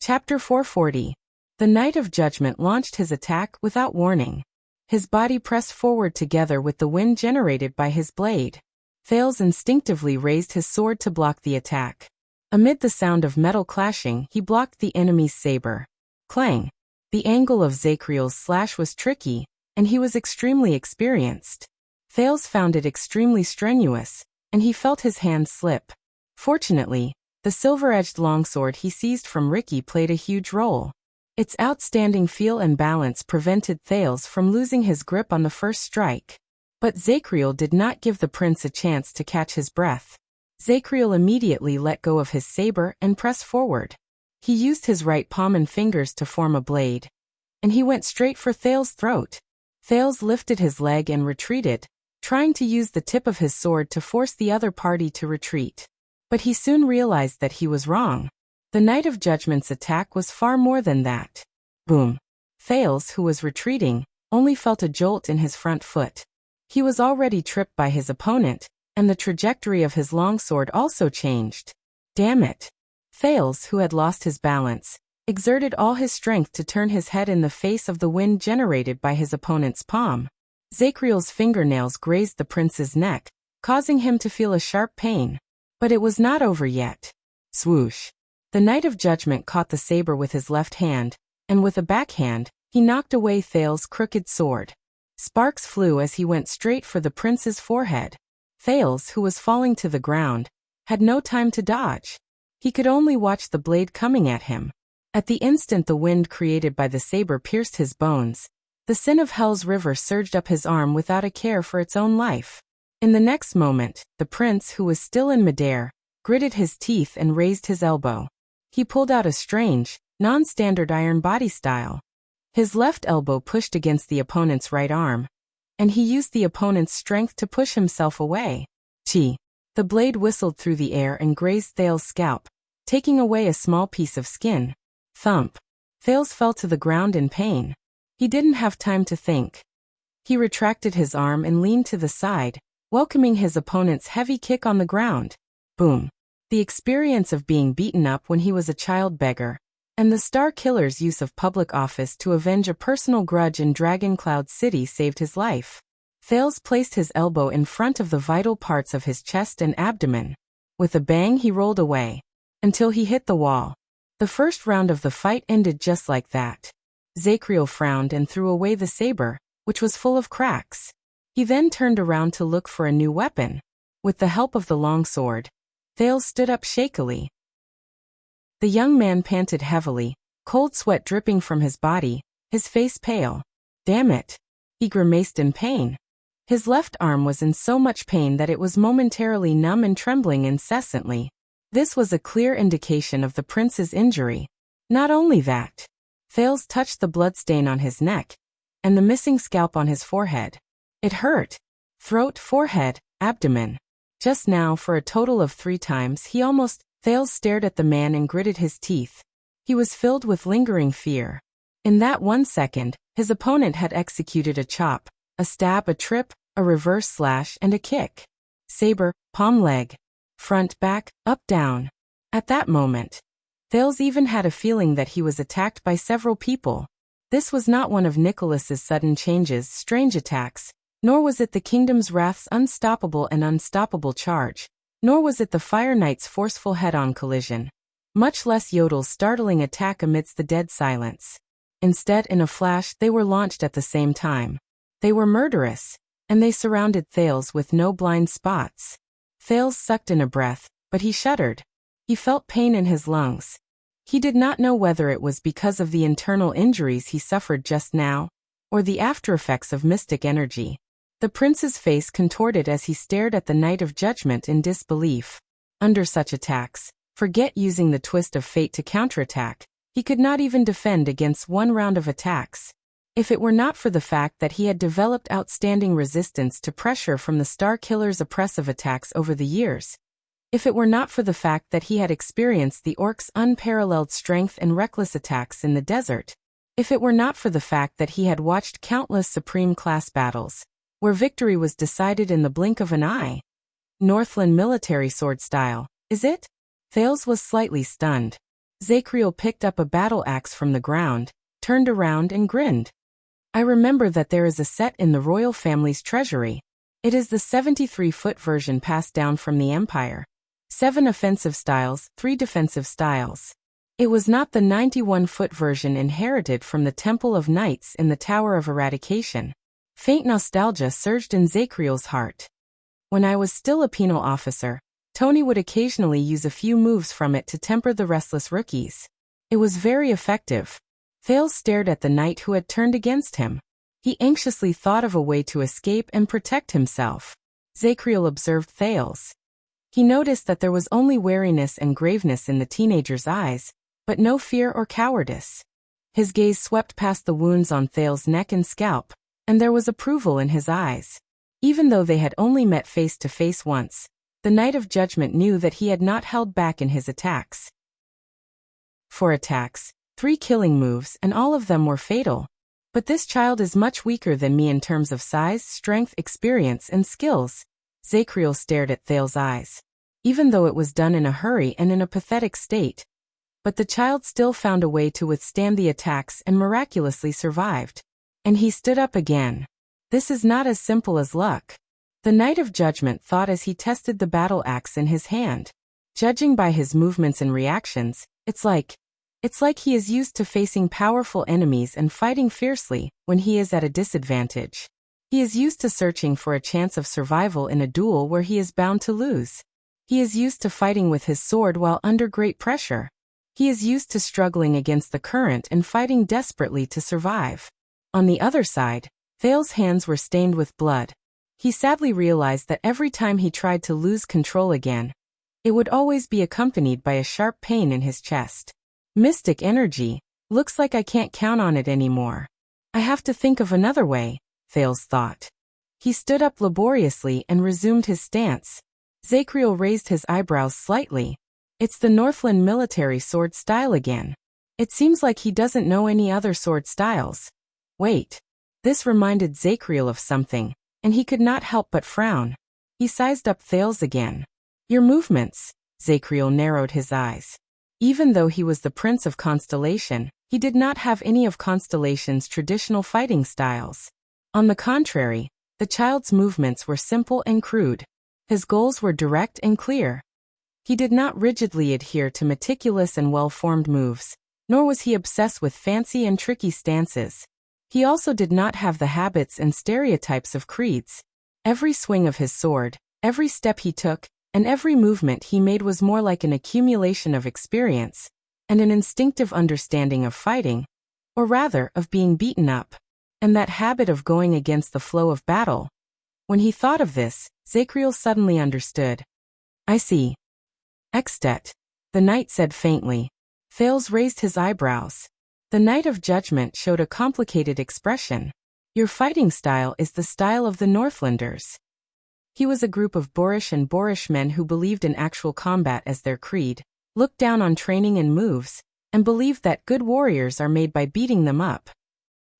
Chapter 440. The Knight of Judgment launched his attack without warning. His body pressed forward together with the wind generated by his blade. Thales instinctively raised his sword to block the attack. Amid the sound of metal clashing, he blocked the enemy's saber. Clang! The angle of Zachriel's slash was tricky, and he was extremely experienced. Thales found it extremely strenuous, and he felt his hand slip. Fortunately, the silver-edged longsword he seized from Ricky played a huge role. Its outstanding feel and balance prevented Thales from losing his grip on the first strike. But Zachriel did not give the prince a chance to catch his breath. Zachriel immediately let go of his saber and pressed forward. He used his right palm and fingers to form a blade. And he went straight for Thales' throat. Thales lifted his leg and retreated, trying to use the tip of his sword to force the other party to retreat. But he soon realized that he was wrong. The Knight of Judgment's attack was far more than that. Boom! Thales, who was retreating, only felt a jolt in his front foot. He was already tripped by his opponent, and the trajectory of his longsword also changed. Damn it! Thales, who had lost his balance, exerted all his strength to turn his head in the face of the wind generated by his opponent's palm. Zachriel's fingernails grazed the prince's neck, causing him to feel a sharp pain. But it was not over yet. Swoosh! The Knight of Judgment caught the saber with his left hand, and with a backhand, he knocked away Thales' crooked sword. Sparks flew as he went straight for the prince's forehead. Thales, who was falling to the ground, had no time to dodge. He could only watch the blade coming at him. At the instant the wind created by the saber pierced his bones, the sin of Hell's river surged up his arm without a care for its own life. In the next moment, the prince, who was still in midair, gritted his teeth and raised his elbow. He pulled out a strange, non-standard iron body style. His left elbow pushed against the opponent's right arm, and he used the opponent's strength to push himself away. Chi! The blade whistled through the air and grazed Thales' scalp, taking away a small piece of skin. Thump! Thales fell to the ground in pain. He didn't have time to think. He retracted his arm and leaned to the side, welcoming his opponent's heavy kick on the ground. Boom! The experience of being beaten up when he was a child beggar, and the Star Killer's use of public office to avenge a personal grudge in Dragoncloud City saved his life. Thales placed his elbow in front of the vital parts of his chest and abdomen. With a bang he rolled away, until he hit the wall. The first round of the fight ended just like that. Zachriel frowned and threw away the saber, which was full of cracks. He then turned around to look for a new weapon. With the help of the longsword, Thales stood up shakily. The young man panted heavily, cold sweat dripping from his body, his face pale. Damn it! He grimaced in pain. His left arm was in so much pain that it was momentarily numb and trembling incessantly. This was a clear indication of the prince's injury. Not only that, Thales touched the bloodstain on his neck, and the missing scalp on his forehead. It hurt. Throat, forehead, abdomen. Just now, for a total of 3 times, Thales stared at the man and gritted his teeth. He was filled with lingering fear. In that 1 second, his opponent had executed a chop, a stab, a trip, a reverse slash, and a kick. Saber, palm, leg, front, back, up, down. At that moment, Thales even had a feeling that he was attacked by several people. This was not one of Nicholas's sudden changes, strange attacks, nor was it the Kingdom's Wrath's unstoppable and unstoppable charge, nor was it the Fire Knight's forceful head-on collision, much less Yodel's startling attack amidst the dead silence. Instead, in a flash, they were launched at the same time. They were murderous, and they surrounded Thales with no blind spots. Thales sucked in a breath, but he shuddered. He felt pain in his lungs. He did not know whether it was because of the internal injuries he suffered just now, or the aftereffects of mystic energy. The prince's face contorted as he stared at the Knight of Judgment in disbelief. Under such attacks, forget using the twist of fate to counterattack, he could not even defend against 1 round of attacks. If it were not for the fact that he had developed outstanding resistance to pressure from the Star Killer's oppressive attacks over the years, if it were not for the fact that he had experienced the Orc's unparalleled strength and reckless attacks in the desert, if it were not for the fact that he had watched countless supreme-class battles, where victory was decided in the blink of an eye. Northland military sword style, is it? Thales was slightly stunned. Zacriel picked up a battle axe from the ground, turned around and grinned. I remember that there is a set in the royal family's treasury. It is the 73-foot version passed down from the Empire. 7 offensive styles, 3 defensive styles. It was not the 91-foot version inherited from the Temple of Knights in the Tower of Eradication. Faint nostalgia surged in Zacriel's heart. When I was still a penal officer, Tony would occasionally use a few moves from it to temper the restless rookies. It was very effective. Thales stared at the knight who had turned against him. He anxiously thought of a way to escape and protect himself. Zacriel observed Thales. He noticed that there was only wariness and graveness in the teenager's eyes, but no fear or cowardice. His gaze swept past the wounds on Thales' neck and scalp, and there was approval in his eyes. Even though they had only met face to face once, the Knight of Judgment knew that he had not held back in his attacks. 4 attacks, 3 killing moves, and all of them were fatal. But this child is much weaker than me in terms of size, strength, experience, and skills. Zacriel stared at Thales' eyes. Even though it was done in a hurry and in a pathetic state, but the child still found a way to withstand the attacks and miraculously survived. And he stood up again. This is not as simple as luck. The Knight of Judgment thought as he tested the battle axe in his hand. Judging by his movements and reactions, it's like he is used to facing powerful enemies and fighting fiercely when he is at a disadvantage. He is used to searching for a chance of survival in a duel where he is bound to lose. He is used to fighting with his sword while under great pressure. He is used to struggling against the current and fighting desperately to survive. On the other side, Thales' hands were stained with blood. He sadly realized that every time he tried to lose control again, it would always be accompanied by a sharp pain in his chest. Mystic energy. Looks like I can't count on it anymore. I have to think of another way, Thales thought. He stood up laboriously and resumed his stance. Zacriel raised his eyebrows slightly. It's the Northland military sword style again. It seems like he doesn't know any other sword styles. Wait. This reminded Zacriel of something, and he could not help but frown. He sized up Thales again. Your movements. Zacriel narrowed his eyes. Even though he was the Prince of Constellation, he did not have any of Constellation's traditional fighting styles. On the contrary, the child's movements were simple and crude. His goals were direct and clear. He did not rigidly adhere to meticulous and well-formed moves, nor was he obsessed with fancy and tricky stances. He also did not have the habits and stereotypes of creeds. Every swing of his sword, every step he took, and every movement he made was more like an accumulation of experience and an instinctive understanding of fighting, or rather of being beaten up, and that habit of going against the flow of battle. When he thought of this, Zacriel suddenly understood. I see. Extet, the knight said faintly. Thales raised his eyebrows. The Knight of Judgment showed a complicated expression. Your fighting style is the style of the Northlanders. He was a group of boorish and boorish men who believed in actual combat as their creed, looked down on training and moves, and believed that good warriors are made by beating them up.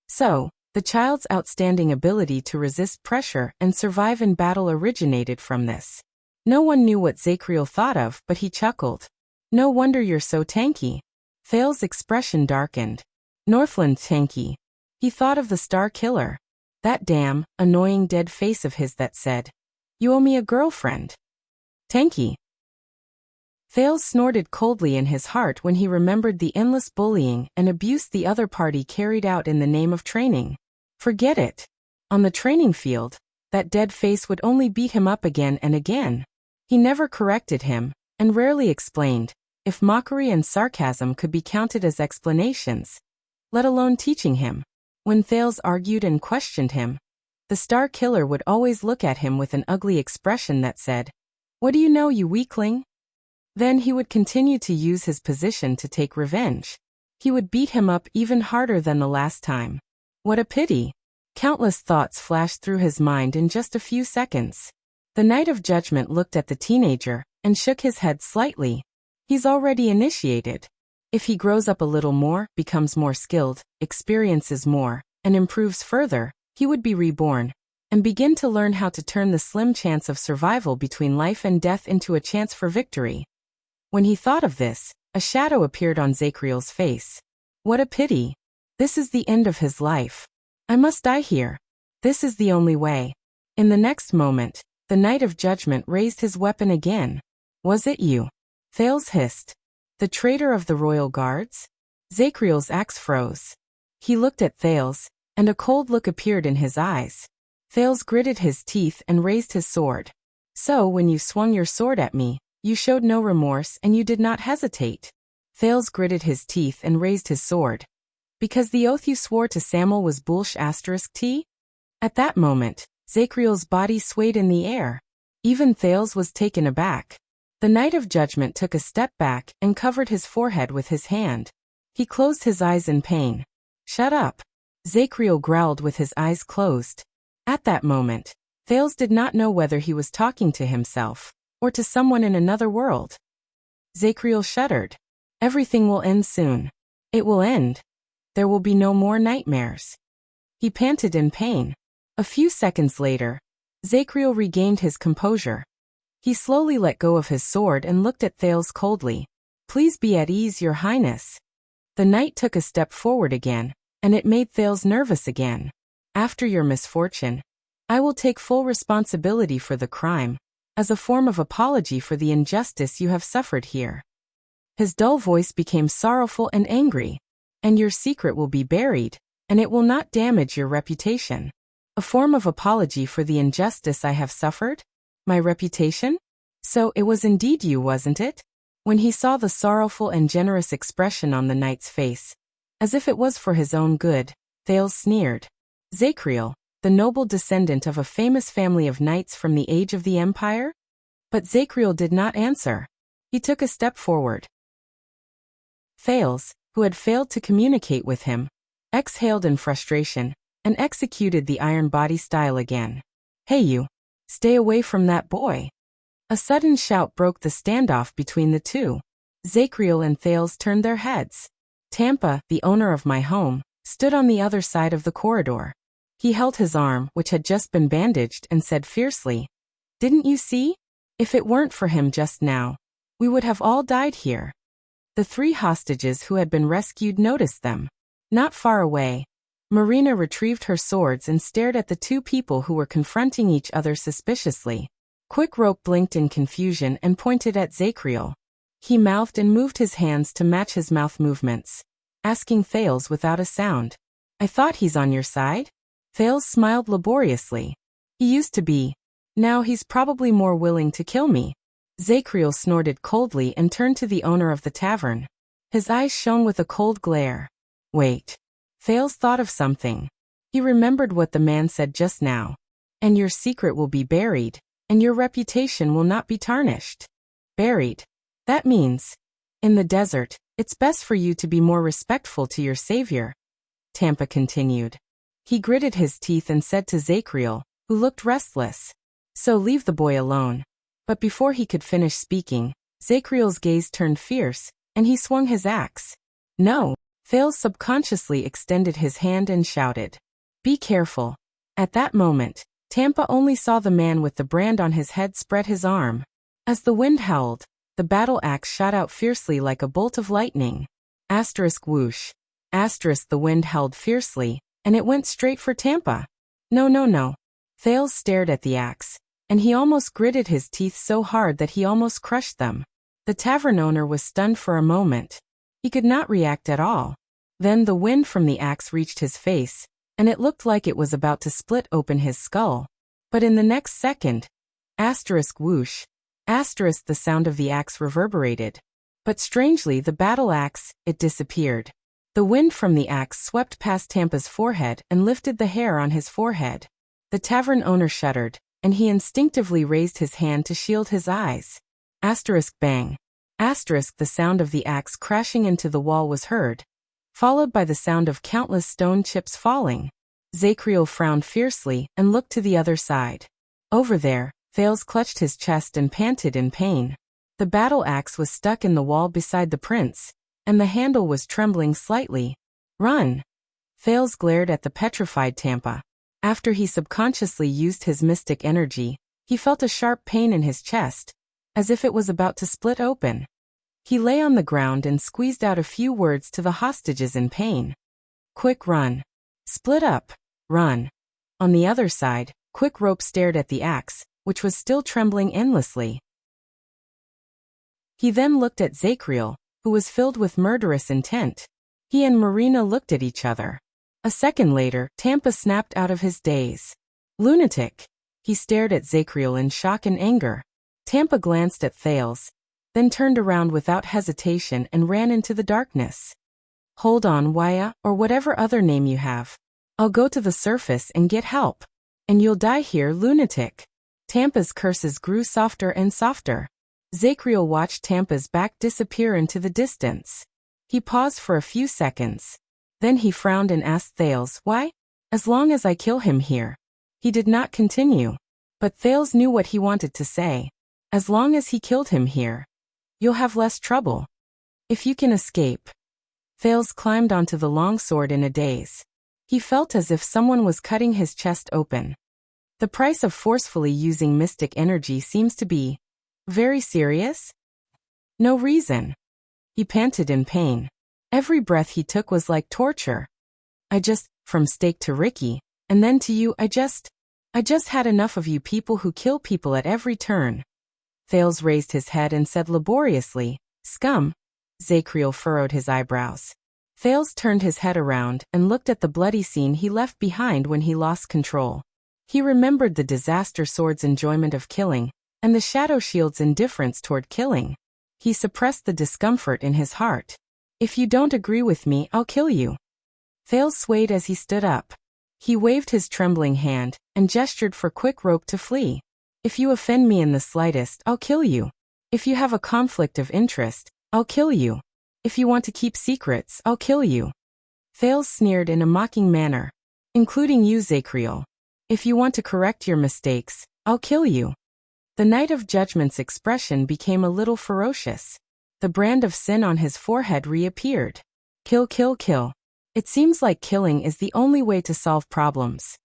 So, the child's outstanding ability to resist pressure and survive in battle originated from this. No one knew what Zacriel thought of, but he chuckled. No wonder you're so tanky. Thales' expression darkened. Northland tanky. He thought of the Star Killer. That damn, annoying dead face of his that said, "You owe me a girlfriend." Tanky. Thales snorted coldly in his heart when he remembered the endless bullying and abuse the other party carried out in the name of training. Forget it. On the training field, that dead face would only beat him up again and again. He never corrected him, and rarely explained, if mockery and sarcasm could be counted as explanations, let alone teaching him. When Thales argued and questioned him, the Star Killer would always look at him with an ugly expression that said, "What do you know, you weakling?" Then he would continue to use his position to take revenge. He would beat him up even harder than the last time. What a pity. Countless thoughts flashed through his mind in just a few seconds. The Knight of Judgment looked at the teenager and shook his head slightly. He's already initiated. If he grows up a little more, becomes more skilled, experiences more, and improves further, he would be reborn and begin to learn how to turn the slim chance of survival between life and death into a chance for victory. When he thought of this, A shadow appeared on Zachriel's face. What a pity. This is the end of his life. I must die here. This is the only way. In the next moment, the Knight of Judgment raised his weapon again. Was it you? Thales hissed. The traitor of the royal guards? Zachriel's axe froze. He looked at Thales, and a cold look appeared in his eyes. Thales gritted his teeth and raised his sword. So when you swung your sword at me, you showed no remorse and you did not hesitate. Thales gritted his teeth and raised his sword. Because the oath you swore to Samuel was *T? At that moment, Zachriel's body swayed in the air. Even Thales was taken aback. The Knight of Judgment took a step back and covered his forehead with his hand. He closed his eyes in pain. Shut up. Zachriel growled with his eyes closed. At that moment, Thales did not know whether he was talking to himself or to someone in another world. Zachriel shuddered. Everything will end soon. It will end. There will be no more nightmares. He panted in pain. A few seconds later, Zachriel regained his composure. He slowly let go of his sword and looked at Thales coldly. Please be at ease, Your Highness. The knight took a step forward again, and it made Thales nervous again. After your misfortune, I will take full responsibility for the crime, as a form of apology for the injustice you have suffered here. His dull voice became sorrowful and angry. And your secret will be buried, and it will not damage your reputation. A form of apology for the injustice I have suffered? My reputation? So it was indeed you, wasn't it? When he saw the sorrowful and generous expression on the knight's face, as if it was for his own good, Thales sneered. Zachriel, the noble descendant of a famous family of knights from the age of the Empire? But Zachriel did not answer. He took a step forward. Thales, who had failed to communicate with him, exhaled in frustration, and executed the iron body style again. Hey you! Stay away from that boy! A sudden shout broke the standoff between the two. Zachriel and Thales turned their heads. Tampa, the owner of my home, stood on the other side of the corridor. He held his arm, which had just been bandaged, and said fiercely, Didn't you see? If it weren't for him just now, we would have all died here. The three hostages who had been rescued noticed them. Not far away, Marina retrieved her swords and stared at the two people who were confronting each other suspiciously. Quick Rope blinked in confusion and pointed at Zachriel. He mouthed and moved his hands to match his mouth movements, asking Thales without a sound, I thought he's on your side? Thales smiled laboriously. He used to be. Now he's probably more willing to kill me. Zachriel snorted coldly and turned to the owner of the tavern. His eyes shone with a cold glare. Wait. Thales thought of something. He remembered what the man said just now. And your secret will be buried, and your reputation will not be tarnished. Buried. That means, in the desert, it's best for you to be more respectful to your savior. Tampa continued. He gritted his teeth and said to Zachriel, who looked restless, So leave the boy alone. But before he could finish speaking, Zachriel's gaze turned fierce, and he swung his axe. No! Thales subconsciously extended his hand and shouted. Be careful. At that moment, Tampa only saw the man with the brand on his head spread his arm. As the wind howled, the battle axe shot out fiercely like a bolt of lightning. Whoosh. The wind howled fiercely, and it went straight for Tampa. No. Thales stared at the axe, and he almost gritted his teeth so hard that he almost crushed them. The tavern owner was stunned for a moment. He could not react at all. Then the wind from the axe reached his face, and it looked like it was about to split open his skull. But in the next second, whoosh, the sound of the axe reverberated. But strangely, the battle axe, it disappeared. The wind from the axe swept past Tampa's forehead and lifted the hair on his forehead. The tavern owner shuddered, and he instinctively raised his hand to shield his eyes. Bang. The sound of the axe crashing into the wall was heard, followed by the sound of countless stone chips falling. Zachriel frowned fiercely and looked to the other side. Over there, Thales clutched his chest and panted in pain. The battle axe was stuck in the wall beside the prince, and the handle was trembling slightly. Run! Thales glared at the petrified Tampa. After he subconsciously used his mystic energy, he felt a sharp pain in his chest, as if it was about to split open. He lay on the ground and squeezed out a few words to the hostages in pain. Quick, run. Split up. Run. On the other side, Quick Rope stared at the axe, which was still trembling endlessly. He then looked at Zacriel, who was filled with murderous intent. He and Marina looked at each other. A second later, Tampa snapped out of his daze. Lunatic! He stared at Zacriel in shock and anger. Tampa glanced at Thales, then turned around without hesitation and ran into the darkness. Hold on, Wuxia, or whatever other name you have. I'll go to the surface and get help. And you'll die here, lunatic. Tampa's curses grew softer and softer. Zacriel watched Tampa's back disappear into the distance. He paused for a few seconds. Then he frowned and asked Thales, why? As long as I kill him here. He did not continue. But Thales knew what he wanted to say. As long as he killed him here, you'll have less trouble. If you can escape. Thales climbed onto the long sword in a daze. He felt as if someone was cutting his chest open. The price of forcefully using mystic energy seems to be very serious? No reason. He panted in pain. Every breath he took was like torture. From Steak to Ricky, and then to you, I just had enough of you people who kill people at every turn. Thales raised his head and said laboriously, scum. Zacriel furrowed his eyebrows. Thales turned his head around and looked at the bloody scene he left behind when he lost control. He remembered the disaster sword's enjoyment of killing, and the shadow shield's indifference toward killing. He suppressed the discomfort in his heart. If you don't agree with me, I'll kill you. Thales swayed as he stood up. He waved his trembling hand and gestured for Quick Rope to flee. If you offend me in the slightest, I'll kill you. If you have a conflict of interest, I'll kill you. If you want to keep secrets, I'll kill you. Thales sneered in a mocking manner. Including you, Zacriel. If you want to correct your mistakes, I'll kill you. The Knight of Judgment's expression became a little ferocious. The brand of sin on his forehead reappeared. Kill, kill, kill. It seems like killing is the only way to solve problems.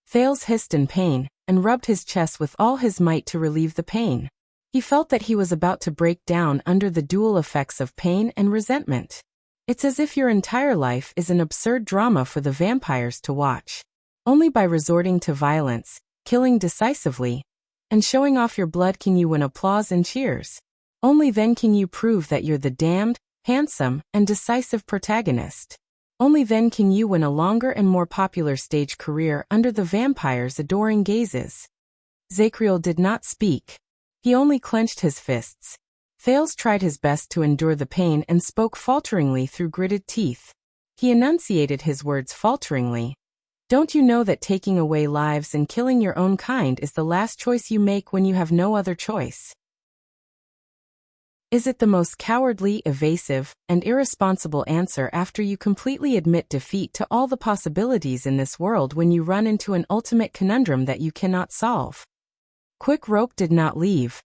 Thales hissed in pain and rubbed his chest with all his might to relieve the pain. He felt that he was about to break down under the dual effects of pain and resentment. It's as if your entire life is an absurd drama for the vampires to watch. Only by resorting to violence, killing decisively, and showing off your blood can you win applause and cheers. Only then can you prove that you're the damned, handsome, and decisive protagonist. Only then can you win a longer and more popular stage career under the vampires' adoring gazes. Zacriel did not speak. He only clenched his fists. Thales tried his best to endure the pain and spoke falteringly through gritted teeth. He enunciated his words falteringly. Don't you know that taking away lives and killing your own kind is the last choice you make when you have no other choice? Is it the most cowardly, evasive, and irresponsible answer after you completely admit defeat to all the possibilities in this world when you run into an ultimate conundrum that you cannot solve? Quick Rope did not leave.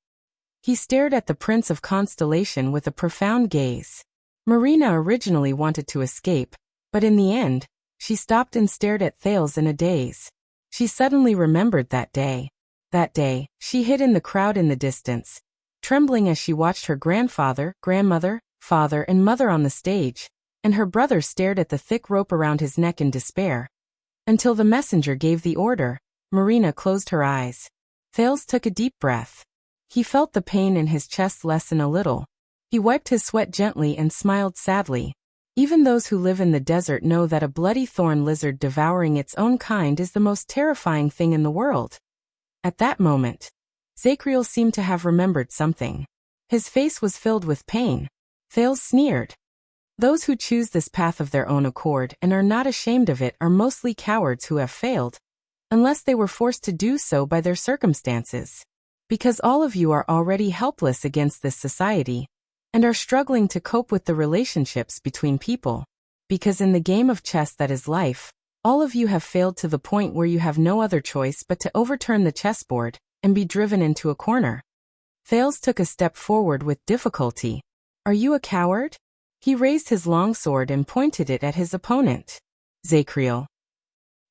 He stared at the Prince of Constellation with a profound gaze. Marina originally wanted to escape, but in the end, she stopped and stared at Thales in a daze. She suddenly remembered that day. That day, she hid in the crowd in the distance, trembling as she watched her grandfather, grandmother, father and mother on the stage, and her brother stared at the thick rope around his neck in despair. Until the messenger gave the order, Marina closed her eyes. Thales took a deep breath. He felt the pain in his chest lessen a little. He wiped his sweat gently and smiled sadly. Even those who live in the desert know that a bloody thorn lizard devouring its own kind is the most terrifying thing in the world. At that moment, Zacriel seemed to have remembered something. His face was filled with pain. Thales sneered. Those who choose this path of their own accord and are not ashamed of it are mostly cowards who have failed, unless they were forced to do so by their circumstances. Because all of you are already helpless against this society, and are struggling to cope with the relationships between people. Because in the game of chess that is life, all of you have failed to the point where you have no other choice but to overturn the chessboard and be driven into a corner. Thales took a step forward with difficulty. Are you a coward? He raised his long sword and pointed it at his opponent. Zacriel.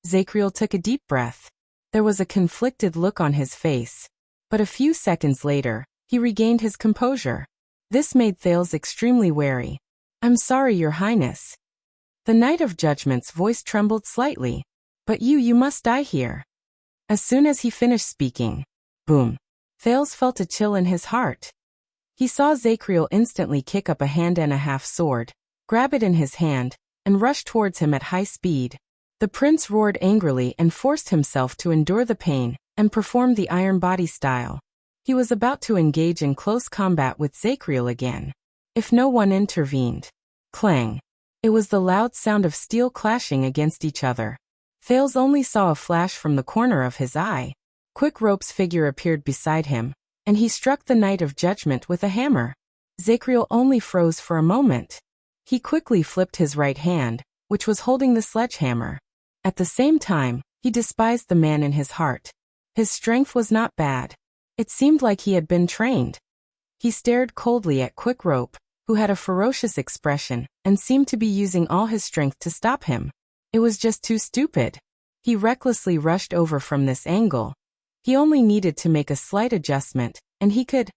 Zacriel took a deep breath. There was a conflicted look on his face. But a few seconds later, he regained his composure. This made Thales extremely wary. "I'm sorry, Your Highness." The Knight of Judgment's voice trembled slightly. "But you must die here." As soon as he finished speaking, boom, Thales felt a chill in his heart. He saw Zacriel instantly kick up a hand-and-a-half sword, grab it in his hand, and rush towards him at high speed. The prince roared angrily and forced himself to endure the pain and perform the iron body style. He was about to engage in close combat with Zacriel again, if no one intervened. Clang. It was the loud sound of steel clashing against each other. Thales only saw a flash from the corner of his eye. Quick Rope's figure appeared beside him, and he struck the Knight of Judgment with a hammer. Zacriel only froze for a moment. He quickly flipped his right hand, which was holding the sledgehammer. At the same time, he despised the man in his heart. His strength was not bad. It seemed like he had been trained. He stared coldly at Quick Rope, who had a ferocious expression and seemed to be using all his strength to stop him. It was just too stupid. He recklessly rushed over from this angle. He only needed to make a slight adjustment, and he could...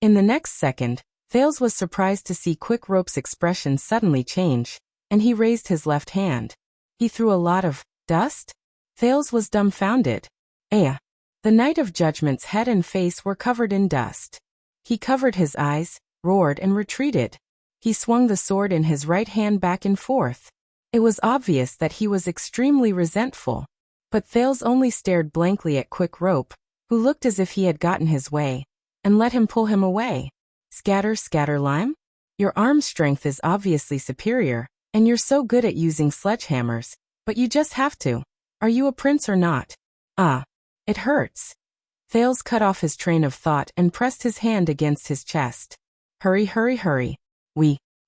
In the next second, Thales was surprised to see Quick Rope's expression suddenly change, and he raised his left hand. He threw a lot of dust? Thales was dumbfounded. The Knight of Judgment's head and face were covered in dust. He covered his eyes, roared and retreated. He swung the sword in his right hand back and forth. It was obvious that he was extremely resentful. But Thales only stared blankly at Quick Rope, who looked as if he had gotten his way, and let him pull him away. Scatter, scatter, lime? Your arm strength is obviously superior, and you're so good at using sledgehammers, but you just have to. Are you a prince or not? It hurts. Thales cut off his train of thought and pressed his hand against his chest. Hurry, hurry, hurry.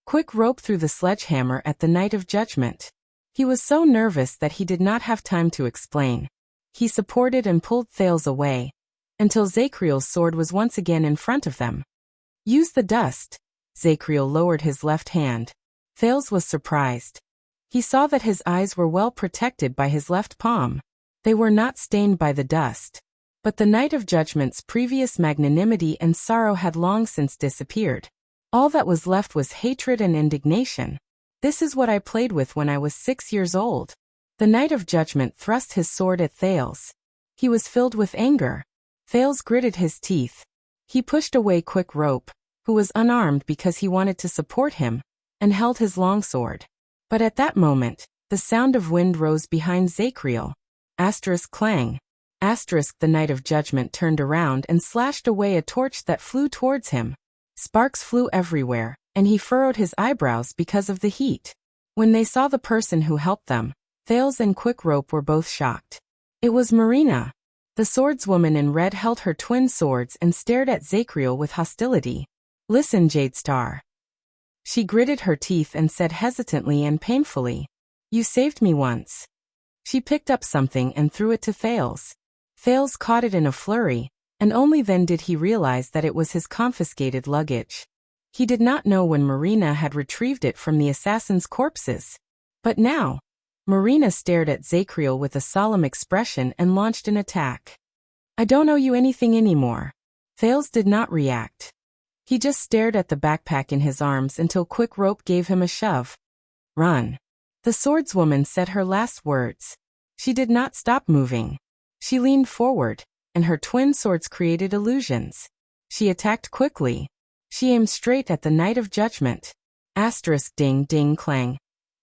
Quick Rope threw the sledgehammer at the Knight of Judgment. He was so nervous that he did not have time to explain. He supported and pulled Thales away, until Zacriel's sword was once again in front of them. Use the dust. Zacriel lowered his left hand. Thales was surprised. He saw that his eyes were well protected by his left palm. They were not stained by the dust. But the Knight of Judgment's previous magnanimity and sorrow had long since disappeared. All that was left was hatred and indignation. This is what I played with when I was 6 years old. The Knight of Judgment thrust his sword at Thales. He was filled with anger. Thales gritted his teeth. He pushed away Quick Rope, who was unarmed because he wanted to support him, and held his longsword. But at that moment, the sound of wind rose behind Zacriel. Clang. The Knight of Judgment turned around and slashed away a torch that flew towards him. Sparks flew everywhere, and he furrowed his eyebrows because of the heat. When they saw the person who helped them, Thales and Quick Rope were both shocked. It was Marina. The swordswoman in red held her twin swords and stared at Zacriel with hostility. Listen, Jade Star. She gritted her teeth and said hesitantly and painfully, You saved me once. She picked up something and threw it to Thales. Thales caught it in a flurry, and only then did he realize that it was his confiscated luggage. He did not know when Marina had retrieved it from the assassin's corpses. But now, Marina stared at Zacriel with a solemn expression and launched an attack. I don't owe you anything anymore. Thales did not react. He just stared at the backpack in his arms until Quick Rope gave him a shove. Run. The swordswoman said her last words. She did not stop moving. She leaned forward, and her twin swords created illusions. She attacked quickly. She aimed straight at the Knight of Judgment. Ding ding clang.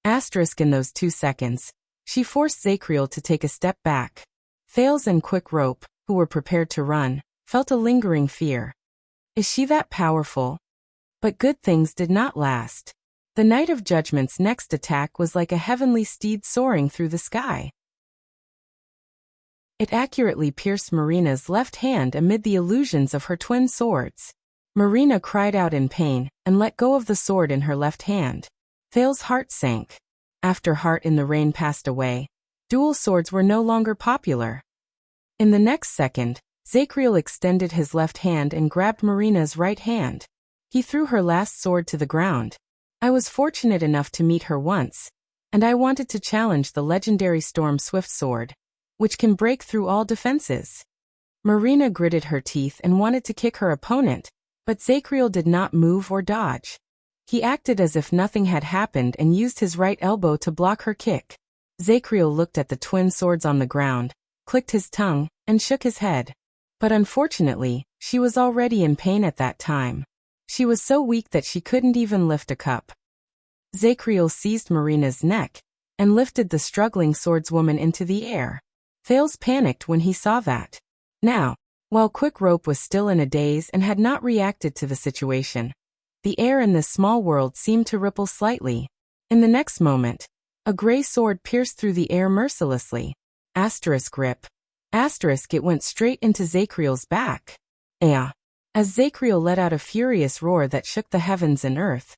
In those 2 seconds, she forced Zacriel to take a step back. Thales and Quick Rope, who were prepared to run, felt a lingering fear. Is she that powerful? But good things did not last. The Knight of Judgment's next attack was like a heavenly steed soaring through the sky. It accurately pierced Marina's left hand amid the illusions of her twin swords. Marina cried out in pain and let go of the sword in her left hand. Thales' heart sank. After Heart in the Rain passed away, dual swords were no longer popular. In the next second, Zacriel extended his left hand and grabbed Marina's right hand. He threw her last sword to the ground. I was fortunate enough to meet her once, and I wanted to challenge the legendary Storm Swift sword, which can break through all defenses. Marina gritted her teeth and wanted to kick her opponent, But Zachriel did not move or dodge. He acted as if nothing had happened and used his right elbow to block her kick. Zachriel looked at the twin swords on the ground, clicked his tongue, and shook his head. But unfortunately, she was already in pain at that time. She was so weak that she couldn't even lift a cup. Zachriel seized Marina's neck and lifted the struggling swordswoman into the air. Thales panicked when he saw that. Now, while Quick Rope was still in a daze and had not reacted to the situation, the air in this small world seemed to ripple slightly. In the next moment, a gray sword pierced through the air mercilessly. Rip. It went straight into Zachriel's back. As Zachriel let out a furious roar that shook the heavens and earth,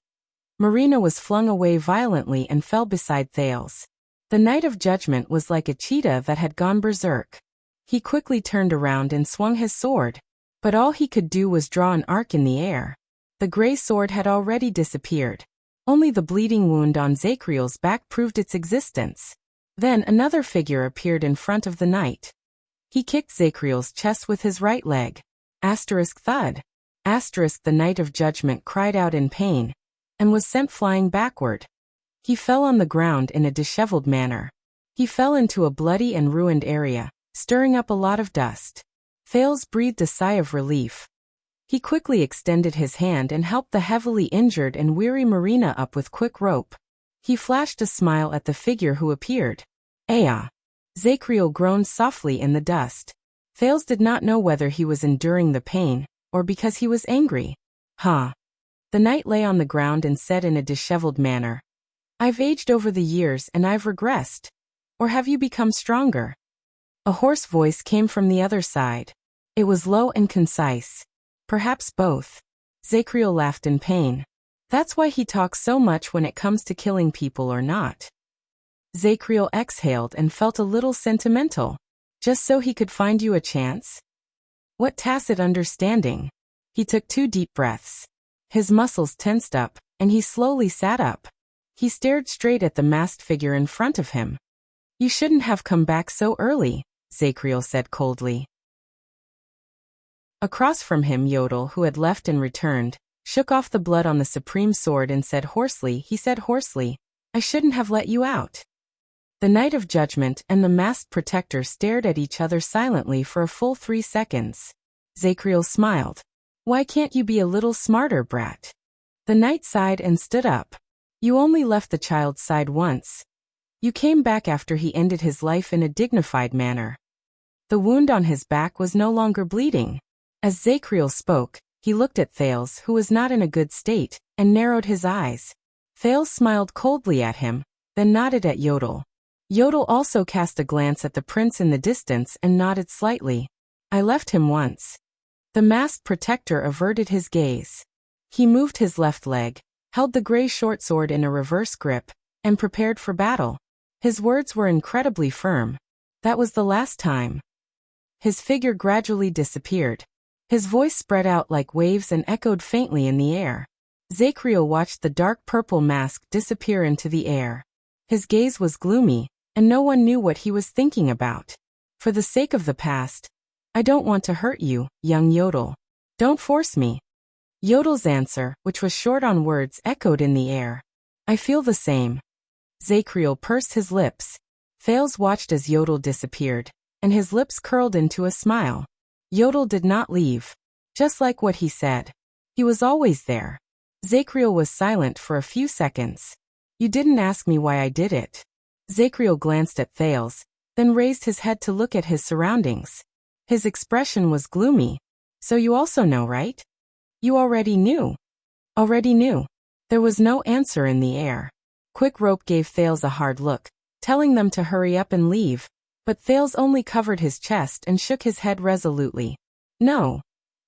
Marina was flung away violently and fell beside Thales. The Knight of Judgment was like a cheetah that had gone berserk. He quickly turned around and swung his sword, but all he could do was draw an arc in the air. The gray sword had already disappeared. Only the bleeding wound on Zachriel's back proved its existence. Then another figure appeared in front of the knight. He kicked Zachriel's chest with his right leg. Thud. The Knight of Judgment cried out in pain and was sent flying backward. He fell on the ground in a disheveled manner. He fell into a bloody and ruined area, stirring up a lot of dust. Thales breathed a sigh of relief. He quickly extended his hand and helped the heavily injured and weary Marina up with Quick Rope. He flashed a smile at the figure who appeared. Zachriel groaned softly in the dust. Thales did not know whether he was enduring the pain, or because he was angry. The knight lay on the ground and said in a disheveled manner, "I've aged over the years and I've regressed. Or have you become stronger?" A hoarse voice came from the other side. It was low and concise. "Perhaps both." Zachriel laughed in pain. "That's why he talks so much when it comes to killing people or not." Zachriel exhaled and felt a little sentimental. Just so he could find you a chance? What tacit understanding. He took 2 deep breaths. His muscles tensed up, and he slowly sat up. He stared straight at the masked figure in front of him. "You shouldn't have come back so early," Zachriel said coldly. Across from him, Yodel, who had left and returned, shook off the blood on the supreme sword and said hoarsely, "I shouldn't have let you out." The Knight of Judgment and the masked protector stared at each other silently for a full 3 seconds. Zachriel smiled. "Why can't you be a little smarter, brat?" The knight sighed and stood up. "You only left the child's side once. You came back after he ended his life in a dignified manner." The wound on his back was no longer bleeding. As Zachriel spoke, he looked at Thales, who was not in a good state, and narrowed his eyes. Thales smiled coldly at him, then nodded at Yodel. Yodel also cast a glance at the prince in the distance and nodded slightly. "I left him once." The masked protector averted his gaze. He moved his left leg, held the gray short sword in a reverse grip, and prepared for battle. His words were incredibly firm. That was the last time. His figure gradually disappeared. His voice spread out like waves and echoed faintly in the air. Zachriel watched the dark purple mask disappear into the air. His gaze was gloomy, and no one knew what he was thinking about. "For the sake of the past, I don't want to hurt you, young Yodel. Don't force me." Yodel's answer, which was short on words, echoed in the air. "I feel the same." Zachriel pursed his lips. Thales watched as Yodel disappeared, and his lips curled into a smile. Yodel did not leave. Just like what he said. He was always there. Zachriel was silent for a few seconds. "You didn't ask me why I did it." Zachriel glanced at Thales, then raised his head to look at his surroundings. His expression was gloomy. "So you also know, right?" "You already knew." "Already knew." There was no answer in the air. Quick Rope gave Thales a hard look, telling them to hurry up and leave, but Thales only covered his chest and shook his head resolutely. "No.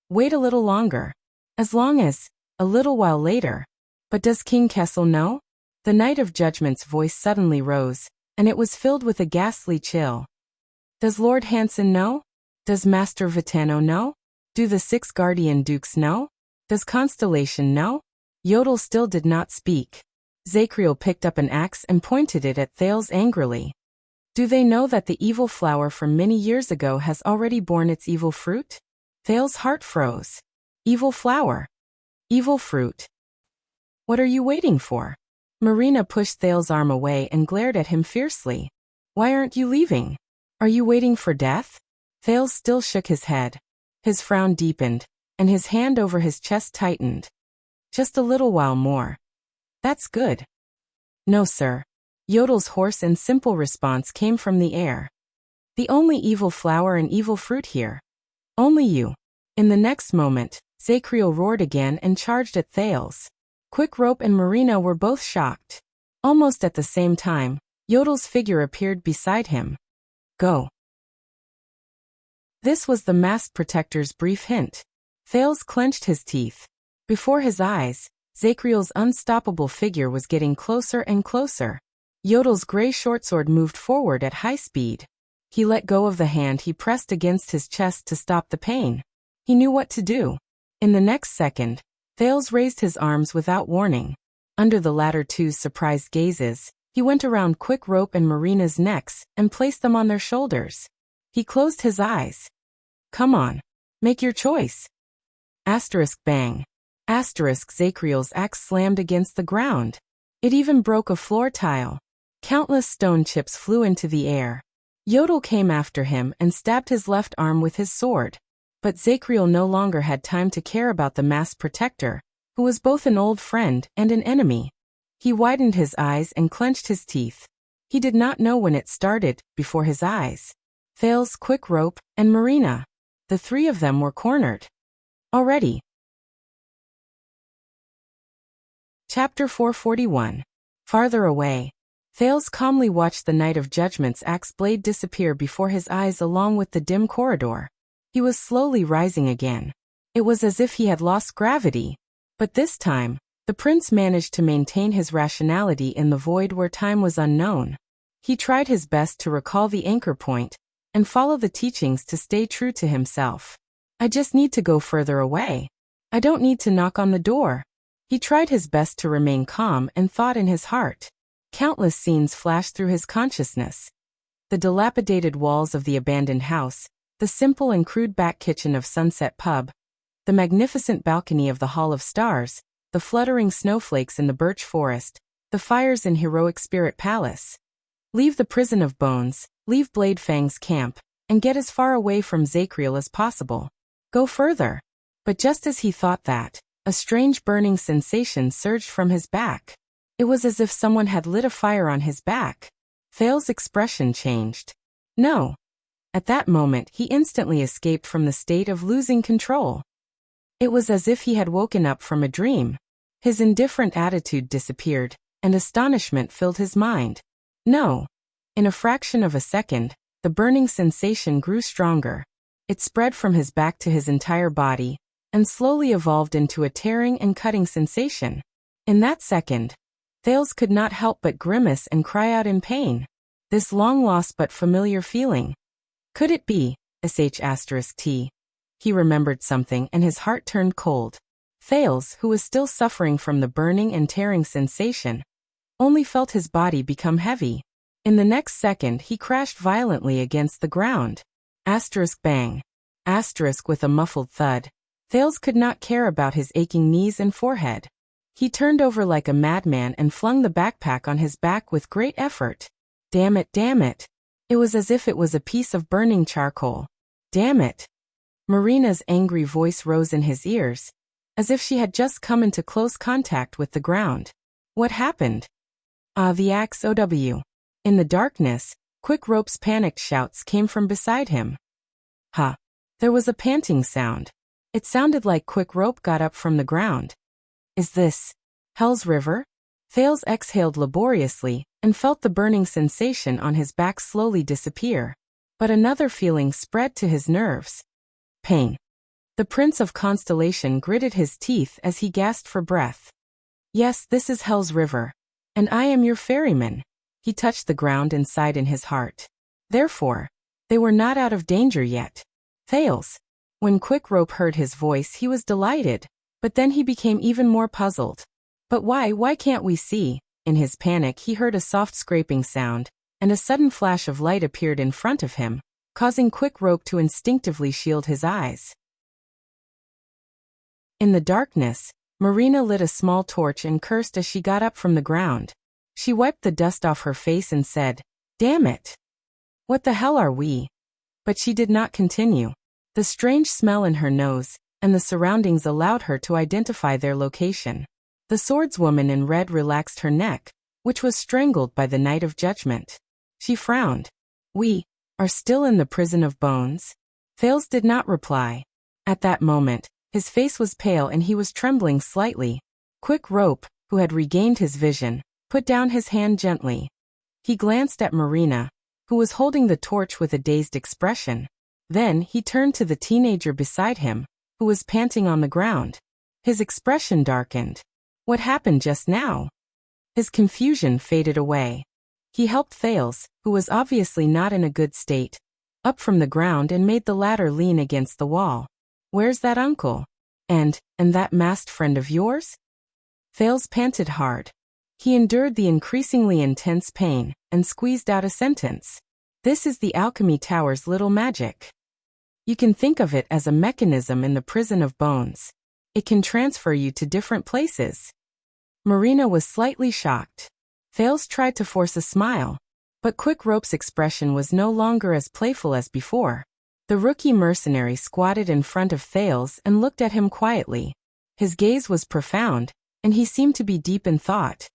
Wait a little longer. As long as, a little while later." "But does King Kessel know?" The Knight of Judgment's voice suddenly rose, and it was filled with a ghastly chill. "Does Lord Hansen know? Does Master Vitano know? Do the 6 Guardian Dukes know? Does Constellation know?" Yodel still did not speak. Zachriel picked up an axe and pointed it at Thales angrily. "Do they know that the evil flower from many years ago has already borne its evil fruit?" Thales' heart froze. Evil flower. Evil fruit. What are you waiting for? Marina pushed Thale's arm away and glared at him fiercely. Why aren't you leaving? Are you waiting for death? Thale still shook his head. His frown deepened, and his hand over his chest tightened. Just a little while more. That's good. No, sir. Yodel's hoarse and simple response came from the air. The only evil flower and evil fruit here. Only you. In the next moment, Zacriel roared again and charged at Thales. Quick Rope and Marina were both shocked. Almost at the same time, Yodel's figure appeared beside him. Go. This was the masked protector's brief hint. Thales clenched his teeth. Before his eyes, Zacriel's unstoppable figure was getting closer and closer. Yodel's gray shortsword moved forward at high speed. He let go of the hand he pressed against his chest to stop the pain. He knew what to do. In the next second, Thales raised his arms without warning. Under the latter two's surprised gazes, he went around Quick Rope and Marina's necks and placed them on their shoulders. He closed his eyes. Come on. Make your choice. Asterisk bang. Asterisk Zacriel's axe slammed against the ground. It even broke a floor tile. Countless stone chips flew into the air. Yodel came after him and stabbed his left arm with his sword. But Zacriel no longer had time to care about the masked protector, who was both an old friend and an enemy. He widened his eyes and clenched his teeth. He did not know when it started, before his eyes. Thales, Quick Rope, and Marina. The three of them were cornered. Already. Chapter 441. Farther away. Thales calmly watched the Knight of Judgment's axe blade disappear before his eyes along with the dim corridor. He was slowly rising again. It was as if he had lost gravity. But this time, the prince managed to maintain his rationality in the void where time was unknown. He tried his best to recall the anchor point and follow the teachings to stay true to himself. I just need to go further away. I don't need to knock on the door. He tried his best to remain calm and thought in his heart. Countless scenes flashed through his consciousness. The dilapidated walls of the abandoned house, the simple and crude back kitchen of Sunset Pub, the magnificent balcony of the Hall of Stars, the fluttering snowflakes in the birch forest, the fires in Heroic Spirit Palace. Leave the prison of bones, leave Blade Fang's camp, and get as far away from Zacriel as possible. Go further. But just as he thought that, a strange burning sensation surged from his back. It was as if someone had lit a fire on his back. Thale's expression changed. No. At that moment he instantly escaped from the state of losing control. It was as if he had woken up from a dream. His indifferent attitude disappeared, and astonishment filled his mind. No. In a fraction of a second, the burning sensation grew stronger. It spread from his back to his entire body, and slowly evolved into a tearing and cutting sensation. In that second, Thales could not help but grimace and cry out in pain. This long-lost but familiar feeling. Could it be, sh*t? He remembered something and his heart turned cold. Thales, who was still suffering from the burning and tearing sensation, only felt his body become heavy. In the next second he crashed violently against the ground. Asterisk bang. Asterisk with a muffled thud. Thales could not care about his aching knees and forehead. He turned over like a madman and flung the backpack on his back with great effort. Damn it, damn it. It was as if it was a piece of burning charcoal. Damn it. Marina's angry voice rose in his ears, as if she had just come into close contact with the ground. What happened? The axe OW. In the darkness, Quick Rope's panicked shouts came from beside him. Ha! There was a panting sound. It sounded like Quick Rope got up from the ground. Is this Hell's River? Thales exhaled laboriously and felt the burning sensation on his back slowly disappear. But another feeling spread to his nerves. Pain. The Prince of Constellation gritted his teeth as he gasped for breath. Yes, this is Hell's River. And I am your ferryman. He touched the ground and sighed in his heart. Therefore, they were not out of danger yet. Thales. When Quick Rope heard his voice he was delighted, but then he became even more puzzled. But why can't we see? In his panic he heard a soft scraping sound, and a sudden flash of light appeared in front of him, causing Quick Rope to instinctively shield his eyes. In the darkness, Marina lit a small torch and cursed as she got up from the ground. She wiped the dust off her face and said, "Damn it! What the hell are we?" But she did not continue. The strange smell in her nose and the surroundings allowed her to identify their location. The swordswoman in red relaxed her neck, which was strangled by the Night of Judgment. She frowned. "We are still in the prison of bones?" Thales did not reply. At that moment, his face was pale and he was trembling slightly. Quick Rope, who had regained his vision, put down his hand gently. He glanced at Marina, who was holding the torch with a dazed expression. Then he turned to the teenager beside him, who was panting on the ground. His expression darkened. What happened just now? His confusion faded away. He helped Thales, who was obviously not in a good state, up from the ground and made the latter lean against the wall. "Where's that uncle? And that masked friend of yours?" Thales panted hard. He endured the increasingly intense pain and squeezed out a sentence. "This is the Alchemy Tower's little magic. You can think of it as a mechanism in the prison of bones. It can transfer you to different places." Marina was slightly shocked. Thales tried to force a smile, but Quick Rope's expression was no longer as playful as before. The rookie mercenary squatted in front of Thales and looked at him quietly. His gaze was profound, and he seemed to be deep in thought.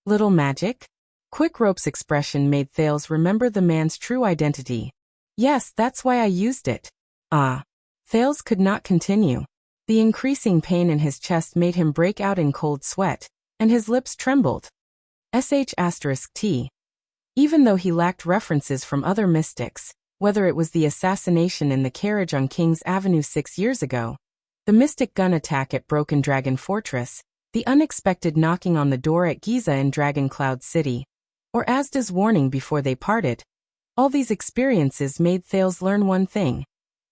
"Little magic?" Quick Rope's expression made Thales remember the man's true identity. "Yes, that's why I used it." "Ah." Thales could not continue. The increasing pain in his chest made him break out in cold sweat, and his lips trembled. **T. Even though he lacked references from other mystics, whether it was the assassination in the carriage on King's Avenue 6 years ago, the mystic gun attack at Broken Dragon Fortress, the unexpected knocking on the door at Giza in Dragon Cloud City, or Asda's warning before they parted, all these experiences made Thales learn one thing.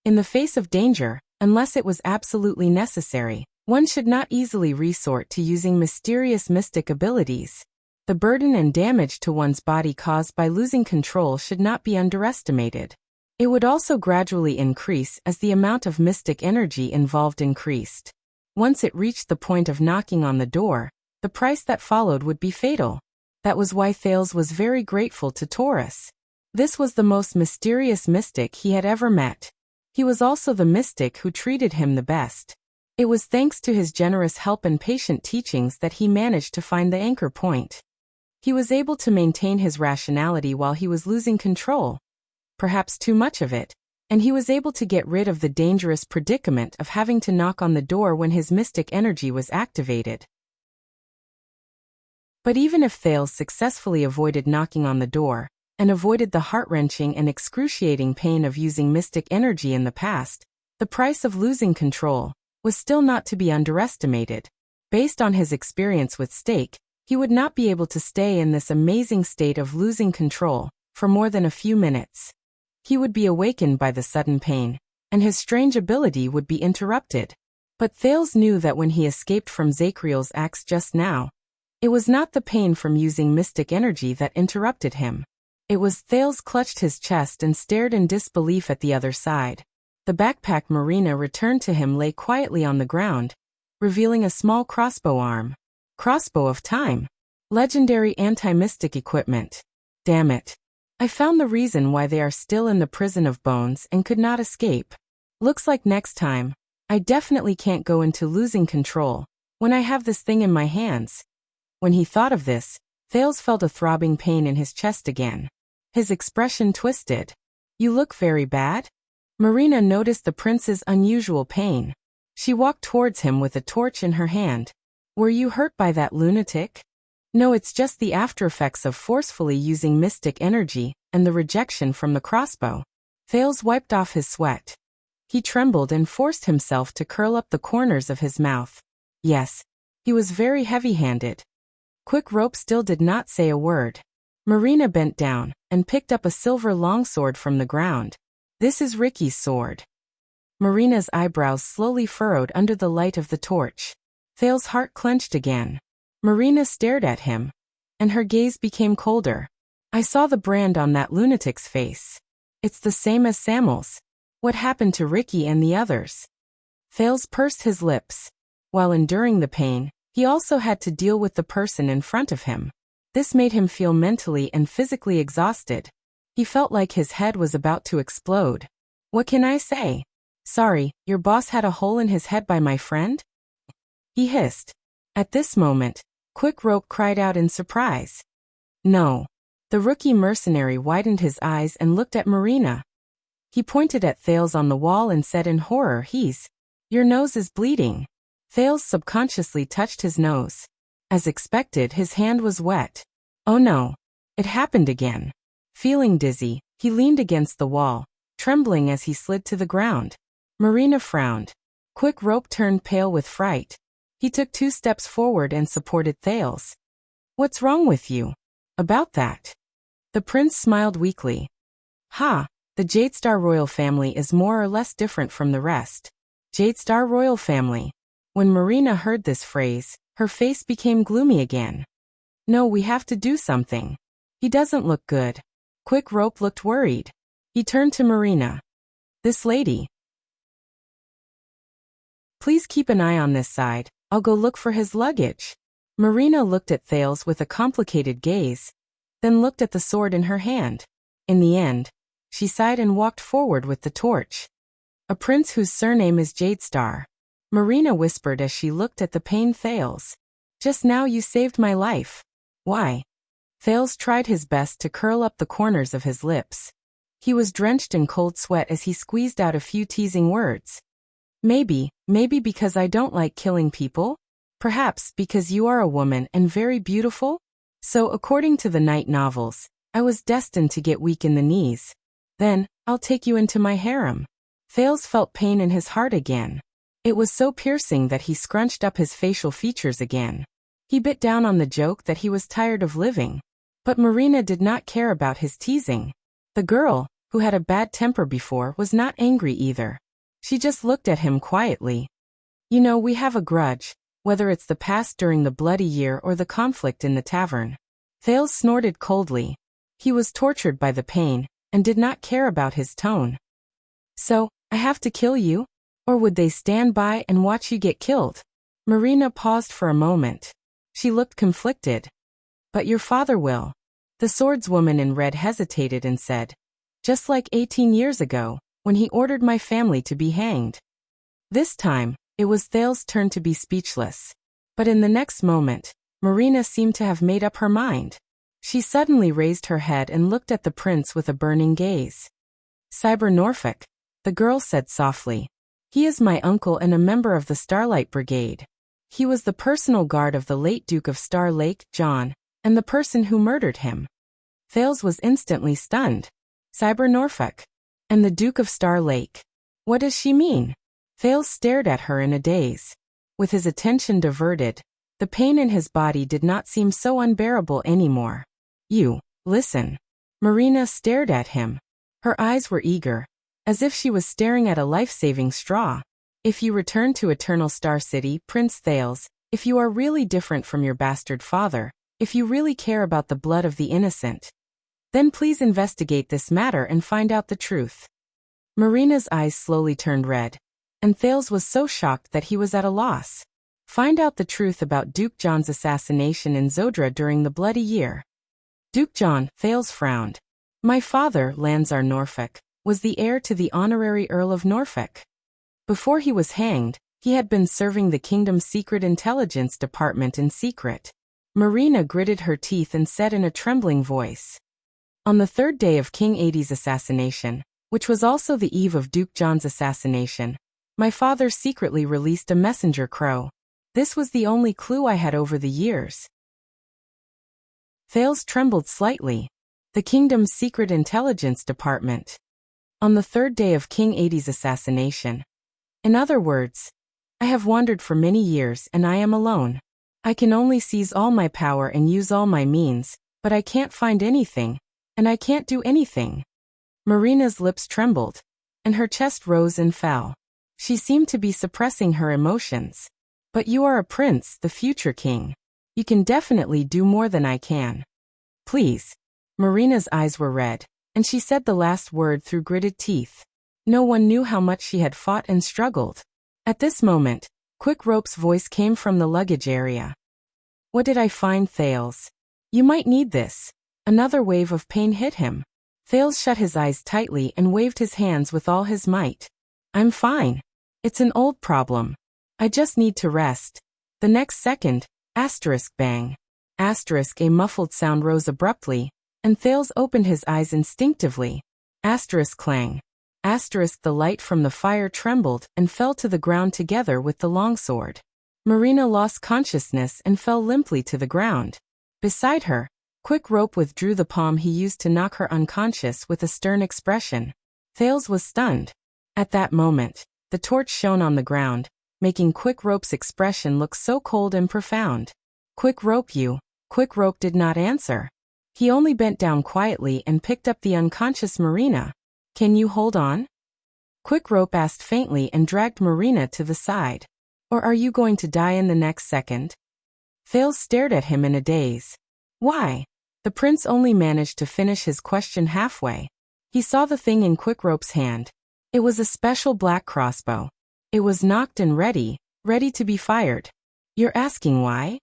In the face of danger, unless it was absolutely necessary, one should not easily resort to using mysterious mystic abilities. The burden and damage to one's body caused by losing control should not be underestimated. It would also gradually increase as the amount of mystic energy involved increased. Once it reached the point of knocking on the door, the price that followed would be fatal. That was why Thales was very grateful to Taurus. This was the most mysterious mystic he had ever met. He was also the mystic who treated him the best. It was thanks to his generous help and patient teachings that he managed to find the anchor point. He was able to maintain his rationality while he was losing control, perhaps too much of it, and he was able to get rid of the dangerous predicament of having to knock on the door when his mystic energy was activated. But even if Thales successfully avoided knocking on the door, and avoided the heart-wrenching and excruciating pain of using mystic energy in the past, the price of losing control was still not to be underestimated. Based on his experience with Stake, he would not be able to stay in this amazing state of losing control for more than a few minutes. He would be awakened by the sudden pain, and his strange ability would be interrupted. But Thales knew that when he escaped from Zachriel's axe just now, it was not the pain from using mystic energy that interrupted him. It was Thales clutched his chest and stared in disbelief at the other side. The backpack Marina returned to him lay quietly on the ground, revealing a small crossbow arm. Crossbow of Time. Legendary anti-mystic equipment. Damn it. I found the reason why they are still in the prison of bones and could not escape. Looks like next time, I definitely can't go into losing control when I have this thing in my hands. When he thought of this, Thales felt a throbbing pain in his chest again. His expression twisted. "You look very bad?" Marina noticed the prince's unusual pain. She walked towards him with a torch in her hand. "Were you hurt by that lunatic?" "No, it's just the aftereffects of forcefully using mystic energy and the rejection from the crossbow." Thales wiped off his sweat. He trembled and forced himself to curl up the corners of his mouth. Yes, he was very heavy-handed. Quick Rope still did not say a word. Marina bent down and picked up a silver longsword from the ground. "This is Ricky's sword." Marina's eyebrows slowly furrowed under the light of the torch. Thales' heart clenched again. Marina stared at him, and her gaze became colder. "I saw the brand on that lunatic's face. It's the same as Samuel's. What happened to Ricky and the others?" Thales pursed his lips. While enduring the pain, he also had to deal with the person in front of him. This made him feel mentally and physically exhausted. He felt like his head was about to explode. What can I say? Sorry, your boss had a hole in his head by my friend? He hissed. At this moment, Quick Rope cried out in surprise. No. The rookie mercenary widened his eyes and looked at Marina. He pointed at Thales on the wall and said in horror, Your nose is bleeding. Thales subconsciously touched his nose. As expected, his hand was wet. Oh no. It happened again. Feeling dizzy, he leaned against the wall, trembling as he slid to the ground. Marina frowned. Quick Rope turned pale with fright. He took 2 steps forward and supported Thales. What's wrong with you? About that? The prince smiled weakly. The Jadestar royal family is more or less different from the rest. Jadestar royal family. When Marina heard this phrase, her face became gloomy again. No, we have to do something. He doesn't look good. Quick Rope looked worried. He turned to Marina. This lady. Please keep an eye on this side. I'll go look for his luggage. Marina looked at Thales with a complicated gaze, then looked at the sword in her hand. In the end, she sighed and walked forward with the torch. A prince whose surname is Jadestar. Marina whispered as she looked at the pained Thales. Just now you saved my life. Why? Thales tried his best to curl up the corners of his lips. He was drenched in cold sweat as he squeezed out a few teasing words. Maybe because I don't like killing people? Perhaps because you are a woman and very beautiful? So according to the night novels, I was destined to get weak in the knees. Then, I'll take you into my harem. Thales felt pain in his heart again. It was so piercing that he scrunched up his facial features again. He bit down on the joke that he was tired of living. But Marina did not care about his teasing. The girl, who had a bad temper before, was not angry either. She just looked at him quietly. You know, we have a grudge, whether it's the past during the bloody year or the conflict in the tavern. Thales snorted coldly. He was tortured by the pain, and did not care about his tone. So, I have to kill you? Or would they stand by and watch you get killed? Marina paused for a moment. She looked conflicted. But your father will. The swordswoman in red hesitated and said, just like 18 years ago, when he ordered my family to be hanged. This time, it was Thales' turn to be speechless. But in the next moment, Marina seemed to have made up her mind. She suddenly raised her head and looked at the prince with a burning gaze. Cyber Norfolk, the girl said softly. He is my uncle and a member of the Starlight Brigade. He was the personal guard of the late Duke of Star Lake, John, and the person who murdered him. Thales was instantly stunned. Cyber Norfolk. And the Duke of Star Lake. What does she mean? Thales stared at her in a daze. With his attention diverted, the pain in his body did not seem so unbearable anymore. You, listen. Marina stared at him. Her eyes were eager, as if she was staring at a life-saving straw. If you return to Eternal Star City, Prince Thales, if you are really different from your bastard father, if you really care about the blood of the innocent, then please investigate this matter and find out the truth. Marina's eyes slowly turned red, and Thales was so shocked that he was at a loss. Find out the truth about Duke John's assassination in Zodra during the bloody year. Duke John, Thales frowned. My father, Lansar Norfolk, was the heir to the honorary Earl of Norfolk. Before he was hanged, he had been serving the kingdom's secret intelligence department in secret. Marina gritted her teeth and said in a trembling voice. On the 3rd day of King Aidy's assassination, which was also the eve of Duke John's assassination, my father secretly released a messenger crow. This was the only clue I had over the years. Thales trembled slightly. The kingdom's secret intelligence department. On the 3rd day of King Aidy's assassination. In other words, I have wandered for many years and I am alone. I can only seize all my power and use all my means, but I can't find anything, and I can't do anything. Marina's lips trembled, and her chest rose and fell. She seemed to be suppressing her emotions. But you are a prince, the future king. You can definitely do more than I can. Please. Marina's eyes were red, and she said the last word through gritted teeth. No one knew how much she had fought and struggled. At this moment, Quick Rope's voice came from the luggage area. What did I find, Thales? You might need this. Another wave of pain hit him. Thales shut his eyes tightly and waved his hands with all his might. I'm fine. It's an old problem. I just need to rest. The next second, bang. A muffled sound rose abruptly, and Thales opened his eyes instinctively. Clang. The light from the fire trembled and fell to the ground together with the longsword. Marina lost consciousness and fell limply to the ground. Beside her, Quick Rope withdrew the palm he used to knock her unconscious with a stern expression. Thales was stunned. At that moment, the torch shone on the ground, making Quick Rope's expression look so cold and profound. Quick Rope did not answer. He only bent down quietly and picked up the unconscious Marina. Can you hold on? Quick Rope asked faintly and dragged Marina to the side. Or are you going to die in the next second? Thales stared at him in a daze. Why? The prince only managed to finish his question halfway. He saw the thing in Quick Rope's hand. It was a special black crossbow. It was nocked and ready to be fired. You're asking why?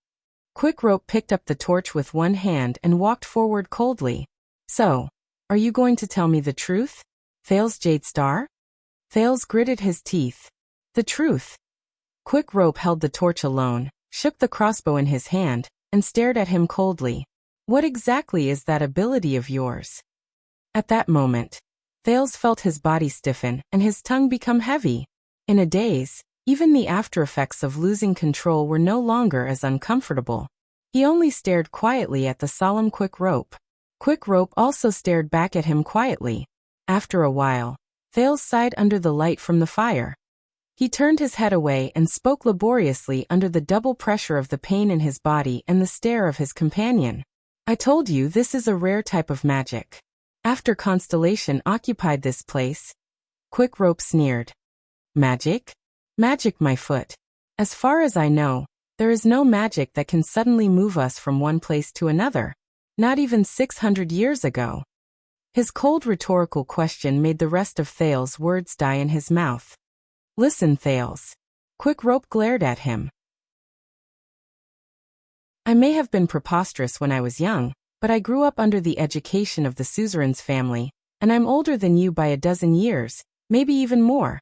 Quick Rope picked up the torch with one hand and walked forward coldly. So, are you going to tell me the truth? Thales Jade Star? Thales gritted his teeth. The truth. Quick Rope held the torch alone, shook the crossbow in his hand, and stared at him coldly. What exactly is that ability of yours? At that moment, Thales felt his body stiffen and his tongue become heavy. In a daze, even the after-effects of losing control were no longer as uncomfortable. He only stared quietly at the solemn Quick Rope. Quick Rope also stared back at him quietly. After a while, Thales sighed under the light from the fire. He turned his head away and spoke laboriously under the double pressure of the pain in his body and the stare of his companion. I told you this is a rare type of magic. After Constellation occupied this place, Quick Rope sneered. Magic? Magic, my foot. As far as I know, there is no magic that can suddenly move us from one place to another. Not even 600 years ago. His cold rhetorical question made the rest of Thales' words die in his mouth. Listen, Thales. Quick Rope glared at him. I may have been preposterous when I was young, but I grew up under the education of the suzerain's family, and I'm older than you by a dozen years, maybe even more.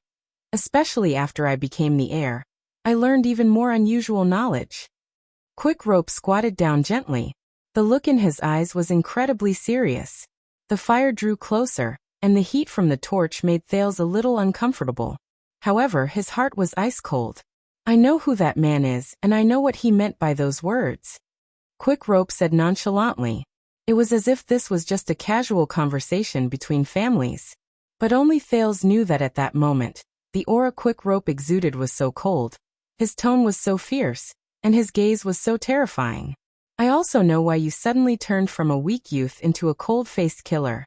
Especially after I became the heir, I learned even more unusual knowledge. Quick Rope squatted down gently. The look in his eyes was incredibly serious. The fire drew closer, and the heat from the torch made Thales a little uncomfortable. However, his heart was ice cold. I know who that man is, and I know what he meant by those words. Quick Rope said nonchalantly. It was as if this was just a casual conversation between families. But only Thales knew that at that moment, the aura Quick Rope exuded was so cold, his tone was so fierce, and his gaze was so terrifying. I also know why you suddenly turned from a weak youth into a cold-faced killer.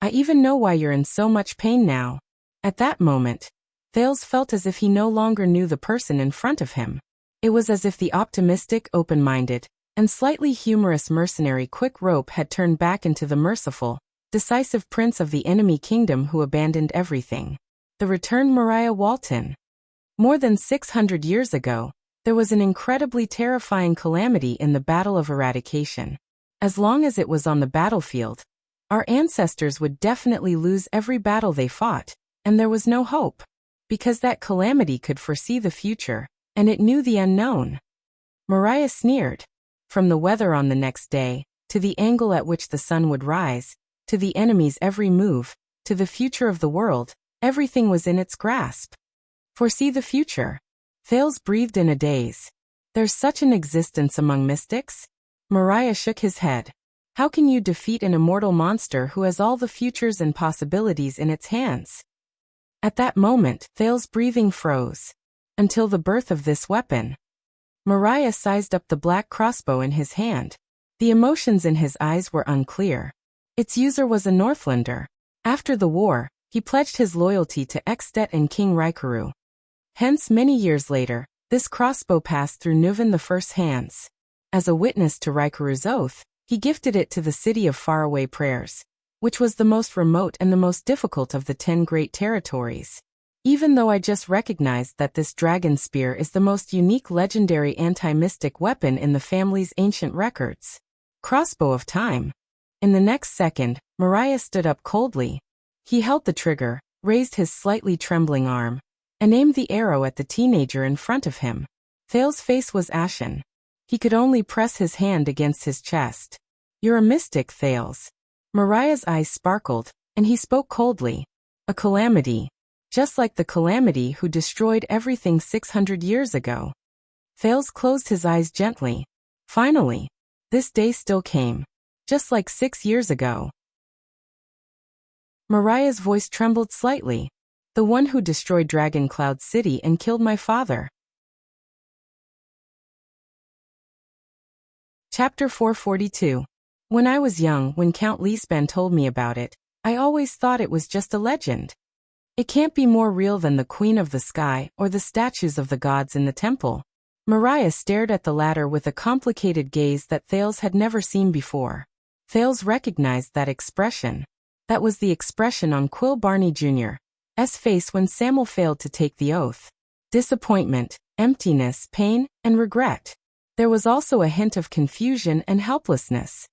I even know why you're in so much pain now. At that moment, Thales felt as if he no longer knew the person in front of him. It was as if the optimistic, open-minded, and slightly humorous mercenary Quick Rope had turned back into the merciful, decisive prince of the enemy kingdom who abandoned everything. The returned Mariah Walton. More than 600 years ago, there was an incredibly terrifying calamity in the Battle of Eradication. As long as it was on the battlefield, our ancestors would definitely lose every battle they fought, and there was no hope. Because that calamity could foresee the future, and it knew the unknown. Mariah sneered. From the weather on the next day, to the angle at which the sun would rise, to the enemy's every move, to the future of the world, everything was in its grasp. Foresee the future. Thales breathed in a daze. There's such an existence among mystics? Mariah shook his head. How can you defeat an immortal monster who has all the futures and possibilities in its hands? At that moment, Thales' breathing froze. Until the birth of this weapon. Mariah sized up the black crossbow in his hand. The emotions in his eyes were unclear. Its user was a Northlander. After the war, he pledged his loyalty to Extet and King Raikaru. Hence, many years later, this crossbow passed through Nuvan I's hands. As a witness to Raikaru's oath, he gifted it to the city of faraway prayers, which was the most remote and the most difficult of the 10 great territories. Even though I just recognized that this dragon spear is the most unique legendary anti-mystic weapon in the family's ancient records. Crossbow of time. In the next second, Mariah stood up coldly. He held the trigger, raised his slightly trembling arm, and aimed the arrow at the teenager in front of him. Thail's face was ashen. He could only press his hand against his chest. "You're a mystic, Thales." Mariah's eyes sparkled, and he spoke coldly. "A calamity. Just like the calamity who destroyed everything 600 years ago." Thales closed his eyes gently. Finally, this day still came. Just like 6 years ago. Mariah's voice trembled slightly. "The one who destroyed Dragon Cloud City and killed my father." Chapter 442. When I was young, when Count Lisban told me about it, I always thought it was just a legend. It can't be more real than the Queen of the Sky or the statues of the gods in the temple. Mariah stared at the latter with a complicated gaze that Thales had never seen before. Thales recognized that expression. That was the expression on Quill Barney Jr.'s face when Samuel failed to take the oath. Disappointment, emptiness, pain, and regret. There was also a hint of confusion and helplessness.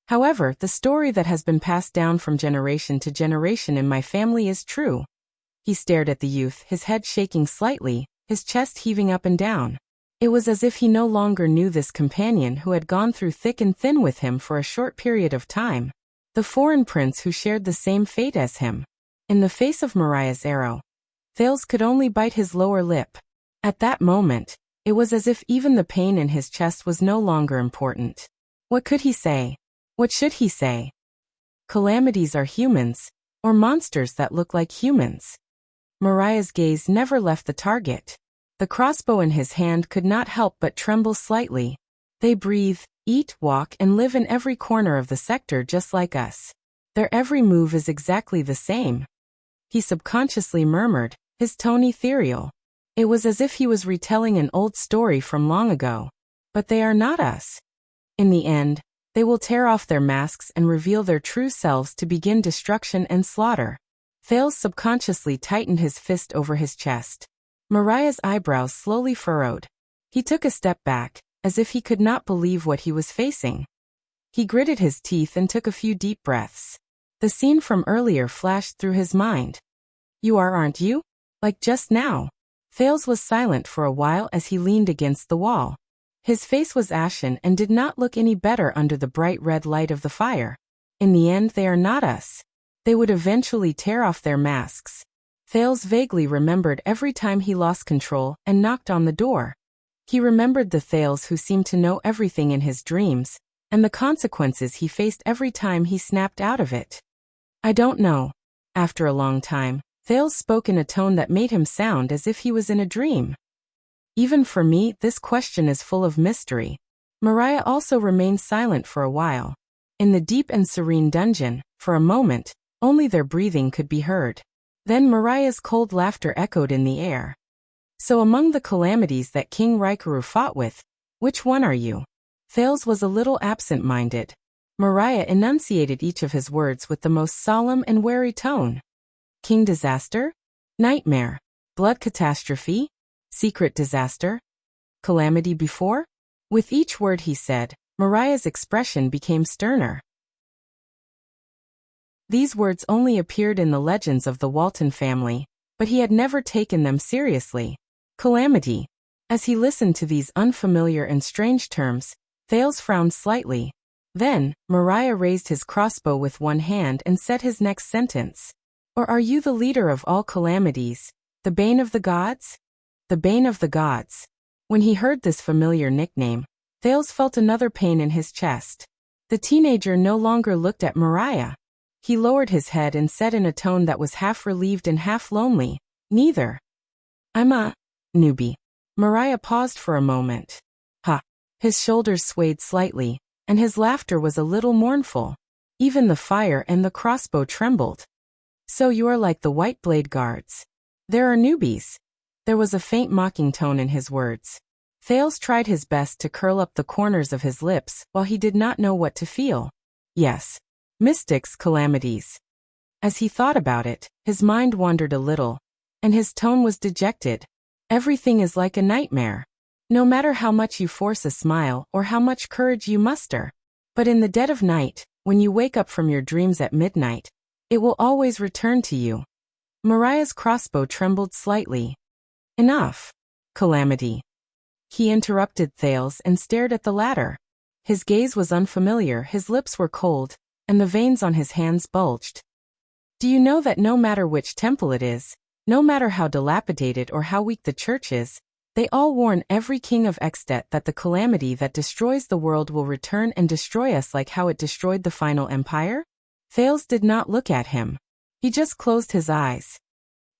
However, the story that has been passed down from generation to generation in my family is true. He stared at the youth, his head shaking slightly, his chest heaving up and down. It was as if he no longer knew this companion who had gone through thick and thin with him for a short period of time. The foreign prince who shared the same fate as him. In the face of Mariah's arrow, Thales could only bite his lower lip. At that moment, it was as if even the pain in his chest was no longer important. What could he say? What should he say? Calamities are humans, or monsters that look like humans. Mariah's gaze never left the target. The crossbow in his hand could not help but tremble slightly. They breathe, eat, walk, and live in every corner of the sector just like us. Their every move is exactly the same. He subconsciously murmured, his tone ethereal. It was as if he was retelling an old story from long ago. But they are not us. In the end, they will tear off their masks and reveal their true selves to begin destruction and slaughter. Thales subconsciously tightened his fist over his chest. Mariah's eyebrows slowly furrowed. He took a step back, as if he could not believe what he was facing. He gritted his teeth and took a few deep breaths. The scene from earlier flashed through his mind. "You are, aren't you? Like just now." Thales was silent for a while as he leaned against the wall. His face was ashen and did not look any better under the bright red light of the fire. In the end, they are not us. They would eventually tear off their masks. Thales vaguely remembered every time he lost control and knocked on the door. He remembered the Thales who seemed to know everything in his dreams, and the consequences he faced every time he snapped out of it. "I don't know." After a long time, Thales spoke in a tone that made him sound as if he was in a dream. "Even for me, this question is full of mystery." Mariah also remained silent for a while. In the deep and serene dungeon, for a moment, only their breathing could be heard. Then Mariah's cold laughter echoed in the air. "So among the calamities that King Raikuru fought with, which one are you?" Thales was a little absent-minded. Mariah enunciated each of his words with the most solemn and wary tone. "King disaster? Nightmare? Blood catastrophe? Secret disaster? Calamity before?" With each word he said, Mariah's expression became sterner. These words only appeared in the legends of the Walton family, but he had never taken them seriously. Calamity. As he listened to these unfamiliar and strange terms, Thales frowned slightly. Then, Mariah raised his crossbow with one hand and said his next sentence. "Or are you the leader of all calamities, the bane of the gods?" The bane of the gods. When he heard this familiar nickname, Thales felt another pain in his chest. The teenager no longer looked at Mariah. He lowered his head and said in a tone that was half relieved and half lonely, "Neither. I'm a newbie." Mariah paused for a moment. "Ha." His shoulders swayed slightly, and his laughter was a little mournful. Even the fire and the crossbow trembled. "So you are like the White Blade Guards. There are newbies." There was a faint mocking tone in his words. Thales tried his best to curl up the corners of his lips while he did not know what to feel. "Yes. Mystics' calamities." As he thought about it, his mind wandered a little. and his tone was dejected. Everything is like a nightmare. No matter how much you force a smile or how much courage you muster. But in the dead of night, when you wake up from your dreams at midnight, it will always return to you. Mariah's crossbow trembled slightly. Enough. Calamity. He interrupted Thales and stared at the latter. His gaze was unfamiliar, his lips were cold, and the veins on his hands bulged. Do you know that no matter which temple it is, no matter how dilapidated or how weak the church is, they all warn every king of Extet that the calamity that destroys the world will return and destroy us like how it destroyed the final empire? Thales did not look at him. He just closed his eyes.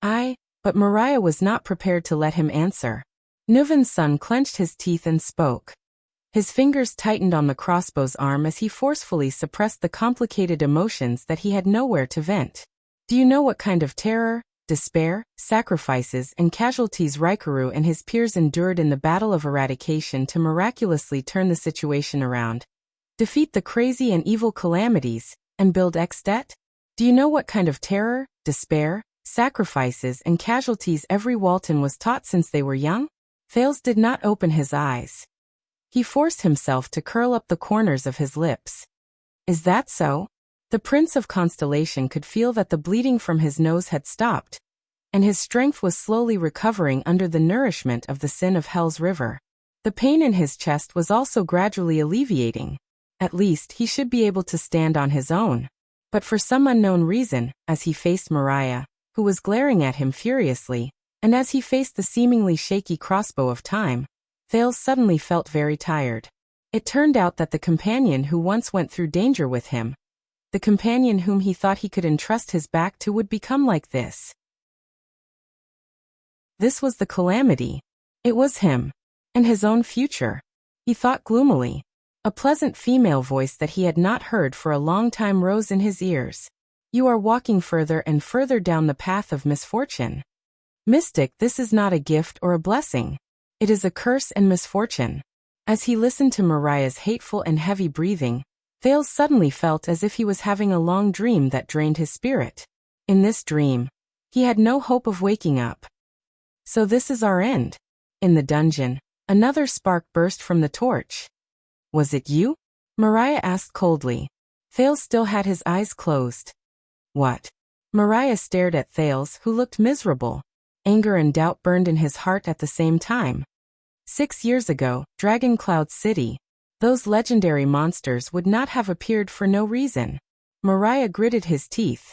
But Mariah was not prepared to let him answer. Nuvan's son clenched his teeth and spoke. His fingers tightened on the crossbow's arm as he forcefully suppressed the complicated emotions that he had nowhere to vent. Do you know what kind of terror, despair, sacrifices, and casualties Raikuru and his peers endured in the battle of eradication to miraculously turn the situation around? Defeat the crazy and evil calamities, and build Extet? Do you know what kind of terror, despair, sacrifices, and casualties every Walton was taught since they were young? Thales did not open his eyes. He forced himself to curl up the corners of his lips. Is that so? The Prince of Constellation could feel that the bleeding from his nose had stopped, and his strength was slowly recovering under the nourishment of the sin of Hell's river. The pain in his chest was also gradually alleviating. At least he should be able to stand on his own. But for some unknown reason, as he faced Mariah, who was glaring at him furiously, and as he faced the seemingly shaky crossbow of time, Thales suddenly felt very tired. It turned out that the companion who once went through danger with him, the companion whom he thought he could entrust his back to, would become like this. This was the calamity. It was him. And his own future. He thought gloomily. A pleasant female voice that he had not heard for a long time rose in his ears. You are walking further and further down the path of misfortune. Mystic, this is not a gift or a blessing. It is a curse and misfortune. As he listened to Mariah's hateful and heavy breathing, Thales suddenly felt as if he was having a long dream that drained his spirit. In this dream, he had no hope of waking up. So this is our end. In the dungeon, another spark burst from the torch. Was it you? Mariah asked coldly. Thales still had his eyes closed. What? Mariah stared at Thales, who looked miserable. Anger and doubt burned in his heart at the same time. 6 years ago, Dragon Cloud City. Those legendary monsters would not have appeared for no reason. Mariah gritted his teeth.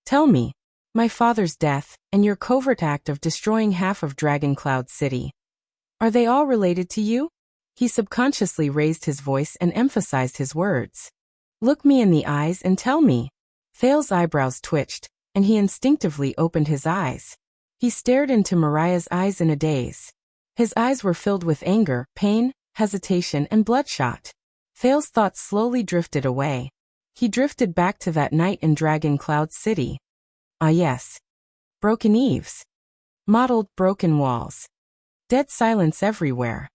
Tell me, my father's death, and your covert act of destroying half of Dragon Cloud City. Are they all related to you? He subconsciously raised his voice and emphasized his words. Look me in the eyes and tell me. Thales' eyebrows twitched, and he instinctively opened his eyes. He stared into Mariah's eyes in a daze. His eyes were filled with anger, pain, hesitation, and bloodshot. Thales' thoughts slowly drifted away. He drifted back to that night in Dragon Cloud City. Ah yes. Broken eaves. Mottled, broken walls. Dead silence everywhere.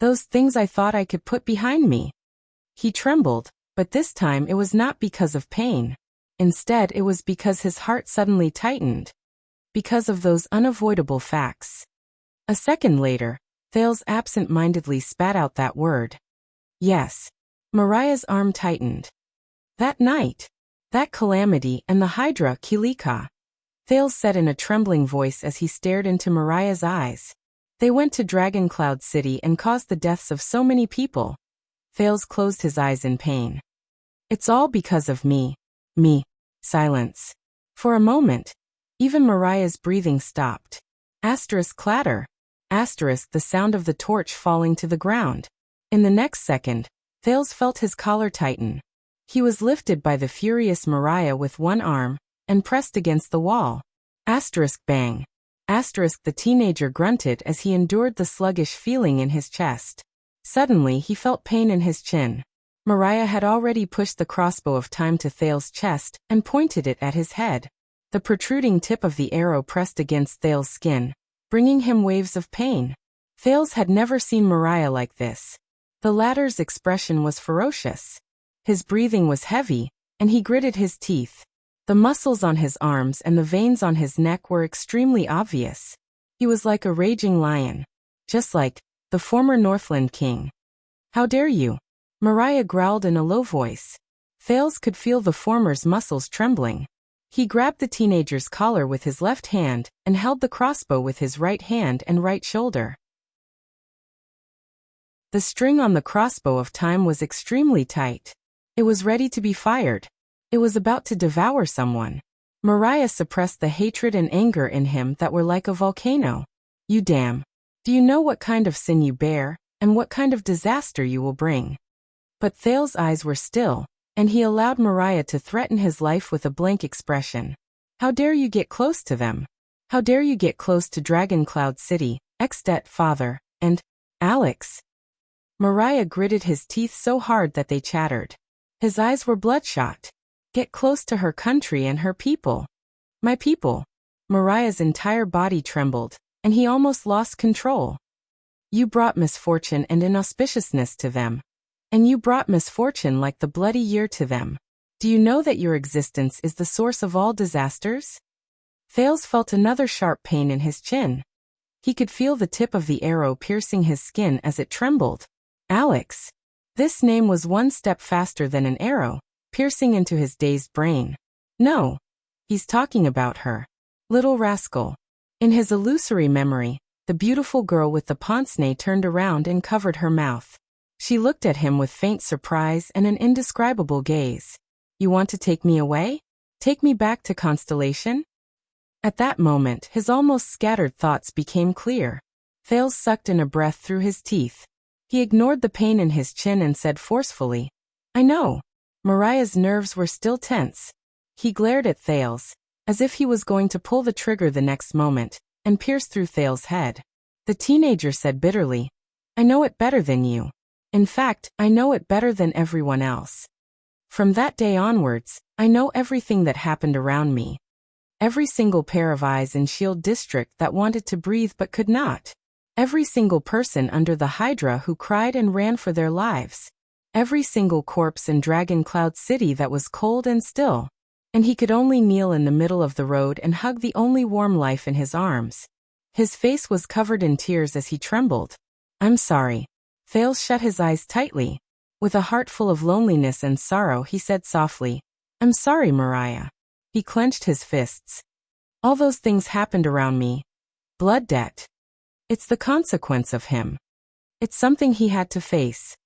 Those things I thought I could put behind me. He trembled, but this time it was not because of pain. Instead, it was because his heart suddenly tightened. Because of those unavoidable facts. A second later, Thales absent-mindedly spat out that word. Yes. Mariah's arm tightened. That night. That calamity and the Hydra Kilika. Thales said in a trembling voice as he stared into Mariah's eyes. They went to Dragon Cloud City and caused the deaths of so many people. Thales closed his eyes in pain. It's all because of me. Me. Silence. For a moment, even Mariah's breathing stopped. Asterisk clatter. Asterisk the sound of the torch falling to the ground. In the next second, Thales felt his collar tighten. He was lifted by the furious Mariah with one arm, and pressed against the wall. Asterisk bang. Asterisk the teenager grunted as he endured the sluggish feeling in his chest. Suddenly he felt pain in his chin. Mariah had already pushed the crossbow of time to Thales' chest and pointed it at his head. The protruding tip of the arrow pressed against Thales' skin, bringing him waves of pain. Thales had never seen Mariah like this. The latter's expression was ferocious. His breathing was heavy, and he gritted his teeth. The muscles on his arms and the veins on his neck were extremely obvious. He was like a raging lion. Just like the former Northland king. How dare you? Mariah growled in a low voice. Thales could feel the former's muscles trembling. He grabbed the teenager's collar with his left hand and held the crossbow with his right hand and right shoulder. The string on the crossbow of time was extremely tight. It was ready to be fired. It was about to devour someone. Mariah suppressed the hatred and anger in him that were like a volcano. You damn. Do you know what kind of sin you bear, and what kind of disaster you will bring? But Thales' eyes were still, and he allowed Mariah to threaten his life with a blank expression. How dare you get close to them? How dare you get close to Dragon Cloud City, father, and Alex? Mariah gritted his teeth so hard that they chattered. His eyes were bloodshot. Get close to her country and her people. My people. Mariah's entire body trembled, and he almost lost control. You brought misfortune and inauspiciousness to them. And you brought misfortune like the bloody year to them. Do you know that your existence is the source of all disasters? Thales felt another sharp pain in his chin. He could feel the tip of the arrow piercing his skin as it trembled. Alex. This name was one step faster than an arrow, piercing into his dazed brain. No. He's talking about her. Little rascal. In his illusory memory, the beautiful girl with the pince-nez turned around and covered her mouth. She looked at him with faint surprise and an indescribable gaze. You want to take me away? Take me back to Constellation? At that moment, his almost scattered thoughts became clear. Thales sucked in a breath through his teeth. He ignored the pain in his chin and said forcefully, I know. Mariah's nerves were still tense. He glared at Thales, as if he was going to pull the trigger the next moment, and pierce through Thales' head. The teenager said bitterly, I know it better than you. In fact, I know it better than everyone else. From that day onwards, I know everything that happened around me. Every single pair of eyes in Shield District that wanted to breathe but could not. Every single person under the Hydra who cried and ran for their lives. Every single corpse in Dragon Cloud City that was cold and still. And he could only kneel in the middle of the road and hug the only warm life in his arms. His face was covered in tears as he trembled. I'm sorry. Thales shut his eyes tightly. With a heart full of loneliness and sorrow, he said softly, I'm sorry, Mariah. He clenched his fists. All those things happened around me. Blood debt. It's the consequence of him. It's something he had to face.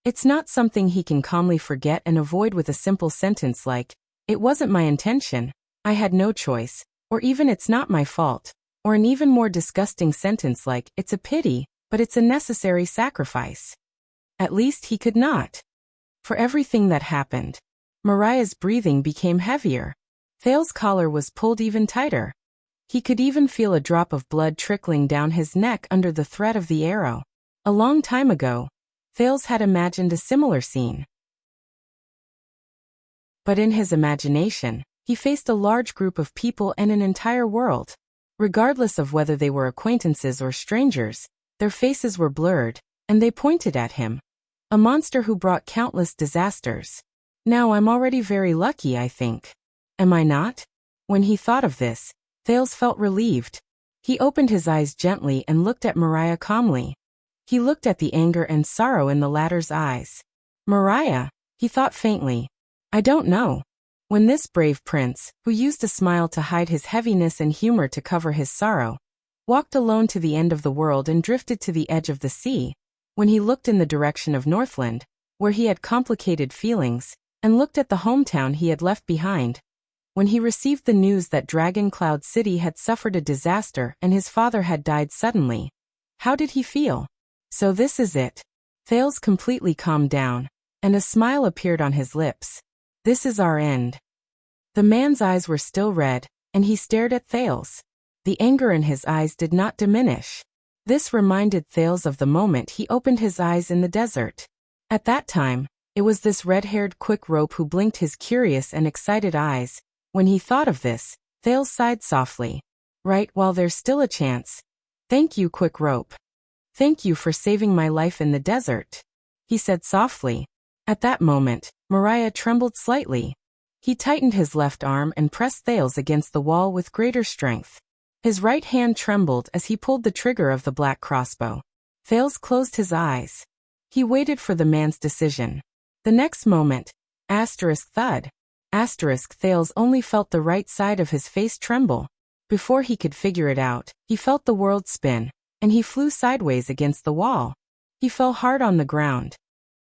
It's not something he can calmly forget and avoid with a simple sentence like, it wasn't my intention, I had no choice, or even it's not my fault, or an even more disgusting sentence like, it's a pity, but it's a necessary sacrifice. At least he could not. For everything that happened, Mariah's breathing became heavier. Thales' collar was pulled even tighter. He could even feel a drop of blood trickling down his neck under the threat of the arrow. A long time ago, Thales had imagined a similar scene. But in his imagination, he faced a large group of people and an entire world. Regardless of whether they were acquaintances or strangers, their faces were blurred, and they pointed at him. A monster who brought countless disasters. Now I'm already very lucky, I think. Am I not? When he thought of this, Thales felt relieved. He opened his eyes gently and looked at Mariah calmly. He looked at the anger and sorrow in the latter's eyes. Mariah, he thought faintly. I don't know. When this brave prince, who used a smile to hide his heaviness and humor to cover his sorrow, walked alone to the end of the world and drifted to the edge of the sea, when he looked in the direction of Northland, where he had complicated feelings, and looked at the hometown he had left behind, when he received the news that Dragon Cloud City had suffered a disaster and his father had died suddenly, how did he feel? So this is it. Thales completely calmed down, and a smile appeared on his lips. This is our end. The man's eyes were still red, and he stared at Thales. The anger in his eyes did not diminish. This reminded Thales of the moment he opened his eyes in the desert. At that time, it was this red-haired quick rope who blinked his curious and excited eyes. When he thought of this, Thales sighed softly. Right, while there's still a chance. Thank you, quick rope. Thank you for saving my life in the desert, he said softly. At that moment, Mariah trembled slightly. He tightened his left arm and pressed Thales against the wall with greater strength. His right hand trembled as he pulled the trigger of the black crossbow. Thales closed his eyes. He waited for the man's decision. The next moment, thud. Thales only felt the right side of his face tremble. Before he could figure it out, he felt the world spin, and he flew sideways against the wall. He fell hard on the ground.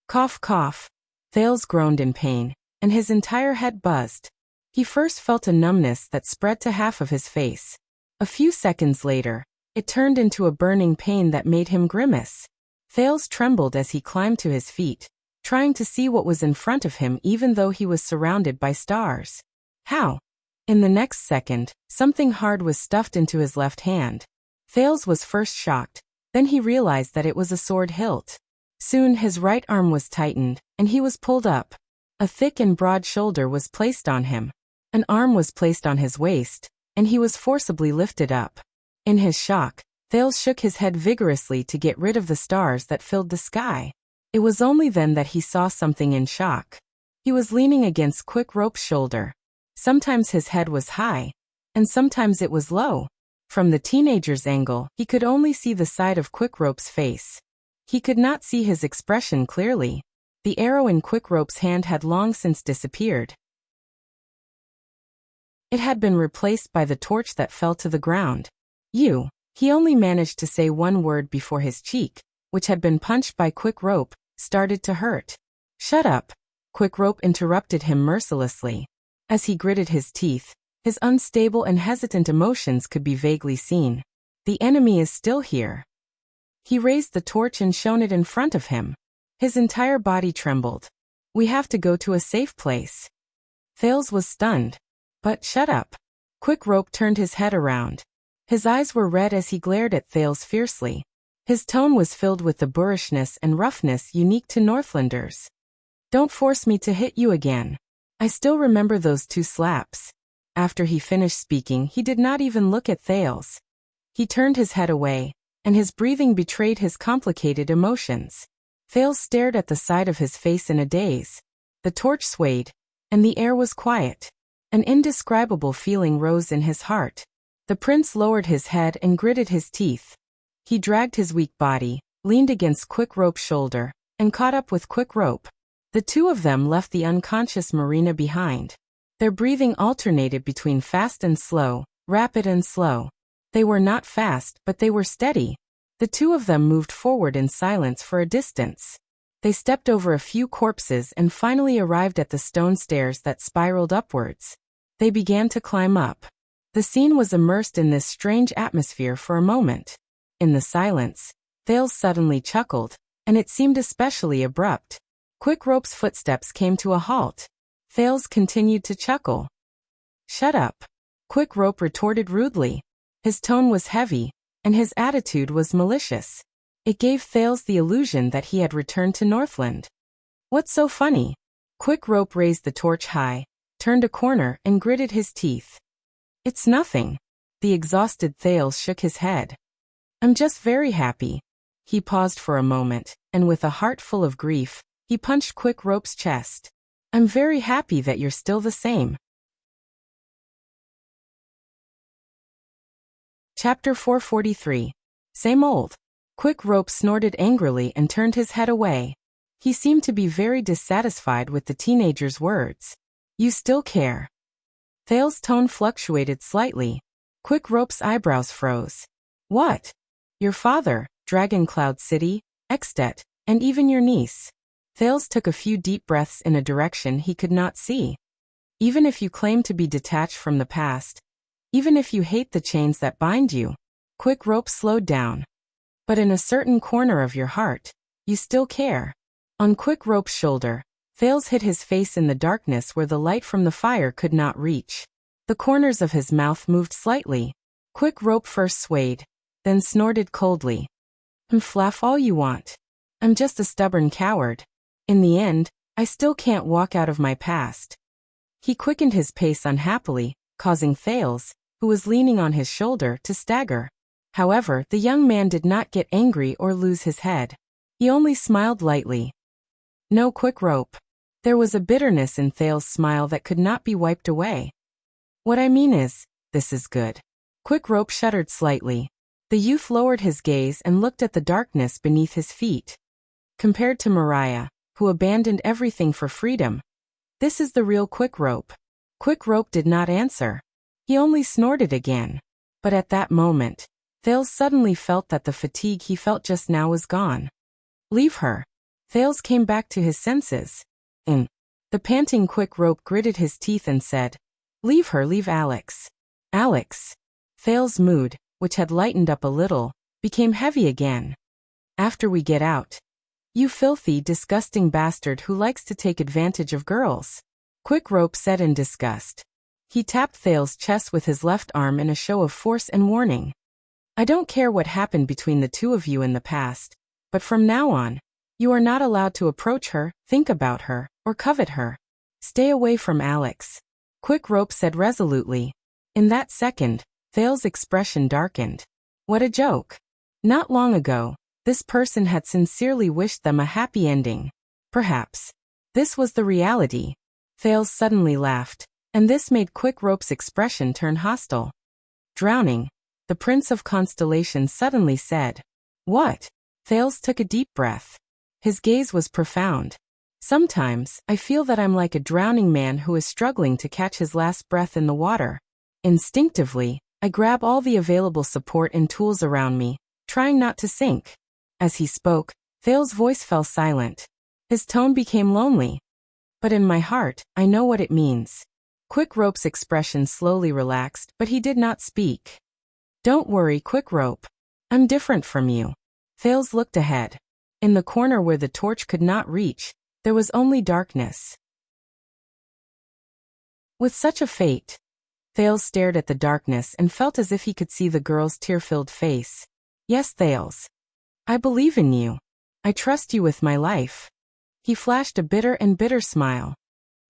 Cough, cough. Thales groaned in pain, and his entire head buzzed. He first felt a numbness that spread to half of his face. A few seconds later, it turned into a burning pain that made him grimace. Thales trembled as he climbed to his feet, trying to see what was in front of him even though he was surrounded by stars. How? In the next second, something hard was stuffed into his left hand. Thales was first shocked, then he realized that it was a sword hilt. Soon his right arm was tightened, and he was pulled up. A thick and broad shoulder was placed on him. An arm was placed on his waist, and he was forcibly lifted up. In his shock, Thales shook his head vigorously to get rid of the stars that filled the sky. It was only then that he saw something in shock. He was leaning against Quick Rope's shoulder. Sometimes his head was high, and sometimes it was low. From the teenager's angle, he could only see the side of Quick Rope's face. He could not see his expression clearly. The arrow in Quick Rope's hand had long since disappeared. It had been replaced by the torch that fell to the ground. He only managed to say one word before his cheek, which had been punched by Quick Rope, started to hurt. Shut up! Quick Rope interrupted him mercilessly. As he gritted his teeth, his unstable and hesitant emotions could be vaguely seen. The enemy is still here. He raised the torch and shone it in front of him. His entire body trembled. We have to go to a safe place. Thales was stunned. But shut up. Quick Rope turned his head around. His eyes were red as he glared at Thales fiercely. His tone was filled with the boorishness and roughness unique to Northlanders. Don't force me to hit you again. I still remember those 2 slaps. After he finished speaking, he did not even look at Thales. He turned his head away, and his breathing betrayed his complicated emotions. Thales stared at the side of his face in a daze. The torch swayed, and the air was quiet. An indescribable feeling rose in his heart. The prince lowered his head and gritted his teeth. He dragged his weak body, leaned against Quick Rope's shoulder, and caught up with Quick Rope. The two of them left the unconscious Marina behind. Their breathing alternated between fast and slow, rapid and slow. They were not fast, but they were steady. The two of them moved forward in silence for a distance. They stepped over a few corpses and finally arrived at the stone stairs that spiraled upwards. They began to climb up. The scene was immersed in this strange atmosphere for a moment. In the silence, Thales suddenly chuckled, and it seemed especially abrupt. Quick Rope's footsteps came to a halt. Thales continued to chuckle. Shut up. Quick Rope retorted rudely. His tone was heavy, and his attitude was malicious. It gave Thales the illusion that he had returned to Northland. What's so funny? Quick Rope raised the torch high, turned a corner and gritted his teeth. It's nothing. The exhausted Thales shook his head. I'm just very happy. He paused for a moment, and with a heart full of grief, he punched Quick Rope's chest. I'm very happy that you're still the same. Chapter 443. Same old. Quick Rope snorted angrily and turned his head away. He seemed to be very dissatisfied with the teenager's words. You still care. Thales' tone fluctuated slightly. Quick Rope's eyebrows froze. What? Your father, Dragon Cloud City, Extet, and even your niece. Thales took a few deep breaths in a direction he could not see. Even if you claim to be detached from the past, even if you hate the chains that bind you, Quick Rope slowed down. But in a certain corner of your heart, you still care. On Quick Rope's shoulder, Thales hid his face in the darkness where the light from the fire could not reach. The corners of his mouth moved slightly. Quick Rope first swayed, then snorted coldly. Flaff all you want. I'm just a stubborn coward. In the end, I still can't walk out of my past. He quickened his pace unhappily, causing Thales, who was leaning on his shoulder, to stagger. However, the young man did not get angry or lose his head. He only smiled lightly. No, Quick Rope. There was a bitterness in Thale's smile that could not be wiped away. What I mean is, this is good. Quick Rope shuddered slightly. The youth lowered his gaze and looked at the darkness beneath his feet. Compared to Mariah, who abandoned everything for freedom, this is the real Quick Rope. Quick Rope did not answer. He only snorted again. But at that moment, Thales suddenly felt that the fatigue he felt just now was gone. Leave her. Thales came back to his senses. The panting Quick Rope gritted his teeth and said, leave her, leave Alex. Alex. Thales' mood, which had lightened up a little, became heavy again. After we get out. You filthy, disgusting bastard who likes to take advantage of girls. Quick Rope said in disgust. He tapped Thales' chest with his left arm in a show of force and warning. I don't care what happened between the two of you in the past, but from now on, you are not allowed to approach her, think about her, or covet her. Stay away from Alex. Quick Rope said resolutely. In that second, Thales' expression darkened. What a joke. Not long ago, this person had sincerely wished them a happy ending. Perhaps. This was the reality. Thales suddenly laughed, and this made Quick Rope's expression turn hostile. Drowning, the Prince of Constellations suddenly said. What? Thales took a deep breath. His gaze was profound. Sometimes, I feel that I'm like a drowning man who is struggling to catch his last breath in the water. Instinctively, I grab all the available support and tools around me, trying not to sink. As he spoke, Thales' voice fell silent. His tone became lonely. But in my heart, I know what it means. Quick Rope's expression slowly relaxed, but he did not speak. Don't worry, Quick Rope. I'm different from you. Thales looked ahead. In the corner where the torch could not reach, there was only darkness. With such a fate, Thales stared at the darkness and felt as if he could see the girl's tear-filled face. Yes, Thales. I believe in you. I trust you with my life. He flashed a bitter smile.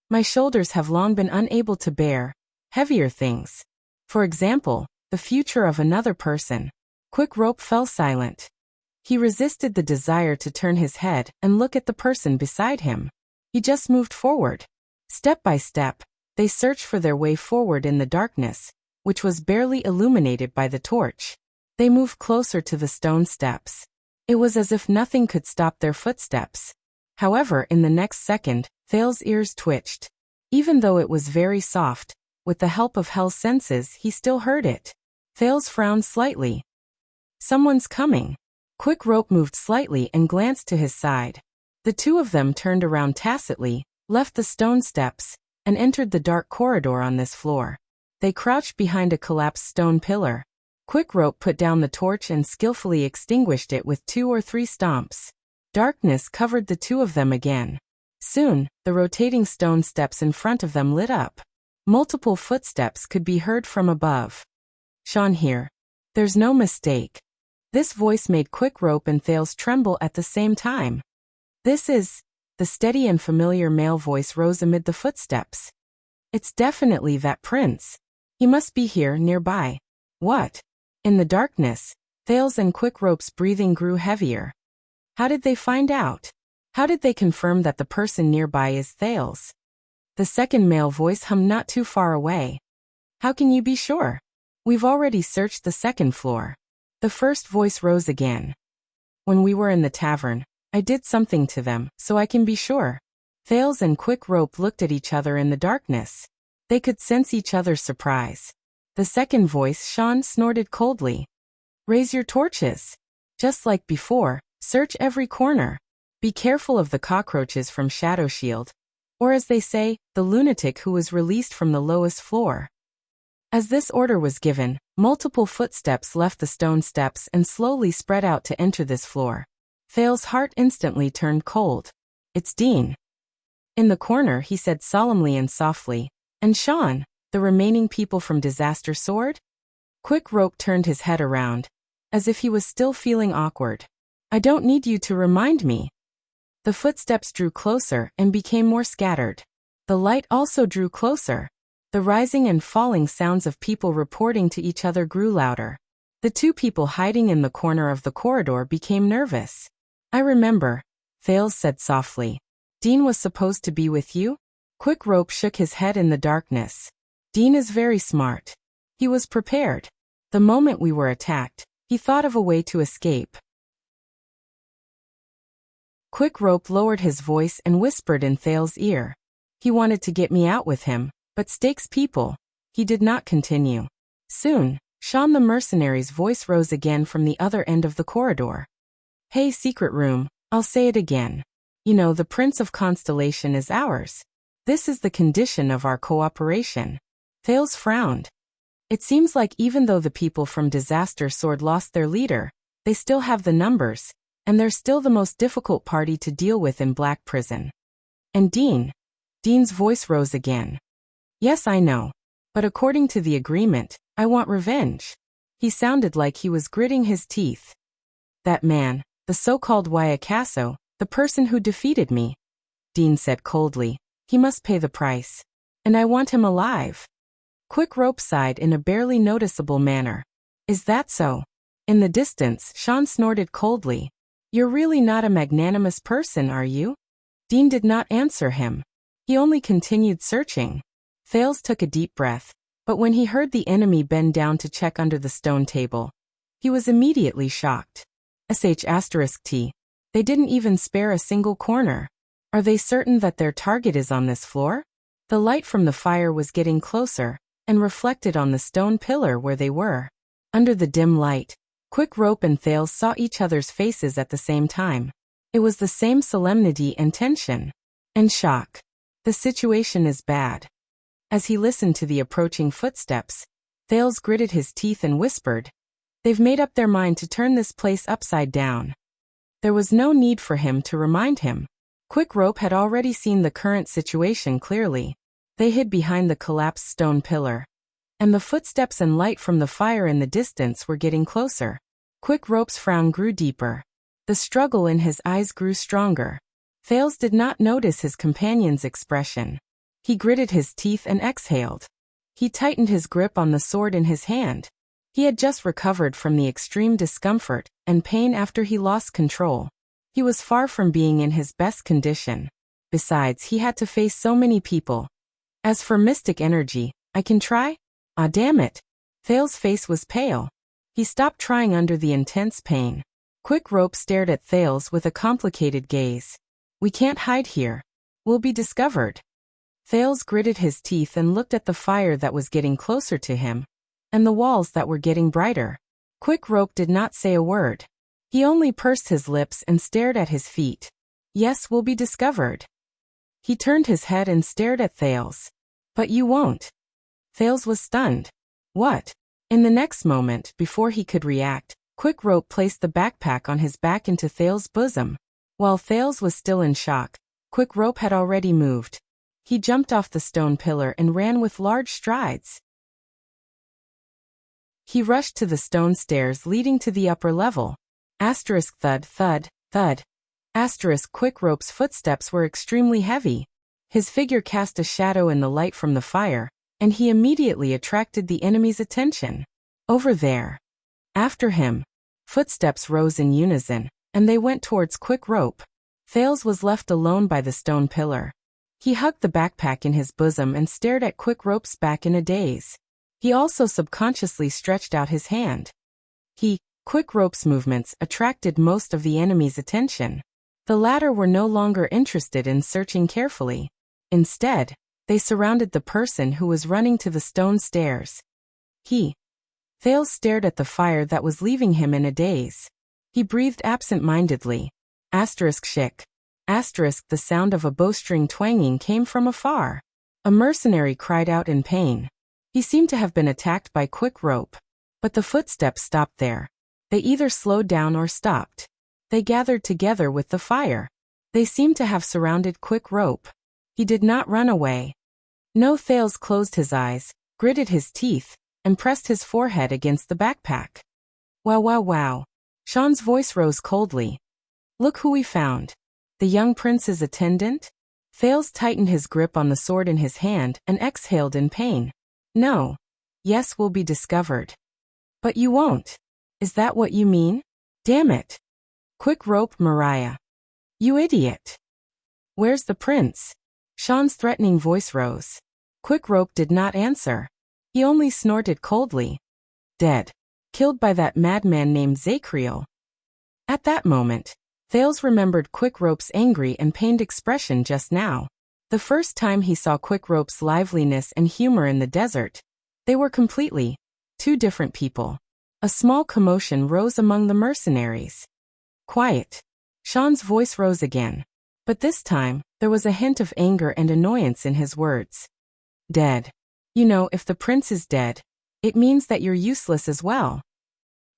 My shoulders have long been unable to bear heavier things. For example, the future of another person. Quick Rope fell silent. He resisted the desire to turn his head and look at the person beside him. He just moved forward. Step by step, they searched for their way forward in the darkness, which was barely illuminated by the torch. They moved closer to the stone steps. It was as if nothing could stop their footsteps. However, in the next second, Thales' ears twitched. Even though it was very soft, with the help of Hell's senses, he still heard it. Thales frowned slightly. Someone's coming. Quick Rope moved slightly and glanced to his side. The two of them turned around tacitly, left the stone steps, and entered the dark corridor on this floor. They crouched behind a collapsed stone pillar. Quick Rope put down the torch and skillfully extinguished it with 2 or 3 stomps. Darkness covered the two of them again. Soon, the rotating stone steps in front of them lit up. Multiple footsteps could be heard from above. Sean here. There's no mistake. This voice made Quick Rope and Thales tremble at the same time. This is... The steady and familiar male voice rose amid the footsteps. It's definitely that prince. He must be here, nearby. What? In the darkness, Thales and Quick Rope's breathing grew heavier. How did they find out? How did they confirm that the person nearby is Thales? The second male voice hummed not too far away. How can you be sure? We've already searched the second floor. The first voice rose again. When we were in the tavern, I did something to them, so I can be sure. Thales and Quick Rope looked at each other in the darkness. They could sense each other's surprise. The second voice, Sean, snorted coldly. Raise your torches. Just like before, search every corner. Be careful of the cockroaches from Shadow Shield, or as they say, the lunatic who was released from the lowest floor. As this order was given, multiple footsteps left the stone steps and slowly spread out to enter this floor. Thales' heart instantly turned cold. It's Dean. In the corner, he said solemnly and softly. And Sean, the remaining people from Disaster Sword? Quick Rope turned his head around, as if he was still feeling awkward. I don't need you to remind me. The footsteps drew closer and became more scattered. The light also drew closer. The rising and falling sounds of people reporting to each other grew louder. The two people hiding in the corner of the corridor became nervous. I remember, Thales said softly. Dean was supposed to be with you? Quick Rope shook his head in the darkness. Dean is very smart. He was prepared. The moment we were attacked, he thought of a way to escape. Quick Rope lowered his voice and whispered in Thale's ear. He wanted to get me out with him, but stakes people. He did not continue. Soon, Sean the mercenary's voice rose again from the other end of the corridor. Hey, secret room, I'll say it again. You know, the Prince of Constellation is ours. This is the condition of our cooperation. Thales frowned. It seems like even though the people from Disaster Sword lost their leader, they still have the numbers, and they're still the most difficult party to deal with in Black Prison. And Dean's voice rose again. Yes, I know. But according to the agreement, I want revenge. He sounded like he was gritting his teeth. That man, the so-called Wyacasso, the person who defeated me, Dean said coldly, he must pay the price. And I want him alive. Quick Rope sighed in a barely noticeable manner. Is that so? In the distance, Sean snorted coldly. You're really not a magnanimous person, are you? Dean did not answer him. He only continued searching. Thales took a deep breath, but when he heard the enemy bend down to check under the stone table, he was immediately shocked. *T. They didn't even spare a single corner. Are they certain that their target is on this floor? The light from the fire was getting closer, and reflected on the stone pillar where they were. Under the dim light, Quick Rope and Thales saw each other's faces at the same time. It was the same solemnity and tension. And shock. The situation is bad. As he listened to the approaching footsteps, Thales gritted his teeth and whispered, They've made up their mind to turn this place upside down. There was no need for him to remind him. Quick Rope had already seen the current situation clearly. They hid behind the collapsed stone pillar. And the footsteps and light from the fire in the distance were getting closer. Quick Rope's frown grew deeper. The struggle in his eyes grew stronger. Thales did not notice his companion's expression. He gritted his teeth and exhaled. He tightened his grip on the sword in his hand. He had just recovered from the extreme discomfort and pain after he lost control. He was far from being in his best condition. Besides, he had to face so many people. As for mystic energy, I can try? Ah, damn it. Thales' face was pale. He stopped trying under the intense pain. Quick Rope stared at Thales with a complicated gaze. We can't hide here. We'll be discovered. Thales gritted his teeth and looked at the fire that was getting closer to him, and the walls that were getting brighter. Quick Rope did not say a word. He only pursed his lips and stared at his feet. Yes, we'll be discovered. He turned his head and stared at Thales. But you won't. Thales was stunned. What? In the next moment, before he could react, Quick Rope placed the backpack on his back into Thales' bosom. While Thales was still in shock, Quick Rope had already moved. He jumped off the stone pillar and ran with large strides. He rushed to the stone stairs leading to the upper level. Thud, thud, thud. Quick Rope's footsteps were extremely heavy. His figure cast a shadow in the light from the fire, and he immediately attracted the enemy's attention. Over there. After him. Footsteps rose in unison, and they went towards Quick Rope. Thales was left alone by the stone pillar. He hugged the backpack in his bosom and stared at Quick Rope's back in a daze. He also subconsciously stretched out his hand. Quick Rope's movements attracted most of the enemy's attention. The latter were no longer interested in searching carefully. Instead, they surrounded the person who was running to the stone stairs. Thales stared at the fire that was leaving him in a daze. He breathed absent-mindedly. *Shick. The sound of a bowstring twanging came from afar. A mercenary cried out in pain. He seemed to have been attacked by Quick Rope. But the footsteps stopped there. They either slowed down or stopped. They gathered together with the fire. They seemed to have surrounded Quick Rope. He did not run away. No. Thales closed his eyes, gritted his teeth, and pressed his forehead against the backpack. Wow. Sean's voice rose coldly. Look who we found. The young prince's attendant? Thales tightened his grip on the sword in his hand and exhaled in pain. No. Yes, we'll be discovered. But you won't. Is that what you mean? Damn it. Quick Rope, Mariah. You idiot. Where's the prince? Sean's threatening voice rose. Quick Rope did not answer. He only snorted coldly. Dead. Killed by that madman named Zacriel. At that moment, Thales remembered Quick Rope's angry and pained expression just now. The first time he saw Quick Rope's liveliness and humor in the desert, they were completely two different people. A small commotion rose among the mercenaries. Quiet. Sean's voice rose again. But this time, there was a hint of anger and annoyance in his words. Dead. You know, if the prince is dead, it means that you're useless as well.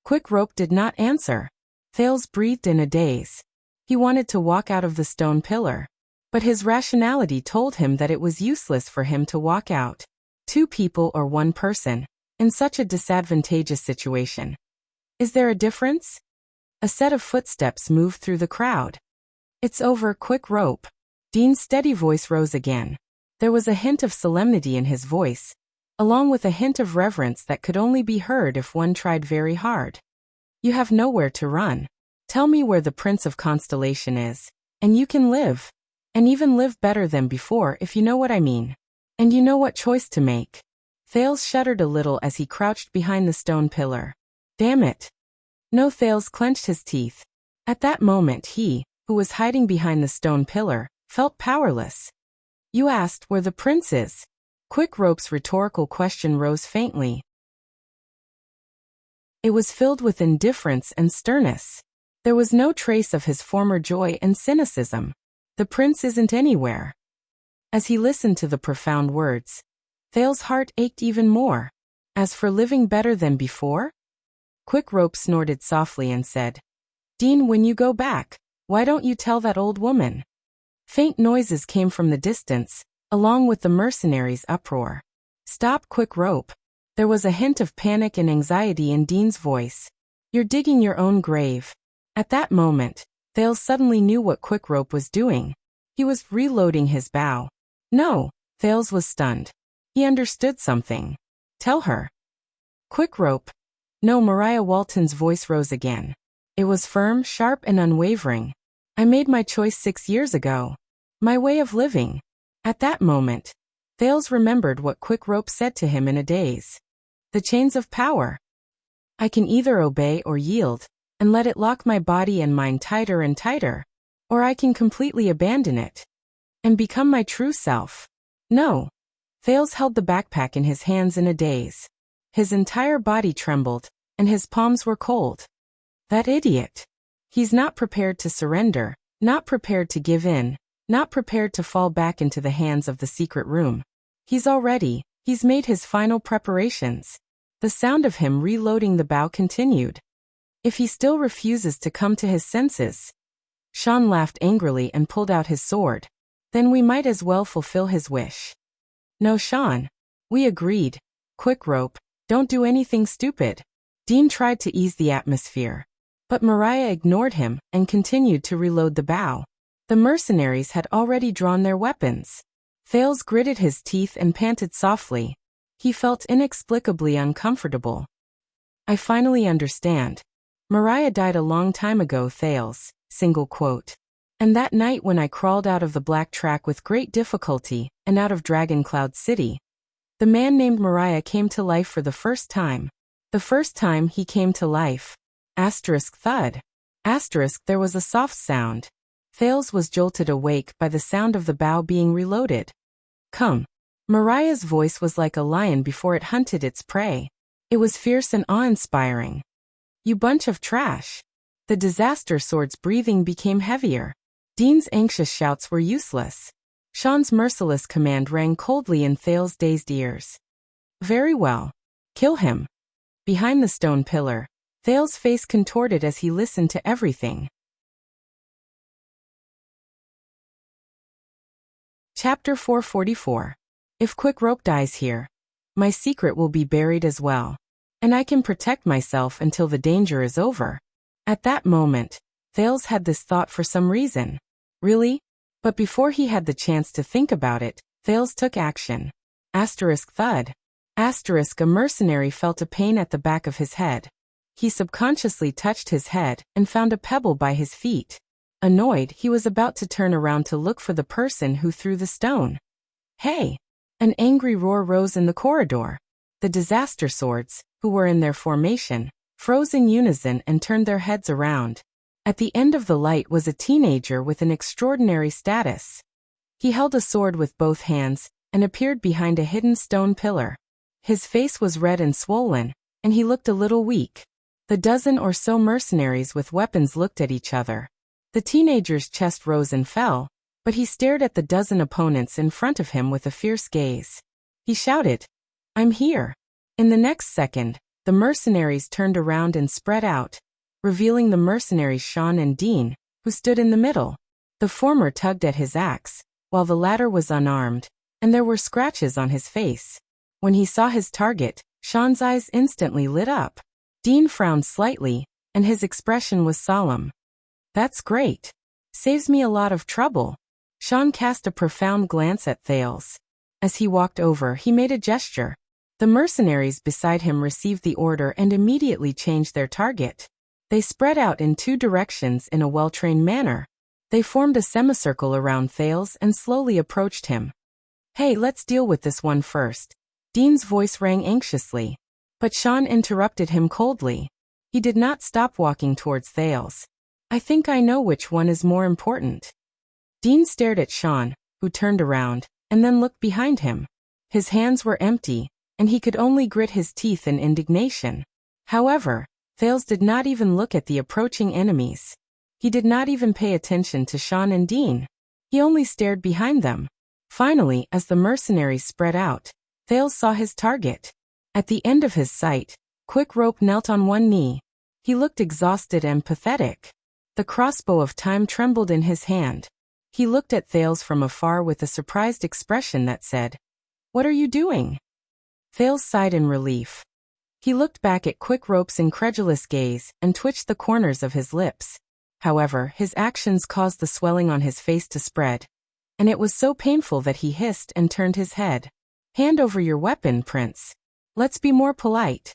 Quick Rope did not answer. Thales breathed in a daze. He wanted to walk out of the stone pillar. But his rationality told him that it was useless for him to walk out. Two people or one person, in such a disadvantageous situation. Is there a difference? A set of footsteps moved through the crowd. It's over, Quick Rope. Dean's steady voice rose again. There was a hint of solemnity in his voice, along with a hint of reverence that could only be heard if one tried very hard. You have nowhere to run. Tell me where the Prince of Constellation is, and you can live. And even live better than before, if you know what I mean. And you know what choice to make. Thales shuddered a little as he crouched behind the stone pillar. Damn it. No, Thales clenched his teeth. At that moment he, who was hiding behind the stone pillar, felt powerless. You asked where the prince is. Quick Rope's rhetorical question rose faintly. It was filled with indifference and sternness. There was no trace of his former joy and cynicism. The prince isn't anywhere. As he listened to the profound words, Thales' heart ached even more. As for living better than before? Quick Rope snorted softly and said, Dean, when you go back, why don't you tell that old woman? Faint noises came from the distance, along with the mercenaries' uproar. Stop, Quick Rope. There was a hint of panic and anxiety in Dean's voice. You're digging your own grave. At that moment, Thales suddenly knew what Quick Rope was doing. He was reloading his bow. No, Thales was stunned. He understood something. Tell her. Quick Rope. No, Mariah Walton's voice rose again. It was firm, sharp, and unwavering. I made my choice 6 years ago. My way of living. At that moment, Thales remembered what Quick Rope said to him in a daze. The chains of power. I can either obey or yield, and let it lock my body and mind tighter and tighter, or I can completely abandon it and become my true self. No. Thales held the backpack in his hands in a daze. His entire body trembled, and his palms were cold. That idiot. He's not prepared to surrender, not prepared to give in, not prepared to fall back into the hands of the secret room. He's made his final preparations. The sound of him reloading the bow continued. If he still refuses to come to his senses. Sean laughed angrily and pulled out his sword. Then we might as well fulfill his wish. No, Sean. We agreed. Quick Rope, don't do anything stupid. Dean tried to ease the atmosphere. But Mariah ignored him and continued to reload the bow. The mercenaries had already drawn their weapons. Thales gritted his teeth and panted softly. He felt inexplicably uncomfortable. I finally understand. Mariah died a long time ago, Thales, single quote. And that night when I crawled out of the black track with great difficulty, and out of Dragon Cloud City, the man named Mariah came to life for the first time. The first time he came to life. Asterisk thud. Asterisk there was a soft sound. Thales was jolted awake by the sound of the bow being reloaded. Come. Mariah's voice was like a lion before it hunted its prey. It was fierce and awe-inspiring. You bunch of trash. The disaster sword's breathing became heavier. Dean's anxious shouts were useless. Sean's merciless command rang coldly in Thales' dazed ears. Very well. Kill him. Behind the stone pillar, Thales' face contorted as he listened to everything. Chapter 444. If Quick Rope dies here, my secret will be buried as well. And I can protect myself until the danger is over. At that moment, Thales had this thought for some reason. Really? But before he had the chance to think about it, Thales took action. Asterisk thud. Asterisk a mercenary felt a pain at the back of his head. He subconsciously touched his head and found a pebble by his feet. Annoyed, he was about to turn around to look for the person who threw the stone. Hey! An angry roar rose in the corridor. The disaster swords, who were in their formation, froze in unison and turned their heads around. At the end of the light was a teenager with an extraordinary status. He held a sword with both hands and appeared behind a hidden stone pillar. His face was red and swollen, and he looked a little weak. The dozen or so mercenaries with weapons looked at each other. The teenager's chest rose and fell, but he stared at the dozen opponents in front of him with a fierce gaze. He shouted, "I'm here." In the next second, the mercenaries turned around and spread out, revealing the mercenaries Sean and Dean, who stood in the middle. The former tugged at his axe, while the latter was unarmed, and there were scratches on his face. When he saw his target, Sean's eyes instantly lit up. Dean frowned slightly, and his expression was solemn. "That's great. Saves me a lot of trouble." Sean cast a profound glance at Thales. As he walked over, he made a gesture. The mercenaries beside him received the order and immediately changed their target. They spread out in two directions in a well-trained manner. They formed a semicircle around Thales and slowly approached him. "Hey, let's deal with this one first." Dean's voice rang anxiously. But Sean interrupted him coldly. He did not stop walking towards Thales. "I think I know which one is more important." Dean stared at Sean, who turned around, and then looked behind him. His hands were empty, and he could only grit his teeth in indignation. However, Thales did not even look at the approaching enemies. He did not even pay attention to Sean and Dean. He only stared behind them. Finally, as the mercenaries spread out, Thales saw his target. At the end of his sight, Quick Rope knelt on one knee. He looked exhausted and pathetic. The crossbow of time trembled in his hand. He looked at Thales from afar with a surprised expression that said, "What are you doing?" Thales sighed in relief. He looked back at Quick Rope's incredulous gaze and twitched the corners of his lips. However, his actions caused the swelling on his face to spread, and it was so painful that he hissed and turned his head. "Hand over your weapon, Prince. Let's be more polite."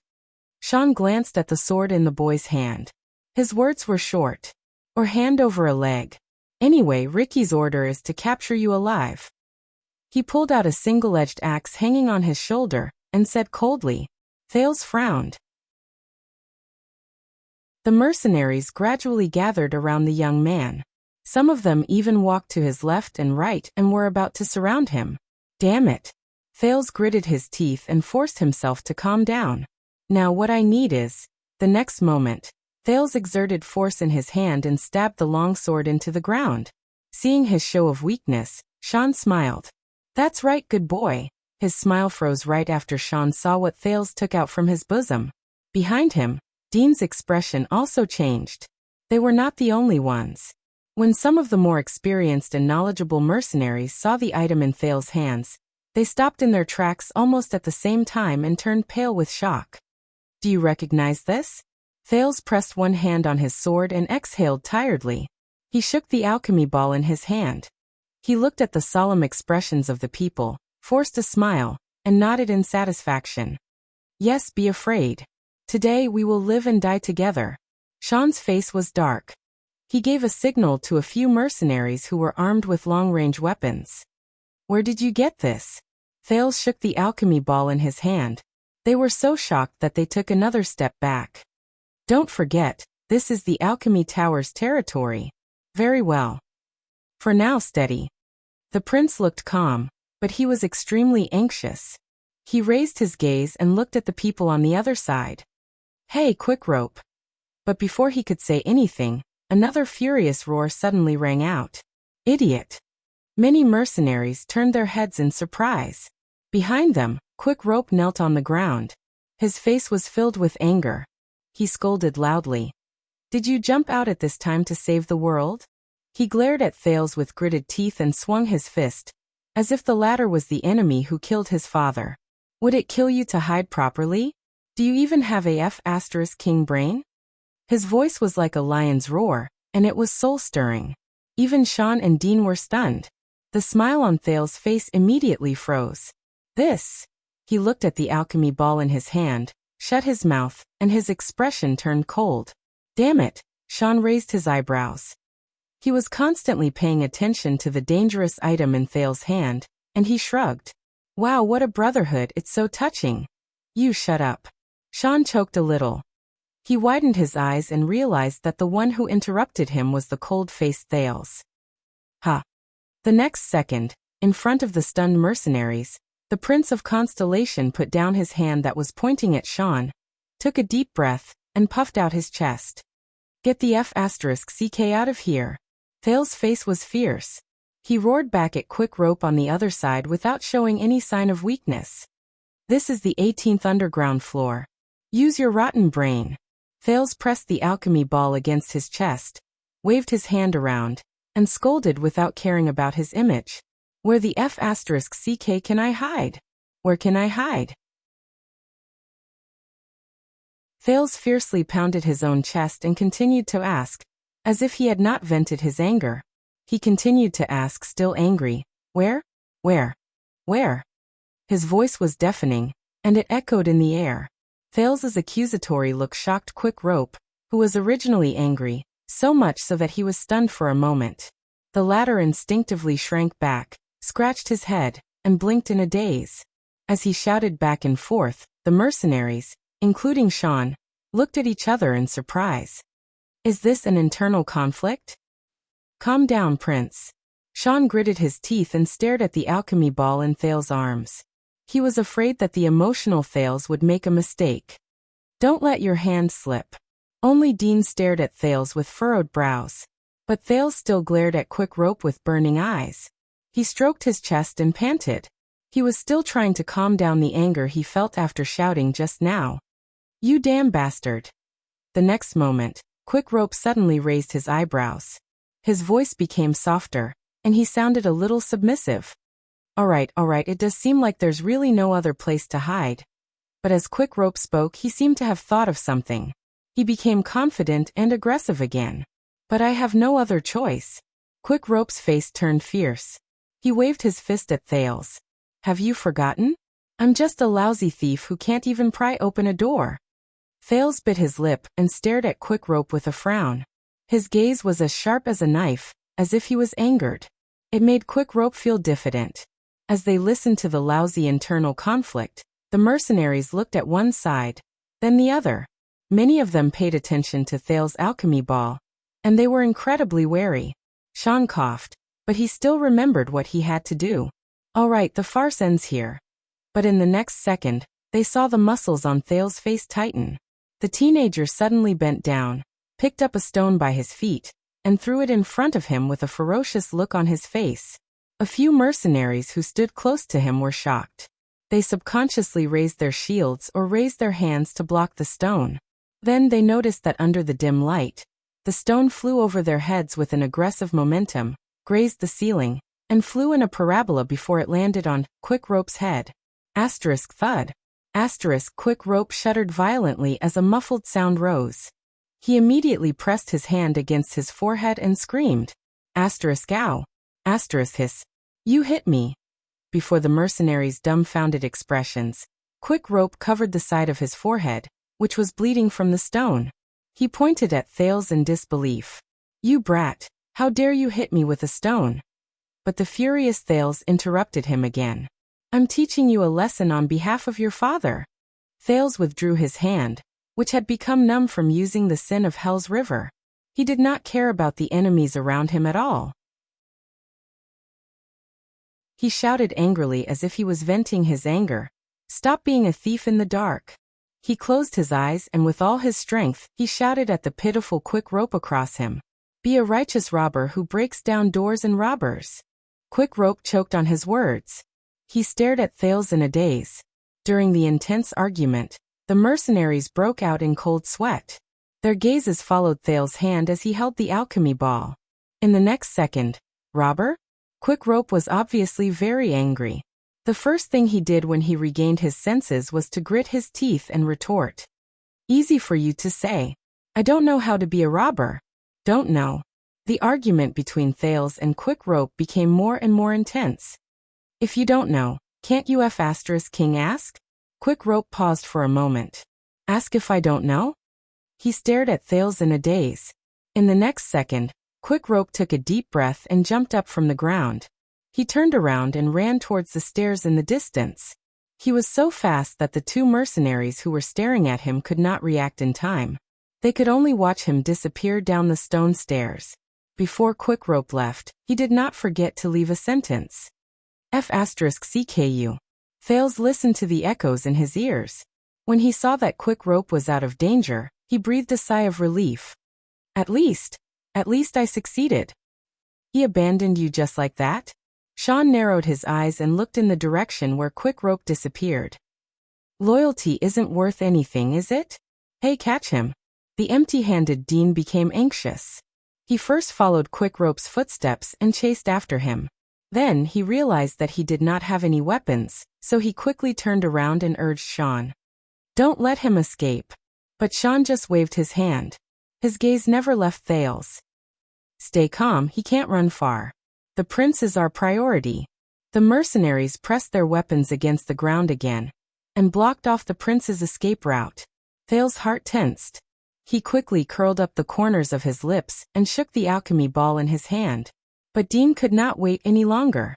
Sean glanced at the sword in the boy's hand. His words were short. "Or hand over a leg. Anyway, Ricky's order is to capture you alive." He pulled out a single-edged axe hanging on his shoulder and said coldly. Thales frowned. The mercenaries gradually gathered around the young man. Some of them even walked to his left and right and were about to surround him. "Damn it." Thales gritted his teeth and forced himself to calm down. "Now what I need is..." The next moment, Thales exerted force in his hand and stabbed the long sword into the ground. Seeing his show of weakness, Sean smiled. "That's right, good boy." His smile froze right after Sean saw what Thales took out from his bosom. Behind him, Dean's expression also changed. They were not the only ones. When some of the more experienced and knowledgeable mercenaries saw the item in Thales' hands, they stopped in their tracks almost at the same time and turned pale with shock. "Do you recognize this?" Thales pressed one hand on his sword and exhaled tiredly. He shook the alchemy ball in his hand. He looked at the solemn expressions of the people, forced a smile, and nodded in satisfaction. "Yes, be afraid. Today we will live and die together." Sean's face was dark. He gave a signal to a few mercenaries who were armed with long-range weapons. "Where did you get this?" Thales shook the alchemy ball in his hand. They were so shocked that they took another step back. "Don't forget, this is the Alchemy Tower's territory." "Very well. For now, steady." The prince looked calm, but he was extremely anxious. He raised his gaze and looked at the people on the other side. "Hey, Quick Rope." But before he could say anything, another furious roar suddenly rang out. "Idiot." Many mercenaries turned their heads in surprise. Behind them, Quick Rope knelt on the ground. His face was filled with anger. He scolded loudly. "Did you jump out at this time to save the world?" He glared at Thales with gritted teeth and swung his fist, as if the latter was the enemy who killed his father. "Would it kill you to hide properly? Do you even have a F***king brain?" His voice was like a lion's roar, and it was soul-stirring. Even Sean and Dean were stunned. The smile on Thales' face immediately froze. "This..." He looked at the alchemy ball in his hand, shut his mouth, and his expression turned cold. "Damn it," Sean raised his eyebrows. He was constantly paying attention to the dangerous item in Thale's hand, and he shrugged. Wow, what a brotherhood, it's so touching. You shut up. Sean choked a little. He widened his eyes and realized that the one who interrupted him was the cold-faced Thales. Ha! The next second, in front of the stunned mercenaries, the Prince of Constellation put down his hand that was pointing at Sean, took a deep breath, and puffed out his chest. Get the F***ck out of here. Thale's face was fierce. He roared back at Quick Rope on the other side without showing any sign of weakness. This is the 18th underground floor. Use your rotten brain. Thales pressed the alchemy ball against his chest, waved his hand around, and scolded without caring about his image. Where the F***ck can I hide? Where can I hide? Thales fiercely pounded his own chest and continued to ask, as if he had not vented his anger. He continued to ask, still angry, where? Where? Where? His voice was deafening, and it echoed in the air. Thales's accusatory look shocked Quick Rope, who was originally angry, so much so that he was stunned for a moment. The latter instinctively shrank back, scratched his head, and blinked in a daze. As he shouted back and forth, the mercenaries, including Sean, looked at each other in surprise. Is this an internal conflict? Calm down, Prince. Sean gritted his teeth and stared at the alchemy ball in Thales' arms. He was afraid that the emotional Thales would make a mistake. Don't let your hand slip. Only Dean stared at Thales with furrowed brows. But Thales still glared at Quick Rope with burning eyes. He stroked his chest and panted. He was still trying to calm down the anger he felt after shouting just now. You damn bastard. The next moment, Quick Rope suddenly raised his eyebrows. His voice became softer, and he sounded a little submissive. All right, it does seem like there's really no other place to hide. But as Quick Rope spoke, he seemed to have thought of something. He became confident and aggressive again. But I have no other choice. Quick Rope's face turned fierce. He waved his fist at Thales. Have you forgotten? I'm just a lousy thief who can't even pry open a door. Thales bit his lip and stared at Quick Rope with a frown. His gaze was as sharp as a knife, as if he was angered. It made Quick Rope feel diffident. As they listened to the lousy internal conflict, the mercenaries looked at one side, then the other. Many of them paid attention to Thales' alchemy ball, and they were incredibly wary. Sean coughed, but he still remembered what he had to do. All right, the farce ends here. But in the next second, they saw the muscles on Thales' face tighten. The teenager suddenly bent down, picked up a stone by his feet, and threw it in front of him with a ferocious look on his face. A few mercenaries who stood close to him were shocked. They subconsciously raised their shields or raised their hands to block the stone. Then they noticed that under the dim light, the stone flew over their heads with an aggressive momentum, grazed the ceiling, and flew in a parabola before it landed on Quick Rope's head. Asterisk thud. Asterisk Quick Rope shuddered violently as a muffled sound rose. He immediately pressed his hand against his forehead and screamed. Asterisk ow. Asterisk hiss. You hit me. Before the mercenaries' dumbfounded expressions, Quick Rope covered the side of his forehead, which was bleeding from the stone. He pointed at Thales in disbelief. You brat, how dare you hit me with a stone? But the furious Thales interrupted him again. I'm teaching you a lesson on behalf of your father. Thales withdrew his hand, which had become numb from using the sin of Hell's River. He did not care about the enemies around him at all. He shouted angrily as if he was venting his anger. Stop being a thief in the dark. He closed his eyes and with all his strength, he shouted at the pitiful Quick Rope across him. Be a righteous robber who breaks down doors and robbers. Quick Rope choked on his words. He stared at Thales in a daze. During the intense argument, the mercenaries broke out in cold sweat. Their gazes followed Thales' hand as he held the alchemy ball. In the next second, robber? Quick Rope was obviously very angry. The first thing he did when he regained his senses was to grit his teeth and retort. Easy for you to say. I don't know how to be a robber. Don't know. The argument between Thales and Quick Rope became more and more intense. If you don't know, can't you King ask? Quick Rope paused for a moment. Ask if I don't know? He stared at Thales in a daze. In the next second, Quick Rope took a deep breath and jumped up from the ground. He turned around and ran towards the stairs in the distance. He was so fast that the two mercenaries who were staring at him could not react in time. They could only watch him disappear down the stone stairs. Before Quick Rope left, he did not forget to leave a sentence. F***CKU. Thales listened to the echoes in his ears. When he saw that Quick Rope was out of danger, he breathed a sigh of relief. At least I succeeded. He abandoned you just like that? Sean narrowed his eyes and looked in the direction where Quick Rope disappeared. Loyalty isn't worth anything, is it? Hey, catch him. The empty-handed Dean became anxious. He first followed Quick Rope's footsteps and chased after him. Then he realized that he did not have any weapons, so he quickly turned around and urged Sean. Don't let him escape. But Sean just waved his hand. His gaze never left Thales. Stay calm, he can't run far. The prince is our priority. The mercenaries pressed their weapons against the ground again and blocked off the prince's escape route. Thales' heart tensed. He quickly curled up the corners of his lips and shook the alchemy ball in his hand. But Dean could not wait any longer.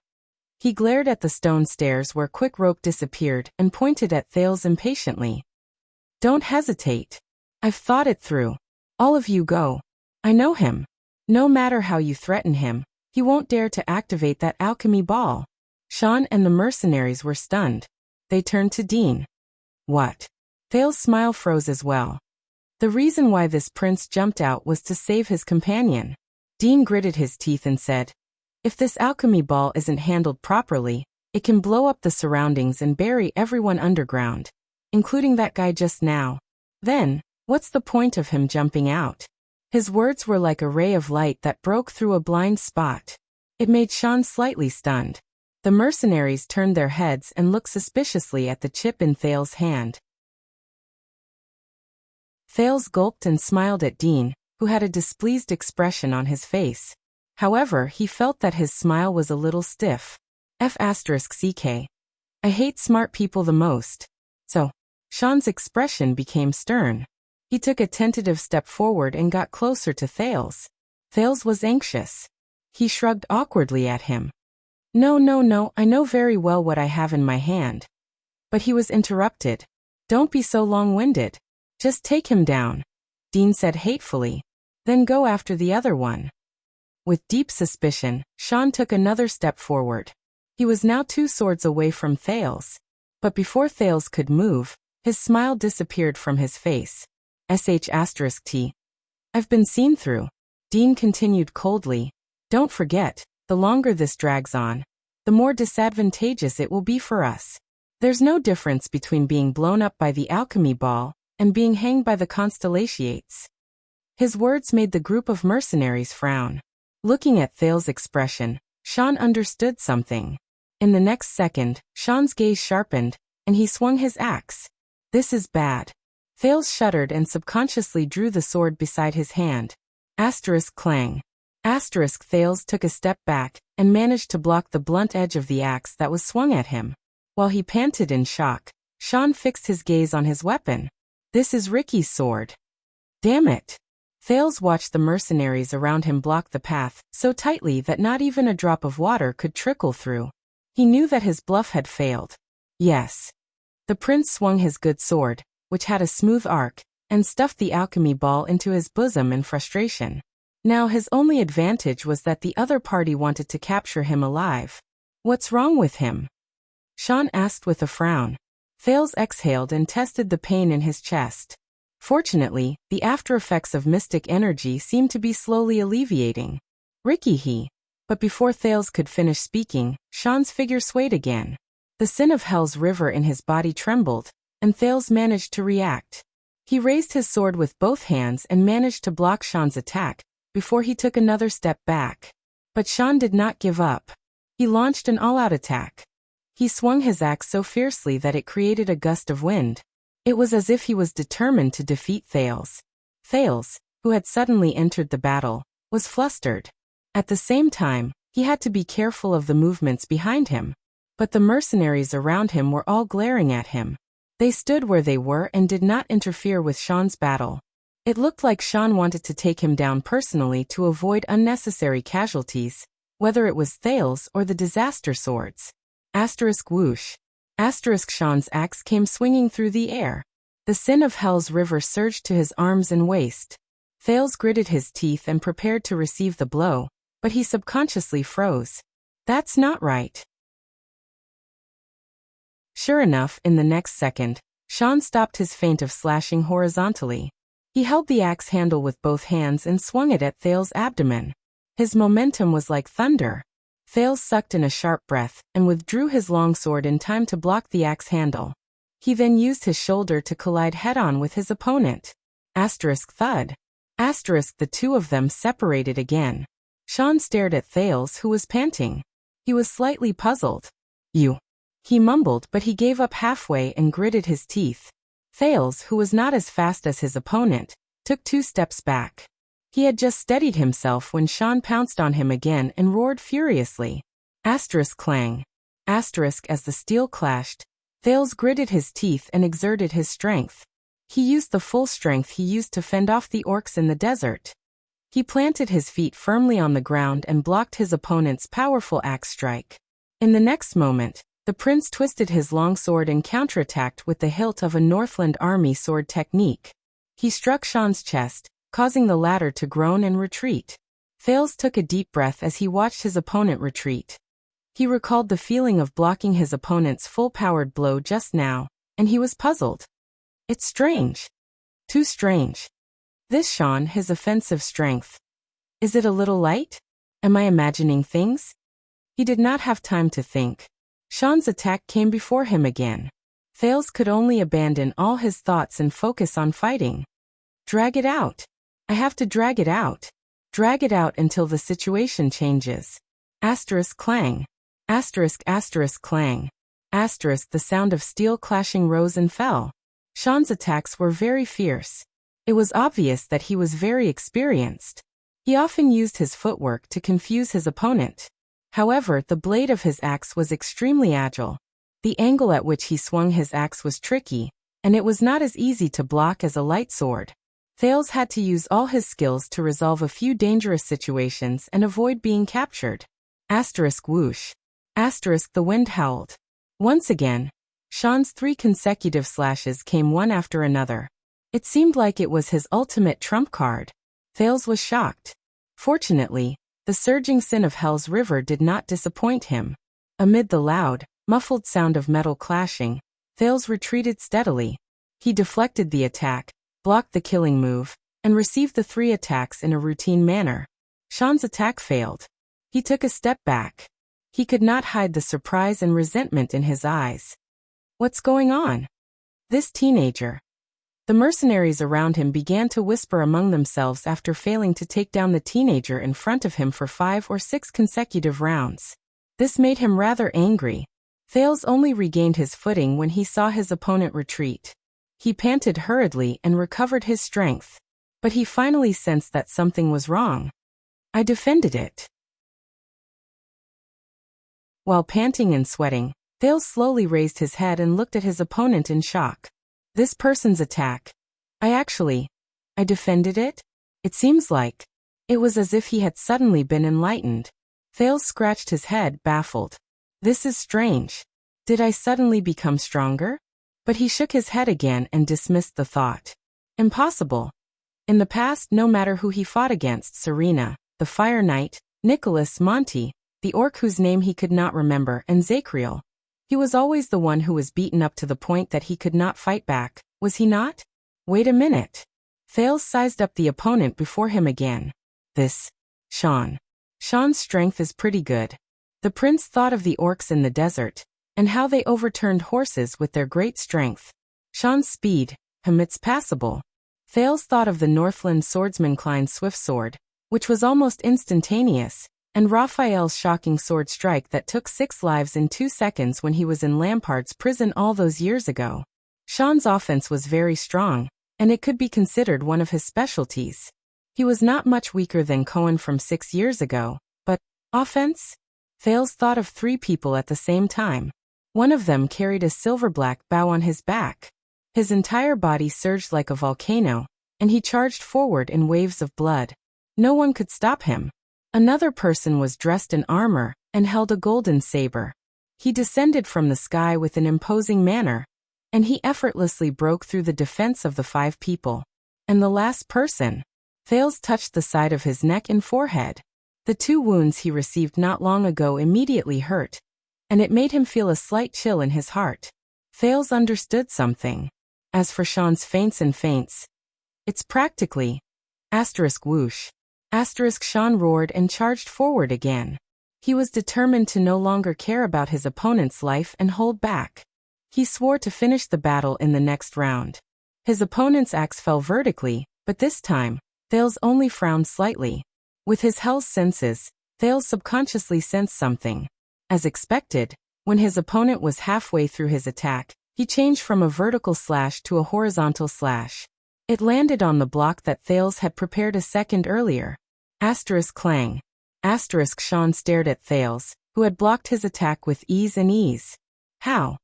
He glared at the stone stairs where Quick Rope disappeared and pointed at Thales impatiently. Don't hesitate. I've thought it through. All of you go. I know him. No matter how you threaten him, he won't dare to activate that alchemy ball. Sean and the mercenaries were stunned. They turned to Dean. What? Thales' smile froze as well. The reason why this prince jumped out was to save his companion. Dean gritted his teeth and said, if this alchemy ball isn't handled properly, it can blow up the surroundings and bury everyone underground, including that guy just now. Then, what's the point of him jumping out? His words were like a ray of light that broke through a blind spot. It made Sean slightly stunned. The mercenaries turned their heads and looked suspiciously at the chip in Thales' hand. Thales gulped and smiled at Dean, who had a displeased expression on his face. However, he felt that his smile was a little stiff. F***CK. I hate smart people the most. So, Sean's expression became stern. He took a tentative step forward and got closer to Thales. Thales was anxious. He shrugged awkwardly at him. No, I know very well what I have in my hand. But he was interrupted. Don't be so long-winded. Just take him down, Dean said hatefully. Then go after the other one. With deep suspicion, Sean took another step forward. He was now 2 swords away from Thales. But before Thales could move, his smile disappeared from his face. **T. I've been seen through. Dean continued coldly. Don't forget, the longer this drags on, the more disadvantageous it will be for us. There's no difference between being blown up by the alchemy ball and being hanged by the constellations. His words made the group of mercenaries frown. Looking at Thales' expression, Sean understood something. In the next second, Sean's gaze sharpened, and he swung his axe. This is bad. Thales shuddered and subconsciously drew the sword beside his hand. *clang. Thales took a step back and managed to block the blunt edge of the axe that was swung at him. While he panted in shock, Sean fixed his gaze on his weapon. This is Ricky's sword. Damn it. Thales watched the mercenaries around him block the path so tightly that not even a drop of water could trickle through. He knew that his bluff had failed. Yes. The prince swung his good sword, which had a smooth arc, and stuffed the alchemy ball into his bosom in frustration. Now his only advantage was that the other party wanted to capture him alive. What's wrong with him? Sean asked with a frown. Thales exhaled and tested the pain in his chest. Fortunately, the after-effects of mystic energy seemed to be slowly alleviating. Ricky. But before Thales could finish speaking, Sean's figure swayed again. The sin of hell's river in his body trembled, and Thales managed to react. He raised his sword with both hands and managed to block Sean's attack before he took another step back. But Sean did not give up. He launched an all-out attack. He swung his axe so fiercely that it created a gust of wind. It was as if he was determined to defeat Thales. Thales, who had suddenly entered the battle, was flustered. At the same time, he had to be careful of the movements behind him. But the mercenaries around him were all glaring at him. They stood where they were and did not interfere with Sean's battle. It looked like Sean wanted to take him down personally to avoid unnecessary casualties, whether it was Thales or the disaster swords. Asterisk whoosh. Asterisk Sean's axe came swinging through the air. The sin of Hell's river surged to his arms and waist. Thales gritted his teeth and prepared to receive the blow, but he subconsciously froze. That's not right. Sure enough, in the next second, Sean stopped his feint of slashing horizontally. He held the axe handle with both hands and swung it at Thales' abdomen. His momentum was like thunder. Thales sucked in a sharp breath and withdrew his longsword in time to block the axe handle. He then used his shoulder to collide head-on with his opponent. Asterisk thud. Asterisk the two of them separated again. Sean stared at Thales, who was panting. He was slightly puzzled. You. He mumbled, but he gave up halfway and gritted his teeth. Thales, who was not as fast as his opponent, took 2 steps back. He had just steadied himself when Sean pounced on him again and roared furiously. Asterisk clang. Asterisk as the steel clashed, Thales gritted his teeth and exerted his strength. He used the full strength he used to fend off the orcs in the desert. He planted his feet firmly on the ground and blocked his opponent's powerful axe strike. In the next moment, the prince twisted his longsword and counterattacked with the hilt of a Northland army sword technique. He struck Sean's chest, causing the latter to groan and retreat. Thales took a deep breath as he watched his opponent retreat. He recalled the feeling of blocking his opponent's full-powered blow just now, and he was puzzled. It's strange. Too strange. This Sean, his offensive strength. Is it a little light? Am I imagining things? He did not have time to think. Sean's attack came before him again. Thales could only abandon all his thoughts and focus on fighting. Drag it out. I have to drag it out. Drag it out until the situation changes. Asterisk clang. Asterisk clang. Asterisk the sound of steel clashing rose and fell. Sean's attacks were very fierce. It was obvious that he was very experienced. He often used his footwork to confuse his opponent. However, the blade of his axe was extremely agile. The angle at which he swung his axe was tricky, and it was not as easy to block as a light sword. Thales had to use all his skills to resolve a few dangerous situations and avoid being captured. Asterisk whoosh. Asterisk the wind howled. Once again, Sean's 3 consecutive slashes came one after another. It seemed like it was his ultimate trump card. Thales was shocked. Fortunately, the surging sin of Hell's river did not disappoint him. Amid the loud, muffled sound of metal clashing, Thales retreated steadily. He deflected the attack, blocked the killing move, and received the 3 attacks in a routine manner. Sean's attack failed. He took a step back. He could not hide the surprise and resentment in his eyes. What's going on? This teenager. The mercenaries around him began to whisper among themselves after failing to take down the teenager in front of him for 5 or 6 consecutive rounds. This made him rather angry. Thales only regained his footing when he saw his opponent retreat. He panted hurriedly and recovered his strength. But he finally sensed that something was wrong. I defended it. While panting and sweating, Thales slowly raised his head and looked at his opponent in shock. This person's attack. I defended it? It seems like. It was as if he had suddenly been enlightened. Thales scratched his head, baffled. This is strange. Did I suddenly become stronger? But he shook his head again and dismissed the thought. Impossible. In the past, no matter who he fought against, Serena, the Fire Knight, Nicholas, Monty, the orc whose name he could not remember, and Zacriel, he was always the one who was beaten up to the point that he could not fight back, was he not? Wait a minute. Thales sized up the opponent before him again. This. Sean. Sean's strength is pretty good. The prince thought of the orcs in the desert, and how they overturned horses with their great strength. Sean's speed, it's passable. Thales thought of the Northland swordsman Klein's swift sword, which was almost instantaneous, and Raphael's shocking sword strike that took 6 lives in 2 seconds when he was in Lampard's prison all those years ago. Sean's offense was very strong, and it could be considered one of his specialties. He was not much weaker than Cohen from 6 years ago, but, offense? Thales thought of 3 people at the same time. One of them carried a silver-black bow on his back. His entire body surged like a volcano, and he charged forward in waves of blood. No one could stop him. Another person was dressed in armor and held a golden saber. He descended from the sky with an imposing manner, and he effortlessly broke through the defense of the 5 people. And the last person, Thales touched the side of his neck and forehead. The 2 wounds he received not long ago immediately hurt, and it made him feel a slight chill in his heart. Thales understood something. As for Sean's feints and feints, it's practically whoosh. Sean roared and charged forward again. He was determined to no longer care about his opponent's life and hold back. He swore to finish the battle in the next round. His opponent's axe fell vertically, but this time, Thales only frowned slightly. With his hell's senses, Thales subconsciously sensed something. As expected, when his opponent was halfway through his attack, he changed from a vertical slash to a horizontal slash. It landed on the block that Thales had prepared a second earlier. Clang. Sean stared at Thales, who had blocked his attack with ease. How?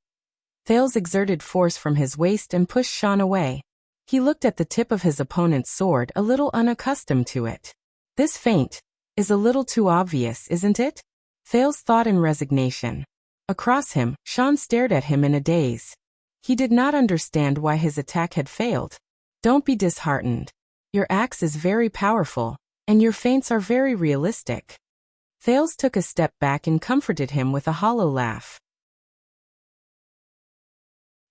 Thales exerted force from his waist and pushed Sean away. He looked at the tip of his opponent's sword, a little unaccustomed to it. This feint is a little too obvious, isn't it? Thales thought in resignation. Across him, Sean stared at him in a daze. He did not understand why his attack had failed. Don't be disheartened. Your axe is very powerful, and your feints are very realistic. Thales took a step back and comforted him with a hollow laugh.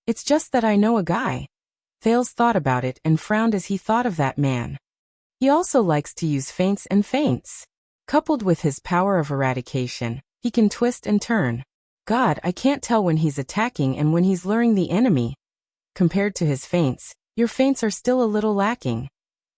It's just that I know a guy. Thales thought about it and frowned as he thought of that man. He also likes to use feints and feints. Coupled with his power of eradication, he can twist and turn. God, I can't tell when he's attacking and when he's luring the enemy. Compared to his feints, your feints are still a little lacking.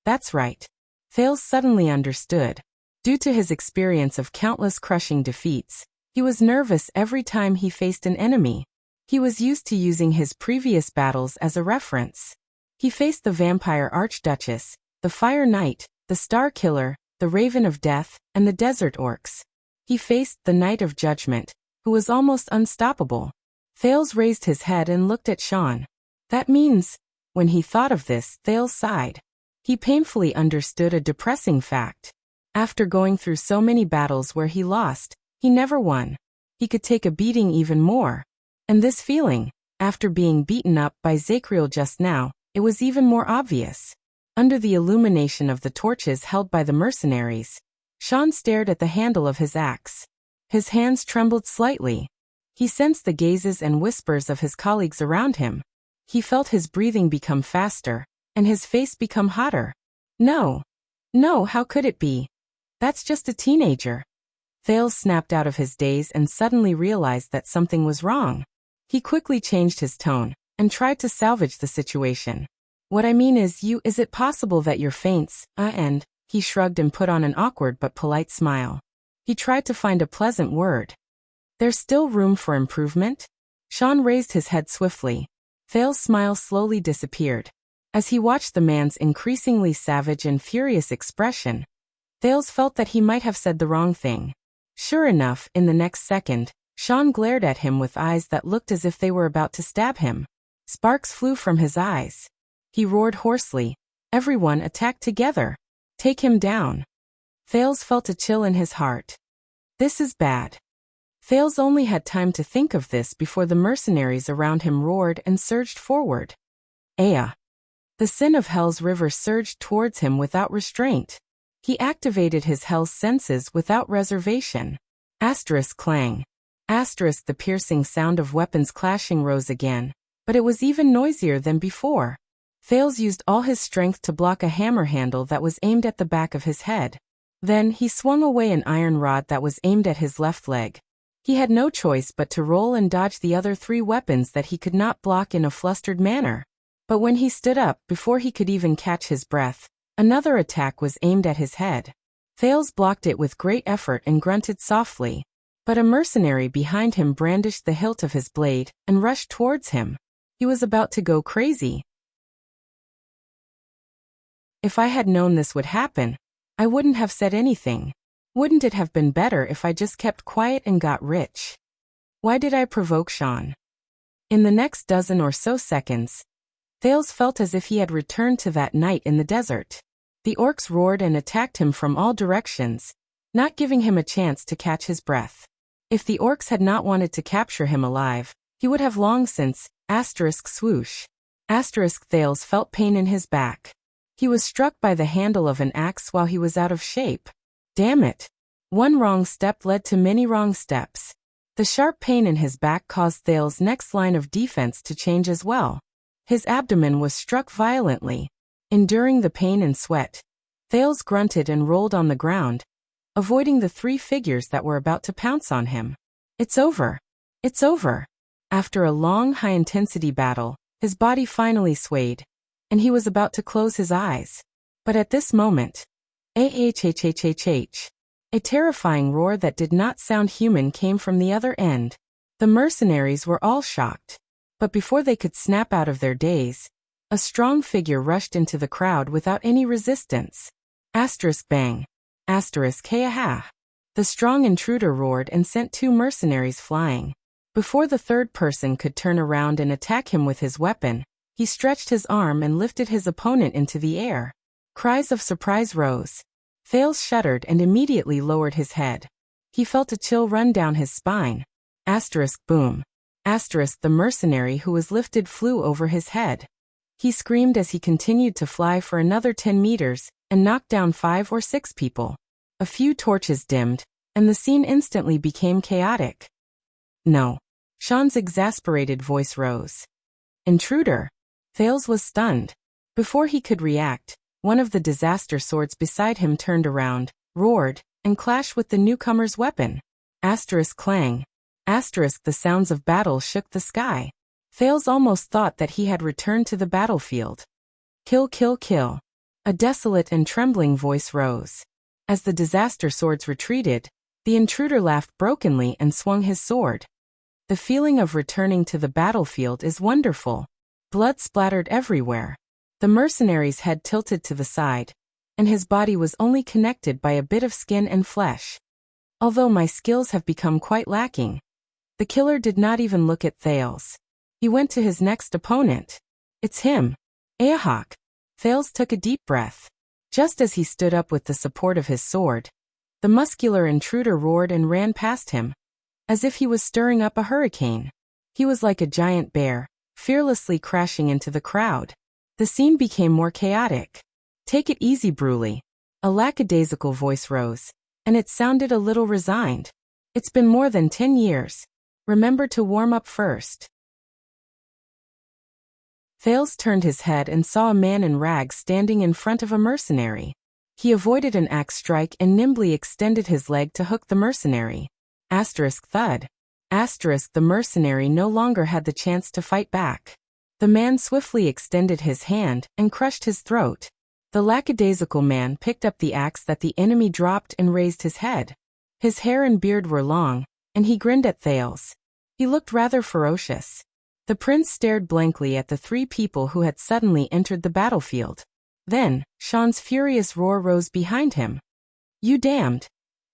That's right. Thales suddenly understood. Due to his experience of countless crushing defeats, he was nervous every time he faced an enemy. He was used to using his previous battles as a reference. He faced the Vampire Archduchess, the Fire Knight, the Star Killer, the Raven of Death, and the Desert Orcs. He faced the Knight of Judgment, who was almost unstoppable. Thales raised his head and looked at Sean. That means, when he thought of this, Thales sighed. He painfully understood a depressing fact. After going through so many battles where he lost, he never won. He could take a beating even more. And this feeling, after being beaten up by Zachriel just now, it was even more obvious. Under the illumination of the torches held by the mercenaries, Sean stared at the handle of his axe. His hands trembled slightly. He sensed the gazes and whispers of his colleagues around him. He felt his breathing become faster, and his face become hotter. No, how could it be? That's just a teenager. Thales snapped out of his daze and suddenly realized that something was wrong. He quickly changed his tone and tried to salvage the situation. What I mean is it possible that your feints, and, he shrugged and put on an awkward but polite smile. He tried to find a pleasant word. There's still room for improvement? Sean raised his head swiftly. Thales' smile slowly disappeared. As he watched the man's increasingly savage and furious expression, Thales felt that he might have said the wrong thing. Sure enough, in the next second, Sean glared at him with eyes that looked as if they were about to stab him. Sparks flew from his eyes. He roared hoarsely. Everyone attack together. Take him down. Thales felt a chill in his heart. This is bad. Thales only had time to think of this before the mercenaries around him roared and surged forward. Aya. The sin of Hell's river surged towards him without restraint. He activated his Hell's senses without reservation. Clang. The piercing sound of weapons clashing rose again, but it was even noisier than before. Thales used all his strength to block a hammer handle that was aimed at the back of his head. Then he swung away an iron rod that was aimed at his left leg. He had no choice but to roll and dodge the other 3 weapons that he could not block in a flustered manner. But when he stood up, before he could even catch his breath, another attack was aimed at his head. Thales blocked it with great effort and grunted softly. But a mercenary behind him brandished the hilt of his blade and rushed towards him. He was about to go crazy. If I had known this would happen, I wouldn't have said anything. Wouldn't it have been better if I just kept quiet and got rich? Why did I provoke Sean? In the next dozen or so seconds, Thales felt as if he had returned to that night in the desert. The orcs roared and attacked him from all directions, not giving him a chance to catch his breath. If the orcs had not wanted to capture him alive, he would have long since, swoosh. Thales felt pain in his back. He was struck by the handle of an axe while he was out of shape. Damn it. One wrong step led to many wrong steps. The sharp pain in his back caused Thales' next line of defense to change as well. His abdomen was struck violently. Enduring the pain and sweat, Thales grunted and rolled on the ground, avoiding the three figures that were about to pounce on him. It's over. It's over. After a long, high-intensity battle, his body finally swayed, and he was about to close his eyes. But at this moment, a terrifying roar that did not sound human came from the other end. The mercenaries were all shocked. But before they could snap out of their daze, a strong figure rushed into the crowd without any resistance. Bang. Ha. The strong intruder roared and sent two mercenaries flying. Before the third person could turn around and attack him with his weapon, he stretched his arm and lifted his opponent into the air. Cries of surprise rose. Thales shuddered and immediately lowered his head. He felt a chill run down his spine. Boom. The mercenary who was lifted flew over his head. He screamed as he continued to fly for another 10 meters, and knocked down 5 or 6 people. A few torches dimmed, and the scene instantly became chaotic. No. Sean's exasperated voice rose. Intruder. Thales was stunned. Before he could react, one of the disaster swords beside him turned around, roared, and clashed with the newcomer's weapon. Clang. The sounds of battle shook the sky. Thales almost thought that he had returned to the battlefield. Kill. A desolate and trembling voice rose. As the disaster swords retreated, the intruder laughed brokenly and swung his sword. The feeling of returning to the battlefield is wonderful. Blood splattered everywhere. The mercenary's head tilted to the side, and his body was only connected by a bit of skin and flesh. Although my skills have become quite lacking, the killer did not even look at Thales. He went to his next opponent. It's him. Ahawk. Thales took a deep breath. Just as he stood up with the support of his sword, the muscular intruder roared and ran past him, as if he was stirring up a hurricane. He was like a giant bear, fearlessly crashing into the crowd. The scene became more chaotic. Take it easy, Bruley. A lackadaisical voice rose, and it sounded a little resigned. It's been more than 10 years. Remember to warm up first. Thales turned his head and saw a man in rags standing in front of a mercenary. He avoided an axe strike and nimbly extended his leg to hook the mercenary. Thud. The mercenary no longer had the chance to fight back. The man swiftly extended his hand and crushed his throat. The lackadaisical man picked up the axe that the enemy dropped and raised his head. His hair and beard were long, and he grinned at Thales. He looked rather ferocious. The prince stared blankly at the 3 people who had suddenly entered the battlefield. Then, Sean's furious roar rose behind him. You damned!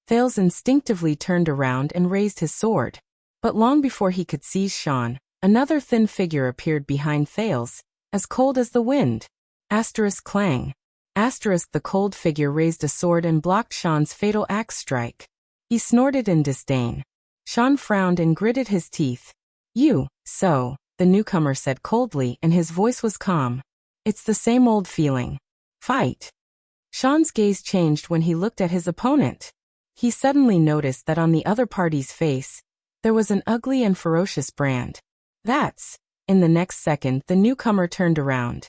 Thales instinctively turned around and raised his sword. But long before he could seize Sean, another thin figure appeared behind Thales, as cold as the wind. Clang. The cold figure raised a sword and blocked Sean's fatal axe strike. He snorted in disdain. Sean frowned and gritted his teeth. The newcomer said coldly, and his voice was calm. It's the same old feeling. Fight. Sean's gaze changed when he looked at his opponent. He suddenly noticed that on the other party's face, there was an ugly and ferocious brand. In the next second, the newcomer turned around.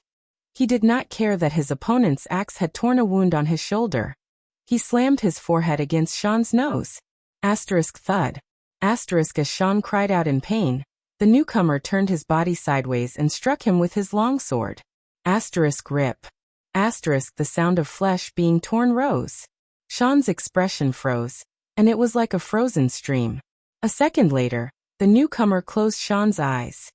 He did not care that his opponent's axe had torn a wound on his shoulder. He slammed his forehead against Sean's nose. Thud. As Sean cried out in pain, the newcomer turned his body sideways and struck him with his longsword. Rip. The sound of flesh being torn rose. Sean's expression froze, and it was like a frozen stream. A second later, the newcomer closed Sean's eyes.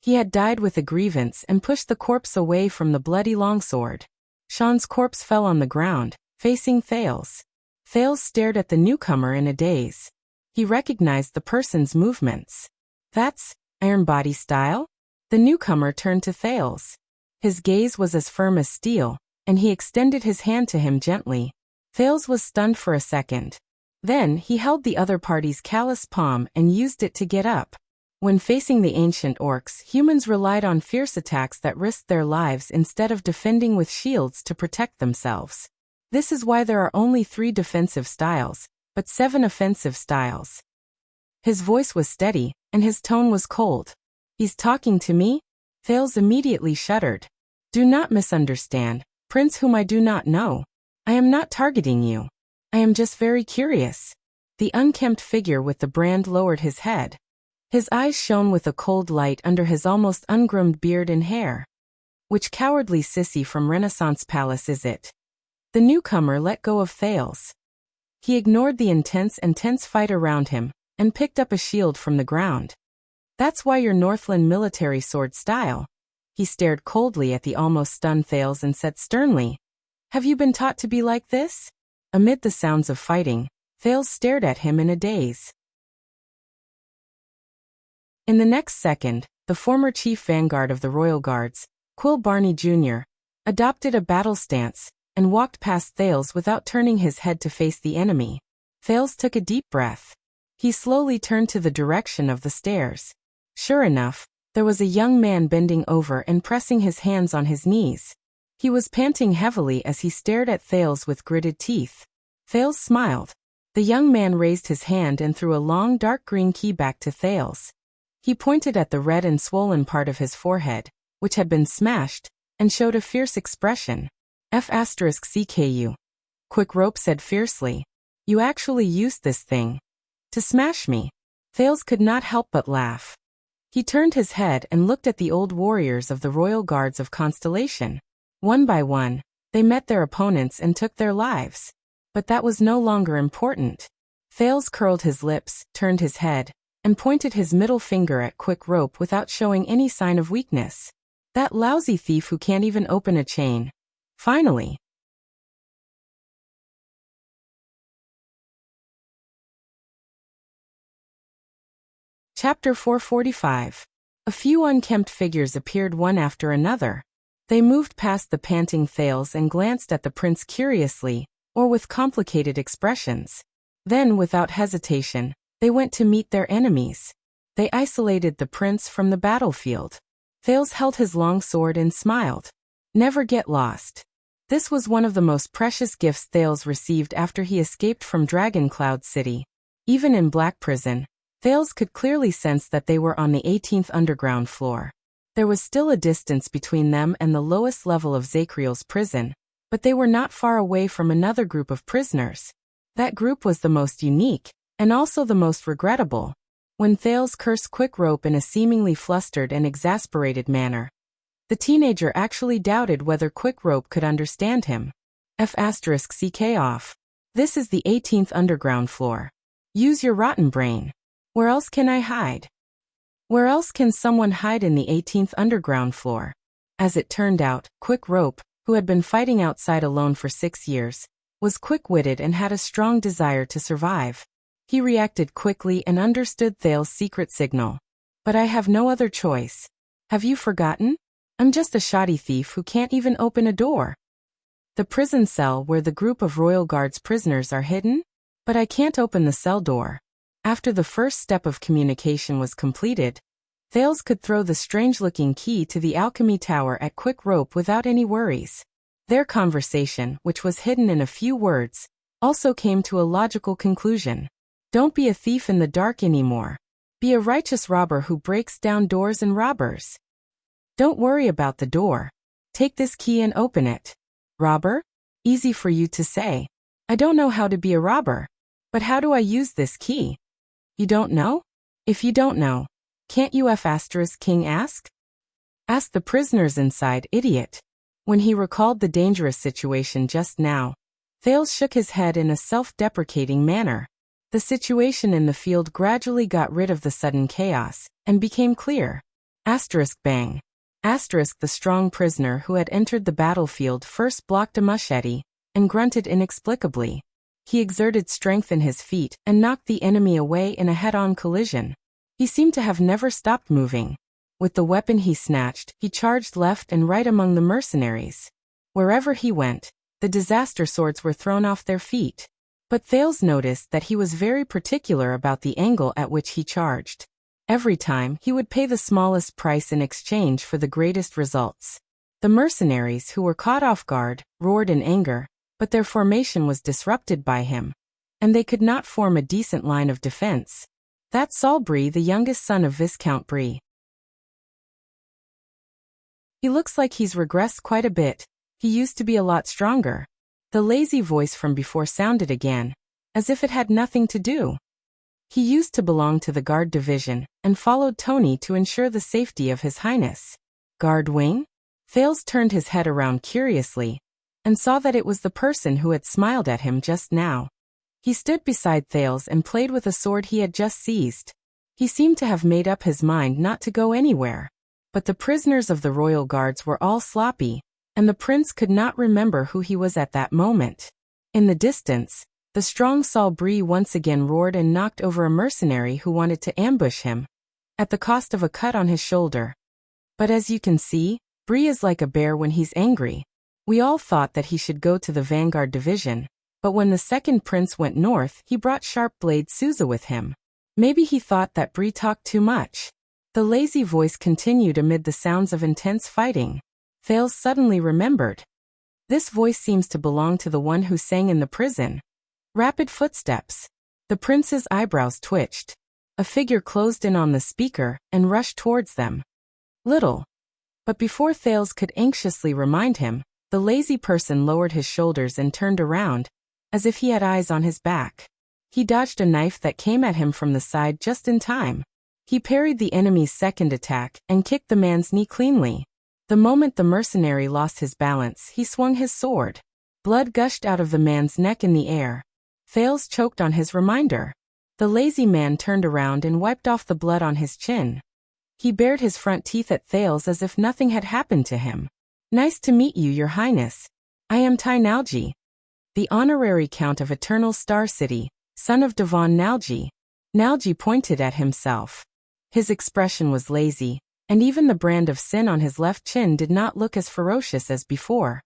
He had died with a grievance and pushed the corpse away from the bloody longsword. Sean's corpse fell on the ground, facing Thales. Thales stared at the newcomer in a daze. He recognized the person's movements. That's Iron Body style? The newcomer turned to Thales. His gaze was as firm as steel, and he extended his hand to him gently. Thales was stunned for a second. Then he held the other party's calloused palm and used it to get up. When facing the ancient orcs, humans relied on fierce attacks that risked their lives instead of defending with shields to protect themselves. This is why there are only 3 defensive styles, but 7 offensive styles. His voice was steady, and his tone was cold. "He's talking to me?" Thales immediately shuddered. "Do not misunderstand, Prince whom I do not know. I am not targeting you. I am just very curious." The unkempt figure with the brand lowered his head. His eyes shone with a cold light under his almost ungroomed beard and hair. "Which cowardly sissy from Renaissance Palace is it?" The newcomer let go of Thales. He ignored the intense and tense fight around him, and picked up a shield from the ground. "That's why your Northland military sword style." He stared coldly at the almost stunned Thales and said sternly, "Have you been taught to be like this?" Amid the sounds of fighting, Thales stared at him in a daze. In the next second, the former chief vanguard of the Royal Guards, Quill Barney Jr., adopted a battle stance and walked past Thales without turning his head to face the enemy. Thales took a deep breath. He slowly turned to the direction of the stairs. Sure enough, there was a young man bending over and pressing his hands on his knees. He was panting heavily as he stared at Thales with gritted teeth. Thales smiled. The young man raised his hand and threw a long dark green key back to Thales. He pointed at the red and swollen part of his forehead, which had been smashed, and showed a fierce expression. F***CKU. Quick Rope said fiercely. "You actually used this thing to smash me." Thales could not help but laugh. He turned his head and looked at the old warriors of the Royal Guards of Constellation. One by one, they met their opponents and took their lives. But that was no longer important. Thales curled his lips, turned his head, and pointed his middle finger at Quick Rope without showing any sign of weakness. "That lousy thief who can't even open a chain." Finally. Chapter 445. A few unkempt figures appeared one after another. They moved past the panting Thales and glanced at the prince curiously, or with complicated expressions. Then, without hesitation, they went to meet their enemies. They isolated the prince from the battlefield. Thales held his long sword and smiled. Never get lost. This was one of the most precious gifts Thales received after he escaped from Dragon Cloud City. Even in Black Prison, Thales could clearly sense that they were on the 18th underground floor. There was still a distance between them and the lowest level of Zakriel's prison, but they were not far away from another group of prisoners. That group was the most unique, and also the most regrettable. When Thales cursed Quick Rope in a seemingly flustered and exasperated manner, the teenager actually doubted whether Quick Rope could understand him. F***CK off. This is the 18th underground floor. Use your rotten brain. Where else can I hide? Where else can someone hide in the 18th underground floor? As it turned out, Quick Rope, who had been fighting outside alone for 6 years, was quick-witted and had a strong desire to survive. He reacted quickly and understood Thales' secret signal. "But I have no other choice. Have you forgotten? I'm just a shoddy thief who can't even open a door. The prison cell where the group of Royal Guards prisoners are hidden? But I can't open the cell door." After the first step of communication was completed, Thales could throw the strange-looking key to the alchemy tower at Quick Rope without any worries. Their conversation, which was hidden in a few words, also came to a logical conclusion. Don't be a thief in the dark anymore. Be a righteous robber who breaks down doors and robbers. Don't worry about the door. Take this key and open it. Robber? Easy for you to say. I don't know how to be a robber. But how do I use this key? You don't know? If you don't know, can't you King ask? Ask the prisoners inside, idiot. When he recalled the dangerous situation just now, Thales shook his head in a self-deprecating manner. The situation in the field gradually got rid of the sudden chaos, and became clear. Bang. The strong prisoner who had entered the battlefield first blocked a machete, and grunted inexplicably. He exerted strength in his feet, and knocked the enemy away in a head-on collision. He seemed to have never stopped moving. With the weapon he snatched, he charged left and right among the mercenaries. Wherever he went, the disaster swords were thrown off their feet. But Thales noticed that he was very particular about the angle at which he charged. Every time, he would pay the smallest price in exchange for the greatest results. The mercenaries, who were caught off guard, roared in anger, but their formation was disrupted by him, and they could not form a decent line of defense. That's Saul Brie, the youngest son of Viscount Brie. He looks like he's regressed quite a bit. He used to be a lot stronger. The lazy voice from before sounded again, as if it had nothing to do. He used to belong to the guard division, and followed Tony to ensure the safety of His Highness. Guard wing? Thales turned his head around curiously, and saw that it was the person who had smiled at him just now. He stood beside Thales and played with a sword he had just seized. He seemed to have made up his mind not to go anywhere. But the prisoners of the royal guards were all sloppy, and the prince could not remember who he was at that moment. In the distance, the strong Saul Brie once again roared and knocked over a mercenary who wanted to ambush him, at the cost of a cut on his shoulder. But as you can see, Brie is like a bear when he's angry. We all thought that he should go to the vanguard division, but when the second prince went north, he brought Sharp Blade Souza with him. Maybe he thought that Brie talked too much. The lazy voice continued amid the sounds of intense fighting. Thales suddenly remembered. This voice seems to belong to the one who sang in the prison. Rapid footsteps. The prince's eyebrows twitched. A figure closed in on the speaker and rushed towards them. Little. But before Thales could anxiously remind him, the lazy person lowered his shoulders and turned around, as if he had eyes on his back. He dodged a knife that came at him from the side just in time. He parried the enemy's second attack and kicked the man's knee cleanly. The moment the mercenary lost his balance, he swung his sword. Blood gushed out of the man's neck in the air. Thales choked on his reminder. The lazy man turned around and wiped off the blood on his chin. He bared his front teeth at Thales as if nothing had happened to him. Nice to meet you, Your Highness. I am Tai Nalji, the honorary Count of Eternal Star City, son of Devon Nalji. Nalji pointed at himself. His expression was lazy, and even the brand of sin on his left chin did not look as ferocious as before.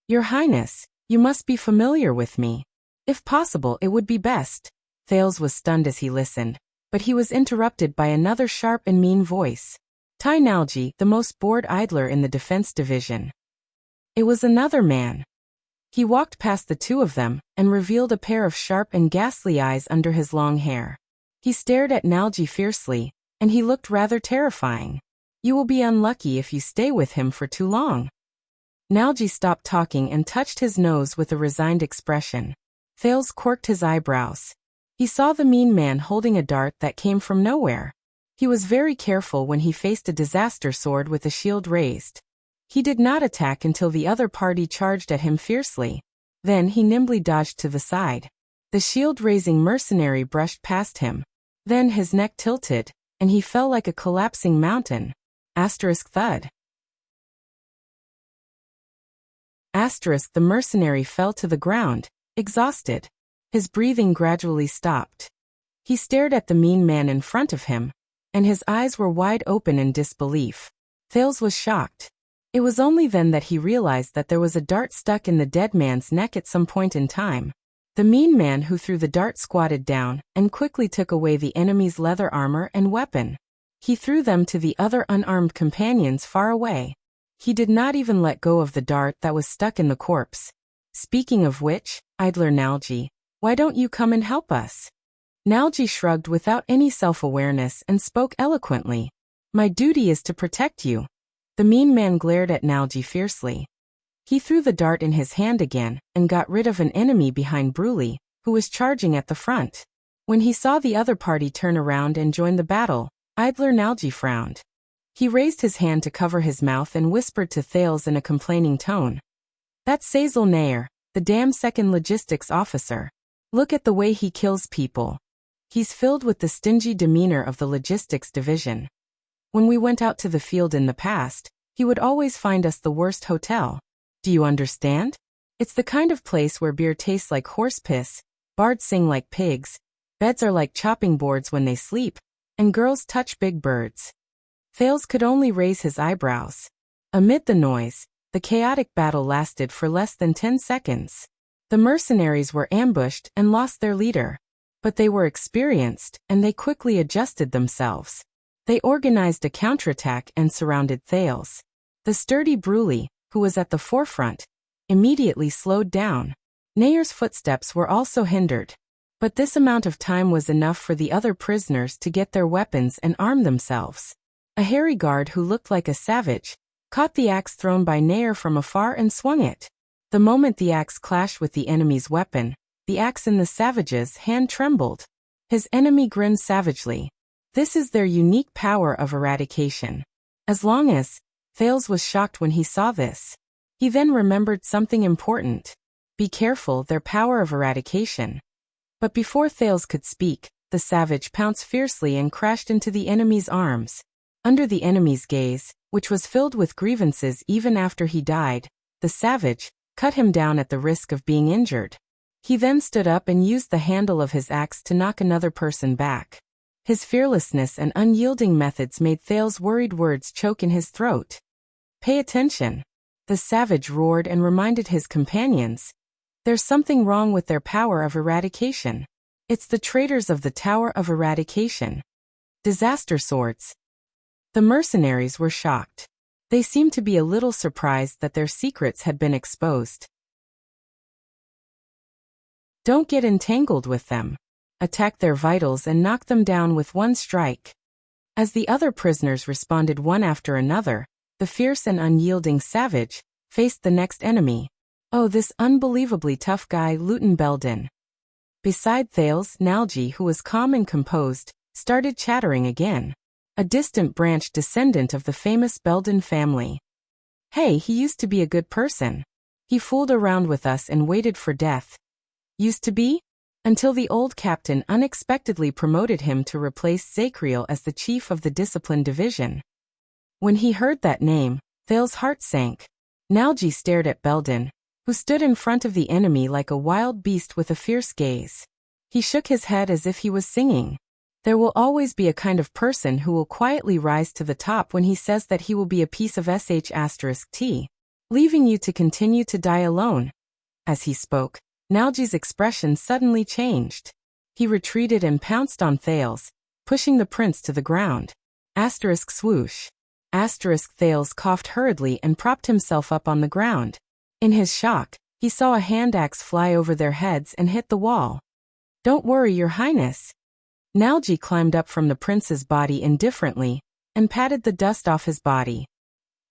Your Highness, you must be familiar with me. If possible, it would be best. Thales was stunned as he listened, but he was interrupted by another sharp and mean voice. Tai Nalji, the most bored idler in the defense division. It was another man. He walked past the two of them, and revealed a pair of sharp and ghastly eyes under his long hair. He stared at Nalji fiercely, and he looked rather terrifying. You will be unlucky if you stay with him for too long. Nalji stopped talking and touched his nose with a resigned expression. Thales quirked his eyebrows. He saw the mean man holding a dart that came from nowhere. He was very careful when he faced a disaster sword with a shield raised. He did not attack until the other party charged at him fiercely. Then he nimbly dodged to the side. The shield-raising mercenary brushed past him. Then his neck tilted, and he fell like a collapsing mountain. Thud. The mercenary fell to the ground, exhausted. His breathing gradually stopped. He stared at the mean man in front of him, and his eyes were wide open in disbelief. Thales was shocked. It was only then that he realized that there was a dart stuck in the dead man's neck at some point in time. The mean man who threw the dart squatted down and quickly took away the enemy's leather armor and weapon. He threw them to the other unarmed companions far away. He did not even let go of the dart that was stuck in the corpse. Speaking of which, idler Nalji, why don't you come and help us? Nalji shrugged without any self-awareness and spoke eloquently. My duty is to protect you. The mean man glared at Nalji fiercely. He threw the dart in his hand again and got rid of an enemy behind Bruley, who was charging at the front. When he saw the other party turn around and join the battle, idler Nalji frowned. He raised his hand to cover his mouth and whispered to Thales in a complaining tone. That's Sazel Nair, the damn second logistics officer. Look at the way he kills people. He's filled with the stingy demeanor of the logistics division. When we went out to the field in the past, he would always find us the worst hotel. Do you understand? It's the kind of place where beer tastes like horse piss, bards sing like pigs, beds are like chopping boards when they sleep, and girls touch big birds. Thales could only raise his eyebrows. Amid the noise, the chaotic battle lasted for less than 10 seconds. The mercenaries were ambushed and lost their leader. But they were experienced, and they quickly adjusted themselves. They organized a counterattack and surrounded Thales. The sturdy Bruley, who was at the forefront, immediately slowed down. Heir's footsteps were also hindered. But this amount of time was enough for the other prisoners to get their weapons and arm themselves. A hairy guard who looked like a savage caught the axe thrown by Heir from afar and swung it. The moment the axe clashed with the enemy's weapon, the axe in the savage's hand trembled. His enemy grinned savagely. This is their unique power of eradication. As long as Thales was shocked when he saw this. He then remembered something important. Be careful, their power of eradication. But before Thales could speak, the savage pounced fiercely and crashed into the enemy's arms. Under the enemy's gaze, which was filled with grievances even after he died, the savage cut him down at the risk of being injured. He then stood up and used the handle of his axe to knock another person back. His fearlessness and unyielding methods made Thales' worried words choke in his throat. Pay attention. The savage roared and reminded his companions. There's something wrong with their power of eradication. It's the traitors of the Tower of Eradication. Disaster swords. The mercenaries were shocked. They seemed to be a little surprised that their secrets had been exposed. Don't get entangled with them. Attack their vitals and knock them down with one strike. As the other prisoners responded one after another, the fierce and unyielding savage faced the next enemy. Oh, this unbelievably tough guy, Lieutenant Belden. Beside Thales, Nalji, who was calm and composed, started chattering again. A distant branch descendant of the famous Belden family. Hey, he used to be a good person. He fooled around with us and waited for death. Used to be? Until the old captain unexpectedly promoted him to replace Zakriel as the chief of the discipline division. When he heard that name, Thales' heart sank. Nalji stared at Belden, who stood in front of the enemy like a wild beast with a fierce gaze. He shook his head as if he was singing. There will always be a kind of person who will quietly rise to the top when he says that he will be a piece of sh*t, leaving you to continue to die alone. As he spoke, Nalji's expression suddenly changed. He retreated and pounced on Thales, pushing the prince to the ground. Swoosh. Thales coughed hurriedly and propped himself up on the ground. In his shock, he saw a hand axe fly over their heads and hit the wall. Don't worry, Your Highness. Nalji climbed up from the prince's body indifferently and patted the dust off his body.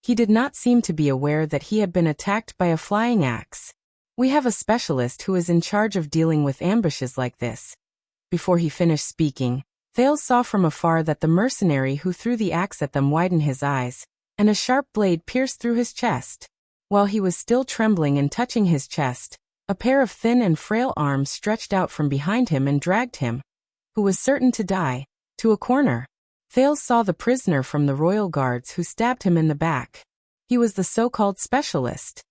He did not seem to be aware that he had been attacked by a flying axe. We have a specialist who is in charge of dealing with ambushes like this. Before he finished speaking, Thales saw from afar that the mercenary who threw the axe at them widened his eyes, and a sharp blade pierced through his chest. While he was still trembling and touching his chest, a pair of thin and frail arms stretched out from behind him and dragged him, who was certain to die, to a corner. Thales saw the prisoner from the royal guards who stabbed him in the back. He was the so-called specialist.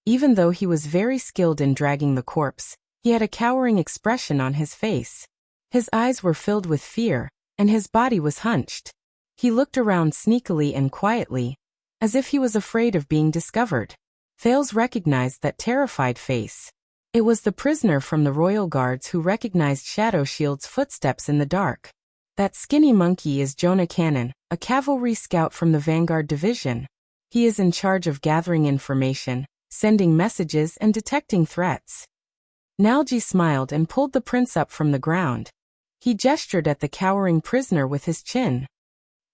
Even though he was very skilled in dragging the corpse, he had a cowering expression on his face. His eyes were filled with fear, and his body was hunched. He looked around sneakily and quietly, as if he was afraid of being discovered. Thales recognized that terrified face. It was the prisoner from the royal guards who recognized Shadow Shield's footsteps in the dark. That skinny monkey is Jonah Cannon, a cavalry scout from the Vanguard Division. He is in charge of gathering information, sending messages and detecting threats. Nalji smiled and pulled the prince up from the ground. He gestured at the cowering prisoner with his chin.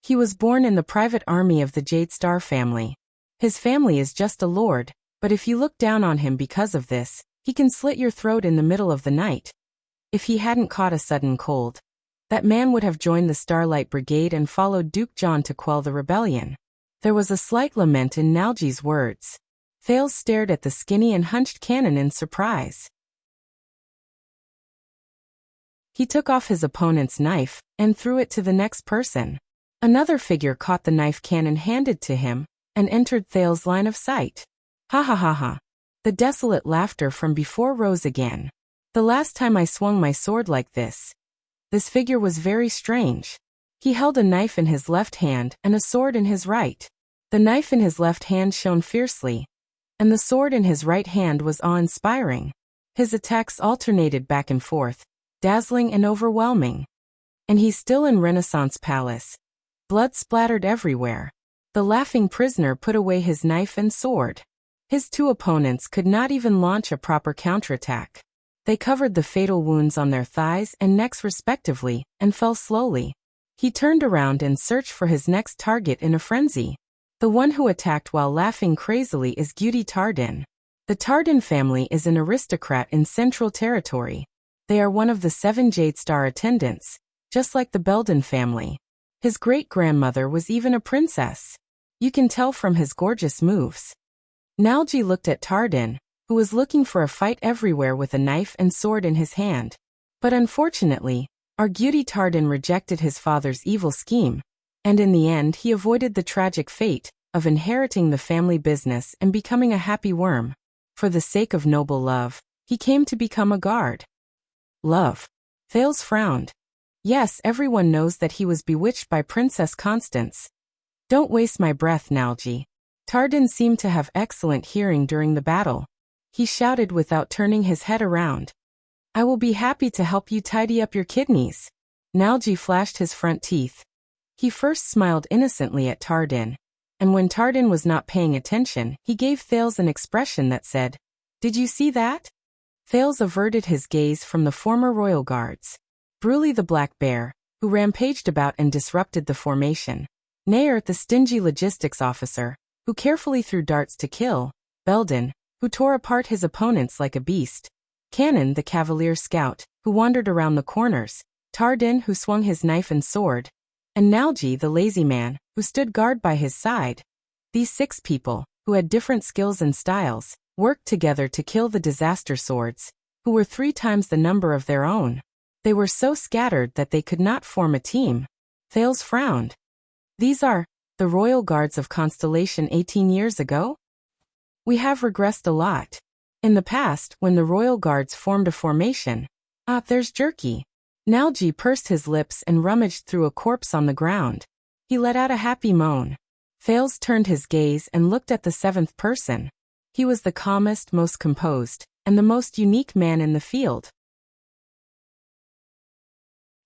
He was born in the private army of the Jade Star family. His family is just a lord, but if you look down on him because of this, he can slit your throat in the middle of the night. If he hadn't caught a sudden cold, that man would have joined the Starlight Brigade and followed Duke John to quell the rebellion. There was a slight lament in Nalji's words. Thales stared at the skinny and hunched cannon in surprise. He took off his opponent's knife and threw it to the next person. Another figure caught the knife cannon handed to him and entered Thales' line of sight. Ha ha ha ha. The desolate laughter from before rose again. The last time I swung my sword like this. This figure was very strange. He held a knife in his left hand and a sword in his right. The knife in his left hand shone fiercely, and the sword in his right hand was awe-inspiring. His attacks alternated back and forth, dazzling and overwhelming. And he's still in Renaissance Palace. Blood splattered everywhere. The laughing prisoner put away his knife and sword. His two opponents could not even launch a proper counterattack. They covered the fatal wounds on their thighs and necks respectively, and fell slowly. He turned around and searched for his next target in a frenzy. The one who attacked while laughing crazily is Gudi Tardin. The Tardin family is an aristocrat in Central Territory. They are one of the 7 Jade Star attendants, just like the Belden family. His great-grandmother was even a princess. You can tell from his gorgeous moves. Nalji looked at Tardin, who was looking for a fight everywhere with a knife and sword in his hand. But unfortunately, Gudi Tardin rejected his father's evil scheme, and in the end he avoided the tragic fate of inheriting the family business and becoming a happy worm. For the sake of noble love, he came to become a guard. Love. Thales frowned. Yes, everyone knows that he was bewitched by Princess Constance. Don't waste my breath, Nalji. Tardin seemed to have excellent hearing during the battle. He shouted without turning his head around. I will be happy to help you tidy up your kidneys. Nalji flashed his front teeth. He first smiled innocently at Tardin, and when Tardin was not paying attention, he gave Thales an expression that said, "Did you see that?" Thales averted his gaze from the former royal guards. Bruley the Black Bear, who rampaged about and disrupted the formation. Heir the stingy logistics officer, who carefully threw darts to kill. Belden, who tore apart his opponents like a beast. Cannon the cavalier scout, who wandered around the corners. Tardin, who swung his knife and sword. And Nalji the lazy man, who stood guard by his side. These 6 people, who had different skills and styles, worked together to kill the disaster swords, who were 3 times the number of their own. They were so scattered that they could not form a team. Thales frowned. These are the royal guards of Constellation 18 years ago? We have regressed a lot. In the past, when the royal guards formed a formation, there's Jerky. Nalji pursed his lips and rummaged through a corpse on the ground. He let out a happy moan. Thales turned his gaze and looked at the 7th person. He was the calmest, most composed, and the most unique man in the field.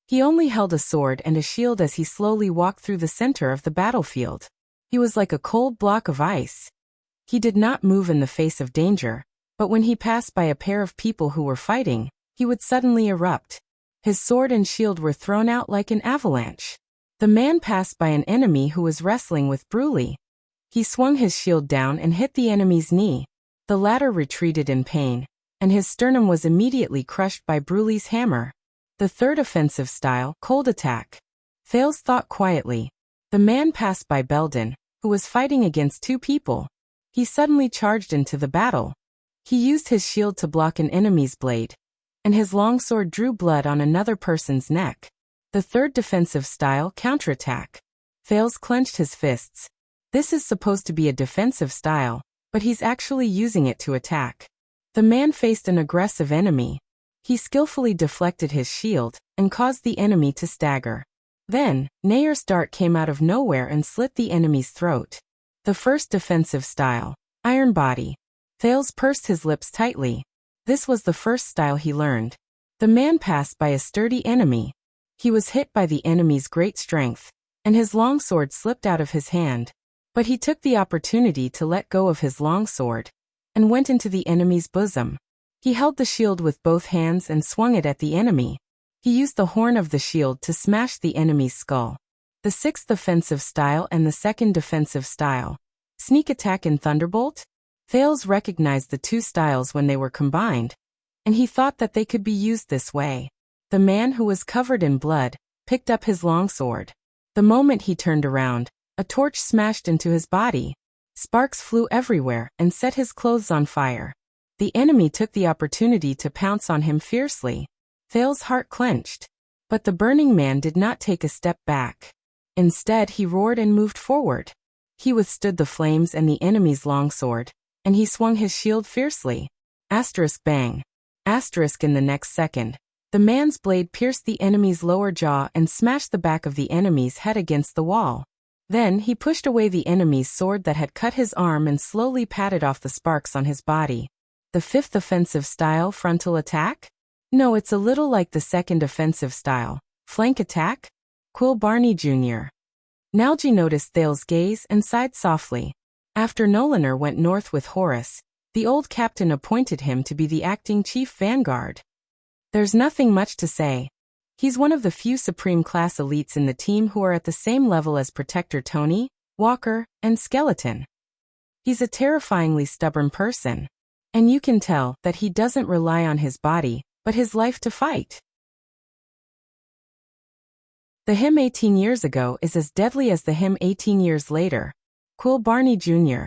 He only held a sword and a shield as he slowly walked through the center of the battlefield. He was like a cold block of ice. He did not move in the face of danger, but when he passed by a pair of people who were fighting, he would suddenly erupt. His sword and shield were thrown out like an avalanche. The man passed by an enemy who was wrestling with Bruley. He swung his shield down and hit the enemy's knee. The latter retreated in pain, and his sternum was immediately crushed by Bruley's hammer. The 3rd offensive style, cold attack. Thales thought quietly. The man passed by Belden, who was fighting against 2 people. He suddenly charged into the battle. He used his shield to block an enemy's blade, and his longsword drew blood on another person's neck. The 3rd defensive style, counterattack. Thales clenched his fists. This is supposed to be a defensive style, but he's actually using it to attack. The man faced an aggressive enemy. He skillfully deflected his shield and caused the enemy to stagger. Then, Heir's dart came out of nowhere and slit the enemy's throat. The 1st defensive style, iron body. Thales pursed his lips tightly. This was the 1st style he learned. The man passed by a sturdy enemy. He was hit by the enemy's great strength, and his longsword slipped out of his hand. But he took the opportunity to let go of his longsword and went into the enemy's bosom. He held the shield with both hands and swung it at the enemy. He used the horn of the shield to smash the enemy's skull. The 6th offensive style and the 2nd defensive style. Sneak attack and thunderbolt? Thales recognized the 2 styles when they were combined, and he thought that they could be used this way. The man, who was covered in blood, picked up his longsword. The moment he turned around, a torch smashed into his body. Sparks flew everywhere and set his clothes on fire. The enemy took the opportunity to pounce on him fiercely. Thales' heart clenched. But the burning man did not take a step back. Instead, he roared and moved forward. He withstood the flames and the enemy's longsword, and he swung his shield fiercely. Asterisk bang. Asterisk in the next second. The man's blade pierced the enemy's lower jaw and smashed the back of the enemy's head against the wall. Then he pushed away the enemy's sword that had cut his arm and slowly patted off the sparks on his body. The fifth offensive style, frontal attack? No, it's a little like the second offensive style, flank attack? Quill Barney Jr. Nalji noticed Thale's gaze and sighed softly. After Nolaner went north with Horus, the old captain appointed him to be the acting chief vanguard. There's nothing much to say. He's one of the few Supreme Class elites in the team who are at the same level as Protector Tony, Walker, and Skeleton. He's a terrifyingly stubborn person. And you can tell that he doesn't rely on his body, but his life to fight. The him 18 years ago is as deadly as the him 18 years later. Quill Barney Jr.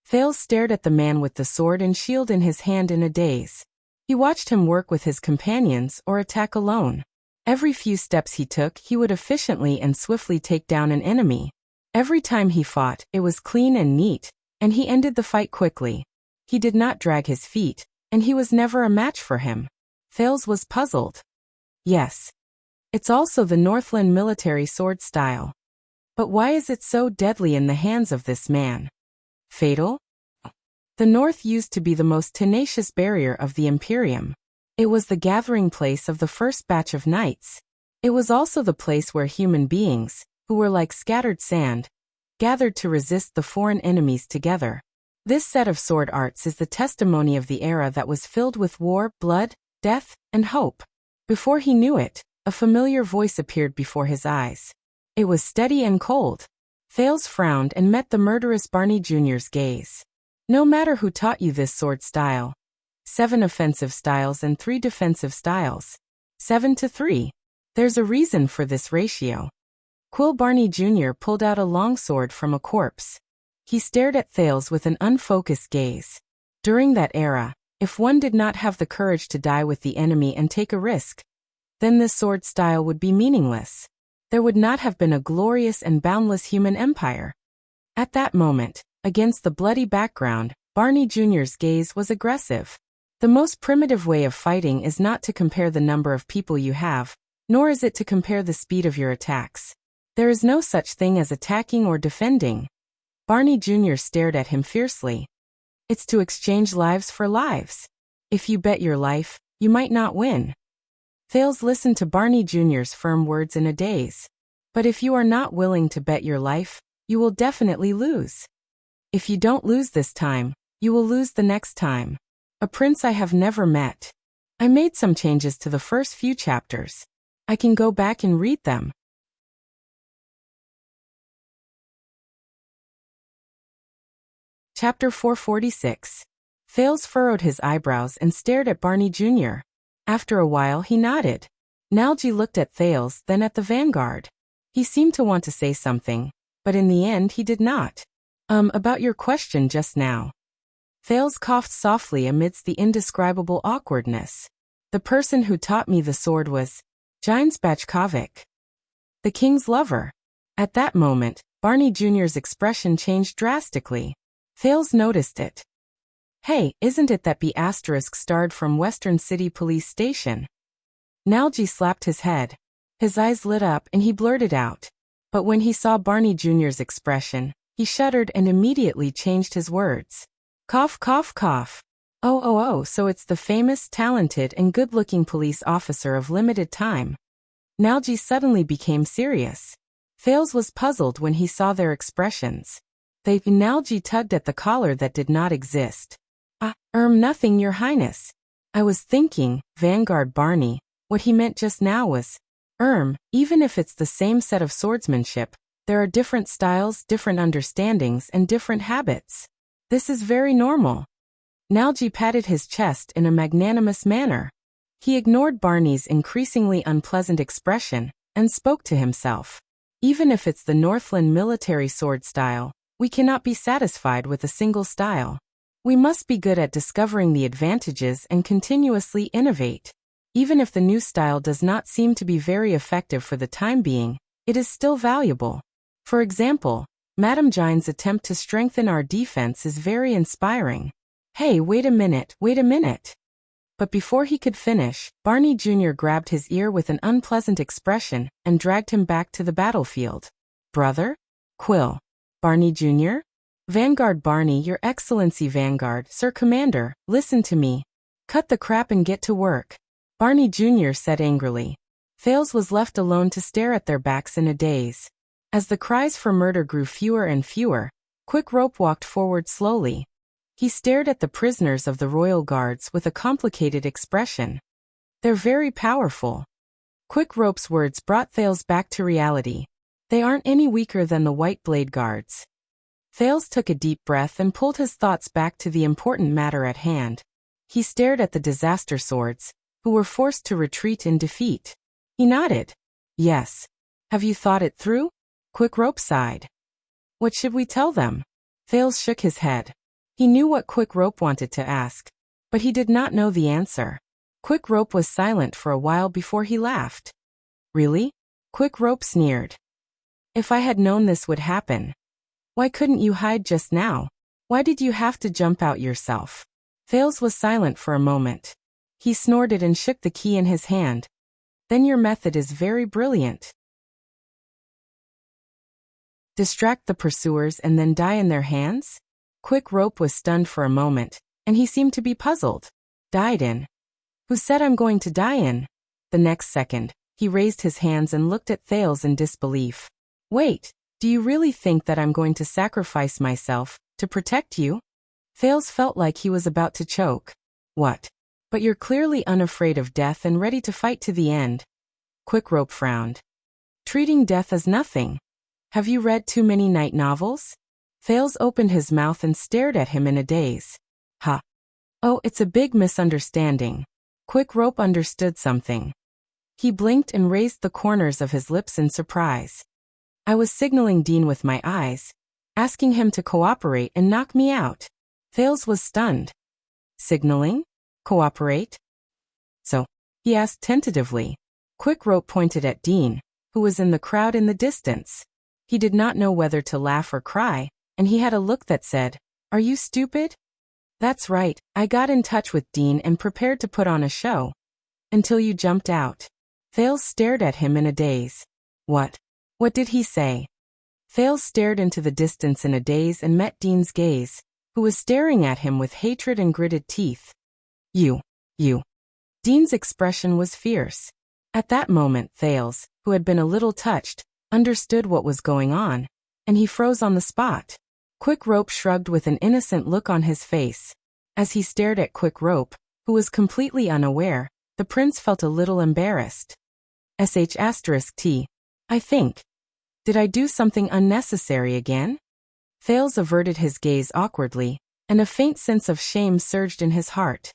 Thales stared at the man with the sword and shield in his hand in a daze. He watched him work with his companions or attack alone. Every few steps he took, he would efficiently and swiftly take down an enemy. Every time he fought, it was clean and neat, and he ended the fight quickly. He did not drag his feet, and he was never a match for him. Thales was puzzled. Yes. It's also the Northland military sword style. But why is it so deadly in the hands of this man? Fatal? The North used to be the most tenacious barrier of the Imperium. It was the gathering place of the first batch of knights. It was also the place where human beings, who were like scattered sand, gathered to resist the foreign enemies together. This set of sword arts is the testimony of the era that was filled with war, blood, death, and hope. Before he knew it, a familiar voice appeared before his eyes. It was steady and cold. Thales frowned and met the murderous Barney Jr.'s gaze. No matter who taught you this sword style. 7 offensive styles and 3 defensive styles. 7-3. There's a reason for this ratio. Quill Barney Jr. pulled out a long sword from a corpse. He stared at Thales with an unfocused gaze. During that era, if one did not have the courage to die with the enemy and take a risk, then this sword style would be meaningless. There would not have been a glorious and boundless human empire. At that moment, against the bloody background, Barney Jr.'s gaze was aggressive. The most primitive way of fighting is not to compare the number of people you have, nor is it to compare the speed of your attacks. There is no such thing as attacking or defending. Barney Jr. stared at him fiercely. It's to exchange lives for lives. If you bet your life, you might not win. Thales listened to Barney Jr.'s firm words in a daze. But if you are not willing to bet your life, you will definitely lose. If you don't lose this time, you will lose the next time. A prince I have never met. I made some changes to the first few chapters. I can go back and read them. Chapter 446. Thales furrowed his eyebrows and stared at Barney Jr. After a while he nodded. Nalji looked at Thales, then at the vanguard. He seemed to want to say something, but in the end he did not. About your question just now. Thales coughed softly amidst the indescribable awkwardness. The person who taught me the sword was Jines Bachkovic, the king's lover. At that moment, Barney Jr.'s expression changed drastically. Thales noticed it. Hey, isn't it that B** starred from Western City Police Station? Nalji slapped his head. His eyes lit up and he blurted out. But when he saw Barney Jr.'s expression, he shuddered and immediately changed his words. Cough, cough, cough. Oh, so it's the famous, talented, and good-looking police officer of limited time. Nalji suddenly became serious. Thales was puzzled when he saw their expressions. Nalji tugged at the collar that did not exist. Nothing, Your Highness. I was thinking, Vanguard Barney, what he meant just now was, even if it's the same set of swordsmanship, there are different styles, different understandings, and different habits. This is very normal. Nalji patted his chest in a magnanimous manner. He ignored Barney's increasingly unpleasant expression, and spoke to himself. Even if it's the Northland military sword style, we cannot be satisfied with a single style. We must be good at discovering the advantages and continuously innovate. Even if the new style does not seem to be very effective for the time being, it is still valuable. For example, Madame Jines' attempt to strengthen our defense is very inspiring. Hey, wait a minute. But before he could finish, Barney Jr. grabbed his ear with an unpleasant expression and dragged him back to the battlefield. Brother? Quill. Barney Jr.? Vanguard Barney, Your Excellency Vanguard, Sir Commander, listen to me. Cut the crap and get to work, Barney Jr. said angrily. Fails was left alone to stare at their backs in a daze. As the cries for murder grew fewer and fewer, Quick Rope walked forward slowly. He stared at the prisoners of the royal guards with a complicated expression. They're very powerful. Quick Rope's words brought Thales back to reality. They aren't any weaker than the White Blade guards. Thales took a deep breath and pulled his thoughts back to the important matter at hand. He stared at the disaster swords, who were forced to retreat in defeat. He nodded. Yes. Have you thought it through? Quick Rope sighed. What should we tell them? Thales shook his head. He knew what Quick Rope wanted to ask, but he did not know the answer. Quick Rope was silent for a while before he laughed. Really? Quick Rope sneered. If I had known this would happen. Why couldn't you hide just now? Why did you have to jump out yourself? Thales was silent for a moment. He snorted and shook the key in his hand. Then your method is very brilliant. Distract the pursuers and then die in their hands? Quick Rope was stunned for a moment, and he seemed to be puzzled. Died in? Who said I'm going to die in? The next second, he raised his hands and looked at Thales in disbelief. Wait, do you really think that I'm going to sacrifice myself to protect you? Thales felt like he was about to choke. What? But you're clearly unafraid of death and ready to fight to the end. Quick Rope frowned. Treating death as nothing. Have you read too many night novels? Thales opened his mouth and stared at him in a daze. Ha. Oh, it's a big misunderstanding. Quick Rope understood something. He blinked and raised the corners of his lips in surprise. I was signaling Dean with my eyes, asking him to cooperate and knock me out. Thales was stunned. Signaling? Cooperate? So, he asked tentatively. Quick Rope pointed at Dean, who was in the crowd in the distance. He did not know whether to laugh or cry, and he had a look that said, Are you stupid? That's right, I got in touch with Dean and prepared to put on a show. Until you jumped out. Thales stared at him in a daze. What? What did he say? Thales stared into the distance in a daze and met Dean's gaze, who was staring at him with hatred and gritted teeth. You. Dean's expression was fierce. At that moment Thales, who had been a little touched, understood what was going on, and he froze on the spot. Quick Rope shrugged with an innocent look on his face. As he stared at Quick Rope, who was completely unaware, the prince felt a little embarrassed. *T. I think. Did I do something unnecessary again? Thales averted his gaze awkwardly, and a faint sense of shame surged in his heart.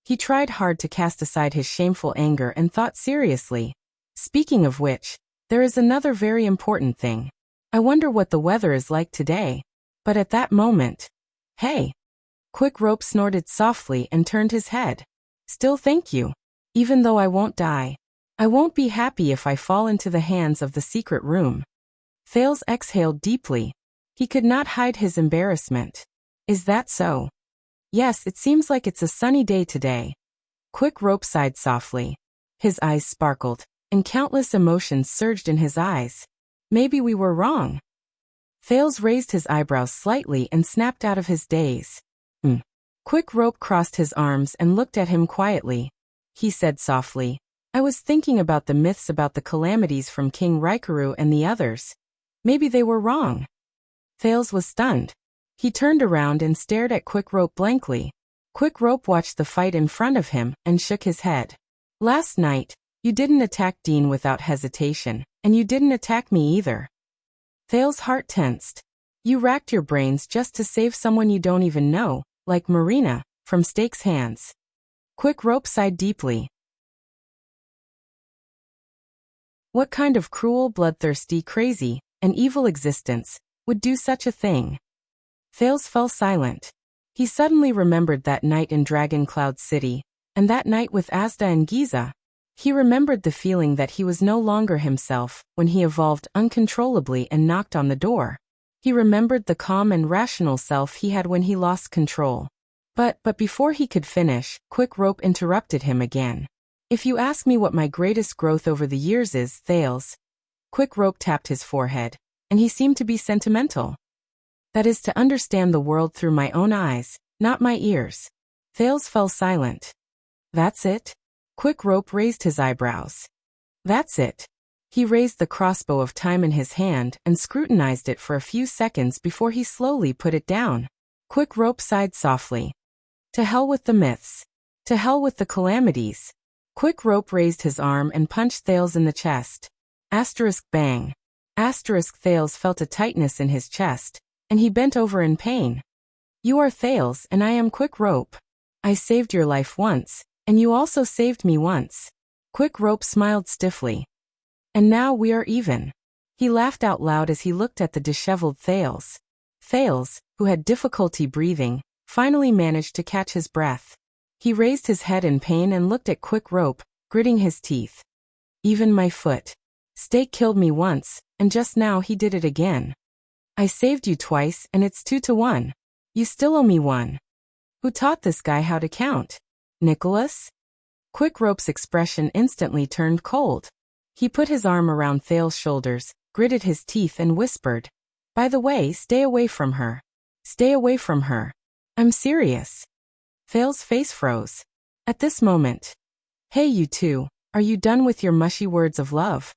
He tried hard to cast aside his shameful anger and thought seriously. Speaking of which, there is another very important thing. I wonder what the weather is like today. But at that moment, hey! Quick Rope snorted softly and turned his head. Still thank you. Even though I won't die. I won't be happy if I fall into the hands of the secret room. Thales exhaled deeply. He could not hide his embarrassment. Is that so? Yes, it seems like it's a sunny day today. Quick Rope sighed softly. His eyes sparkled, and countless emotions surged in his eyes. Maybe we were wrong. Thales raised his eyebrows slightly and snapped out of his daze. Quick Rope crossed his arms and looked at him quietly. He said softly, I was thinking about the myths about the calamities from King Raikaru and the others. Maybe they were wrong. Thales was stunned. He turned around and stared at Quick Rope blankly. Quick Rope watched the fight in front of him and shook his head. Last night, you didn't attack Dean without hesitation, and you didn't attack me either. Thales' heart tensed. You racked your brains just to save someone you don't even know, like Marina, from Stake's hands. Quick Rope sighed deeply. What kind of cruel, bloodthirsty, crazy, and evil existence would do such a thing? Thales fell silent. He suddenly remembered that night in Dragon Cloud City, and that night with Asda and Giza. He remembered the feeling that he was no longer himself when he evolved uncontrollably and knocked on the door. He remembered the calm and rational self he had when he lost control. But before he could finish, Quick Rope interrupted him again. If you ask me what my greatest growth over the years is, Thales. Quick Rope tapped his forehead, and he seemed to be sentimental. That is to understand the world through my own eyes, not my ears. Thales fell silent. That's it? Quick Rope raised his eyebrows. That's it. He raised the crossbow of time in his hand and scrutinized it for a few seconds before he slowly put it down. Quick Rope sighed softly. To hell with the myths. To hell with the calamities. Quick Rope raised his arm and punched Thales in the chest. Asterisk bang. Asterisk Thales felt a tightness in his chest, and he bent over in pain. You are Thales and I am Quick Rope. I saved your life once, and you also saved me once. Quick Rope smiled stiffly. And now we are even. He laughed out loud as he looked at the disheveled Thales. Thales, who had difficulty breathing, finally managed to catch his breath. He raised his head in pain and looked at Quick Rope, gritting his teeth. Even my foot. Steak killed me once, and just now he did it again. I saved you twice and it's 2-1. You still owe me one. Who taught this guy how to count? Nicholas? Quick Rope's expression instantly turned cold. He put his arm around Thales' shoulders, gritted his teeth and whispered, By the way, stay away from her. Stay away from her. I'm serious. Thales' face froze. At this moment. Hey you two, are you done with your mushy words of love?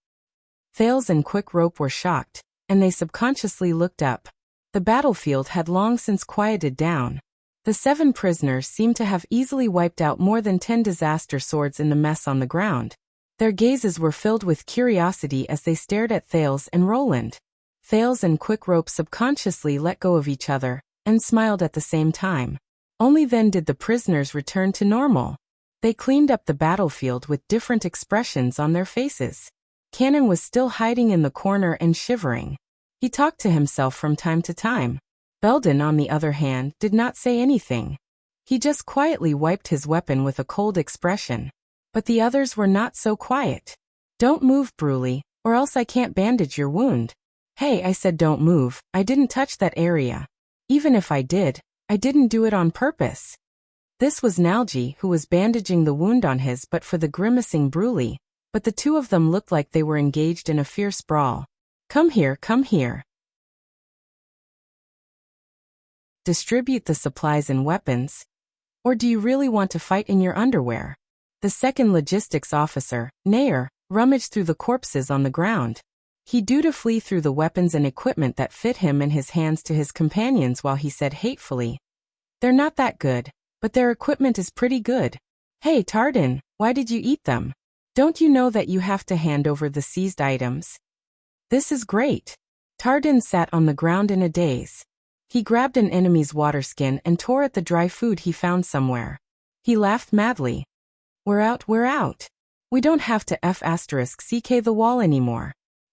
Thales and Quick Rope were shocked, and they subconsciously looked up. The battlefield had long since quieted down. The 7 prisoners seemed to have easily wiped out more than 10 disaster swords in the mess on the ground. Their gazes were filled with curiosity as they stared at Thales and Roland. Thales and Quick Rope subconsciously let go of each other, and smiled at the same time. Only then did the prisoners return to normal. They cleaned up the battlefield with different expressions on their faces. Cannon was still hiding in the corner and shivering. He talked to himself from time to time. Belden, on the other hand, did not say anything. He just quietly wiped his weapon with a cold expression. But the others were not so quiet. Don't move, Bruley, or else I can't bandage your wound. Hey, I said don't move, I didn't touch that area. Even if I did, I didn't do it on purpose. This was Nalji who was bandaging the wound on his but for the grimacing Bruley, but the two of them looked like they were engaged in a fierce brawl. Come here, come here. Distribute the supplies and weapons? Or do you really want to fight in your underwear? The second logistics officer, Heir, rummaged through the corpses on the ground. He dutifully threw the weapons and equipment that fit him and his hands to his companions while he said hatefully, They're not that good, but their equipment is pretty good. Hey Tardin, why did you eat them? Don't you know that you have to hand over the seized items? This is great. Tardin sat on the ground in a daze. He grabbed an enemy's water skin and tore at the dry food he found somewhere. He laughed madly. We're out, we're out. We don't have to F***CK the wall anymore.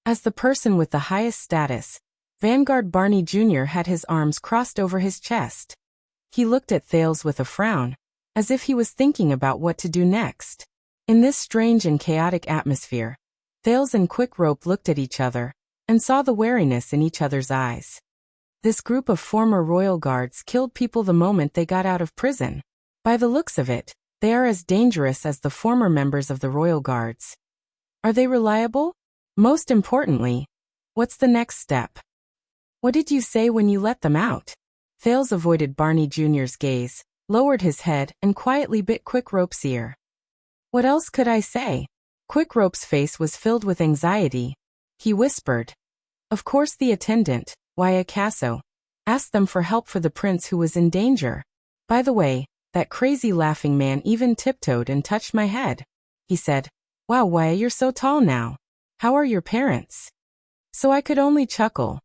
As the person with the highest status, Vanguard Barney Jr. had his arms crossed over his chest. He looked at Thales with a frown, as if he was thinking about what to do next. In this strange and chaotic atmosphere, Thales and Quick Rope looked at each other, and saw the wariness in each other's eyes. This group of former royal guards killed people the moment they got out of prison. By the looks of it, they are as dangerous as the former members of the royal guards. Are they reliable? Most importantly, what's the next step? What did you say when you let them out? Thales avoided Barney Jr.'s gaze, lowered his head, and quietly bit Quick Rope's ear. What else could I say? Quick Rope's face was filled with anxiety. He whispered. Of course the attendant, Waiakaso, asked them for help for the prince who was in danger. By the way, that crazy laughing man even tiptoed and touched my head. He said, Wow, Waya, you're so tall now. How are your parents? So I could only chuckle.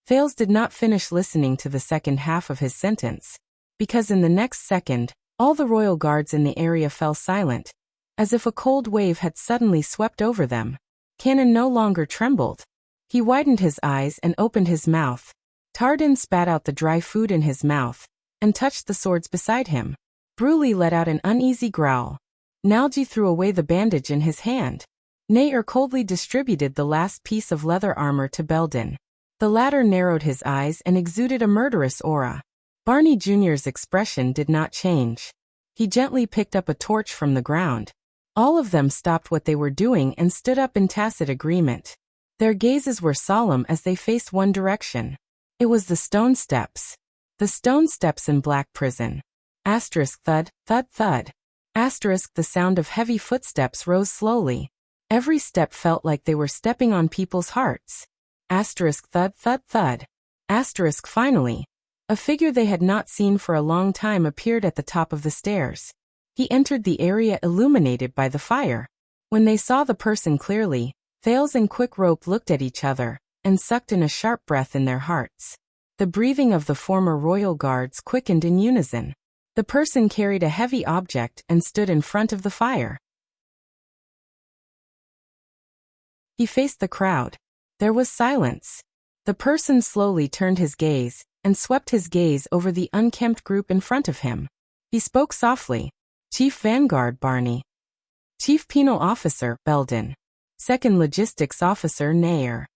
Thales did not finish listening to the second half of his sentence, because in the next second, all the royal guards in the area fell silent, as if a cold wave had suddenly swept over them. Cannon no longer trembled. He widened his eyes and opened his mouth. Tardin spat out the dry food in his mouth, and touched the swords beside him. Bruley let out an uneasy growl. Nalji threw away the bandage in his hand. Heir coldly distributed the last piece of leather armor to Belden. The latter narrowed his eyes and exuded a murderous aura. Barney Jr.'s expression did not change. He gently picked up a torch from the ground. All of them stopped what they were doing and stood up in tacit agreement. Their gazes were solemn as they faced one direction. It was the stone steps. The stone steps in Black Prison. Asterisk thud, thud, thud. Asterisk the sound of heavy footsteps rose slowly. Every step felt like they were stepping on people's hearts. Asterisk thud, thud, thud. Asterisk finally. A figure they had not seen for a long time appeared at the top of the stairs. He entered the area illuminated by the fire. When they saw the person clearly, Thales and Quick Rope looked at each other and sucked in a sharp breath in their hearts. The breathing of the former royal guards quickened in unison. The person carried a heavy object and stood in front of the fire. He faced the crowd. There was silence. The person slowly turned his gaze and swept his gaze over the unkempt group in front of him. He spoke softly. Chief Vanguard Barney. Chief Penal Officer Belden. Second Logistics Officer Heir.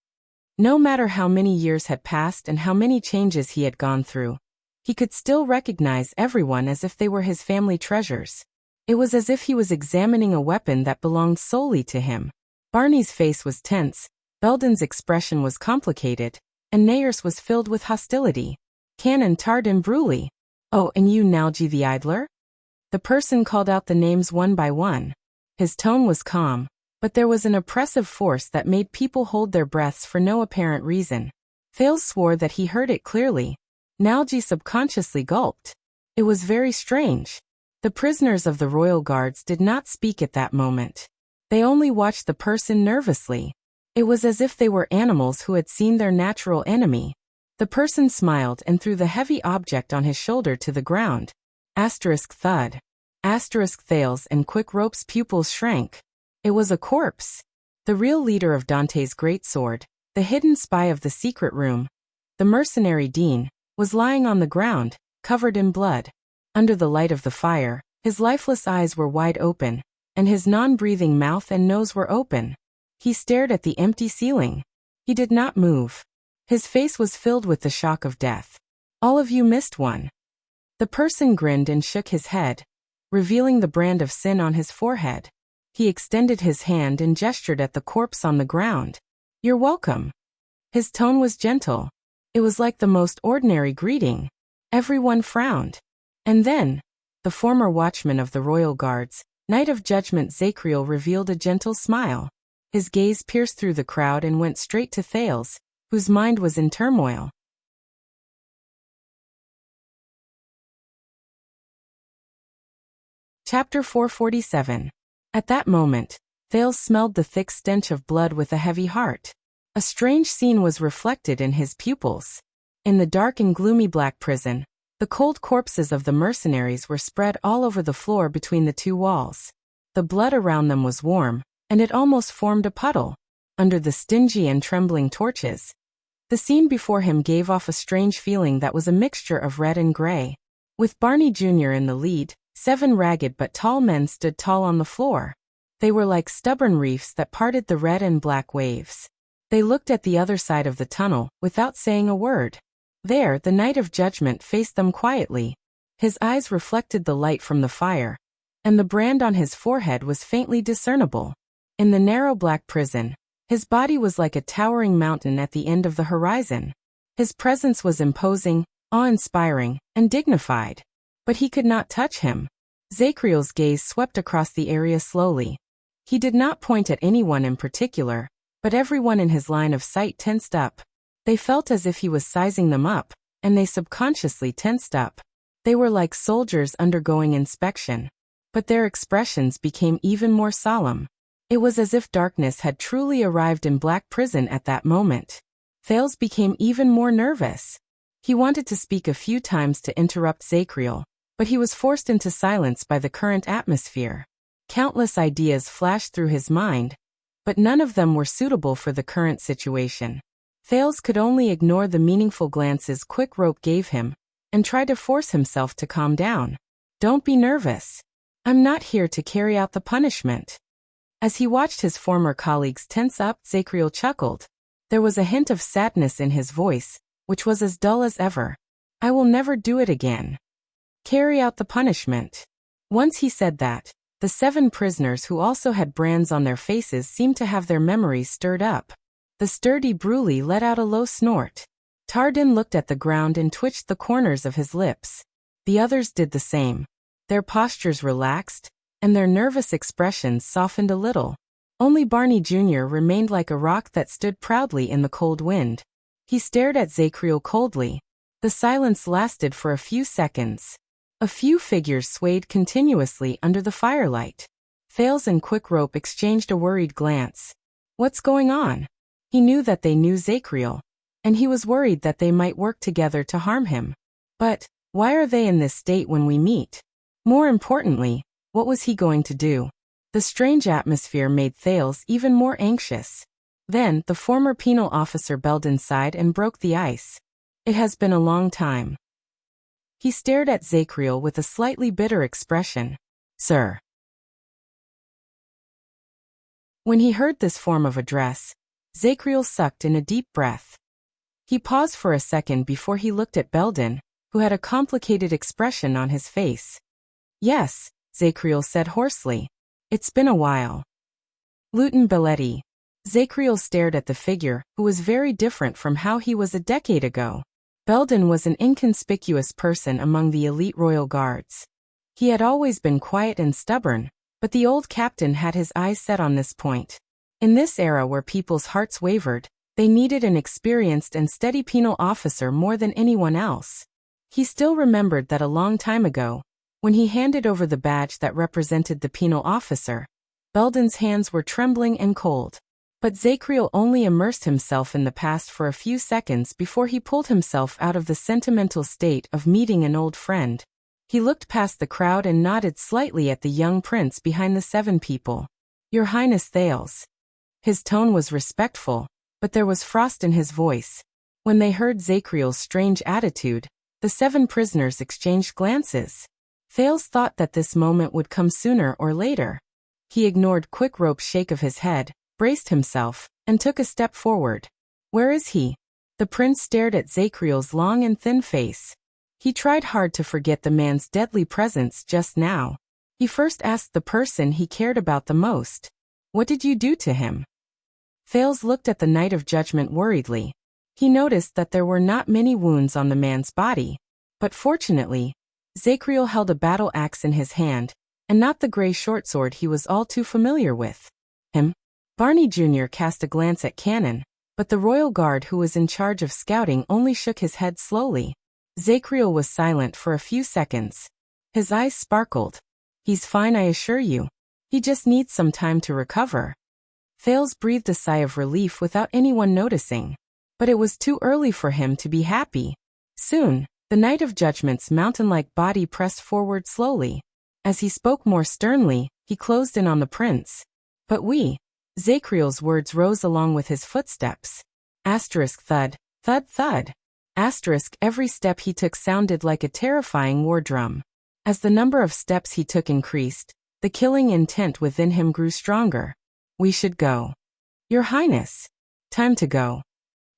No matter how many years had passed and how many changes he had gone through, he could still recognize everyone as if they were his family treasures. It was as if he was examining a weapon that belonged solely to him. Barney's face was tense, Belden's expression was complicated, and Heir's was filled with hostility. Canon Tardin Bruley. Oh, and you Nalgi the Idler? The person called out the names one by one. His tone was calm, but there was an oppressive force that made people hold their breaths for no apparent reason. Thales swore that he heard it clearly. Nalgi subconsciously gulped. It was very strange. The prisoners of the royal guards did not speak at that moment. They only watched the person nervously. It was as if they were animals who had seen their natural enemy. The person smiled and threw the heavy object on his shoulder to the ground. Asterisk thud. Asterisk Thales and Quick Rope's pupils shrank. It was a corpse. The real leader of Dante's great sword, the hidden spy of the secret room, the mercenary Dean, was lying on the ground, covered in blood. Under the light of the fire, his lifeless eyes were wide open, and his non-breathing mouth and nose were open. He stared at the empty ceiling. He did not move. His face was filled with the shock of death. All of you missed one. The person grinned and shook his head, revealing the brand of sin on his forehead. He extended his hand and gestured at the corpse on the ground. You're welcome. His tone was gentle. It was like the most ordinary greeting. Everyone frowned. And then, the former watchman of the royal guards, Knight of Judgment Zacriel, revealed a gentle smile. His gaze pierced through the crowd and went straight to Thales, whose mind was in turmoil. Chapter 447. At that moment, Thales smelled the thick stench of blood with a heavy heart. A strange scene was reflected in his pupils. In the dark and gloomy Black Prison, the cold corpses of the mercenaries were spread all over the floor between the two walls. The blood around them was warm, and it almost formed a puddle. Under the stingy and trembling torches, the scene before him gave off a strange feeling that was a mixture of red and gray. With Barney Jr. in the lead, 7 ragged but tall men stood tall on the floor. They were like stubborn reefs that parted the red and black waves. They looked at the other side of the tunnel, without saying a word. There, the Knight of Judgment faced them quietly. His eyes reflected the light from the fire, and the brand on his forehead was faintly discernible. In the narrow Black Prison, his body was like a towering mountain at the end of the horizon. His presence was imposing, awe-inspiring, and dignified. But he could not touch him. Zacriel's gaze swept across the area slowly. He did not point at anyone in particular, but everyone in his line of sight tensed up. They felt as if he was sizing them up, and they subconsciously tensed up. They were like soldiers undergoing inspection. But their expressions became even more solemn. It was as if darkness had truly arrived in Black Prison at that moment. Thales became even more nervous. He wanted to speak a few times to interrupt Zacriel, but he was forced into silence by the current atmosphere. Countless ideas flashed through his mind, but none of them were suitable for the current situation. Thales could only ignore the meaningful glances Quick Rope gave him, and try to force himself to calm down. Don't be nervous. I'm not here to carry out the punishment. As he watched his former colleagues tense up, Zacriel chuckled. There was a hint of sadness in his voice, which was as dull as ever. I will never do it again. Carry out the punishment. Once he said that, the 7 prisoners who also had brands on their faces seemed to have their memories stirred up. The sturdy Bruley let out a low snort. Tardin looked at the ground and twitched the corners of his lips. The others did the same. Their postures relaxed, and their nervous expressions softened a little. Only Barney Jr. remained like a rock that stood proudly in the cold wind. He stared at Zacriel coldly. The silence lasted for a few seconds. A few figures swayed continuously under the firelight. Thales and Quickrope exchanged a worried glance. What's going on? He knew that they knew Zacriel, and he was worried that they might work together to harm him. But why are they in this state when we meet? More importantly, what was he going to do? The strange atmosphere made Thales even more anxious. Then, the former penal officer Belden sighed and broke the ice. It has been a long time. He stared at Zacriel with a slightly bitter expression. Sir. When he heard this form of address, Zacriel sucked in a deep breath. He paused for a second before he looked at Belden, who had a complicated expression on his face. Yes, Zacriel said hoarsely. It's been a while. Lieutenant Belletti. Zacriel stared at the figure, who was very different from how he was a decade ago. Belden was an inconspicuous person among the elite royal guards. He had always been quiet and stubborn, but the old captain had his eyes set on this point. In this era where people's hearts wavered, they needed an experienced and steady penal officer more than anyone else. He still remembered that a long time ago, when he handed over the badge that represented the penal officer, Belden's hands were trembling and cold. But Zacriel only immersed himself in the past for a few seconds before he pulled himself out of the sentimental state of meeting an old friend. He looked past the crowd and nodded slightly at the young prince behind the 7 people. Your Highness Thales. His tone was respectful, but there was frost in his voice. When they heard Zacriel's strange attitude, the 7 prisoners exchanged glances. Thales thought that this moment would come sooner or later. He ignored Quickrope's shake of his head, braced himself, and took a step forward. Where is he? The prince stared at Zacriel's long and thin face. He tried hard to forget the man's deadly presence just now. He first asked the person he cared about the most. What did you do to him? Thales looked at the Knight of Judgment worriedly. He noticed that there were not many wounds on the man's body. But fortunately, Zacriel held a battle axe in his hand, and not the gray shortsword he was all too familiar with. Him? Barney Jr. cast a glance at Cannon, but the royal guard who was in charge of scouting only shook his head slowly. Zacriel was silent for a few seconds. His eyes sparkled. He's fine, I assure you. He just needs some time to recover. Thales breathed a sigh of relief without anyone noticing. But it was too early for him to be happy. Soon, the Knight of Judgment's mountain-like body pressed forward slowly. As he spoke more sternly, he closed in on the prince. But Zacriel's words rose along with his footsteps. Asterisk thud, thud thud. Asterisk every step he took sounded like a terrifying war drum. As the number of steps he took increased, the killing intent within him grew stronger. We should go. Your Highness. Time to go.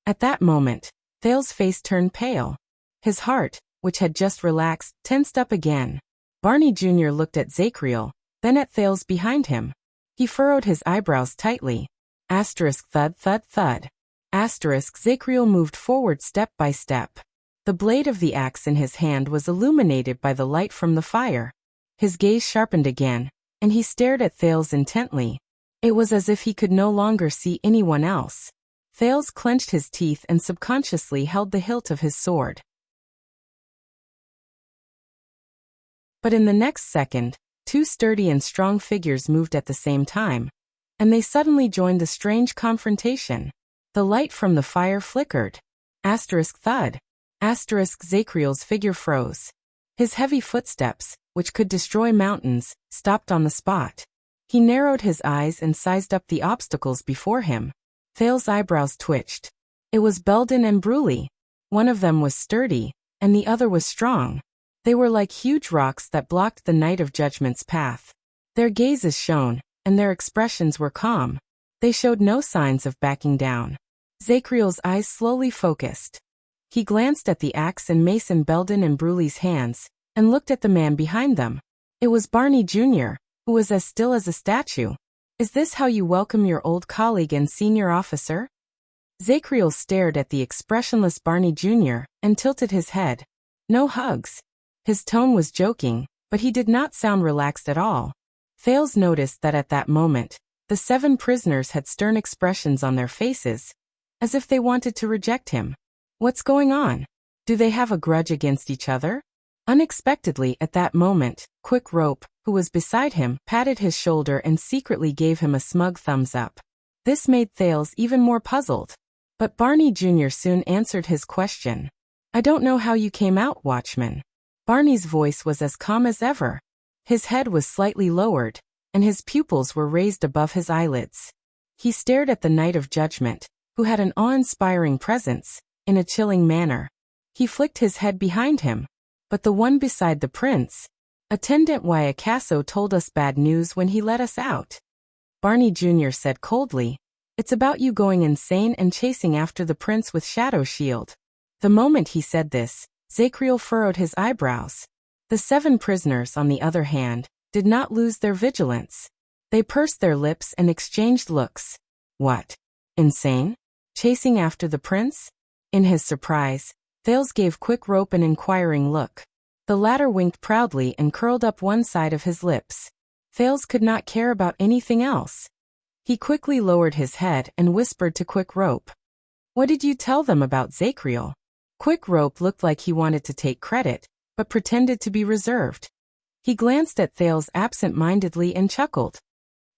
At that moment, Thales' face turned pale. His heart, which had just relaxed, tensed up again. Barney Jr. looked at Zacriel, then at Thales behind him. He furrowed his eyebrows tightly. Asterisk thud thud thud. Asterisk Zacriel moved forward step by step. The blade of the axe in his hand was illuminated by the light from the fire. His gaze sharpened again, and he stared at Thales intently. It was as if he could no longer see anyone else. Thales clenched his teeth and subconsciously held the hilt of his sword. But in the next second, 2 sturdy and strong figures moved at the same time, and they suddenly joined the strange confrontation. The light from the fire flickered. Asterisk thud. Asterisk Zacriel's figure froze. His heavy footsteps, which could destroy mountains, stopped on the spot. He narrowed his eyes and sized up the obstacles before him. Thales' eyebrows twitched. It was Belden and Bruley. One of them was sturdy, and the other was strong. They were like huge rocks that blocked the Knight of Judgment's path. Their gazes shone, and their expressions were calm. They showed no signs of backing down. Zacriel's eyes slowly focused. He glanced at the axe and mace in Belden and Bruley's hands, and looked at the man behind them. It was Barney Jr., who was as still as a statue. "Is this how you welcome your old colleague and senior officer?" Zachriel stared at the expressionless Barney Jr. and tilted his head. "No hugs." His tone was joking, but he did not sound relaxed at all. Thales noticed that at that moment, the 7 prisoners had stern expressions on their faces, as if they wanted to reject him. What's going on? Do they have a grudge against each other? Unexpectedly at that moment, Quick Rope, who was beside him, patted his shoulder and secretly gave him a smug thumbs up. This made Thales even more puzzled. But Barney Jr. soon answered his question. "I don't know how you came out, Watchman." Barney's voice was as calm as ever. His head was slightly lowered, and his pupils were raised above his eyelids. He stared at the Knight of Judgment, who had an awe-inspiring presence, in a chilling manner. He flicked his head behind him. But the one beside the prince, Attendant Wyacasso, told us bad news when he let us out. Barney Jr. said coldly, "It's about you going insane and chasing after the prince with Shadow Shield." The moment he said this, Zachriel furrowed his eyebrows. The 7 prisoners, on the other hand, did not lose their vigilance. They pursed their lips and exchanged looks. What? Insane? Chasing after the prince? In his surprise, Thales gave Quick Rope an inquiring look. The latter winked proudly and curled up one side of his lips. Thales could not care about anything else. He quickly lowered his head and whispered to Quick Rope. "What did you tell them about Zachriel?" Quick Rope looked like he wanted to take credit, but pretended to be reserved. He glanced at Thales absent-mindedly and chuckled.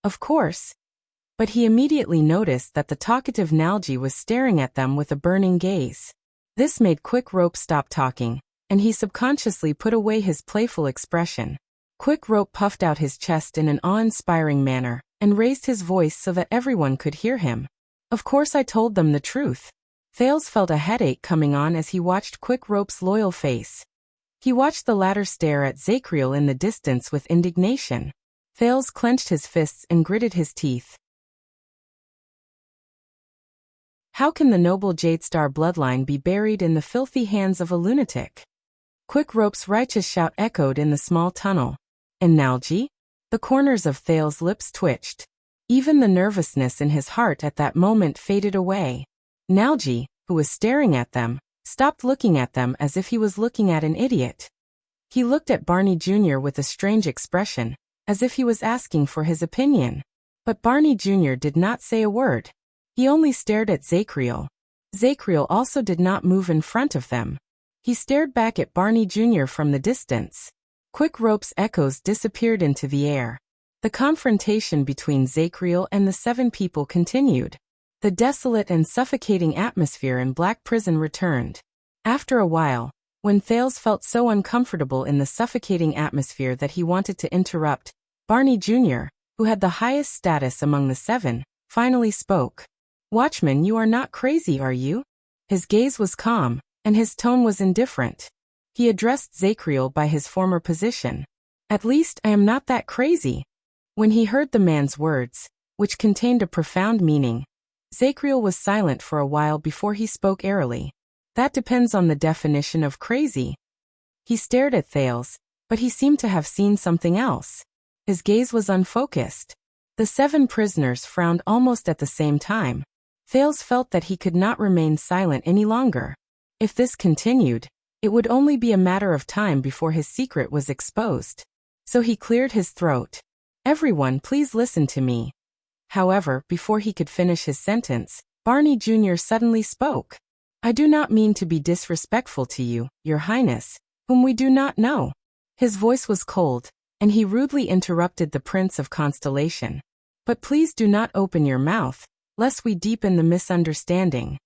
"Of course." But he immediately noticed that the talkative Nalji was staring at them with a burning gaze. This made Quick Rope stop talking, and he subconsciously put away his playful expression. Quick Rope puffed out his chest in an awe-inspiring manner, and raised his voice so that everyone could hear him. "Of course I told them the truth." Thales felt a headache coming on as he watched Quick Rope's loyal face. He watched the latter stare at Zachriel in the distance with indignation. Thales clenched his fists and gritted his teeth. How can the noble Jadestar bloodline be buried in the filthy hands of a lunatic? Quick Rope's righteous shout echoed in the small tunnel. And Nalji? The corners of Thales' lips twitched. Even the nervousness in his heart at that moment faded away. Nalji, who was staring at them, stopped looking at them as if he was looking at an idiot. He looked at Barney Jr. with a strange expression, as if he was asking for his opinion. But Barney Jr. did not say a word. He only stared at Zachriel. Zachriel also did not move in front of them. He stared back at Barney Jr. from the distance. Quick Rope's echoes disappeared into the air. The confrontation between Zachriel and the 7 people continued. The desolate and suffocating atmosphere in Black Prison returned. After a while, when Thales felt so uncomfortable in the suffocating atmosphere that he wanted to interrupt, Barney Jr., who had the highest status among the 7, finally spoke. "Watchman, you are not crazy, are you?" His gaze was calm, and his tone was indifferent. He addressed Zachriel by his former position. "At least I am not that crazy." When he heard the man's words, which contained a profound meaning, Zachriel was silent for a while before he spoke airily. "That depends on the definition of crazy." He stared at Thales, but he seemed to have seen something else. His gaze was unfocused. The 7 prisoners frowned almost at the same time. Thales felt that he could not remain silent any longer. If this continued, it would only be a matter of time before his secret was exposed. So he cleared his throat. "Everyone, please listen to me." However, before he could finish his sentence, Barney Jr. suddenly spoke. "I do not mean to be disrespectful to you, Your Highness, whom we do not know." His voice was cold, and he rudely interrupted the Prince of Constellation. "But please do not open your mouth, lest we deepen the misunderstanding."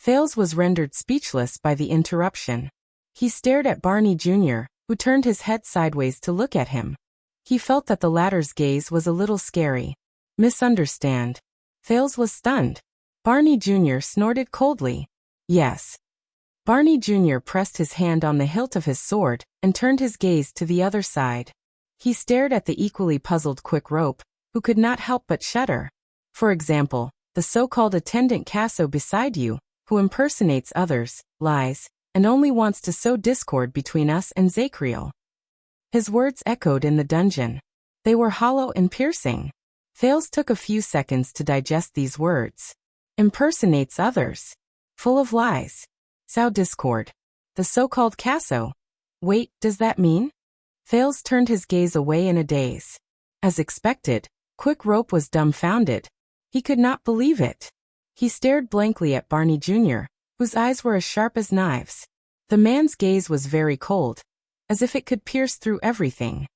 Thales was rendered speechless by the interruption. He stared at Barney Jr., who turned his head sideways to look at him. He felt that the latter's gaze was a little scary. "Misunderstand?" Thales was stunned. Barney Jr. snorted coldly. "Yes." Barney Jr. pressed his hand on the hilt of his sword and turned his gaze to the other side. He stared at the equally puzzled Quick Rope, who could not help but shudder. "For example, the so-called attendant Casso beside you, who impersonates others, lies, and only wants to sow discord between us and Zachriel." His words echoed in the dungeon. They were hollow and piercing. Thales took a few seconds to digest these words. Impersonates others. Full of lies. Sow discord. The so-called Casso. Wait, does that mean? Thales turned his gaze away in a daze. As expected, Quick Rope was dumbfounded. He could not believe it. He stared blankly at Barney Jr., whose eyes were as sharp as knives. The man's gaze was very cold, as if it could pierce through everything.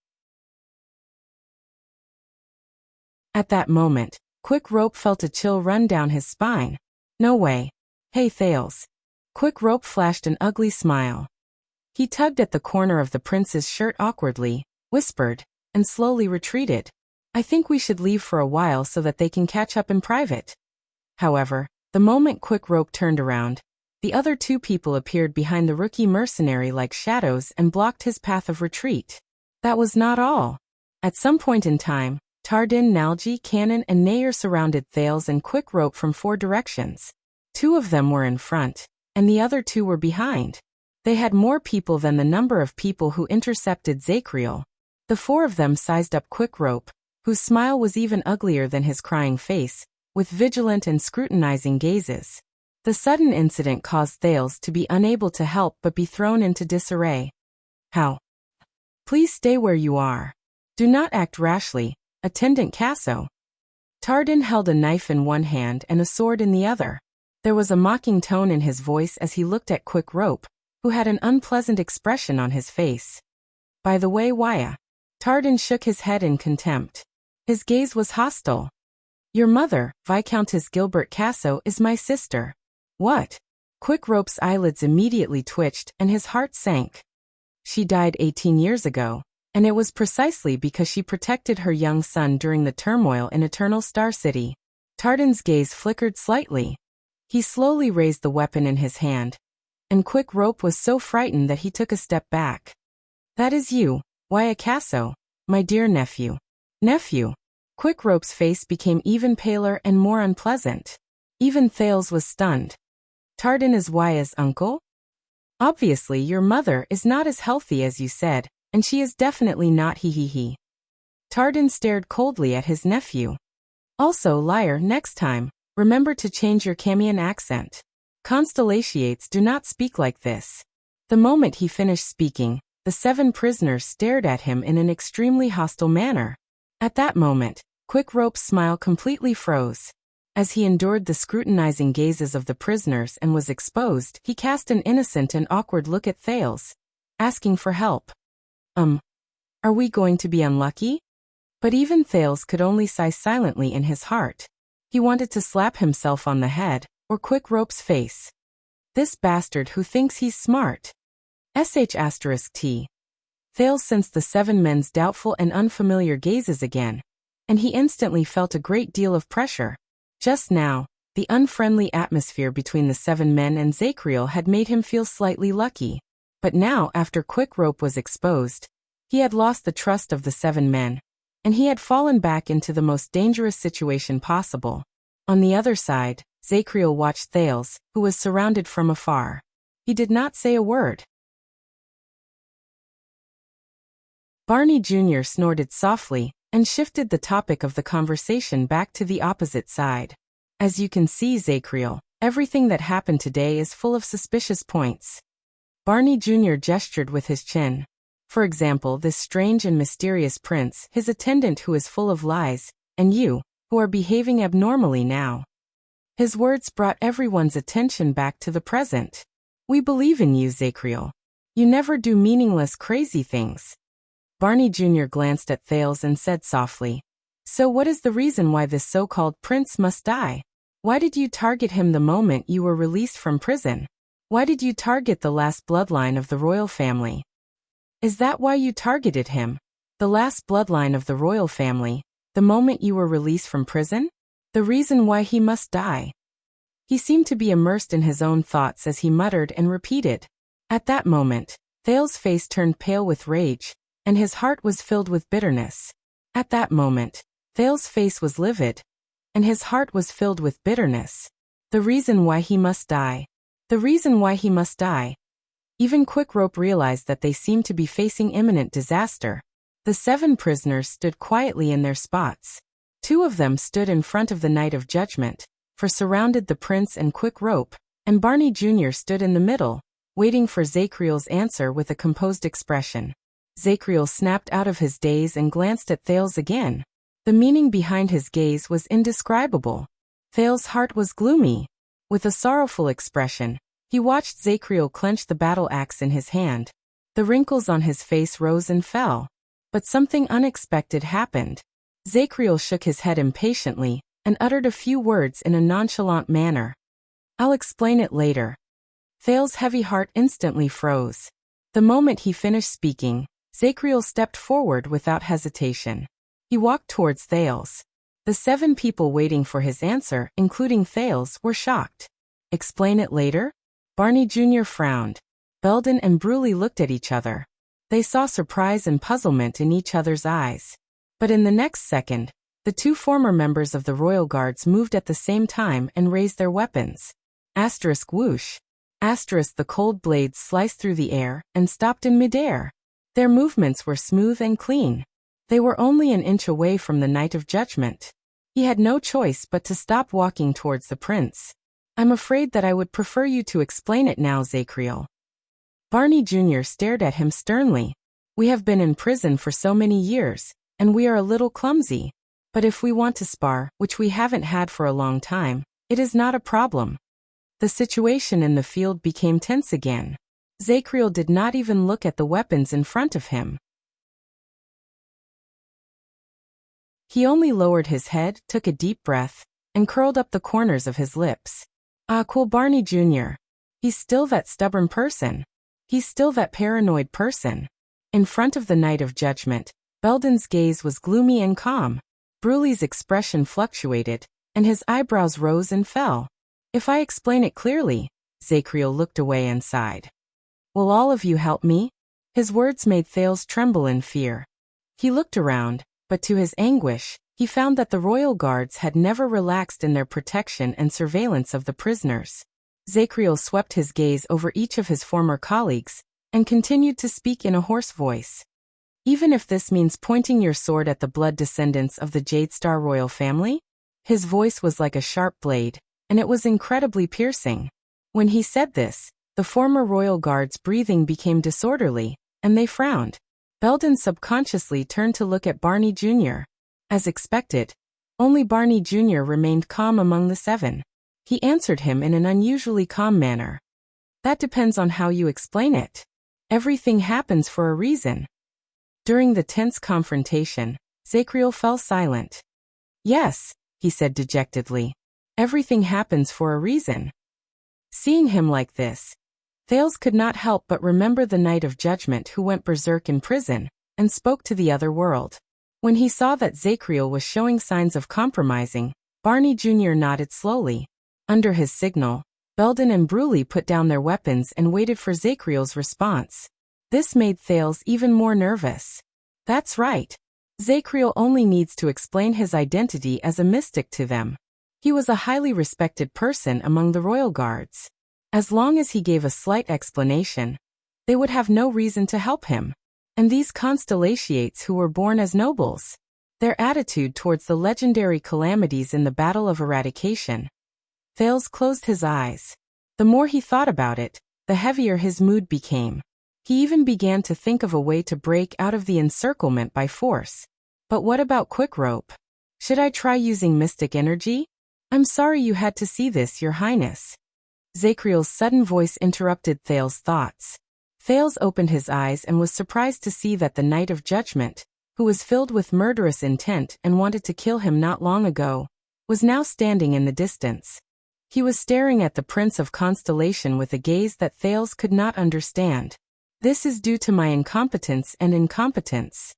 At that moment, Quick Rope felt a chill run down his spine. "No way. Hey Thales." Quick Rope flashed an ugly smile. He tugged at the corner of the prince's shirt awkwardly, whispered, and slowly retreated. "I think we should leave for a while so that they can catch up in private." However, the moment Quick Rope turned around, the other two people appeared behind the rookie mercenary like shadows and blocked his path of retreat. That was not all. At some point in time, Tardin, Nalji, Cannon, and Heir surrounded Thales and Quick Rope from 4 directions. 2 of them were in front, and the other 2 were behind. They had more people than the number of people who intercepted Zachriel. The 4 of them sized up Quick Rope, whose smile was even uglier than his crying face, with vigilant and scrutinizing gazes. The sudden incident caused Thales to be unable to help but be thrown into disarray. "How? Please stay where you are. Do not act rashly, Attendant Casso." Tardin held a knife in one hand and a sword in the other. There was a mocking tone in his voice as he looked at Quick Rope, who had an unpleasant expression on his face. "By the way, Wuxia." Tardin shook his head in contempt. His gaze was hostile. "Your mother, Viscountess Gilbert Casso, is my sister." "What?" Quick Rope's eyelids immediately twitched and his heart sank. "She died 18 years ago, and it was precisely because she protected her young son during the turmoil in Eternal Star City." Tardin's gaze flickered slightly. He slowly raised the weapon in his hand, and Quick Rope was so frightened that he took a step back. "That is you, Wuxia Casso, my dear nephew." "Nephew?" Quick Rope's face became even paler and more unpleasant. Even Thales was stunned. "Tardin is Wuxia's uncle? Obviously your mother is not as healthy as you said, and she is definitely not he. Tardin stared coldly at his nephew. "Also, liar, next time, remember to change your Camian accent. Constellations do not speak like this." The moment he finished speaking, the 7 prisoners stared at him in an extremely hostile manner. At that moment, Quick Rope's smile completely froze. As he endured the scrutinizing gazes of the prisoners and was exposed, he cast an innocent and awkward look at Thales, asking for help. Are we going to be unlucky?" But even Thales could only sigh silently in his heart. He wanted to slap himself on the head, or Quick Rope's face. This bastard who thinks he's smart. **T. Thales sensed the 7 men's doubtful and unfamiliar gazes again, and he instantly felt a great deal of pressure. Just now, the unfriendly atmosphere between the 7 men and Zachriel had made him feel slightly lucky. But now, after Quick Rope was exposed, he had lost the trust of the 7 men, and he had fallen back into the most dangerous situation possible. On the other side, Zachriel watched Thales, who was surrounded from afar. He did not say a word. Barney Jr. snorted softly and shifted the topic of the conversation back to the opposite side. "As you can see, Zachriel, everything that happened today is full of suspicious points." Barney Jr. gestured with his chin. "For example, this strange and mysterious prince, his attendant who is full of lies, and you, who are behaving abnormally now." His words brought everyone's attention back to the present. "We believe in you, Zachriel. You never do meaningless, crazy things." Barney Jr. glanced at Thales and said softly, "So what is the reason why this so-called prince must die? Why did you target him the moment you were released from prison? Why did you target the last bloodline of the royal family? Is that why you targeted him? The last bloodline of the royal family, the moment you were released from prison? The reason why he must die?" He seemed to be immersed in his own thoughts as he muttered and repeated. At that moment, Thales' face turned pale with rage, and his heart was filled with bitterness. At that moment, Thales' face was livid, and his heart was filled with bitterness. The reason why he must die. The reason why he must die. Even Quickrope realized that they seemed to be facing imminent disaster. The 7 prisoners stood quietly in their spots. 2 of them stood in front of the Knight of Judgment, for surrounded the prince and Quickrope, and Barney Jr. stood in the middle, waiting for Zacriel's answer with a composed expression. Zacriel snapped out of his daze and glanced at Thales again. The meaning behind his gaze was indescribable. Thales' heart was gloomy. With a sorrowful expression, he watched Zacriel clench the battle axe in his hand. The wrinkles on his face rose and fell. But something unexpected happened. Zacriel shook his head impatiently and uttered a few words in a nonchalant manner. "I'll explain it later." Thales' heavy heart instantly froze. The moment he finished speaking, Zacriel stepped forward without hesitation. He walked towards Thales. The 7 people waiting for his answer, including Thales, were shocked. "Explain it later?" Barney Jr. frowned. Belden and Bruley looked at each other. They saw surprise and puzzlement in each other's eyes. But in the next second, the 2 former members of the Royal Guards moved at the same time and raised their weapons. Asterisk whoosh. Asterisk the cold blades sliced through the air and stopped in midair. Their movements were smooth and clean. They were only an inch away from the Knight of Judgment. He had no choice but to stop walking towards the prince. "I'm afraid that I would prefer you to explain it now, Zacriel." Barney Jr. stared at him sternly. "We have been in prison for so many years, and we are a little clumsy. But if we want to spar, which we haven't had for a long time, it is not a problem." The situation in the field became tense again. Zacriel did not even look at the weapons in front of him. He only lowered his head, took a deep breath, and curled up the corners of his lips. "Ah, cool Barney Jr. He's still that stubborn person. He's still that paranoid person." In front of the Knight of Judgment, Belden's gaze was gloomy and calm. Bruley's expression fluctuated, and his eyebrows rose and fell. "If I explain it clearly," Zacriel looked away and sighed. "Will all of you help me?" His words made Thales tremble in fear. He looked around, but to his anguish, he found that the Royal Guards had never relaxed in their protection and surveillance of the prisoners. Zacriel swept his gaze over each of his former colleagues, and continued to speak in a hoarse voice. "Even if this means pointing your sword at the blood descendants of the Jade Star royal family?" His voice was like a sharp blade, and it was incredibly piercing. When he said this, the former Royal Guards' breathing became disorderly, and they frowned. Belden subconsciously turned to look at Barney Jr. As expected, only Barney Jr. remained calm among the 7. He answered him in an unusually calm manner. "That depends on how you explain it. Everything happens for a reason." During the tense confrontation, Zacriel fell silent. "Yes," he said dejectedly. "Everything happens for a reason." Seeing him like this, Thales could not help but remember the Knight of Judgment who went berserk in prison, and spoke to the other world. When he saw that Zacriel was showing signs of compromising, Barney Jr. nodded slowly. Under his signal, Belden and Bruley put down their weapons and waited for Zacriel's response. This made Thales even more nervous. That's right. Zacriel only needs to explain his identity as a mystic to them. He was a highly respected person among the Royal Guards. As long as he gave a slight explanation, they would have no reason to help him. And these constellations who were born as nobles, their attitude towards the legendary calamities in the Battle of Eradication. Thales closed his eyes. The more he thought about it, the heavier his mood became. He even began to think of a way to break out of the encirclement by force. But what about Quickrope? Should I try using mystic energy? "I'm sorry you had to see this, Your Highness." Zacriel's sudden voice interrupted Thales' thoughts. Thales opened his eyes and was surprised to see that the Knight of Judgment, who was filled with murderous intent and wanted to kill him not long ago, was now standing in the distance. He was staring at the Prince of Constellation with a gaze that Thales could not understand. "This is due to my incompetence and incompetence."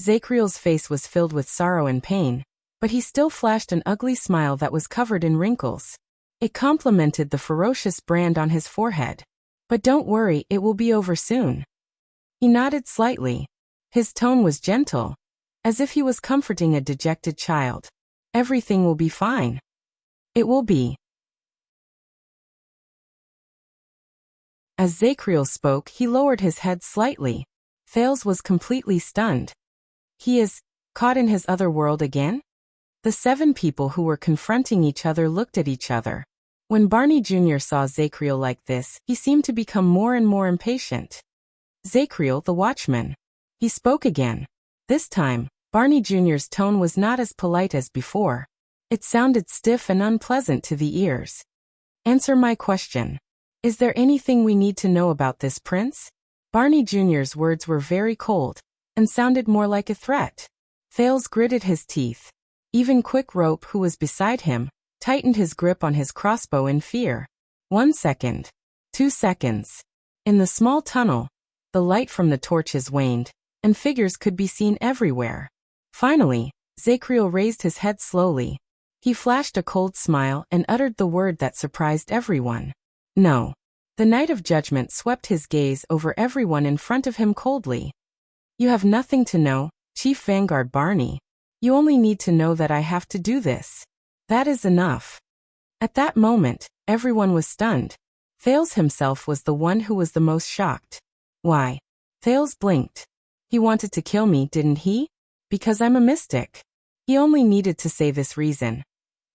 Zacriel's face was filled with sorrow and pain, but he still flashed an ugly smile that was covered in wrinkles. It complemented the ferocious brand on his forehead. "But don't worry, it will be over soon." He nodded slightly. His tone was gentle, as if he was comforting a dejected child. "Everything will be fine." "It will be." As Zacriel spoke, he lowered his head slightly. Thales was completely stunned. He is caught in his other world again? The 7 people who were confronting each other looked at each other. When Barney Jr. saw Zacriel like this, he seemed to become more and more impatient. Zacriel, the watchman. He spoke again. This time, Barney Jr.'s tone was not as polite as before. It sounded stiff and unpleasant to the ears. Answer my question. Is there anything we need to know about this prince? Barney Jr.'s words were very cold, and sounded more like a threat. Thales gritted his teeth. Even Quick Rope, who was beside him, tightened his grip on his crossbow in fear. 1 second. 2 seconds. In the small tunnel, the light from the torches waned, and figures could be seen everywhere. Finally, Zacriel raised his head slowly. He flashed a cold smile and uttered the word that surprised everyone. No. The Night of Judgment swept his gaze over everyone in front of him coldly. You have nothing to know, Chief Vanguard Barney. You only need to know that I have to do this. That is enough. At that moment, everyone was stunned. Thales himself was the one who was the most shocked. Why? Thales blinked. He wanted to kill me, didn't he? Because I'm a mystic. He only needed to say this reason.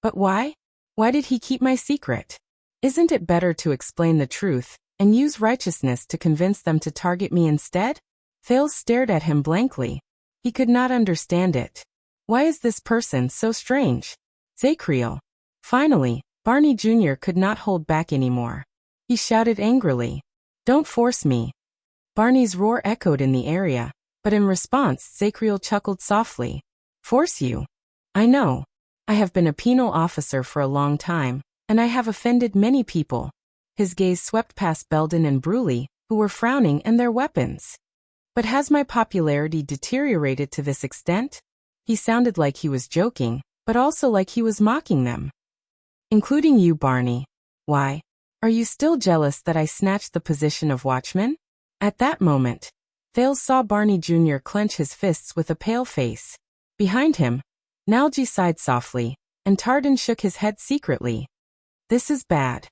But why? Why did he keep my secret? Isn't it better to explain the truth, and use righteousness to convince them to target me instead? Thales stared at him blankly. He could not understand it. Why is this person so strange? Zacriel. Finally, Barney Jr. could not hold back anymore. He shouted angrily. Don't force me. Barney's roar echoed in the area, but in response Zacriel chuckled softly. Force you? I know. I have been a penal officer for a long time, and I have offended many people. His gaze swept past Belden and Bruley, who were frowning and their weapons. But has my popularity deteriorated to this extent? He sounded like he was joking, but also like he was mocking them. Including you, Barney. Why? Are you still jealous that I snatched the position of watchman? At that moment, Thales saw Barney Jr. clench his fists with a pale face. Behind him, Nalji sighed softly, and Tardan shook his head secretly. This is bad.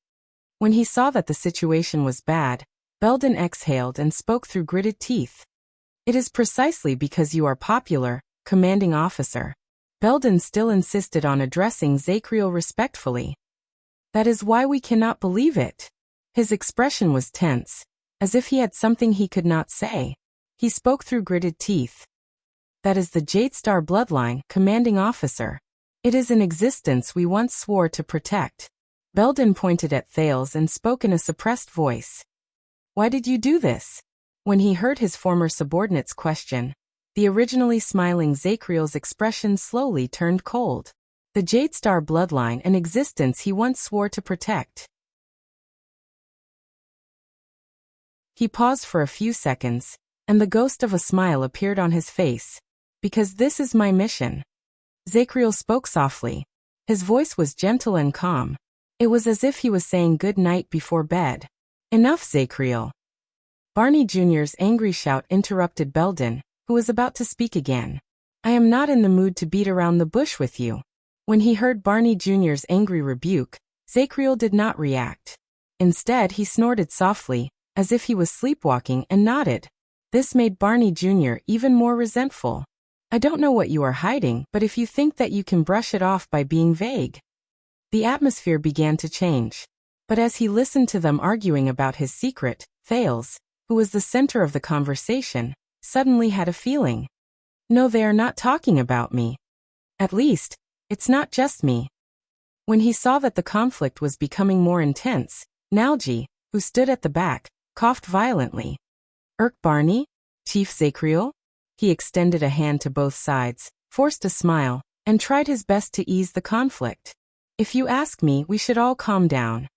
When he saw that the situation was bad, Belden exhaled and spoke through gritted teeth. It is precisely because you are popular, commanding officer. Belden still insisted on addressing Zacriel respectfully. That is why we cannot believe it. His expression was tense, as if he had something he could not say. He spoke through gritted teeth. That is the Jadestar bloodline, commanding officer. It is an existence we once swore to protect. Belden pointed at Thales and spoke in a suppressed voice. Why did you do this? When he heard his former subordinate's question, the originally smiling Zacriel's expression slowly turned cold. The Jadestar bloodline, an existence he once swore to protect. He paused for a few seconds, and the ghost of a smile appeared on his face. Because this is my mission. Zacriel spoke softly. His voice was gentle and calm. It was as if he was saying good night before bed. Enough, Zacriel. Barney Jr.'s angry shout interrupted Belden, who was about to speak again. I am not in the mood to beat around the bush with you. When he heard Barney Jr.'s angry rebuke, Zacriel did not react. Instead, he snorted softly, as if he was sleepwalking, and nodded. This made Barney Jr. even more resentful. I don't know what you are hiding, but if you think that you can brush it off by being vague. The atmosphere began to change. But as he listened to them arguing about his secret, Thales, who was the center of the conversation, suddenly had a feeling. No, they are not talking about me. At least, it's not just me. When he saw that the conflict was becoming more intense, Nalji, who stood at the back, coughed violently. Barney? Chief Zacriel? He extended a hand to both sides, forced a smile, and tried his best to ease the conflict. If you ask me, we should all calm down.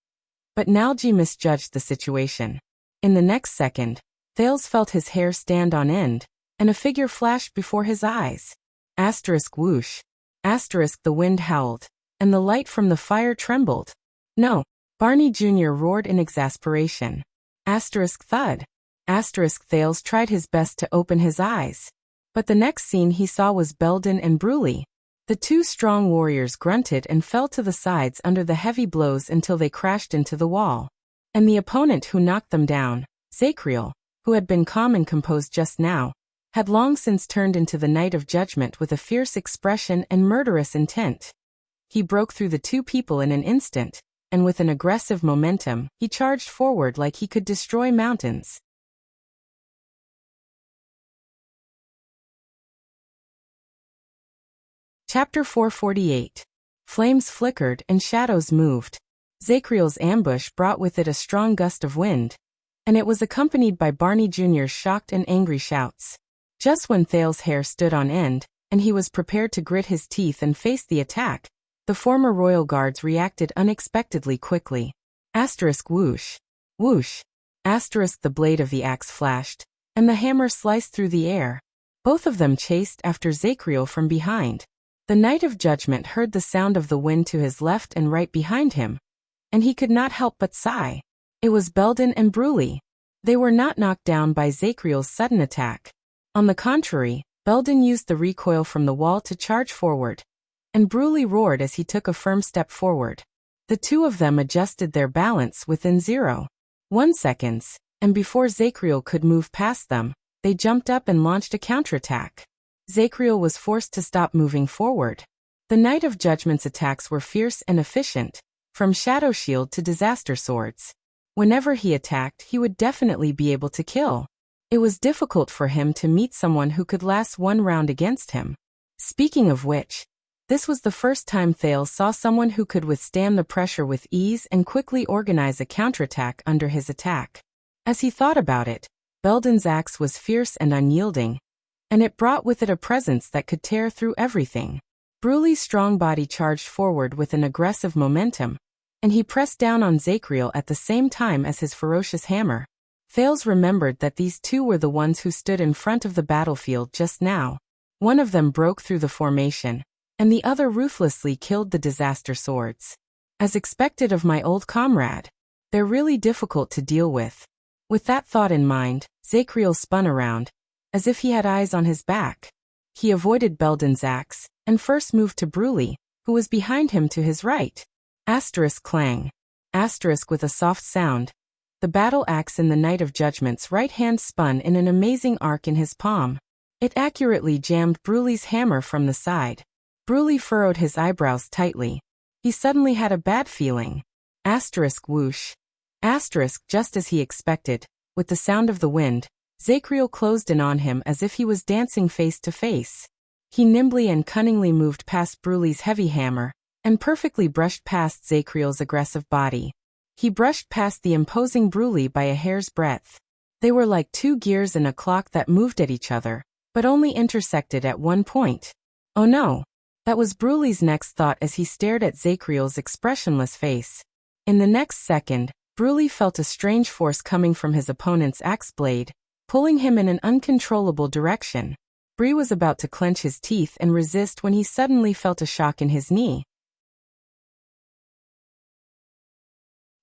But Nalji misjudged the situation. In the next second, Thales felt his hair stand on end, and a figure flashed before his eyes. Asterisk whoosh. Asterisk the wind howled, and the light from the fire trembled. No, Barney Jr. roared in exasperation. Asterisk thud. Asterisk Thales tried his best to open his eyes. But the next scene he saw was Belden and Bruley. The two strong warriors grunted and fell to the sides under the heavy blows until they crashed into the wall. And the opponent who knocked them down, Zacriel, who had been calm and composed just now, had long since turned into the Knight of Judgment with a fierce expression and murderous intent. He broke through the two people in an instant, and with an aggressive momentum, he charged forward like he could destroy mountains. Chapter 448. Flames flickered and shadows moved. Zacriel's ambush brought with it a strong gust of wind, and it was accompanied by Barney Jr.'s shocked and angry shouts. Just when Thales's hair stood on end, and he was prepared to grit his teeth and face the attack, the former royal guards reacted unexpectedly quickly. Asterisk whoosh. Whoosh. Asterisk the blade of the axe flashed, and the hammer sliced through the air. Both of them chased after Zacriel from behind. The Knight of Judgment heard the sound of the wind to his left and right behind him, and he could not help but sigh. It was Belden and Bruley. They were not knocked down by Zacriel's sudden attack. On the contrary, Belden used the recoil from the wall to charge forward, and Bruley roared as he took a firm step forward. The two of them adjusted their balance within 0.1 seconds, and before Zacriel could move past them, they jumped up and launched a counterattack. Zacriel was forced to stop moving forward. The Knight of Judgment's attacks were fierce and efficient, from Shadow Shield to Disaster Swords. Whenever he attacked, he would definitely be able to kill. It was difficult for him to meet someone who could last one round against him. Speaking of which, this was the first time Thales saw someone who could withstand the pressure with ease and quickly organize a counterattack under his attack. As he thought about it, Belden's axe was fierce and unyielding, and it brought with it a presence that could tear through everything. Bruley's strong body charged forward with an aggressive momentum, and he pressed down on Zacriel at the same time as his ferocious hammer. Thales remembered that these two were the ones who stood in front of the battlefield just now. One of them broke through the formation, and the other ruthlessly killed the Disaster Swords. As expected of my old comrade, they're really difficult to deal with. With that thought in mind, Zacriel spun around, as if he had eyes on his back. He avoided Belden's axe, and first moved to Bruley, who was behind him to his right. Asterisk clang. Asterisk with a soft sound. The battle axe in the Knight of Judgment's right hand spun in an amazing arc in his palm. It accurately jammed Bruley's hammer from the side. Bruley furrowed his eyebrows tightly. He suddenly had a bad feeling. Asterisk whoosh. Asterisk just as he expected, with the sound of the wind, Zacriel closed in on him as if he was dancing face to face. He nimbly and cunningly moved past Bruley's heavy hammer, and perfectly brushed past Zacriel's aggressive body. He brushed past the imposing Bruley by a hair's breadth. They were like two gears in a clock that moved at each other, but only intersected at one point. Oh no! That was Bruley's next thought as he stared at Zacriel's expressionless face. In the next second, Bruley felt a strange force coming from his opponent's axe blade, pulling him in an uncontrollable direction. Bree was about to clench his teeth and resist when he suddenly felt a shock in his knee.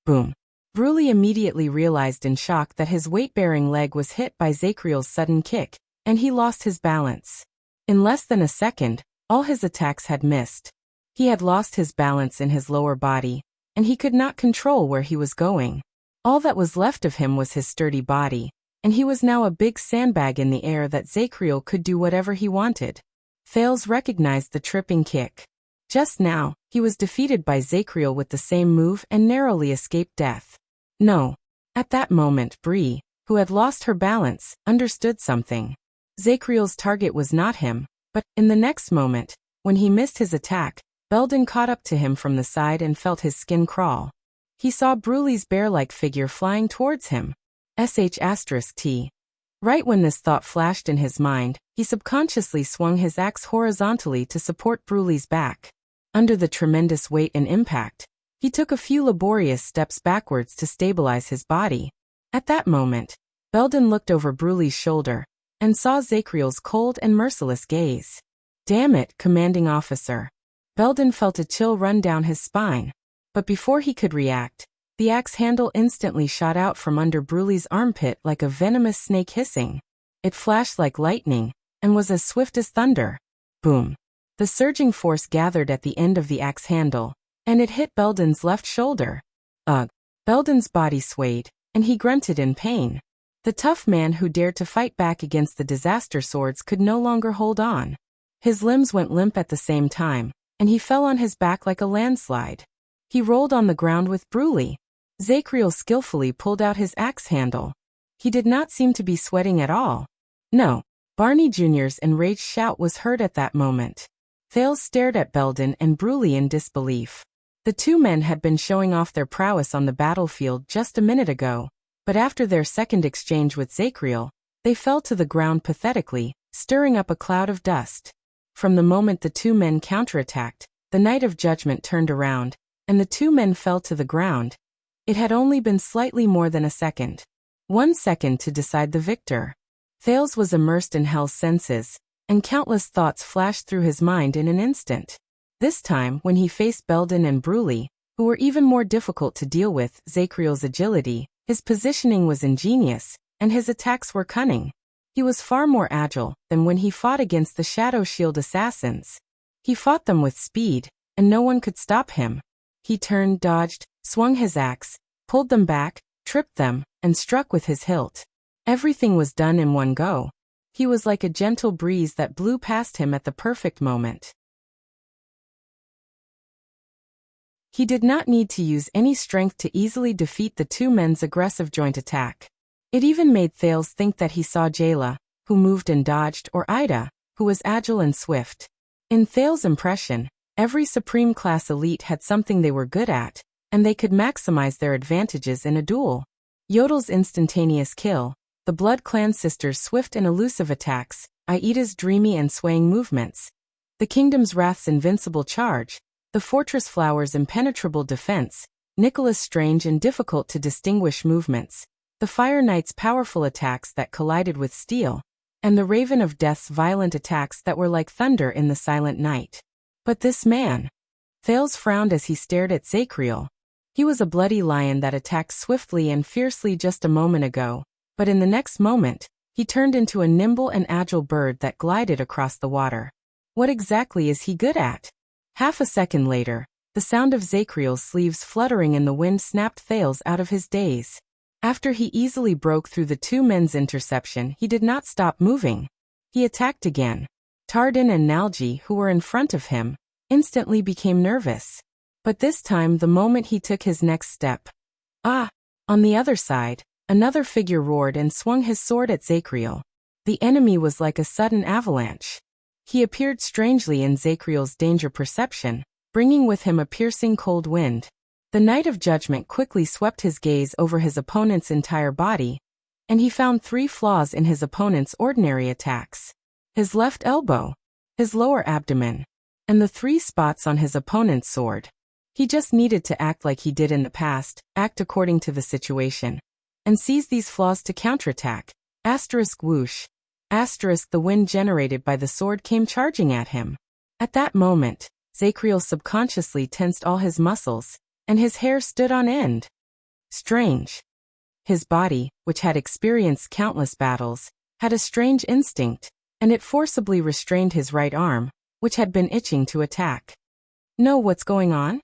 Boom. Bruley immediately realized in shock that his weight-bearing leg was hit by Zacriel's sudden kick, and he lost his balance. In less than a second, all his attacks had missed. He had lost his balance in his lower body, and he could not control where he was going. All that was left of him was his sturdy body, and he was now a big sandbag in the air that Zacriel could do whatever he wanted. Thales recognized the tripping kick. Just now, he was defeated by Zacriel with the same move and narrowly escaped death. No. At that moment Bree, who had lost her balance, understood something. Zacriel's target was not him, but, in the next moment, when he missed his attack, Belden caught up to him from the side and felt his skin crawl. He saw Bruley's bear-like figure flying towards him. *T. Right when this thought flashed in his mind, he subconsciously swung his axe horizontally to support Bruley's back. Under the tremendous weight and impact, he took a few laborious steps backwards to stabilize his body. At that moment, Belden looked over Bruley's shoulder, and saw Zacriel's cold and merciless gaze. Damn it, commanding officer. Belden felt a chill run down his spine. But before he could react, the axe handle instantly shot out from under Bruley's armpit like a venomous snake hissing. It flashed like lightning, and was as swift as thunder. Boom. The surging force gathered at the end of the axe handle, and it hit Belden's left shoulder. Ugh. Belden's body swayed, and he grunted in pain. The tough man who dared to fight back against the disaster swords could no longer hold on. His limbs went limp at the same time, and he fell on his back like a landslide. He rolled on the ground with Bruley. Zachriel skillfully pulled out his axe handle. He did not seem to be sweating at all. No. Barney Jr.'s enraged shout was heard at that moment. Thales stared at Belden and Bruley in disbelief. The two men had been showing off their prowess on the battlefield just a minute ago, but after their second exchange with Zachriel, they fell to the ground pathetically, stirring up a cloud of dust. From the moment the two men counterattacked, the Knight of Judgment turned around, and the two men fell to the ground. It had only been slightly more than a second. 1 second to decide the victor. Thales was immersed in hell's senses, and countless thoughts flashed through his mind in an instant. This time, when he faced Belden and Bruley, who were even more difficult to deal with, Zachriel's agility, his positioning was ingenious, and his attacks were cunning. He was far more agile than when he fought against the Shadow Shield assassins. He fought them with speed, and no one could stop him. He turned, dodged, swung his axe, pulled them back, tripped them, and struck with his hilt. Everything was done in one go. He was like a gentle breeze that blew past him at the perfect moment. He did not need to use any strength to easily defeat the two men's aggressive joint attack. It even made Thales think that he saw Jayla, who moved and dodged, or Ida, who was agile and swift. In Thales' impression, every Supreme Class elite had something they were good at, and they could maximize their advantages in a duel. Yodel's instantaneous kill, the Blood Clan sisters' swift and elusive attacks, Aida's dreamy and swaying movements, the Kingdom's Wrath's invincible charge, the Fortress Flower's impenetrable defense, Nicholas' strange and difficult to distinguish movements, the Fire Knight's powerful attacks that collided with steel, and the Raven of Death's violent attacks that were like thunder in the silent night. But this man. Thales frowned as he stared at Zachriel. He was a bloody lion that attacked swiftly and fiercely just a moment ago, but in the next moment, he turned into a nimble and agile bird that glided across the water. What exactly is he good at? Half a second later, the sound of Zachriel's sleeves fluttering in the wind snapped Thales out of his daze. After he easily broke through the two men's interception, he did not stop moving. He attacked again. Tardin and Nalji, who were in front of him, instantly became nervous. But this time, the moment he took his next step. Ah! On the other side, another figure roared and swung his sword at Zachriel. The enemy was like a sudden avalanche. He appeared strangely in Zachriel's danger perception, bringing with him a piercing cold wind. The Knight of Judgment quickly swept his gaze over his opponent's entire body, and he found 3 flaws in his opponent's ordinary attacks. His left elbow, his lower abdomen, and the 3 spots on his opponent's sword. He just needed to act like he did in the past, act according to the situation, and seize these flaws to counterattack. Asterisk whoosh. Asterisk the wind generated by the sword came charging at him. At that moment, Zachriel subconsciously tensed all his muscles, and his hair stood on end. Strange. His body, which had experienced countless battles, had a strange instinct, and it forcibly restrained his right arm, which had been itching to attack. Know what's going on?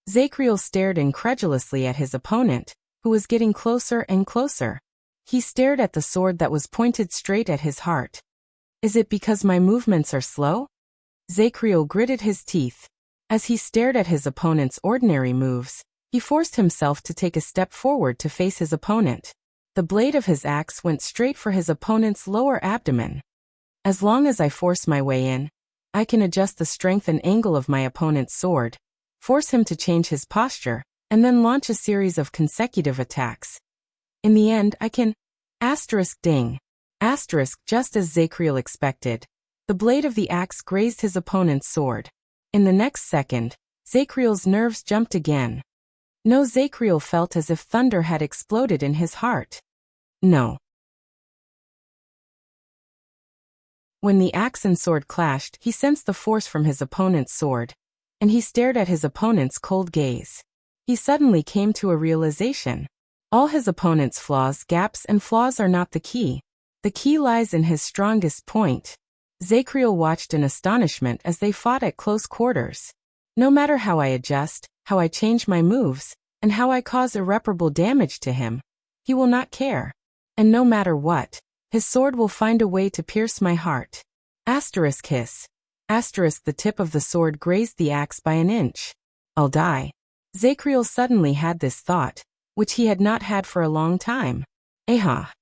Zachriel stared incredulously at his opponent, who was getting closer and closer. He stared at the sword that was pointed straight at his heart. Is it because my movements are slow? Zachriel gritted his teeth. As he stared at his opponent's ordinary moves, he forced himself to take a step forward to face his opponent. The blade of his axe went straight for his opponent's lower abdomen. As long as I force my way in, I can adjust the strength and angle of my opponent's sword, force him to change his posture, and then launch a series of consecutive attacks. In the end, I can... Asterisk ding. Asterisk just as Zachriel expected. The blade of the axe grazed his opponent's sword. In the next second, Zachriel's nerves jumped again. No, Zachriel felt as if thunder had exploded in his heart. No. When the axe and sword clashed, he sensed the force from his opponent's sword, and he stared at his opponent's cold gaze. He suddenly came to a realization. All his opponent's flaws, gaps, and flaws are not the key. The key lies in his strongest point. Zachriel watched in astonishment as they fought at close quarters. No matter how I adjust, how I change my moves, and how I cause irreparable damage to him. He will not care. And no matter what, his sword will find a way to pierce my heart. Asterisk hiss. Asterisk the tip of the sword grazed the axe by an inch. I'll die. Zacriel suddenly had this thought, which he had not had for a long time. Aha!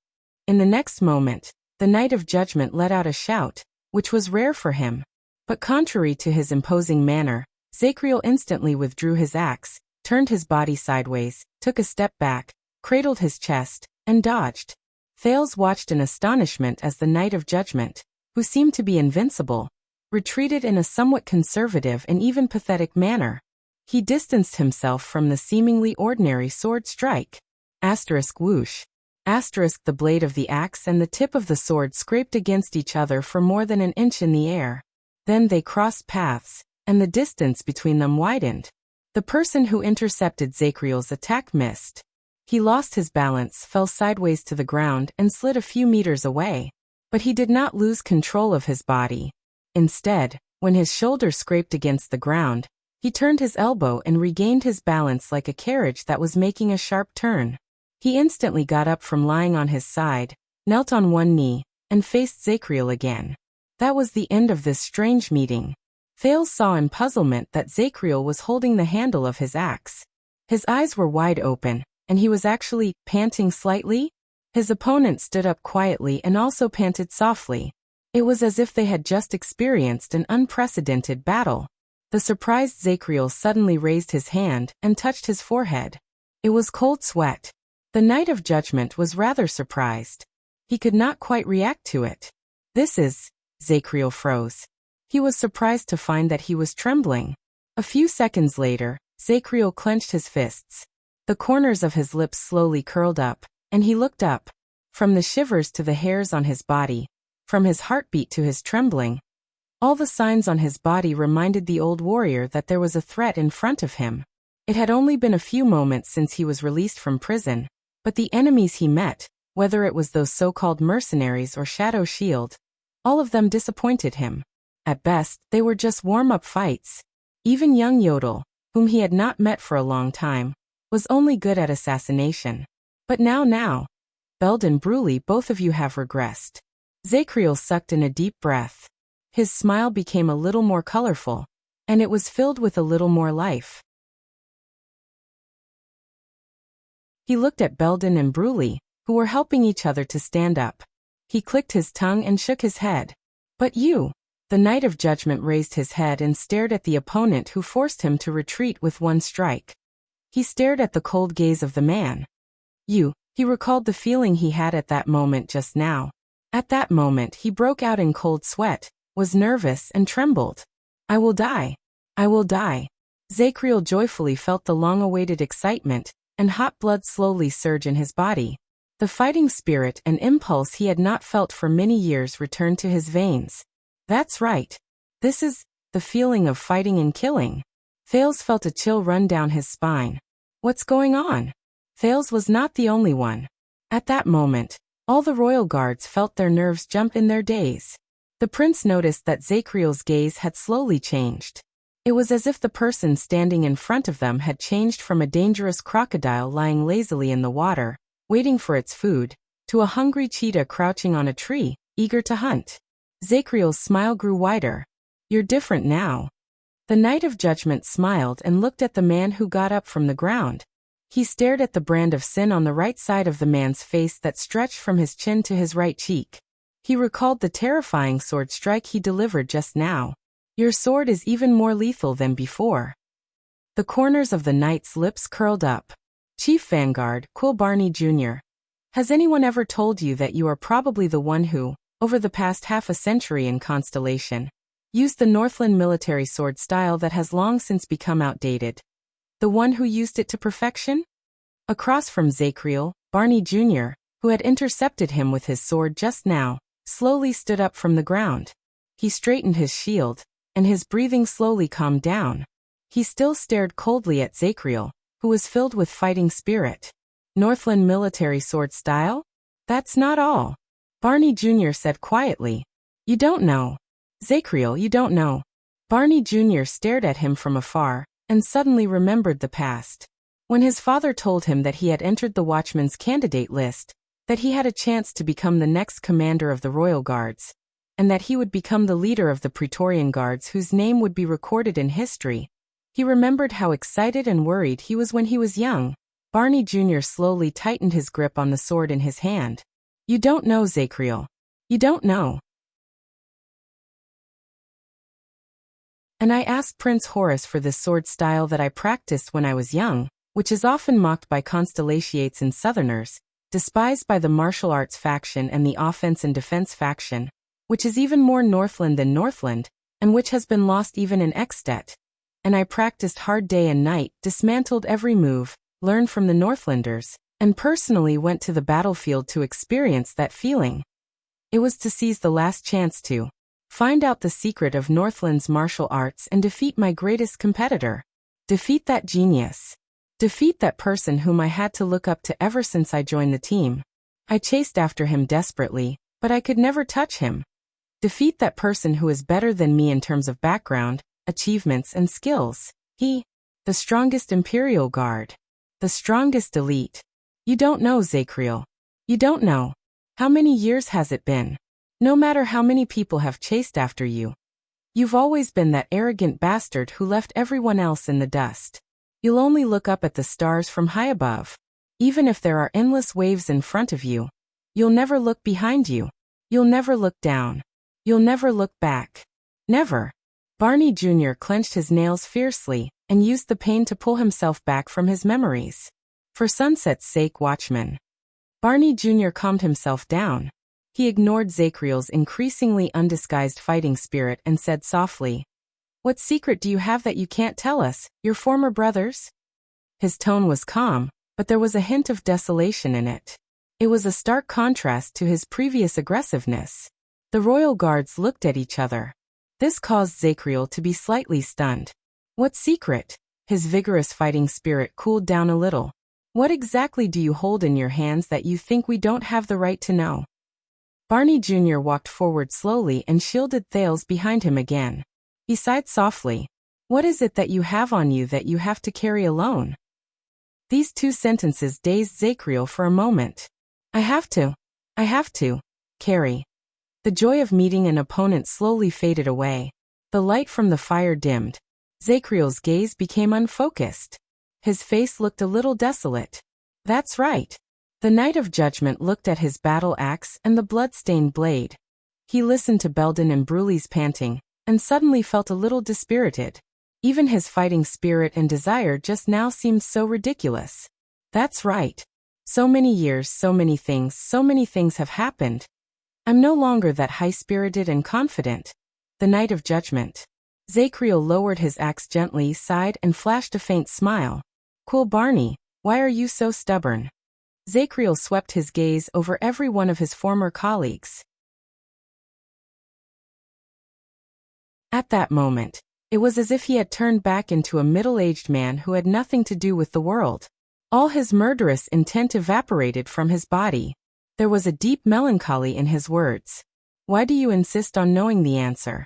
In the next moment, the Knight of Judgment let out a shout, which was rare for him. But contrary to his imposing manner, Zacriel instantly withdrew his axe, turned his body sideways, took a step back, cradled his chest, and dodged. Thales watched in astonishment as the Knight of Judgment, who seemed to be invincible, retreated in a somewhat conservative and even pathetic manner. He distanced himself from the seemingly ordinary sword strike. Asterisk whoosh. Asterisk the blade of the axe and the tip of the sword scraped against each other for more than an inch in the air. Then they crossed paths, and the distance between them widened. The person who intercepted Zacriel's attack missed. He lost his balance, fell sideways to the ground, and slid a few meters away. But he did not lose control of his body. Instead, when his shoulder scraped against the ground, he turned his elbow and regained his balance like a carriage that was making a sharp turn. He instantly got up from lying on his side, knelt on one knee, and faced Zacriel again. That was the end of this strange meeting. Thales saw in puzzlement that Zacriel was holding the handle of his axe. His eyes were wide open, and he was actually panting slightly. His opponent stood up quietly and also panted softly. It was as if they had just experienced an unprecedented battle. The surprised Zacriel suddenly raised his hand and touched his forehead. It was cold sweat. The Knight of Judgment was rather surprised. He could not quite react to it. This is... Zacriel froze. He was surprised to find that he was trembling. A few seconds later, Zacriel clenched his fists. The corners of his lips slowly curled up, and he looked up. From the shivers to the hairs on his body, from his heartbeat to his trembling, all the signs on his body reminded the old warrior that there was a threat in front of him. It had only been a few moments since he was released from prison, but the enemies he met, whether it was those so-called mercenaries or Shadow Shield, all of them disappointed him. At best, they were just warm-up fights. Even young Yodel, whom he had not met for a long time, was only good at assassination. But now, Beld and Bruley, both of you have regressed. Zacriel sucked in a deep breath. His smile became a little more colorful, and it was filled with a little more life. He looked at Belden and Bruley, who were helping each other to stand up. He clicked his tongue and shook his head. But you... The Knight of Judgment raised his head and stared at the opponent who forced him to retreat with one strike. He stared at the cold gaze of the man. He recalled the feeling he had at that moment just now. At that moment he broke out in cold sweat, was nervous and trembled. I will die. I will die. Zacriel joyfully felt the long-awaited excitement, and hot blood slowly surge in his body. The fighting spirit and impulse he had not felt for many years returned to his veins. That's right. This is the feeling of fighting and killing. Thales felt a chill run down his spine. What's going on? Thales was not the only one. At that moment, all the royal guards felt their nerves jump in their daze. The prince noticed that Zacriel's gaze had slowly changed. It was as if the person standing in front of them had changed from a dangerous crocodile lying lazily in the water, waiting for its food, to a hungry cheetah crouching on a tree, eager to hunt. Zacriel's smile grew wider. You're different now. The Knight of Judgment smiled and looked at the man who got up from the ground. He stared at the brand of sin on the right side of the man's face that stretched from his chin to his right cheek. He recalled the terrifying sword strike he delivered just now. Your sword is even more lethal than before. The corners of the knight's lips curled up. Chief Vanguard, Quill Barney Jr. Has anyone ever told you that you are probably the one who, over the past half a century in Constellation, used the Northland military sword style that has long since become outdated? The one who used it to perfection? Across from Zacriel, Barney Jr., who had intercepted him with his sword just now, slowly stood up from the ground. He straightened his shield, and his breathing slowly calmed down. He still stared coldly at Zacriel, who was filled with fighting spirit. Northland military sword style? That's not all. Barney Jr. said quietly. You don't know. Zacriel, you don't know. Barney Jr. stared at him from afar, and suddenly remembered the past. When his father told him that he had entered the watchman's candidate list, that he had a chance to become the next commander of the royal guards, and that he would become the leader of the Praetorian Guards whose name would be recorded in history, he remembered how excited and worried he was when he was young. Barney Jr. slowly tightened his grip on the sword in his hand. You don't know, Zacriel. You don't know. And I asked Prince Horace for this sword style that I practiced when I was young, which is often mocked by constellations and Southerners, despised by the martial arts faction and the offense and defense faction, which is even more Northland than Northland, and which has been lost even in Extet. And I practiced hard day and night, dismantled every move, learned from the Northlanders, and personally went to the battlefield to experience that feeling. It was to seize the last chance to find out the secret of Northland's martial arts and defeat my greatest competitor. Defeat that genius. Defeat that person whom I had to look up to ever since I joined the team. I chased after him desperately, but I could never touch him. Defeat that person who is better than me in terms of background, achievements and skills. The strongest Imperial Guard. The strongest elite. You don't know, Zacriel. You don't know. How many years has it been? No matter how many people have chased after you, you've always been that arrogant bastard who left everyone else in the dust. You'll only look up at the stars from high above. Even if there are endless waves in front of you, you'll never look behind you. You'll never look down. You'll never look back. Never. Barney Jr. clenched his nails fiercely and used the pain to pull himself back from his memories. For sunset's sake, watchman. Barney Jr. calmed himself down. He ignored Zacriel's increasingly undisguised fighting spirit and said softly, What secret do you have that you can't tell us, your former brothers? His tone was calm, but there was a hint of desolation in it. It was a stark contrast to his previous aggressiveness. The royal guards looked at each other. This caused Zacriel to be slightly stunned. What secret? His vigorous fighting spirit cooled down a little. What exactly do you hold in your hands that you think we don't have the right to know? Barney Jr. walked forward slowly and shielded Thales behind him again. He sighed softly. What is it that you have on you that you have to carry alone? These two sentences dazed Zacriel for a moment. I have to carry. The joy of meeting an opponent slowly faded away. The light from the fire dimmed. Zacriel's gaze became unfocused. His face looked a little desolate. That's right. The Knight of Judgment looked at his battle axe and the blood-stained blade. He listened to Belden and Bruley's panting, and suddenly felt a little dispirited. Even his fighting spirit and desire just now seemed so ridiculous. That's right. So many years, so many things have happened. I'm no longer that high-spirited and confident. The Knight of Judgment. Zacriel lowered his axe gently, sighed, and flashed a faint smile. Cool Barney, why are you so stubborn? Zacriel swept his gaze over every one of his former colleagues. At that moment, it was as if he had turned back into a middle-aged man who had nothing to do with the world. All his murderous intent evaporated from his body. There was a deep melancholy in his words. Why do you insist on knowing the answer?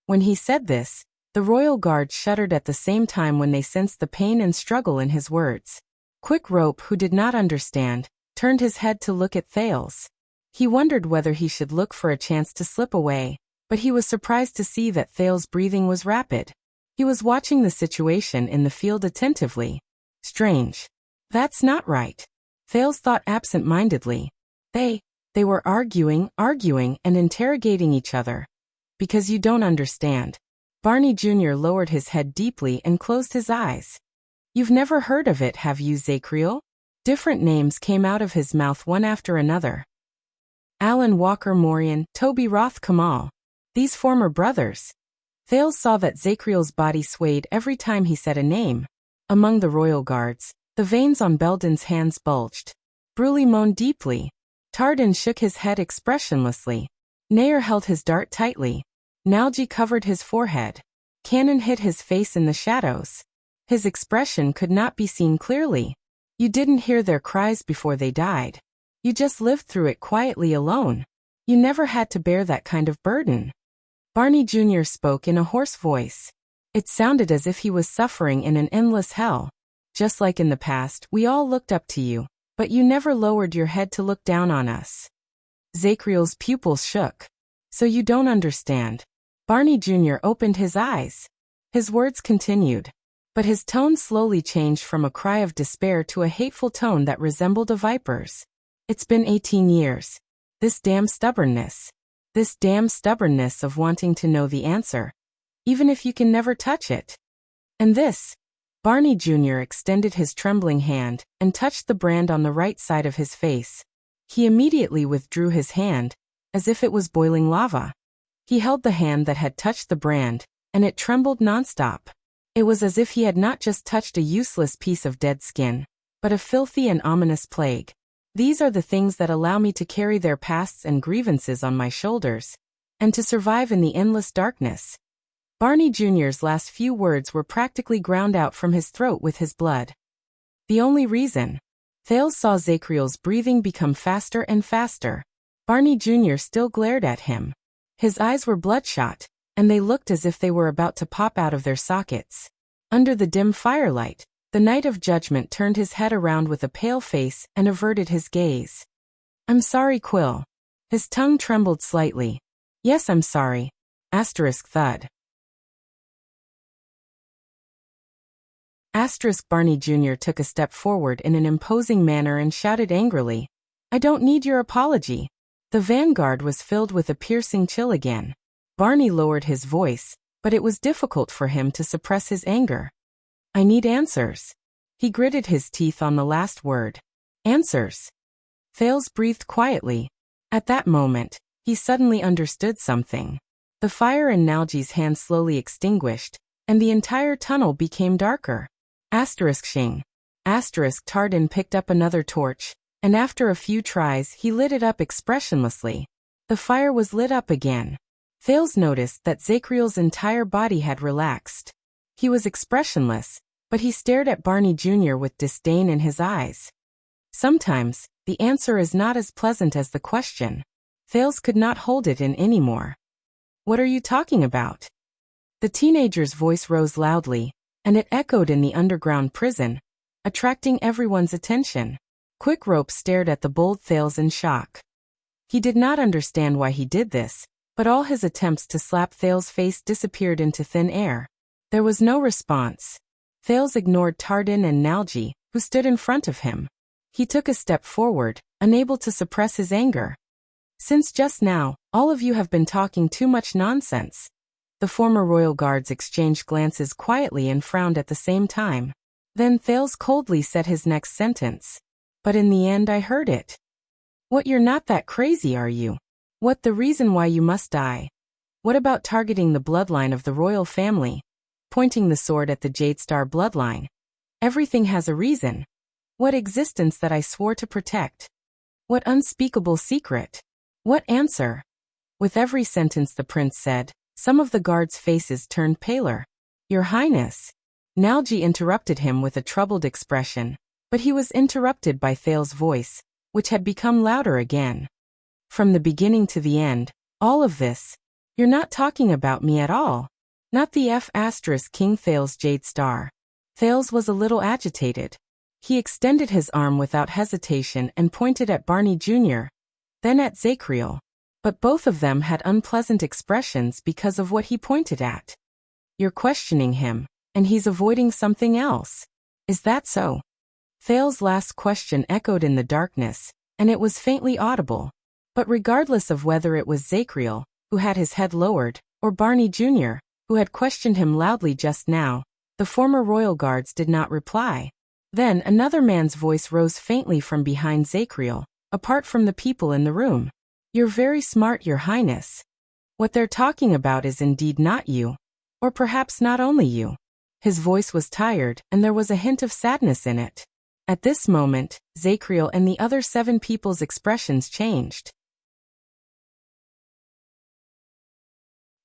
When he said this, the royal guard shuddered at the same time when they sensed the pain and struggle in his words. Quick Rope, who did not understand, turned his head to look at Thales. He wondered whether he should look for a chance to slip away, but he was surprised to see that Thales' breathing was rapid. He was watching the situation in the field attentively. Strange. That's not right. Thales thought absent-mindedly. They were arguing and interrogating each other. Because you don't understand. Barney Jr. lowered his head deeply and closed his eyes. You've never heard of it, have you, Zacriel? Different names came out of his mouth one after another. Alan Walker Morian, Toby Roth Kamal. These former brothers. Thales saw that Zacriel's body swayed every time he said a name. Among the royal guards, the veins on Belden's hands bulged. Bruley moaned deeply. Tardin shook his head expressionlessly. Nair held his dart tightly. Nalji covered his forehead. Cannon hid his face in the shadows. His expression could not be seen clearly. You didn't hear their cries before they died. You just lived through it quietly alone. You never had to bear that kind of burden. Barney Jr. spoke in a hoarse voice. It sounded as if he was suffering in an endless hell. Just like in the past, we all looked up to you, but you never lowered your head to look down on us. Zachriel's pupils shook. So you don't understand. Barney Jr. opened his eyes. His words continued, but his tone slowly changed from a cry of despair to a hateful tone that resembled a viper's. It's been 18 years. This damn stubbornness. This damn stubbornness of wanting to know the answer, even if you can never touch it. And this. Barney Jr. extended his trembling hand and touched the brand on the right side of his face. He immediately withdrew his hand, as if it was boiling lava. He held the hand that had touched the brand, and it trembled nonstop. It was as if he had not just touched a useless piece of dead skin, but a filthy and ominous plague. These are the things that allow me to carry their pasts and grievances on my shoulders, and to survive in the endless darkness. Barney Jr.'s last few words were practically ground out from his throat with his blood. The only reason. Thales saw Zachriel's breathing become faster and faster. Barney Jr. still glared at him. His eyes were bloodshot, and they looked as if they were about to pop out of their sockets. Under the dim firelight, the Knight of Judgment turned his head around with a pale face and averted his gaze. I'm sorry, Quill. His tongue trembled slightly. Yes, I'm sorry. Thud. Barney Jr. took a step forward in an imposing manner and shouted angrily, I don't need your apology. The vanguard was filled with a piercing chill again. Barney lowered his voice, but it was difficult for him to suppress his anger. I need answers. He gritted his teeth on the last word. Answers. Thales breathed quietly. At that moment, he suddenly understood something. The fire in Nalji's hand slowly extinguished, and the entire tunnel became darker. Shing. Tardin picked up another torch, and after a few tries he lit it up expressionlessly. The fire was lit up again. Thales noticed that Zachriel's entire body had relaxed. He was expressionless, but he stared at Barney Jr. with disdain in his eyes. Sometimes, the answer is not as pleasant as the question. Thales could not hold it in anymore. What are you talking about? The teenager's voice rose loudly, and it echoed in the underground prison, attracting everyone's attention. Quickrope stared at the bold Thales in shock. He did not understand why he did this, but all his attempts to slap Thales' face disappeared into thin air. There was no response. Thales ignored Tardin and Nalji, who stood in front of him. He took a step forward, unable to suppress his anger. Since just now, all of you have been talking too much nonsense. The former royal guards exchanged glances quietly and frowned at the same time. Then Thales coldly said his next sentence. But in the end I heard it. What, you're not that crazy, are you? What, the reason why you must die? What about targeting the bloodline of the royal family? Pointing the sword at the Jadestar bloodline. Everything has a reason. What existence that I swore to protect? What unspeakable secret? What answer? With every sentence the prince said, some of the guards' faces turned paler. Your Highness. Nalji interrupted him with a troubled expression, but he was interrupted by Thales' voice, which had become louder again. From the beginning to the end, all of this, you're not talking about me at all. Not the King Thales Jadestar. Thales was a little agitated. He extended his arm without hesitation and pointed at Barney Jr., then at Zachriel. But both of them had unpleasant expressions because of what he pointed at. You're questioning him, and he's avoiding something else. Is that so? Thales' last question echoed in the darkness, and it was faintly audible. But regardless of whether it was Zachriel, who had his head lowered, or Barney Jr., who had questioned him loudly just now, the former royal guards did not reply. Then another man's voice rose faintly from behind Zachriel, apart from the people in the room. You're very smart, Your Highness. What they're talking about is indeed not you. Or perhaps not only you. His voice was tired, and there was a hint of sadness in it. At this moment, Zachriel and the other 7 people's expressions changed.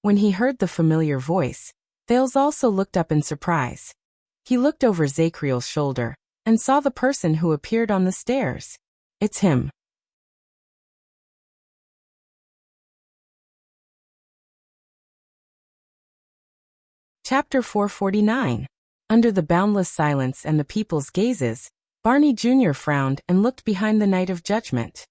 When he heard the familiar voice, Thales also looked up in surprise. He looked over Zachriel's shoulder, and saw the person who appeared on the stairs. It's him. Chapter 449. Under the boundless silence and the people's gazes, Barney Jr. frowned and looked behind the Knight of Judgment.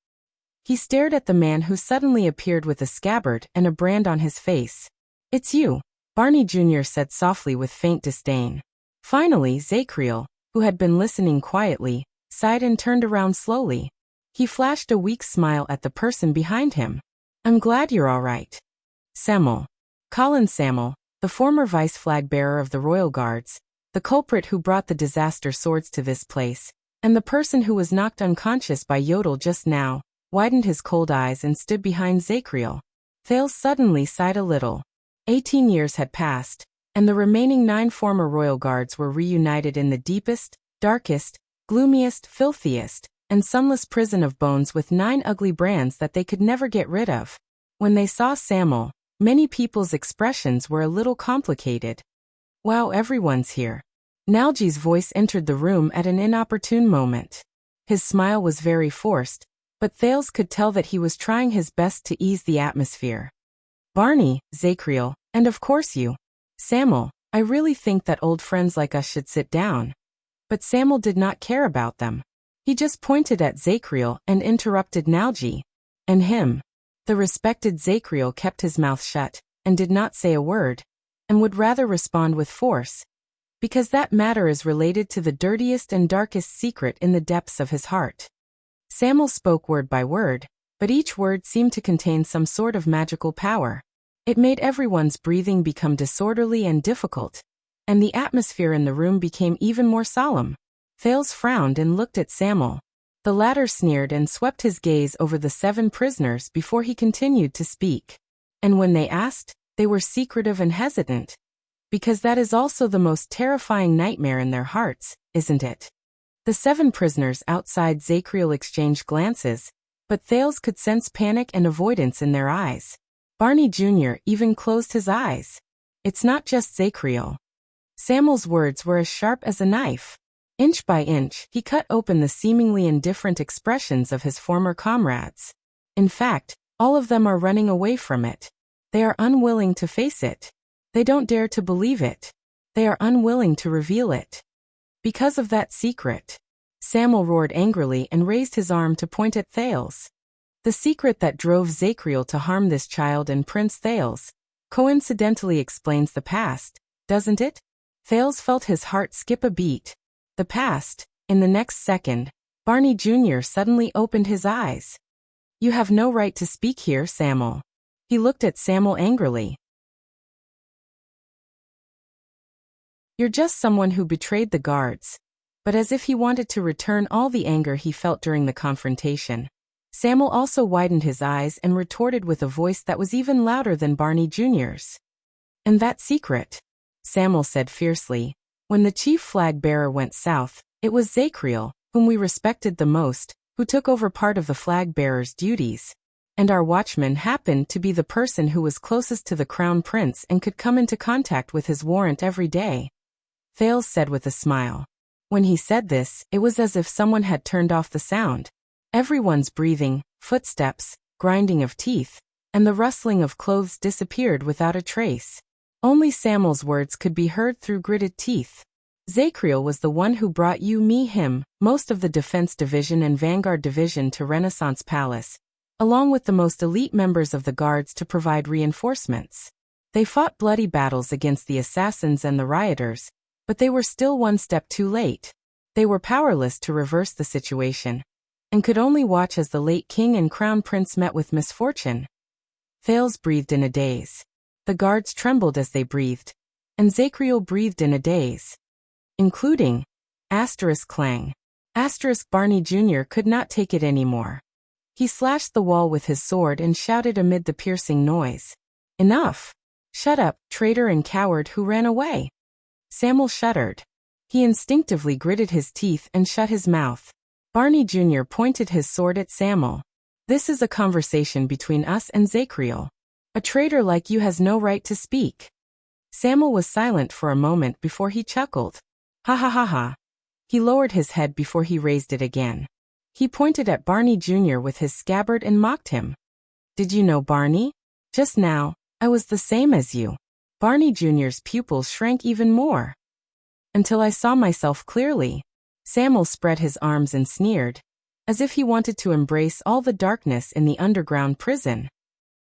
He stared at the man who suddenly appeared with a scabbard and a brand on his face. "It's you," Barney Jr. said softly with faint disdain. Finally, Zacriel, who had been listening quietly, sighed and turned around slowly. He flashed a weak smile at the person behind him. "I'm glad you're all right." Sam'l. Colin Sam'l, the former vice flag bearer of the Royal Guards, the culprit who brought the disaster swords to this place, and the person who was knocked unconscious by Yodel just now, widened his cold eyes and stood behind Zacriel. Thales suddenly sighed a little. 18 years had passed, and the remaining 9 former Royal Guards were reunited in the deepest, darkest, gloomiest, filthiest, and sunless prison of bones with 9 ugly brands that they could never get rid of. When they saw Sam'l, many people's expressions were a little complicated. "Wow, everyone's here." Nalji's voice entered the room at an inopportune moment. His smile was very forced, but Thales could tell that he was trying his best to ease the atmosphere. "Barney, Zacriel, and of course you. Sam'l, I really think that old friends like us should sit down." But Sam'l did not care about them. He just pointed at Zacriel and interrupted Nalji. "And him." The respected Zacriel kept his mouth shut, and did not say a word, and would rather respond with force, because that matter is related to the dirtiest and darkest secret in the depths of his heart. Sam'l spoke word by word, but each word seemed to contain some sort of magical power. It made everyone's breathing become disorderly and difficult, and the atmosphere in the room became even more solemn. Thales frowned and looked at Sam'l. The latter sneered and swept his gaze over the 7 prisoners before he continued to speak. And when they asked, they were secretive and hesitant. Because that is also the most terrifying nightmare in their hearts, isn't it? The 7 prisoners outside Zacriel exchanged glances, but Thales could sense panic and avoidance in their eyes. Barney Jr. even closed his eyes. "It's not just Zacriel." Sam'l's words were as sharp as a knife. Inch by inch, he cut open the seemingly indifferent expressions of his former comrades. In fact, all of them are running away from it. They are unwilling to face it. They don't dare to believe it. They are unwilling to reveal it. Because of that secret. Sam'l roared angrily and raised his arm to point at Thales. The secret that drove Zacriel to harm this child and Prince Thales coincidentally explains the past, doesn't it? Thales felt his heart skip a beat. The past. In the next second, Barney Jr. suddenly opened his eyes. "You have no right to speak here, Sam'l." He looked at Sam'l angrily. "You're just someone who betrayed the guards." But as if he wanted to return all the anger he felt during the confrontation, Sam'l also widened his eyes and retorted with a voice that was even louder than Barney Jr.'s. "And that secret," Sam'l said fiercely. "When the chief flag bearer went south, it was Zacriel, whom we respected the most, who took over part of the flag bearer's duties. And our watchman happened to be the person who was closest to the crown prince and could come into contact with his warrant every day," Thales said with a smile. When he said this, it was as if someone had turned off the sound. Everyone's breathing, footsteps, grinding of teeth, and the rustling of clothes disappeared without a trace. Only Sam'l's words could be heard through gritted teeth. "Zacriel was the one who brought you, me, him, most of the Defense Division and Vanguard Division to Renaissance Palace, along with the most elite members of the Guards to provide reinforcements. They fought bloody battles against the assassins and the rioters, but they were still one step too late. They were powerless to reverse the situation, and could only watch as the late king and crown prince met with misfortune." Thales breathed in a daze. The guards trembled as they breathed, and Zacriel breathed in a daze. Including clang. Barney Jr. could not take it anymore. He slashed the wall with his sword and shouted amid the piercing noise. "Enough! Shut up, traitor and coward who ran away!" Sam'l shuddered. He instinctively gritted his teeth and shut his mouth. Barney Jr. pointed his sword at Sam'l. "This is a conversation between us and Zacriel. A traitor like you has no right to speak." Sam'l was silent for a moment before he chuckled. "Ha ha ha ha." He lowered his head before he raised it again. He pointed at Barney Jr. with his scabbard and mocked him. "Did you know Barney? Just now, I was the same as you." Barney Jr.'s pupils shrank even more. Until I saw myself clearly. Samuel spread his arms and sneered, as if he wanted to embrace all the darkness in the underground prison.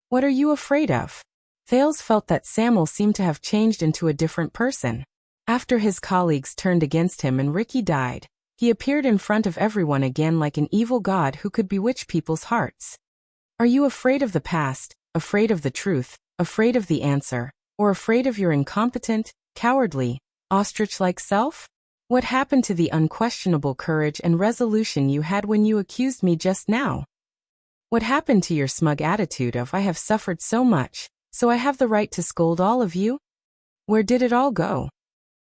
What are you afraid of? Thales felt that Samuel seemed to have changed into a different person. After his colleagues turned against him and Ricky died, he appeared in front of everyone again like an evil god who could bewitch people's hearts. Are you afraid of the past, afraid of the truth, afraid of the answer, or afraid of your incompetent, cowardly, ostrich-like self? What happened to the unquestionable courage and resolution you had when you accused me just now? What happened to your smug attitude of I have suffered so much, so I have the right to scold all of you? Where did it all go?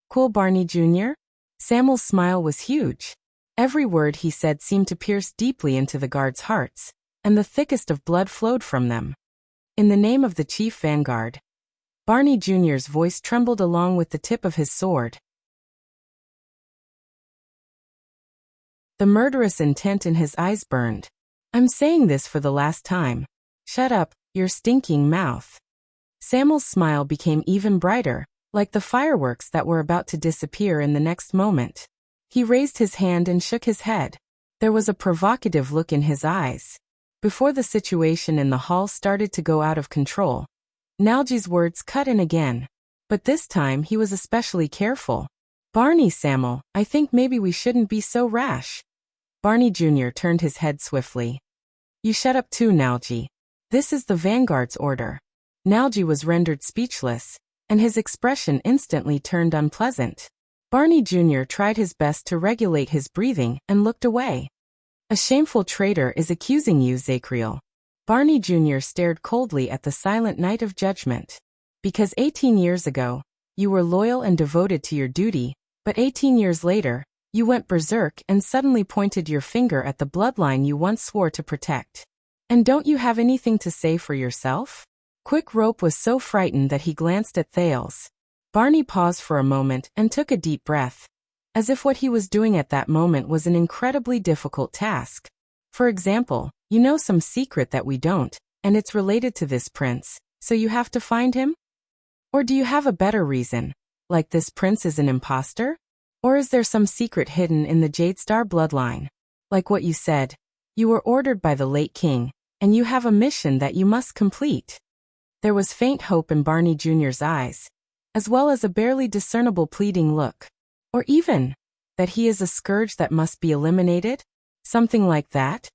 Cool Barney Jr.? Samuel's smile was huge. Every word he said seemed to pierce deeply into the guards' hearts, and the thickest of blood flowed from them. In the name of the chief vanguard. Barney Jr.'s voice trembled along with the tip of his sword. The murderous intent in his eyes burned. I'm saying this for the last time. Shut up, your stinking mouth. Samuel's smile became even brighter, like the fireworks that were about to disappear in the next moment. He raised his hand and shook his head. There was a provocative look in his eyes. Before the situation in the hall started to go out of control, Nalji's words cut in again. But this time he was especially careful. Barney, Samuel, I think maybe we shouldn't be so rash. Barney Jr. turned his head swiftly. You shut up too, Nalji. This is the vanguard's order. Nalji was rendered speechless, and his expression instantly turned unpleasant. Barney Jr. tried his best to regulate his breathing and looked away. A shameful traitor is accusing you, Zacriel. Barney Jr. stared coldly at the silent Knight of Judgment. Because 18 years ago, you were loyal and devoted to your duty, but 18 years later, you went berserk and suddenly pointed your finger at the bloodline you once swore to protect. And don't you have anything to say for yourself? Quick Rope was so frightened that he glanced at Thales. Barney paused for a moment and took a deep breath, as if what he was doing at that moment was an incredibly difficult task. For example, you know some secret that we don't, and it's related to this prince, so you have to find him? Or do you have a better reason, like this prince is an imposter? Or is there some secret hidden in the Jadestar bloodline? Like what you said, you were ordered by the late king, and you have a mission that you must complete. There was faint hope in Barney Jr.'s eyes, as well as a barely discernible pleading look. Or even, that he is a scourge that must be eliminated? Something like that?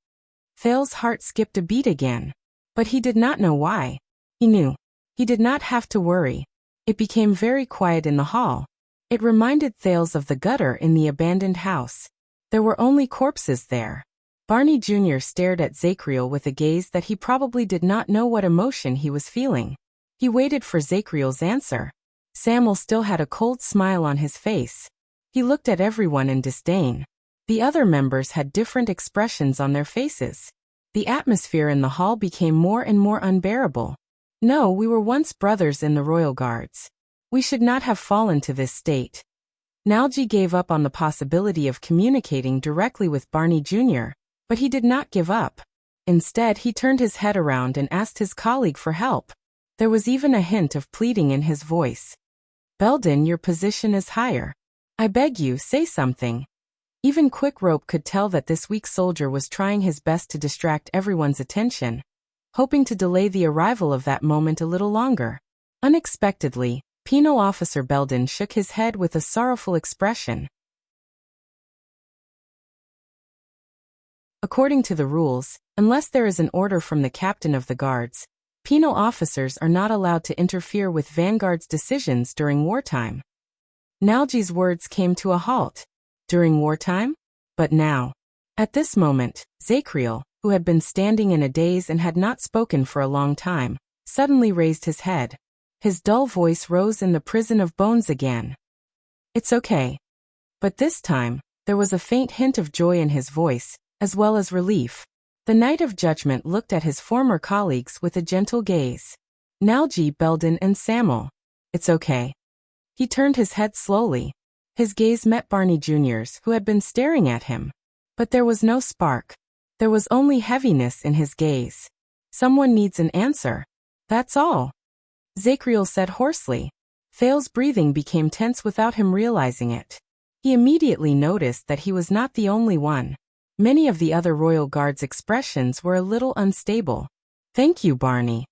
Thales' heart skipped a beat again. But he did not know why. He knew. He did not have to worry. It became very quiet in the hall. It reminded Thales of the gutter in the abandoned house. There were only corpses there. Barney Jr. stared at Zacriel with a gaze that he probably did not know what emotion he was feeling. He waited for Zacriel's answer. Samuel still had a cold smile on his face. He looked at everyone in disdain. The other members had different expressions on their faces. The atmosphere in the hall became more and more unbearable. No, we were once brothers in the Royal Guards. We should not have fallen to this state. Nalji gave up on the possibility of communicating directly with Barney Jr., but he did not give up. Instead, he turned his head around and asked his colleague for help. There was even a hint of pleading in his voice. Belden, your position is higher. I beg you, say something. Even Quick Rope could tell that this weak soldier was trying his best to distract everyone's attention, hoping to delay the arrival of that moment a little longer. Unexpectedly, Penal Officer Belden shook his head with a sorrowful expression. According to the rules, unless there is an order from the captain of the guards, penal officers are not allowed to interfere with Vanguard's decisions during wartime. Nalji's words came to a halt. During wartime? But now. At this moment, Zacriel, who had been standing in a daze and had not spoken for a long time, suddenly raised his head. His dull voice rose in the prison of bones again. It's okay. But this time, there was a faint hint of joy in his voice, as well as relief. The Knight of Judgment looked at his former colleagues with a gentle gaze. Nalji, Belden, and Samuel. It's okay. He turned his head slowly. His gaze met Barney Jr.'s, who had been staring at him. But there was no spark. There was only heaviness in his gaze. Someone needs an answer. That's all. Zacriel said hoarsely. Thale's breathing became tense without him realizing it. He immediately noticed that he was not the only one. Many of the other royal guards' expressions were a little unstable. "Thank you, Barney."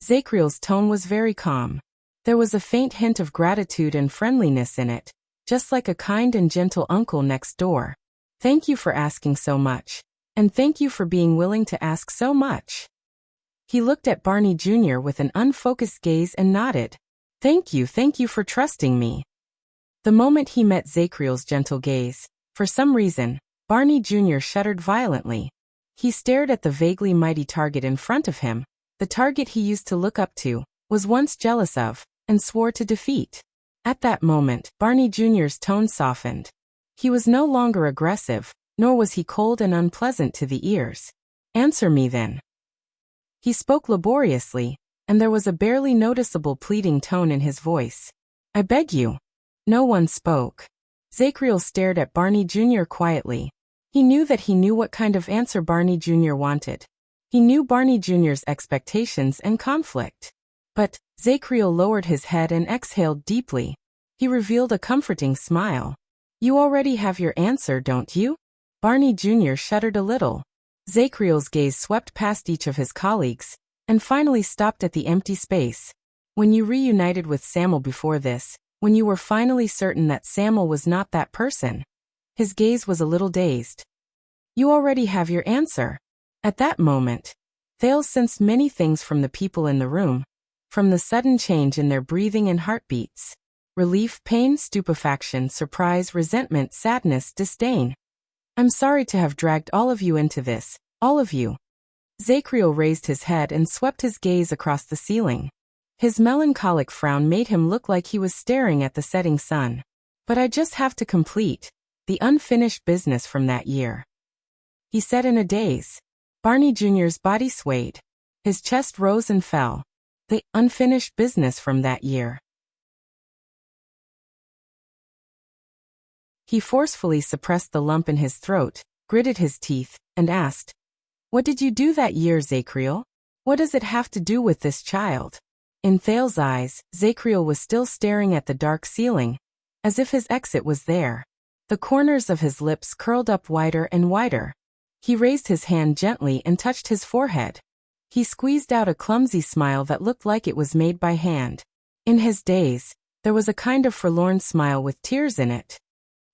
Zakriel's tone was very calm. There was a faint hint of gratitude and friendliness in it, just like a kind and gentle uncle next door. "Thank you for asking so much. And thank you for being willing to ask so much." He looked at Barney Jr. with an unfocused gaze and nodded. Thank you for trusting me." The moment he met Zakriel's gentle gaze, for some reason, Barney Jr. shuddered violently. He stared at the vaguely mighty target in front of him, the target he used to look up to, was once jealous of, and swore to defeat. At that moment, Barney Jr.'s tone softened. He was no longer aggressive, nor was he cold and unpleasant to the ears. "Answer me then." He spoke laboriously, and there was a barely noticeable pleading tone in his voice. "I beg you." No one spoke. Zakriel stared at Barney Jr. quietly. He knew that he knew what kind of answer Barney Jr. wanted. He knew Barney Jr.'s expectations and conflict. But Zakriel lowered his head and exhaled deeply. He revealed a comforting smile. "You already have your answer, don't you?" Barney Jr. shuddered a little. Zakriel's gaze swept past each of his colleagues, and finally stopped at the empty space. "When you reunited with Samuel before this, when you were finally certain that Samuel was not that person." His gaze was a little dazed. "You already have your answer." At that moment, Thale sensed many things from the people in the room, from the sudden change in their breathing and heartbeats. Relief, pain, stupefaction, surprise, resentment, sadness, disdain. "I'm sorry to have dragged all of you into this, all of you." Zakriel raised his head and swept his gaze across the ceiling. His melancholic frown made him look like he was staring at the setting sun. "But I just have to complete the unfinished business from that year," he said in a daze. Barney Jr.'s body swayed. His chest rose and fell. "The unfinished business from that year." He forcefully suppressed the lump in his throat, gritted his teeth, and asked, "What did you do that year, Zakriel? What does it have to do with this child?" In Thale's eyes, Zakriel was still staring at the dark ceiling, as if his exit was there. The corners of his lips curled up wider and wider. He raised his hand gently and touched his forehead. He squeezed out a clumsy smile that looked like it was made by hand. In his daze, there was a kind of forlorn smile with tears in it.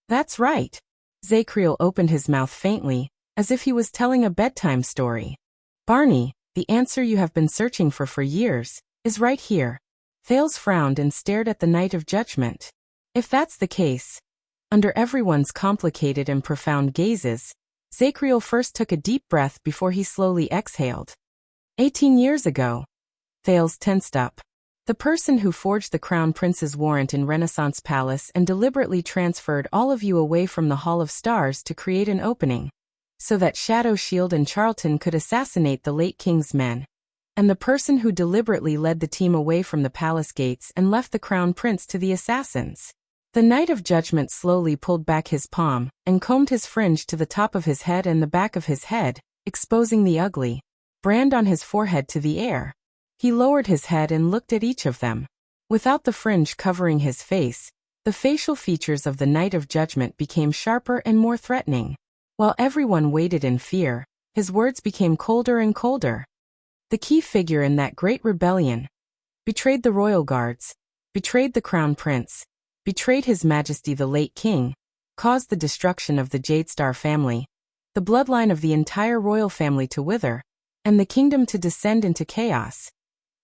"That's right." Zakriel opened his mouth faintly, as if he was telling a bedtime story. "Barney, the answer you have been searching for years, is right here." Thales frowned and stared at the Night of Judgment. If that's the case, under everyone's complicated and profound gazes, Zakriel first took a deep breath before he slowly exhaled. 18 years ago. Thales tensed up. The person who forged the Crown Prince's warrant in Renaissance Palace and deliberately transferred all of you away from the Hall of Stars to create an opening, so that Shadow Shield and Charlton could assassinate the late king's men. And the person who deliberately led the team away from the palace gates and left the Crown Prince to the assassins. The Knight of Judgment slowly pulled back his palm and combed his fringe to the top of his head and the back of his head, exposing the ugly brand on his forehead to the air. He lowered his head and looked at each of them. Without the fringe covering his face, the facial features of the Knight of Judgment became sharper and more threatening. While everyone waited in fear, his words became colder and colder. The key figure in that great rebellion betrayed the royal guards, betrayed the Crown Prince, betrayed His Majesty the late king, caused the destruction of the Jadestar family, the bloodline of the entire royal family to wither, and the kingdom to descend into chaos.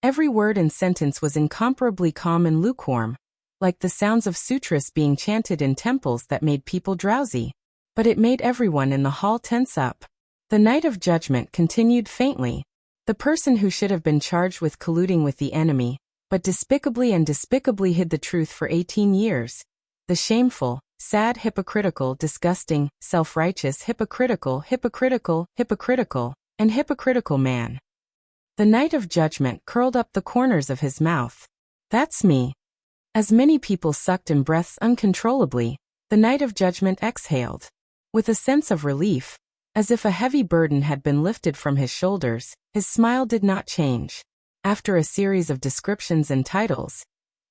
Every word and sentence was incomparably calm and lukewarm, like the sounds of sutras being chanted in temples that made people drowsy. But it made everyone in the hall tense up. The Knight of Judgment continued faintly. The person who should have been charged with colluding with the enemy, but despicably hid the truth for 18 years. The shameful, sad, hypocritical, disgusting, self-righteous, hypocritical, and hypocritical man. The Knight of Judgment curled up the corners of his mouth. "That's me." As many people sucked in breaths uncontrollably, the Knight of Judgment exhaled. With a sense of relief, as if a heavy burden had been lifted from his shoulders, his smile did not change. After a series of descriptions and titles,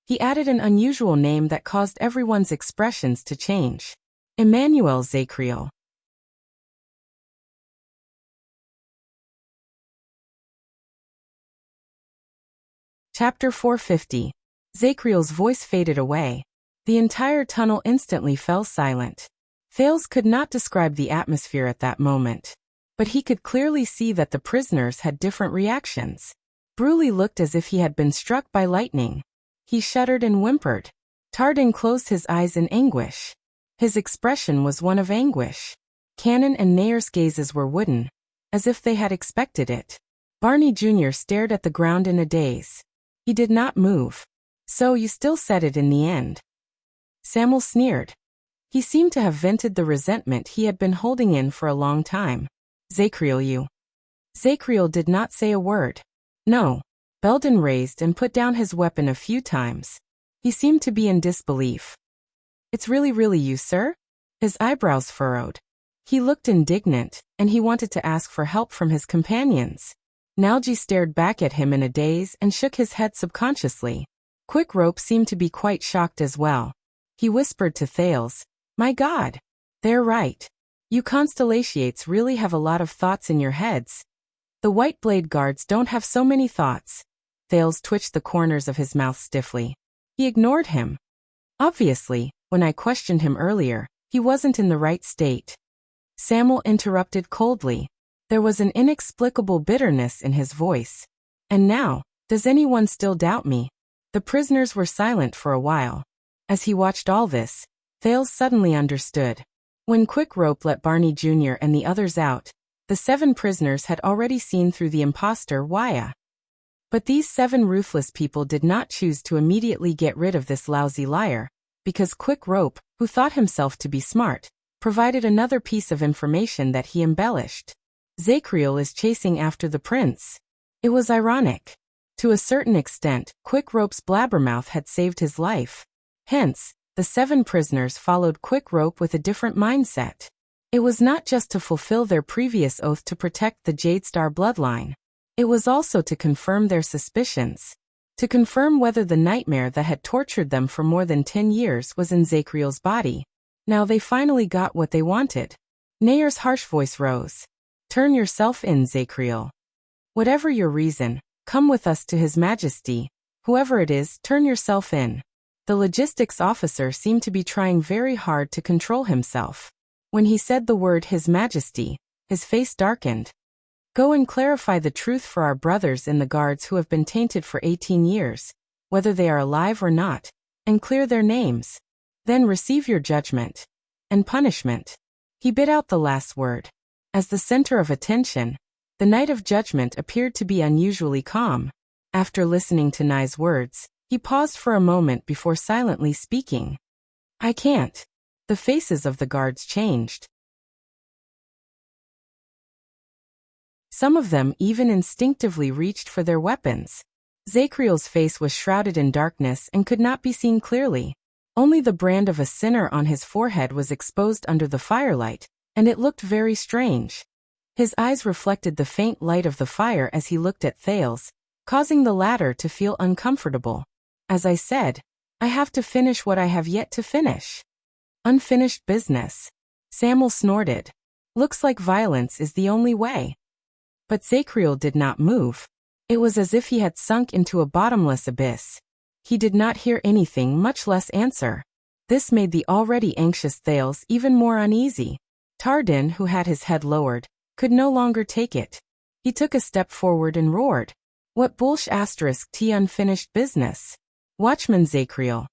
He added an unusual name that caused everyone's expressions to change. Emmanuel Zacriel. Chapter 450. Zacriel's voice faded away. The entire tunnel instantly fell silent. Thales could not describe the atmosphere at that moment, but he could clearly see that the prisoners had different reactions. Bruley looked as if he had been struck by lightning. He shuddered and whimpered. Tardin closed his eyes in anguish. His expression was one of anguish. Cannon and Heir's gazes were wooden, as if they had expected it. Barney Jr. stared at the ground in a daze. He did not move. So you still said it in the end. Samuel sneered. He seemed to have vented the resentment he had been holding in for a long time. Zacriel, you. Zacriel did not say a word. No. Belden raised and put down his weapon a few times. He seemed to be in disbelief. It's really you, sir? His eyebrows furrowed. He looked indignant, and he wanted to ask for help from his companions. Nalji stared back at him in a daze and shook his head subconsciously. Quick Rope seemed to be quite shocked as well. He whispered to Thales, "My God! They're right. You Constellations really have a lot of thoughts in your heads. The White Blade guards don't have so many thoughts." Thales twitched the corners of his mouth stiffly. He ignored him. Obviously, when I questioned him earlier, he wasn't in the right state. Samuel interrupted coldly. There was an inexplicable bitterness in his voice. And now, does anyone still doubt me? The prisoners were silent for a while. As he watched all this, Thales suddenly understood. When Quick Rope let Barney Jr. and the others out, the 7 prisoners had already seen through the imposter Wuxia. But these 7 ruthless people did not choose to immediately get rid of this lousy liar, because Quick Rope, who thought himself to be smart, provided another piece of information that he embellished. Zacriel is chasing after the prince. It was ironic. To a certain extent, Quick Rope's blabbermouth had saved his life. Hence, the 7 prisoners followed Quick Rope with a different mindset. It was not just to fulfill their previous oath to protect the Jadestar bloodline. It was also to confirm their suspicions. To confirm whether the nightmare that had tortured them for more than 10 years was in Zacriel's body. Now they finally got what they wanted. Heir's harsh voice rose. Turn yourself in, Zacriel. Whatever your reason, come with us to His Majesty. Whoever it is, turn yourself in. The logistics officer seemed to be trying very hard to control himself. When he said the word His Majesty, his face darkened. Go and clarify the truth for our brothers in the guards who have been tainted for 18 years, whether they are alive or not, and clear their names. Then receive your judgment and punishment. He bit out the last word. As the center of attention, the Night of Judgment appeared to be unusually calm. After listening to Nai's words, he paused for a moment before silently speaking. I can't. The faces of the guards changed. Some of them even instinctively reached for their weapons. Zacriel's face was shrouded in darkness and could not be seen clearly. Only the brand of a sinner on his forehead was exposed under the firelight, and it looked very strange. His eyes reflected the faint light of the fire as he looked at Thales, causing the latter to feel uncomfortable. As I said, I have to finish what I have yet to finish. Unfinished business. Samuel snorted. Looks like violence is the only way. But Zacriel did not move. It was as if he had sunk into a bottomless abyss. He did not hear anything, much less answer. This made the already anxious Thales even more uneasy. Tardin, who had his head lowered, could no longer take it. He took a step forward and roared. What *T unfinished business? Watchman Zacriel.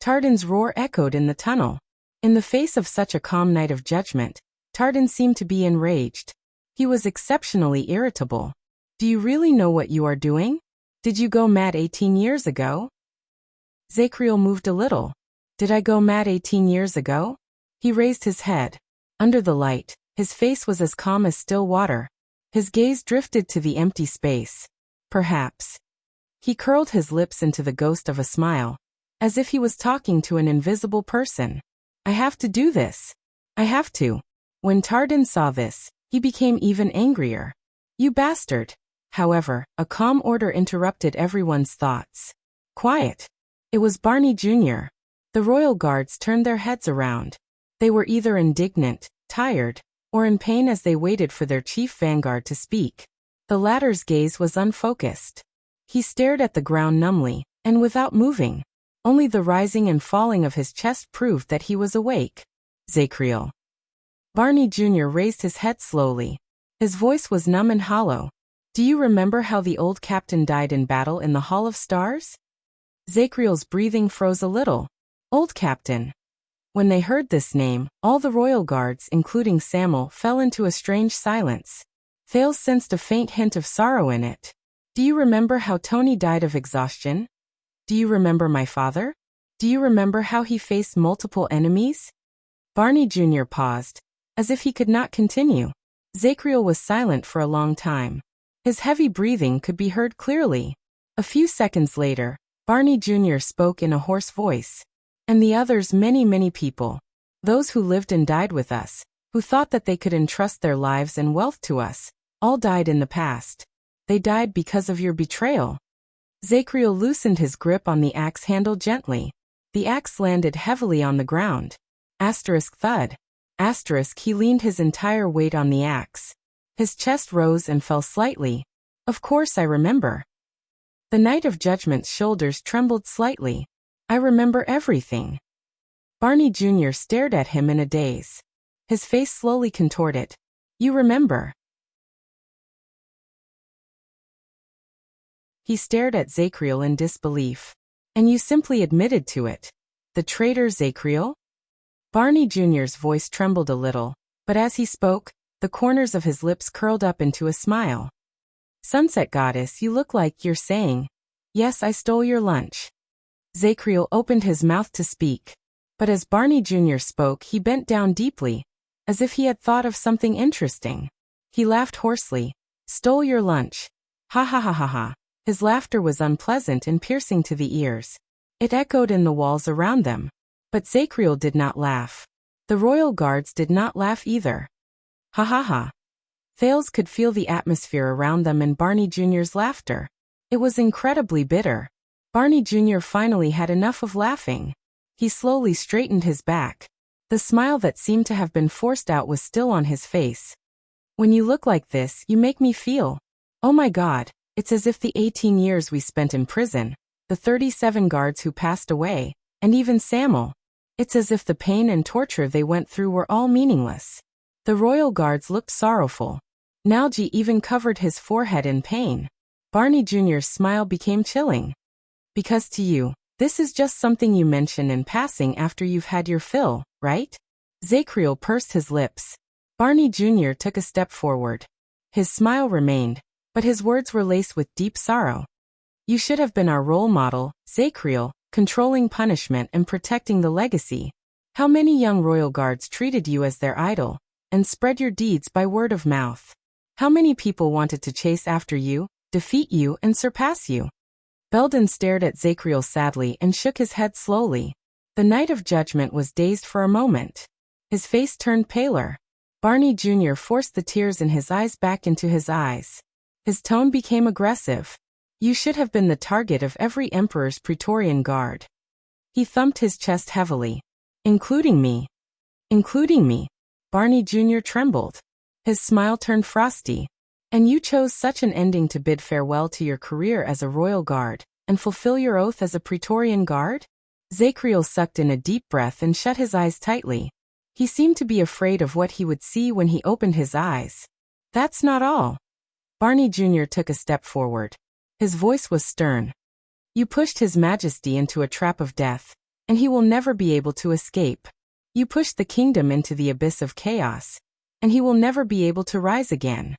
Tardin's roar echoed in the tunnel. In the face of such a calm night of judgment, Tardin seemed to be enraged. He was exceptionally irritable. Do you really know what you are doing? Did you go mad 18 years ago? Zacriel moved a little. Did I go mad 18 years ago? He raised his head. Under the light, his face was as calm as still water. His gaze drifted to the empty space. Perhaps. He curled his lips into the ghost of a smile, as if he was talking to an invisible person. I have to do this. I have to. When Tardin saw this, he became even angrier. You bastard. However, a calm order interrupted everyone's thoughts. Quiet. It was Barney Jr. The royal guards turned their heads around. They were either indignant, tired, or in pain as they waited for their chief vanguard to speak. The latter's gaze was unfocused. He stared at the ground numbly, and without moving. Only the rising and falling of his chest proved that he was awake. Zacriel. Barney Jr. raised his head slowly. His voice was numb and hollow. Do you remember how the old captain died in battle in the Hall of Stars? Zacriel's breathing froze a little. Old captain. When they heard this name, all the royal guards, including Samuel, fell into a strange silence. Thales sensed a faint hint of sorrow in it. Do you remember how Tony died of exhaustion? Do you remember my father? Do you remember how he faced multiple enemies? Barney Jr. paused, as if he could not continue. Zacriel was silent for a long time. His heavy breathing could be heard clearly. A few seconds later, Barney Jr. spoke in a hoarse voice. And the others, many people. Those who lived and died with us, who thought that they could entrust their lives and wealth to us, all died in the past. They died because of your betrayal. Zacriel loosened his grip on the axe handle gently. The axe landed heavily on the ground. Thud. He leaned his entire weight on the axe. His chest rose and fell slightly. Of course I remember. The Knight of Judgment's shoulders trembled slightly. I remember everything. Barney Jr. stared at him in a daze. His face slowly contorted. You remember? He stared at Zacriel in disbelief. And you simply admitted to it. The traitor Zacriel? Barney Jr.'s voice trembled a little, but as he spoke, the corners of his lips curled up into a smile. Sunset Goddess, you look like you're saying, yes, I stole your lunch. Zacriel opened his mouth to speak, but as Barney Jr. spoke, he bent down deeply, as if he had thought of something interesting. He laughed hoarsely. Stole your lunch. Ha ha ha ha ha. His laughter was unpleasant and piercing to the ears. It echoed in the walls around them. But Zacriel did not laugh. The royal guards did not laugh either. Ha ha ha. Thales could feel the atmosphere around them and Barney Jr.'s laughter. It was incredibly bitter. Barney Jr. finally had enough of laughing. He slowly straightened his back. The smile that seemed to have been forced out was still on his face. When you look like this, you make me feel. Oh my God, it's as if the 18 years we spent in prison, the 37 guards who passed away, and even Samuel. It's as if the pain and torture they went through were all meaningless. The royal guards looked sorrowful. Nalji even covered his forehead in pain. Barney Jr.'s smile became chilling. Because to you, this is just something you mention in passing after you've had your fill, right? Zacriel pursed his lips. Barney Jr. took a step forward. His smile remained, but his words were laced with deep sorrow. You should have been our role model, Zacriel, controlling punishment and protecting the legacy. How many young royal guards treated you as their idol, and spread your deeds by word of mouth? How many people wanted to chase after you, defeat you, and surpass you? Belden stared at Zacriel sadly and shook his head slowly. The Knight of Judgment was dazed for a moment. His face turned paler. Barney Jr. forced the tears in his eyes back into his eyes. His tone became aggressive. You should have been the target of every emperor's Praetorian Guard. He thumped his chest heavily. Including me. Including me. Barney Jr. trembled. His smile turned frosty. And you chose such an ending to bid farewell to your career as a royal guard, and fulfill your oath as a Praetorian Guard? Zacriel sucked in a deep breath and shut his eyes tightly. He seemed to be afraid of what he would see when he opened his eyes. That's not all. Barney Jr. took a step forward. His voice was stern. You pushed His Majesty into a trap of death, and he will never be able to escape. You pushed the kingdom into the abyss of chaos, and he will never be able to rise again.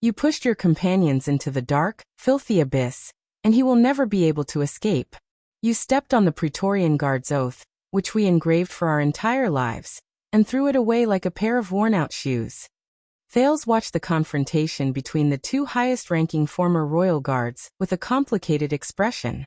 You pushed your companions into the dark, filthy abyss, and he will never be able to escape. You stepped on the Praetorian Guard's oath, which we engraved for our entire lives, and threw it away like a pair of worn-out shoes. Thales watched the confrontation between the two highest-ranking former royal guards with a complicated expression.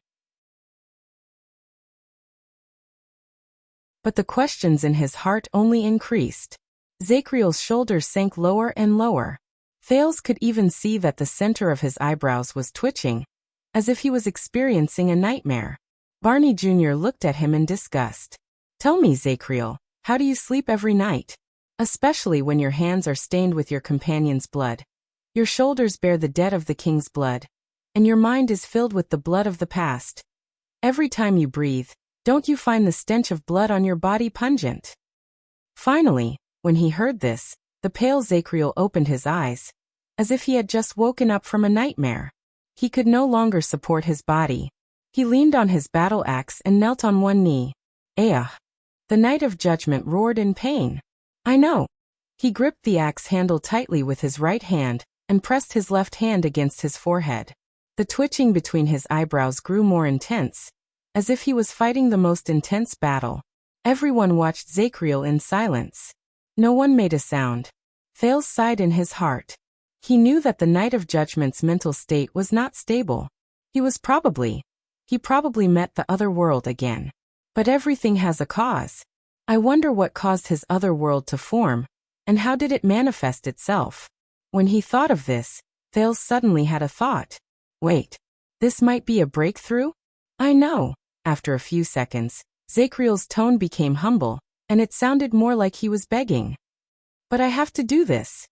But the questions in his heart only increased. Zacriel's shoulders sank lower and lower. Thales could even see that the center of his eyebrows was twitching, as if he was experiencing a nightmare. Barney Jr. looked at him in disgust. Tell me, Zacriel, how do you sleep every night? Especially when your hands are stained with your companion's blood. Your shoulders bear the debt of the king's blood. And your mind is filled with the blood of the past. Every time you breathe, don't you find the stench of blood on your body pungent? Finally, when he heard this, the pale Zacriel opened his eyes, as if he had just woken up from a nightmare. He could no longer support his body. He leaned on his battle axe and knelt on one knee. Ea! The Knight of Judgment roared in pain. I know. He gripped the axe handle tightly with his right hand and pressed his left hand against his forehead. The twitching between his eyebrows grew more intense, as if he was fighting the most intense battle. Everyone watched Zacriel in silence. No one made a sound. Thales sighed in his heart. He knew that the Knight of Judgment's mental state was not stable. He probably met the other world again. But everything has a cause. I wonder what caused his other world to form, and how did it manifest itself? When he thought of this, Thales suddenly had a thought. Wait, this might be a breakthrough? I know. After a few seconds, Zacriel's tone became humble, and it sounded more like he was begging. But I have to do this.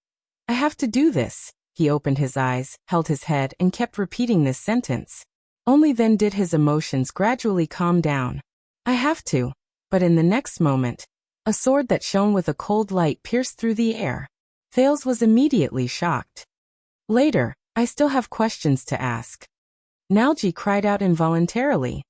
I have to do this. He opened his eyes, held his head, and kept repeating this sentence. Only then did his emotions gradually calm down. I have to. But in the next moment, a sword that shone with a cold light pierced through the air. Thales was immediately shocked. Later, I still have questions to ask. Nalji cried out involuntarily.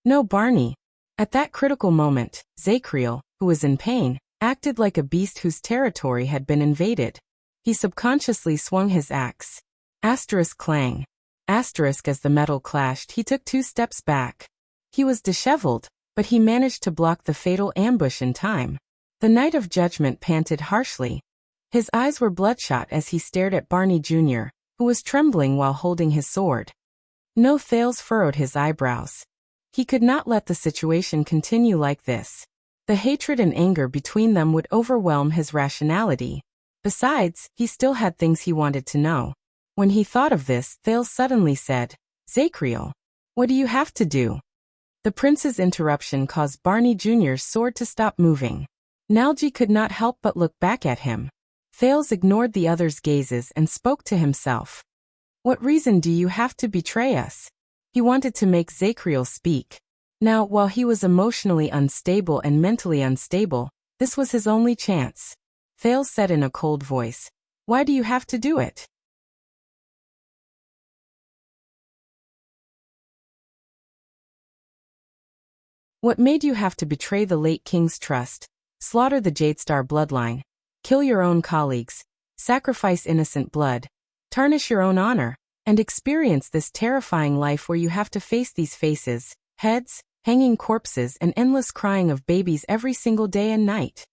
No, Barney. At that critical moment, Zacriel, who was in pain, acted like a beast whose territory had been invaded. He subconsciously swung his axe. Asterisk clang. Asterisk as the metal clashed, he took 2 steps back. He was disheveled, but he managed to block the fatal ambush in time. The Knight of Judgment panted harshly. His eyes were bloodshot as he stared at Barney Jr., who was trembling while holding his sword. No, Thales furrowed his eyebrows. He could not let the situation continue like this. The hatred and anger between them would overwhelm his rationality. Besides, he still had things he wanted to know. When he thought of this, Thales suddenly said, Zacriel, what do you have to do? The prince's interruption caused Barney Jr.'s sword to stop moving. Nalji could not help but look back at him. Thales ignored the other's gazes and spoke to himself. What reason do you have to betray us? He wanted to make Zacriel speak. Now, while he was emotionally unstable and mentally unstable, this was his only chance. Thales said in a cold voice, Why do you have to do it? What made you have to betray the late king's trust, slaughter the Jadestar bloodline, kill your own colleagues, sacrifice innocent blood, tarnish your own honor, and experience this terrifying life where you have to face these faces, heads, hanging corpses, and endless crying of babies every single day and night?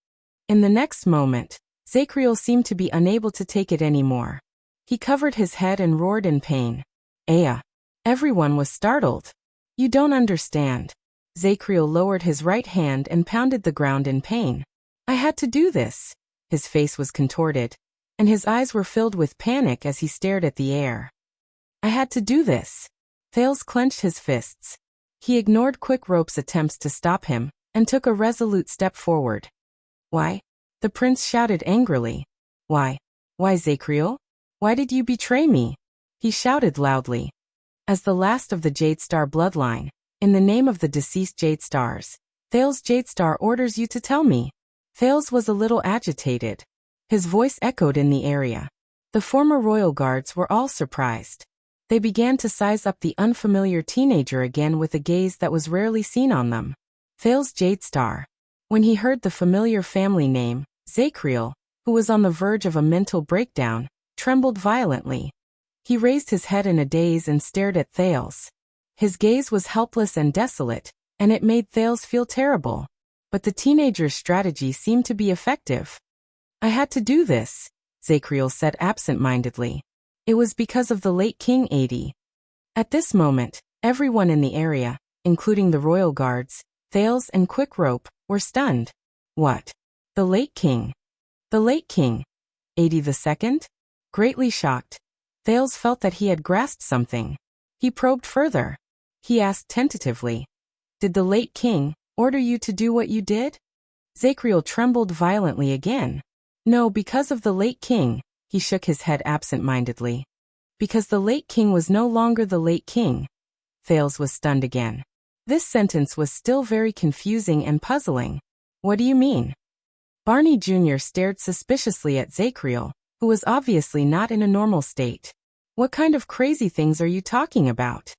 In the next moment, Zacriel seemed to be unable to take it anymore. He covered his head and roared in pain. Ea! Everyone was startled. You don't understand. Zacriel lowered his right hand and pounded the ground in pain. I had to do this. His face was contorted, and his eyes were filled with panic as he stared at the air. I had to do this. Thales clenched his fists. He ignored Quickrope's attempts to stop him, and took a resolute step forward. Why? The prince shouted angrily. Why? Why, Zacriel? Why did you betray me? He shouted loudly. As the last of the Jadestar bloodline, in the name of the deceased Jadestars, Thales Jadestar orders you to tell me. Thales was a little agitated. His voice echoed in the area. The former royal guards were all surprised. They began to size up the unfamiliar teenager again with a gaze that was rarely seen on them. Thales Jadestar. When he heard the familiar family name, Zacriel, who was on the verge of a mental breakdown, trembled violently. He raised his head in a daze and stared at Thales. His gaze was helpless and desolate, and it made Thales feel terrible. But the teenager's strategy seemed to be effective. I had to do this, Zacriel said absent-mindedly. It was because of the late King 80. At this moment, everyone in the area, including the royal guards, Thales and Quickrope, were stunned. What? The late king? The late king? 80 the second? Greatly shocked, Thales felt that he had grasped something. He probed further. He asked tentatively, Did the late king order you to do what you did? Zacriel trembled violently again. No, because of the late king. He shook his head absent-mindedly. Because the late king was no longer the late king. Thales was stunned again. This sentence was still very confusing and puzzling. What do you mean? Barney Jr. stared suspiciously at Zacriel, who was obviously not in a normal state. What kind of crazy things are you talking about?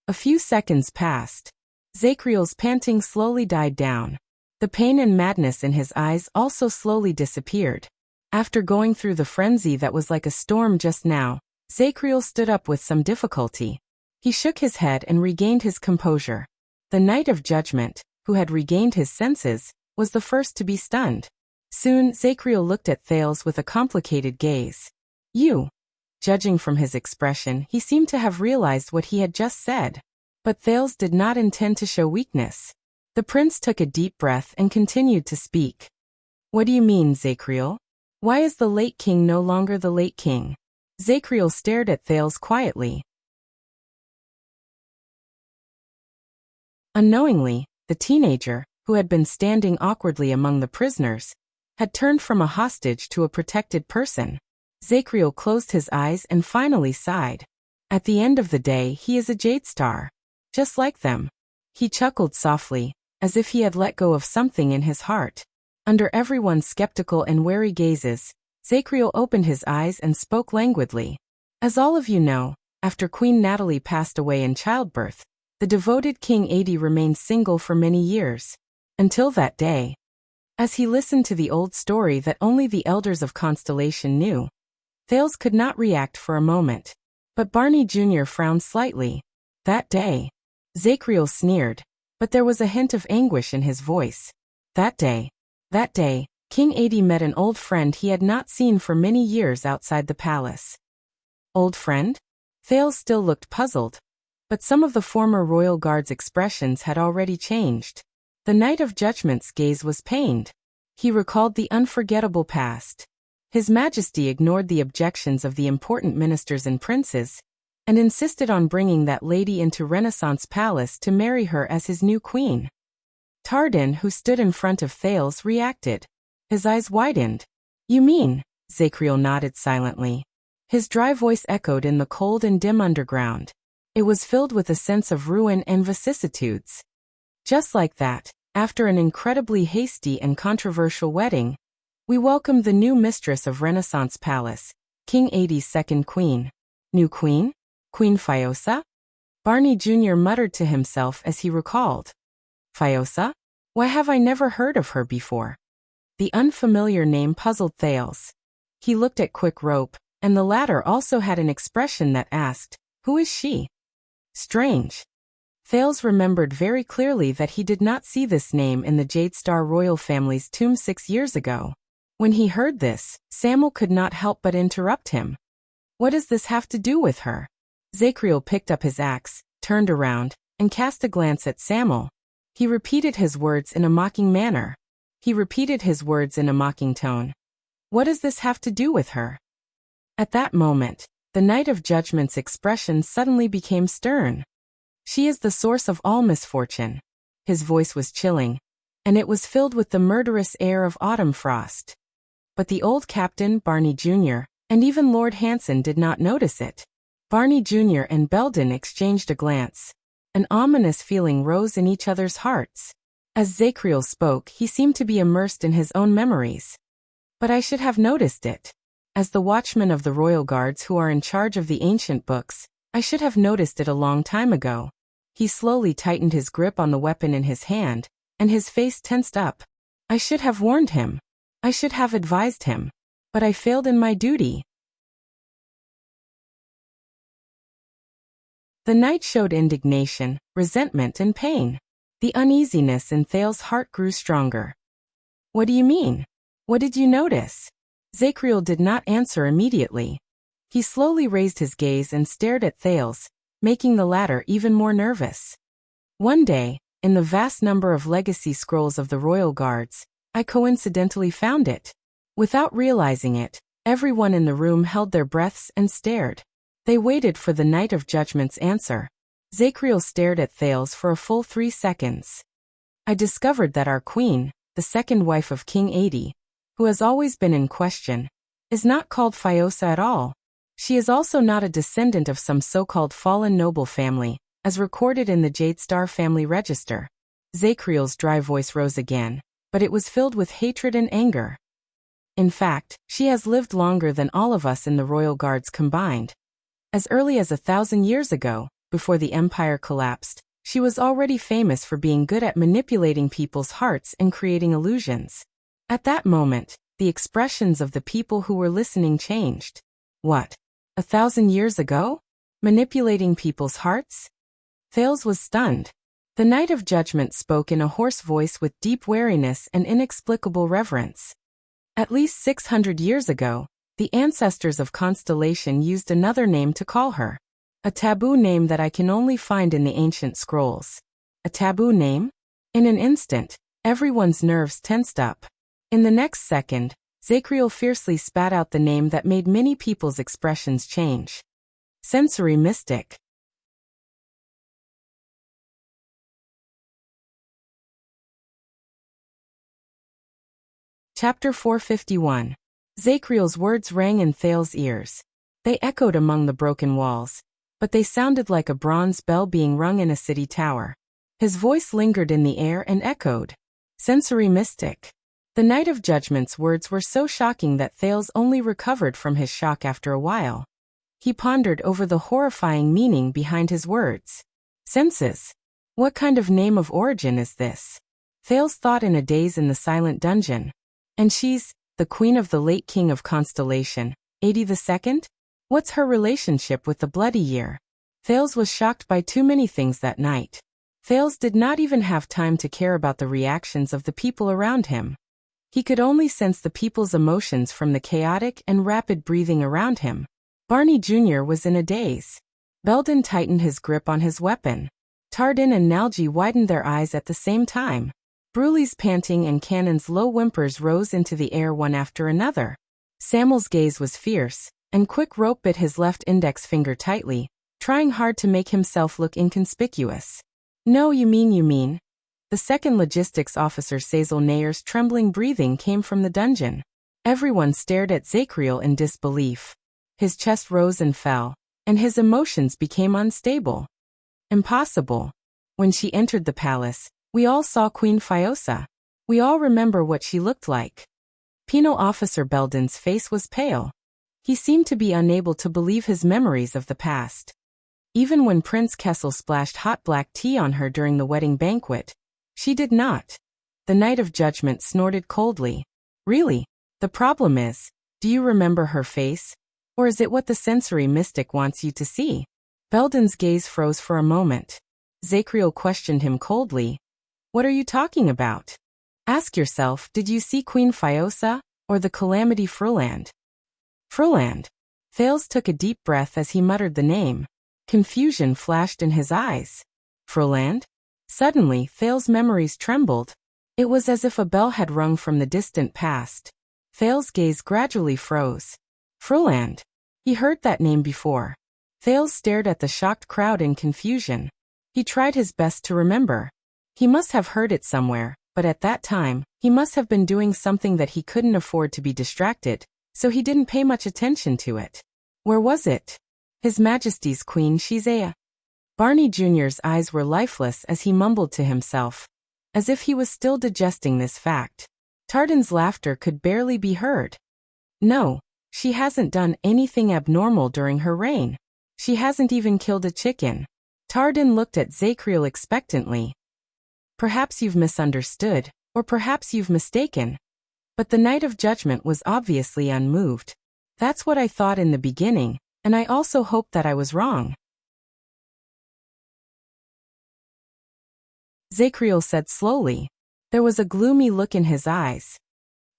A few seconds passed. Zacriel's panting slowly died down. The pain and madness in his eyes also slowly disappeared. After going through the frenzy that was like a storm just now, Zacriel stood up with some difficulty. He shook his head and regained his composure. The Knight of Judgment, who had regained his senses, was the first to be stunned. Soon, Zacriel looked at Thales with a complicated gaze. You. Judging from his expression, he seemed to have realized what he had just said. But Thales did not intend to show weakness. The prince took a deep breath and continued to speak. What do you mean, Zacriel? Why is the late king no longer the late king? Zacriel stared at Thales quietly. Unknowingly, the teenager, who had been standing awkwardly among the prisoners, had turned from a hostage to a protected person. Zacriel closed his eyes and finally sighed. At the end of the day, he is a Jade Star. Just like them. He chuckled softly, as if he had let go of something in his heart. Under everyone's skeptical and wary gazes, Zacriel opened his eyes and spoke languidly. As all of you know, after Queen Natalie passed away in childbirth, the devoted King Adi remained single for many years. Until that day. As he listened to the old story that only the elders of Constellation knew, Thales could not react for a moment. But Barney Jr. frowned slightly. That day. Zacriel sneered, but there was a hint of anguish in his voice. That day, King Adi met an old friend he had not seen for many years outside the palace. Old friend? Thales still looked puzzled, but some of the former royal guard's expressions had already changed. The Knight of Judgment's gaze was pained. He recalled the unforgettable past. His Majesty ignored the objections of the important ministers and princes, and insisted on bringing that lady into Renaissance Palace to marry her as his new queen. Tardin, who stood in front of Thales, reacted. His eyes widened. You mean? Zacriel nodded silently. His dry voice echoed in the cold and dim underground. It was filled with a sense of ruin and vicissitudes. Just like that, after an incredibly hasty and controversial wedding, we welcomed the new mistress of Renaissance Palace, King Adi's second queen. New queen? Queen Fiosa? Barney Jr. muttered to himself as he recalled. Fiosa? Why have I never heard of her before? The unfamiliar name puzzled Thales. He looked at Quick Rope, and the latter also had an expression that asked, who is she? Strange. Thales remembered very clearly that he did not see this name in the Jade Star royal family's tomb 6 years ago. When he heard this, Samuel could not help but interrupt him. What does this have to do with her? Zacriel picked up his axe, turned around, and cast a glance at Samuel. He repeated his words in a mocking manner. He repeated his words in a mocking tone. What does this have to do with her? At that moment, the Knight of Judgment's expression suddenly became stern. She is the source of all misfortune. His voice was chilling, and it was filled with the murderous air of autumn frost. But the old captain, Barney Jr., and even Lord Hanson did not notice it. Barney Jr. and Belden exchanged a glance. An ominous feeling rose in each other's hearts. As Zacriel spoke, he seemed to be immersed in his own memories. But I should have noticed it. As the watchman of the royal guards who are in charge of the ancient books, I should have noticed it a long time ago. He slowly tightened his grip on the weapon in his hand, and his face tensed up. I should have warned him. I should have advised him. But I failed in my duty. The knight showed indignation, resentment, and pain. The uneasiness in Thales' heart grew stronger. What do you mean? What did you notice? Zacriel did not answer immediately. He slowly raised his gaze and stared at Thales, making the latter even more nervous. One day, in the vast number of legacy scrolls of the royal guards, I coincidentally found it. Without realizing it, everyone in the room held their breaths and stared. They waited for the Knight of Judgment's answer. Zachriel stared at Thales for a full 3 seconds. I discovered that our queen, the second wife of King Adi, who has always been in question, is not called Fiosa at all. She is also not a descendant of some so-called fallen noble family, as recorded in the Jadestar family register. Zachriel's dry voice rose again, but it was filled with hatred and anger. In fact, she has lived longer than all of us in the royal guards combined. As early as 1,000 years ago, before the empire collapsed, she was already famous for being good at manipulating people's hearts and creating illusions. At that moment, the expressions of the people who were listening changed. What? 1,000 years ago? Manipulating people's hearts? Thales was stunned. The Knight of Judgment spoke in a hoarse voice with deep wariness and inexplicable reverence. At least 600 years ago, the ancestors of Constellation used another name to call her. A taboo name that I can only find in the ancient scrolls. A taboo name? In an instant, everyone's nerves tensed up. In the next second, Zachriel fiercely spat out the name that made many people's expressions change. Sensory Mystic. Chapter 451. Zachriel's words rang in Thales' ears. They echoed among the broken walls, but they sounded like a bronze bell being rung in a city tower. His voice lingered in the air and echoed. Sensory Mystic. The Knight of Judgment's words were so shocking that Thales only recovered from his shock after a while. He pondered over the horrifying meaning behind his words. Senses. What kind of name of origin is this? Thales thought in a daze in the silent dungeon. And she's the queen of the late king of Constellation, Adi II? What's her relationship with the Bloody Year? Thales was shocked by too many things that night. Thales did not even have time to care about the reactions of the people around him. He could only sense the people's emotions from the chaotic and rapid breathing around him. Barney Jr. was in a daze. Belden tightened his grip on his weapon. Tardin and Nalji widened their eyes at the same time. Bruley's panting and Cannon's low whimpers rose into the air one after another. Samuel's gaze was fierce, and Quick Rope bit his left index finger tightly, trying hard to make himself look inconspicuous. No, you mean. The second logistics officer Sazel Nayer's trembling breathing came from the dungeon. Everyone stared at Zachriel in disbelief. His chest rose and fell, and his emotions became unstable. Impossible. When she entered the palace, we all saw Queen Fiosa. We all remember what she looked like. Penal Officer Belden's face was pale. He seemed to be unable to believe his memories of the past. Even when Prince Kessel splashed hot black tea on her during the wedding banquet, she did not. The Knight of Judgment snorted coldly. Really? The problem is, do you remember her face? Or is it what the sensory mystic wants you to see? Belden's gaze froze for a moment. Zachriel questioned him coldly. What are you talking about? Ask yourself, did you see Queen Fiosa, or the Calamity Fruland? Fruland. Thales took a deep breath as he muttered the name. Confusion flashed in his eyes. Fruland? Suddenly, Thales' memories trembled. It was as if a bell had rung from the distant past. Thales' gaze gradually froze. Fruland. He heard that name before. Thales stared at the shocked crowd in confusion. He tried his best to remember. He must have heard it somewhere, but at that time, he must have been doing something that he couldn't afford to be distracted, so he didn't pay much attention to it. Where was it? His Majesty's Queen Shizaya. Barney Jr.'s eyes were lifeless as he mumbled to himself, as if he was still digesting this fact. Tardin's laughter could barely be heard. No, she hasn't done anything abnormal during her reign. She hasn't even killed a chicken. Tardin looked at Zachriel expectantly. Perhaps you've misunderstood, or perhaps you've mistaken. But the Knight of Judgment was obviously unmoved. That's what I thought in the beginning, and I also hoped that I was wrong. Zachriel said slowly. There was a gloomy look in his eyes.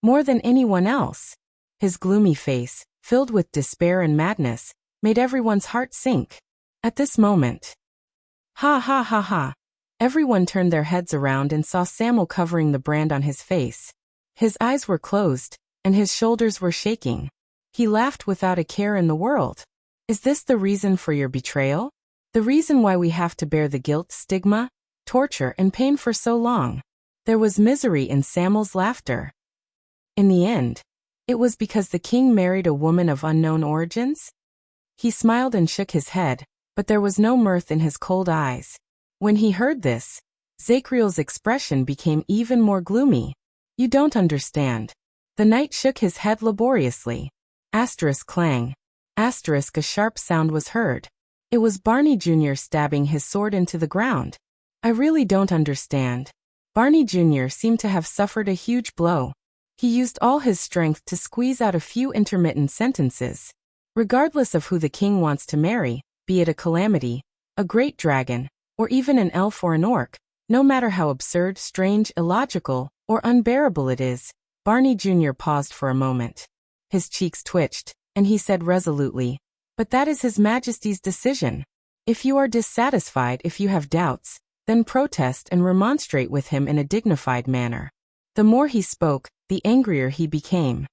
More than anyone else. His gloomy face, filled with despair and madness, made everyone's heart sink. At this moment. Ha ha ha ha. Everyone turned their heads around and saw Samuel covering the brand on his face. His eyes were closed, and his shoulders were shaking. He laughed without a care in the world. Is this the reason for your betrayal? The reason why we have to bear the guilt, stigma, torture, and pain for so long. There was misery in Samuel's laughter. In the end, it was because the king married a woman of unknown origins? He smiled and shook his head, but there was no mirth in his cold eyes. When he heard this, Zachriel's expression became even more gloomy. You don't understand. The knight shook his head laboriously. Asterisk clang. Asterisk a sharp sound was heard. It was Barney Jr. stabbing his sword into the ground. I really don't understand. Barney Jr. seemed to have suffered a huge blow. He used all his strength to squeeze out a few intermittent sentences. Regardless of who the king wants to marry, be it a calamity, a great dragon, or even an elf or an orc, no matter how absurd, strange, illogical, or unbearable it is, Barney Jr. paused for a moment. His cheeks twitched, and he said resolutely, "But that is His Majesty's decision. If you are dissatisfied, if you have doubts, then protest and remonstrate with him in a dignified manner." The more he spoke, the angrier he became.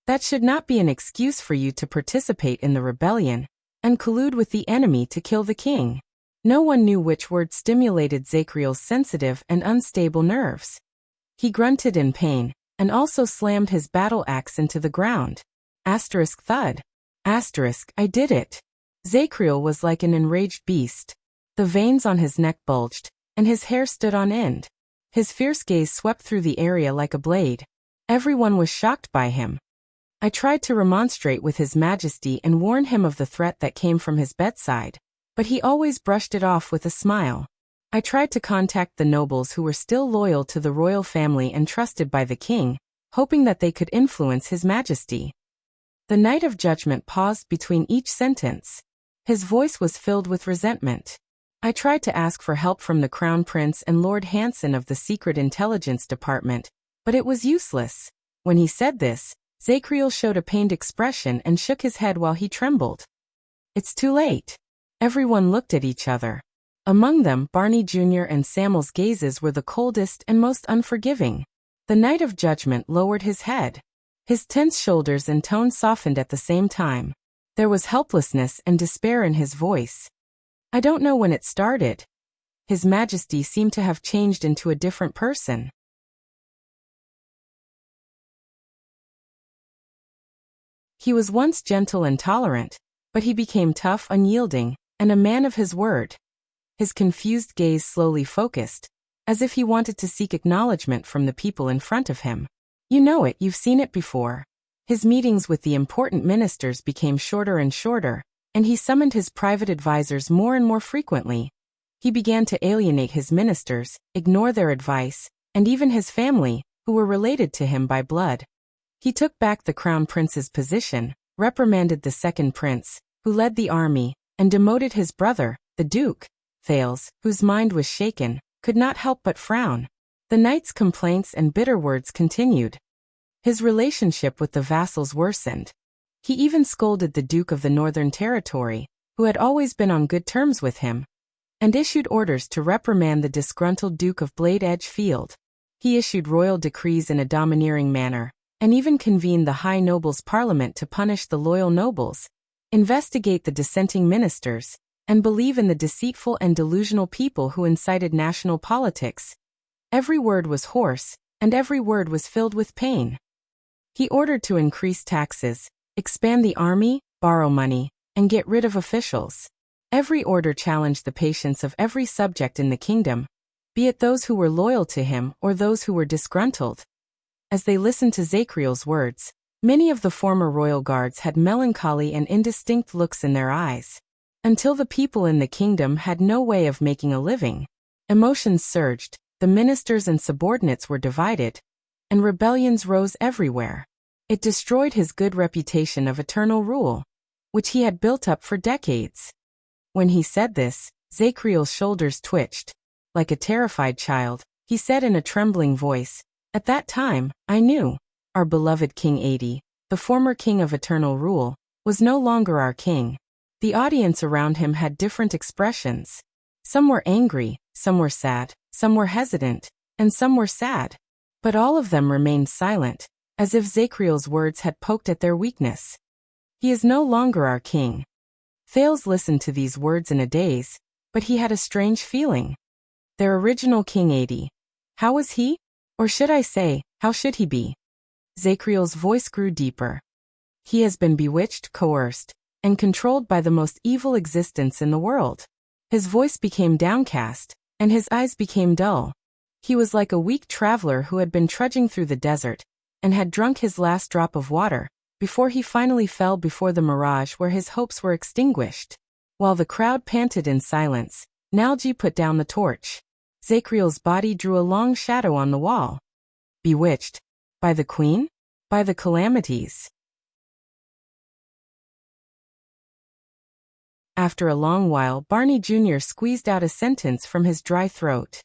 That should not be an excuse for you to participate in the rebellion and collude with the enemy to kill the king. No one knew which word stimulated Zachriel's sensitive and unstable nerves. He grunted in pain, and also slammed his battle axe into the ground. Asterisk thud. Asterisk, I did it. Zachriel was like an enraged beast. The veins on his neck bulged, and his hair stood on end. His fierce gaze swept through the area like a blade. Everyone was shocked by him. I tried to remonstrate with His Majesty and warn him of the threat that came from his bedside, but he always brushed it off with a smile. I tried to contact the nobles who were still loyal to the royal family and trusted by the king, hoping that they could influence His Majesty. The Knight of Judgment paused between each sentence. His voice was filled with resentment. I tried to ask for help from the Crown Prince and Lord Hanson of the Secret Intelligence Department, but it was useless. When he said this, Zachriel showed a pained expression and shook his head while he trembled. It's too late. Everyone looked at each other. Among them, Barney Jr. and Samuel's gazes were the coldest and most unforgiving. The Knight of Judgment lowered his head. His tense shoulders and tone softened at the same time. There was helplessness and despair in his voice. I don't know when it started. His Majesty seemed to have changed into a different person. He was once gentle and tolerant, but he became tough, unyielding, and a man of his word. His confused gaze slowly focused, as if he wanted to seek acknowledgement from the people in front of him. You know it, you've seen it before. His meetings with the important ministers became shorter and shorter, and he summoned his private advisors more and more frequently. He began to alienate his ministers, ignore their advice, and even his family, who were related to him by blood. He took back the Crown Prince's position, reprimanded the second prince, who led the army, and demoted his brother, the Duke. Thales, whose mind was shaken, could not help but frown. The knight's complaints and bitter words continued. His relationship with the vassals worsened. He even scolded the Duke of the Northern Territory, who had always been on good terms with him, and issued orders to reprimand the disgruntled Duke of Blade Edge Field. He issued royal decrees in a domineering manner, and even convened the High Nobles' Parliament to punish the loyal nobles, investigate the dissenting ministers, and believe in the deceitful and delusional people who incited national politics. Every word was hoarse, and every word was filled with pain. He ordered to increase taxes, expand the army, borrow money, and get rid of officials. Every order challenged the patience of every subject in the kingdom, be it those who were loyal to him or those who were disgruntled. As they listened to Zachriel's words, many of the former royal guards had melancholy and indistinct looks in their eyes. Until the people in the kingdom had no way of making a living, emotions surged, the ministers and subordinates were divided, and rebellions rose everywhere. It destroyed his good reputation of eternal rule, which he had built up for decades. When he said this, Zachriel's shoulders twitched. Like a terrified child, he said in a trembling voice, "At that time, I knew. Our beloved King 80, the former king of eternal rule, was no longer our king." The audience around him had different expressions. Some were angry, some were sad, some were hesitant, and some were sad. But all of them remained silent, as if Zachriel's words had poked at their weakness. He is no longer our king. Thales listened to these words in a daze, but he had a strange feeling. Their original King 80. How was he? Or should I say, how should he be? Zachriel's voice grew deeper. He has been bewitched, coerced, and controlled by the most evil existence in the world. His voice became downcast, and his eyes became dull. He was like a weak traveler who had been trudging through the desert, and had drunk his last drop of water, before he finally fell before the mirage where his hopes were extinguished. While the crowd panted in silence, Nalji put down the torch. Zachriel's body drew a long shadow on the wall. Bewitched? By the queen? By the calamities? After a long while, Barney Jr. squeezed out a sentence from his dry throat.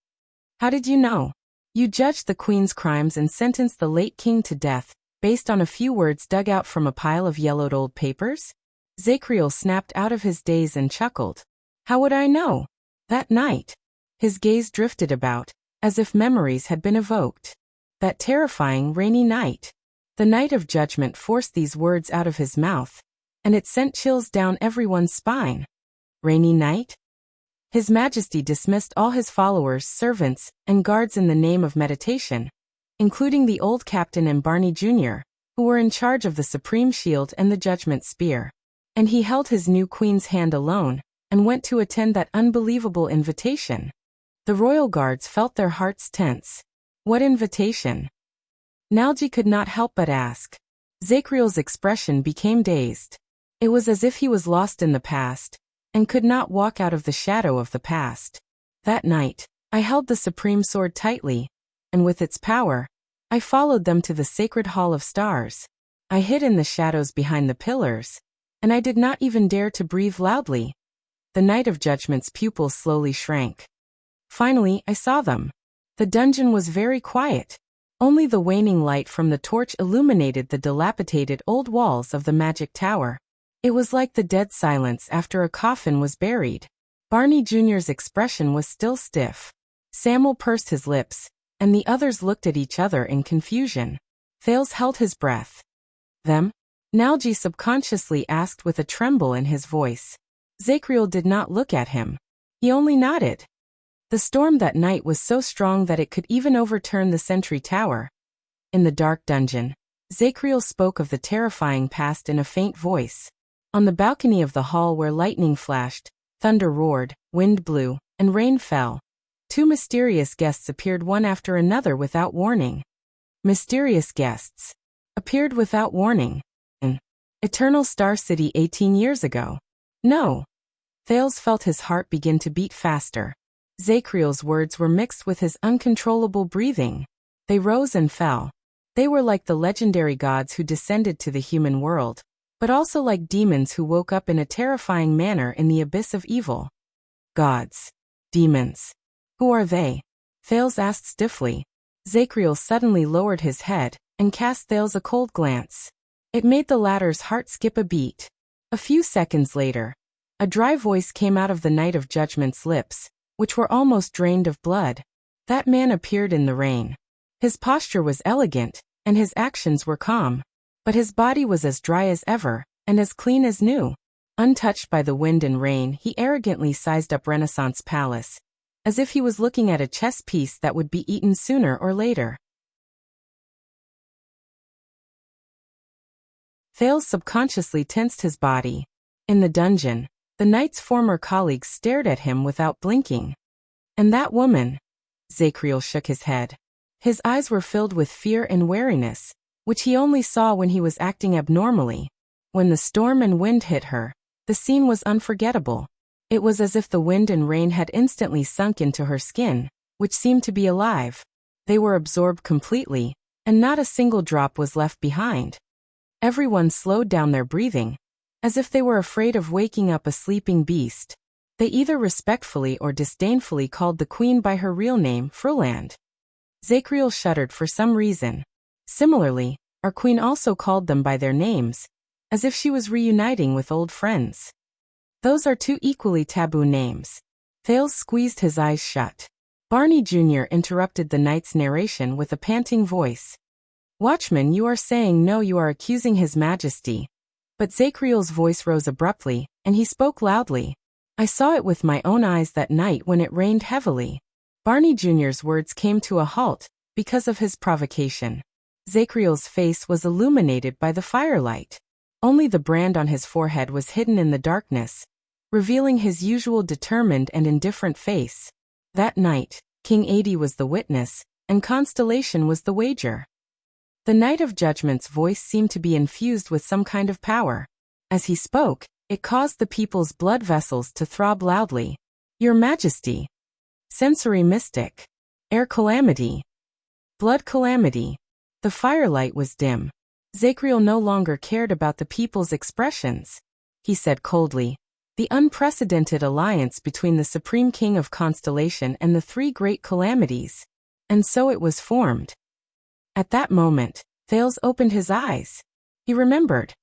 How did you know? You judged the queen's crimes and sentenced the late king to death, based on a few words dug out from a pile of yellowed old papers? Zachriel snapped out of his daze and chuckled. How would I know? That night. His gaze drifted about, as if memories had been evoked. That terrifying, rainy night. The night of judgment forced these words out of his mouth, and it sent chills down everyone's spine. Rainy night? His Majesty dismissed all his followers, servants, and guards in the name of meditation, including the old captain and Barney Jr., who were in charge of the Supreme Shield and the Judgment Spear. And he held his new queen's hand alone, and went to attend that unbelievable invitation. The royal guards felt their hearts tense. What invitation? Nalji could not help but ask. Zachriel's expression became dazed. It was as if he was lost in the past, and could not walk out of the shadow of the past. That night, I held the supreme sword tightly, and with its power, I followed them to the sacred hall of stars. I hid in the shadows behind the pillars, and I did not even dare to breathe loudly. The night of judgment's pupils slowly shrank. Finally, I saw them. The dungeon was very quiet. Only the waning light from the torch illuminated the dilapidated old walls of the magic tower. It was like the dead silence after a coffin was buried. Barney Jr.'s expression was still stiff. Samuel pursed his lips, and the others looked at each other in confusion. Thales held his breath. Them? Nalji subconsciously asked with a tremble in his voice. Zachriel did not look at him. He only nodded. The storm that night was so strong that it could even overturn the sentry tower. In the dark dungeon, Zachriel spoke of the terrifying past in a faint voice. On the balcony of the hall where lightning flashed, thunder roared, wind blew, and rain fell, two mysterious guests appeared one after another without warning. Mysterious guests appeared without warning. In Eternal Star City 18 years ago. No. Thales felt his heart begin to beat faster. Zachriel's words were mixed with his uncontrollable breathing. They rose and fell. They were like the legendary gods who descended to the human world, but also like demons who woke up in a terrifying manner in the abyss of evil. Gods. Demons. Who are they? Thales asked stiffly. Zachriel suddenly lowered his head, and cast Thales a cold glance. It made the latter's heart skip a beat. A few seconds later, a dry voice came out of the night of judgment's lips, which were almost drained of blood. That man appeared in the rain. His posture was elegant, and his actions were calm. But his body was as dry as ever, and as clean as new. Untouched by the wind and rain, he arrogantly sized up Renaissance Palace, as if he was looking at a chess piece that would be eaten sooner or later. Thales subconsciously tensed his body. In the dungeon, the knight's former colleagues stared at him without blinking. And that woman? Zachriel shook his head. His eyes were filled with fear and wariness, which he only saw when he was acting abnormally. When the storm and wind hit her, the scene was unforgettable. It was as if the wind and rain had instantly sunk into her skin, which seemed to be alive. They were absorbed completely, and not a single drop was left behind. Everyone slowed down their breathing, as if they were afraid of waking up a sleeping beast. They either respectfully or disdainfully called the queen by her real name, Fruland. Zachriel shuddered for some reason. Similarly, our queen also called them by their names, as if she was reuniting with old friends. Those are two equally taboo names. Thales squeezed his eyes shut. Barney Jr. interrupted the knight's narration with a panting voice. Watchman, you are saying no, you are accusing His Majesty. But Zachriel's voice rose abruptly, and he spoke loudly. I saw it with my own eyes that night when it rained heavily. Barney Jr.'s words came to a halt, because of his provocation. Zachriel's face was illuminated by the firelight. Only the brand on his forehead was hidden in the darkness, revealing his usual determined and indifferent face. That night, King Adi was the witness, and Constellation was the wager. The Knight of Judgment's voice seemed to be infused with some kind of power. As he spoke, it caused the people's blood vessels to throb loudly. Your Majesty. Sensory Mystic. Air Calamity. Blood Calamity. The firelight was dim. Zachriel no longer cared about the people's expressions. He said coldly, the unprecedented alliance between the Supreme King of Constellation and the three great calamities. And so it was formed. At that moment, Thales opened his eyes. He remembered.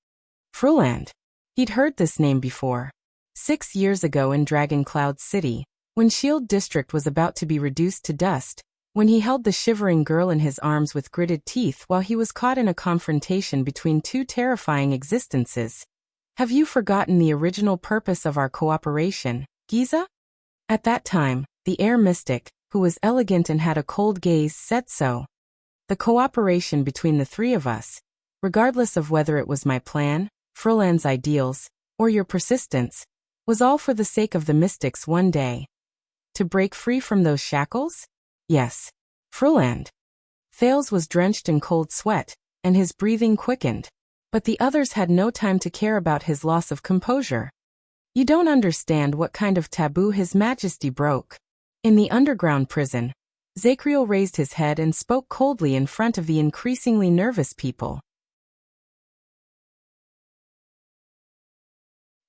Fruland. He'd heard this name before. 6 years ago in Dragon Cloud City, when Shield District was about to be reduced to dust, when he held the shivering girl in his arms with gritted teeth while he was caught in a confrontation between two terrifying existences. Have you forgotten the original purpose of our cooperation, Giza? At that time, the air mystic, who was elegant and had a cold gaze, said so. The cooperation between the three of us, regardless of whether it was my plan, Fruland's ideals, or your persistence, was all for the sake of the mystics one day. To break free from those shackles? Yes. Fruland. Thales was drenched in cold sweat, and his breathing quickened. But the others had no time to care about his loss of composure. You don't understand what kind of taboo His Majesty broke. In the underground prison, Zachriel raised his head and spoke coldly in front of the increasingly nervous people.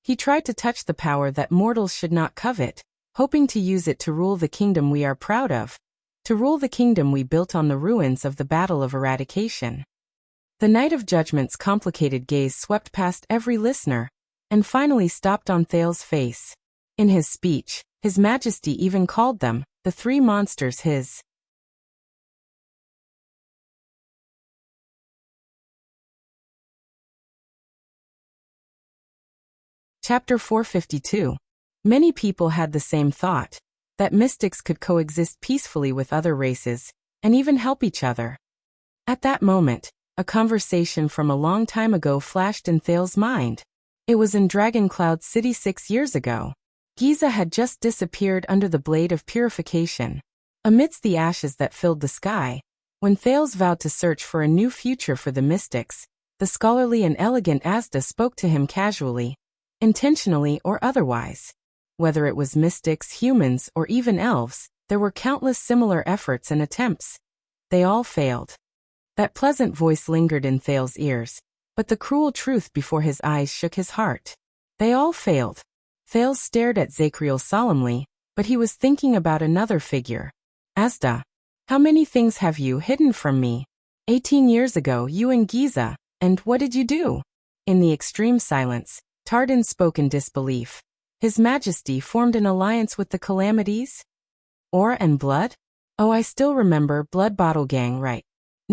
He tried to touch the power that mortals should not covet, hoping to use it to rule the kingdom we are proud of, to rule the kingdom we built on the ruins of the Battle of Eradication. The Knight of Judgment's complicated gaze swept past every listener, and finally stopped on Thales' face. In his speech, His Majesty even called them, the three monsters, his. Chapter 452. Many people had the same thought, that mystics could coexist peacefully with other races, and even help each other. At that moment, a conversation from a long time ago flashed in Thales' mind. It was in Dragon Cloud City 6 years ago. Giza had just disappeared under the blade of purification. Amidst the ashes that filled the sky, when Thales vowed to search for a new future for the mystics, the scholarly and elegant Asda spoke to him casually, intentionally or otherwise. Whether it was mystics, humans, or even elves, there were countless similar efforts and attempts. They all failed. That pleasant voice lingered in Thales' ears, but the cruel truth before his eyes shook his heart. They all failed. Thales stared at Zachriel solemnly, but he was thinking about another figure. Asda. How many things have you hidden from me? 18 years ago you and Giza, and what did you do? In the extreme silence, Tardin spoke in disbelief. His Majesty formed an alliance with the Calamities? Ore and Blood? Oh, I still remember Blood Bottle Gang, right?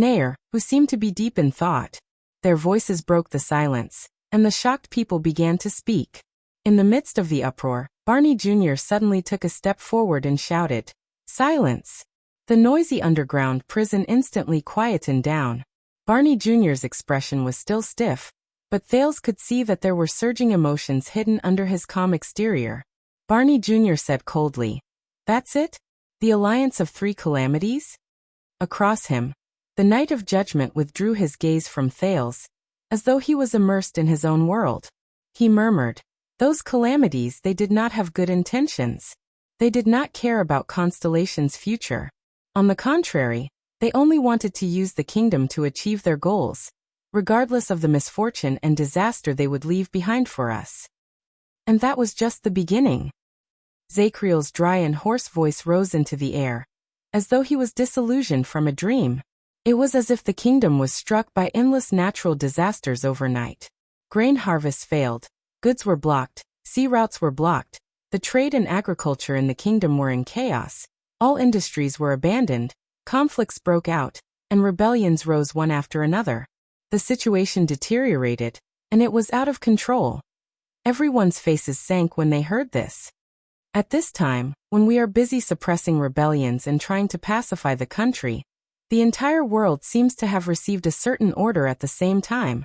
Heir, who seemed to be deep in thought. Their voices broke the silence, and the shocked people began to speak. In the midst of the uproar, Barney Jr. suddenly took a step forward and shouted, "Silence!" The noisy underground prison instantly quietened down. Barney Jr.'s expression was still stiff, but Thales could see that there were surging emotions hidden under his calm exterior. Barney Jr. said coldly, "That's it? The alliance of three calamities?" Across him, the Knight of Judgment withdrew his gaze from Thales, as though he was immersed in his own world. He murmured, "Those calamities, they did not have good intentions. They did not care about Constellation's future. On the contrary, they only wanted to use the kingdom to achieve their goals, regardless of the misfortune and disaster they would leave behind for us. And that was just the beginning." Zachriel's dry and hoarse voice rose into the air, as though he was disillusioned from a dream. It was as if the kingdom was struck by endless natural disasters overnight. Grain harvests failed, goods were blocked, sea routes were blocked, the trade and agriculture in the kingdom were in chaos, all industries were abandoned, conflicts broke out, and rebellions rose one after another. The situation deteriorated, and it was out of control. Everyone's faces sank when they heard this. At this time, when we are busy suppressing rebellions and trying to pacify the country, the entire world seems to have received a certain order at the same time.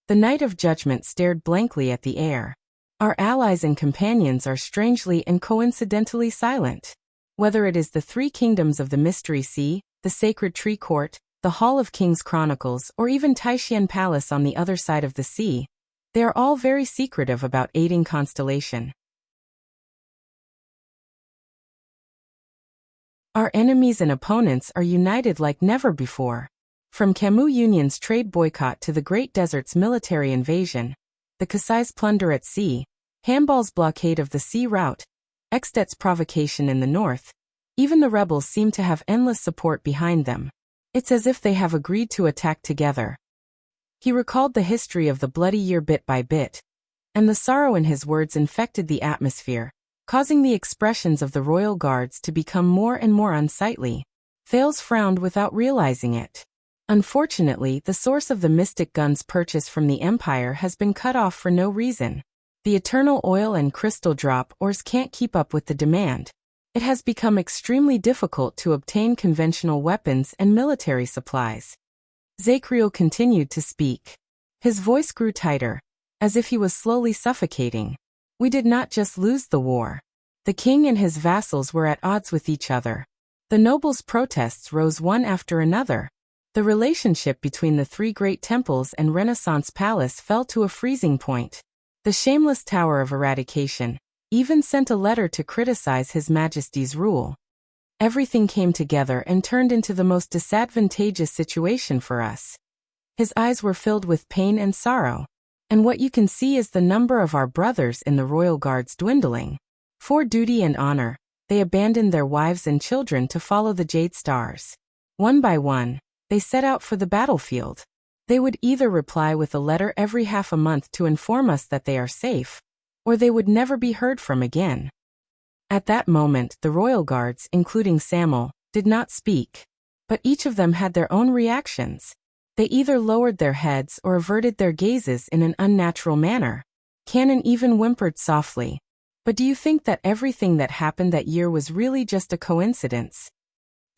The Night of Judgment stared blankly at the air. Our allies and companions are strangely and coincidentally silent. Whether it is the three kingdoms of the Mystery Sea, the Sacred Tree Court, the Hall of Kings Chronicles, or even Taishan Palace on the other side of the sea, they are all very secretive about aiding Constellation. Our enemies and opponents are united like never before. From Camus Union's trade boycott to the Great Desert's military invasion, the Kasai's plunder at sea, Hanbal's blockade of the sea route, Extet's provocation in the north, even the rebels seem to have endless support behind them. It's as if they have agreed to attack together. He recalled the history of the bloody year bit by bit, and the sorrow in his words infected the atmosphere, causing the expressions of the royal guards to become more and more unsightly. Thales frowned without realizing it. Unfortunately, the source of the mystic gun's purchase from the Empire has been cut off for no reason. The eternal oil and crystal drop ores can't keep up with the demand. It has become extremely difficult to obtain conventional weapons and military supplies. Zachriel continued to speak. His voice grew tighter, as if he was slowly suffocating. We did not just lose the war. The king and his vassals were at odds with each other. The nobles' protests rose one after another. The relationship between the three great temples and Renaissance Palace fell to a freezing point. The shameless Tower of Eradication even sent a letter to criticize His Majesty's rule. Everything came together and turned into the most disadvantageous situation for us. His eyes were filled with pain and sorrow. And what you can see is the number of our brothers in the royal guards dwindling. For duty and honor, they abandoned their wives and children to follow the Jade Stars. One by one, they set out for the battlefield. They would either reply with a letter every half a month to inform us that they are safe, or they would never be heard from again. At that moment, the royal guards, including Samuel, did not speak. But each of them had their own reactions. They either lowered their heads or averted their gazes in an unnatural manner. Cannon even whimpered softly. But do you think that everything that happened that year was really just a coincidence?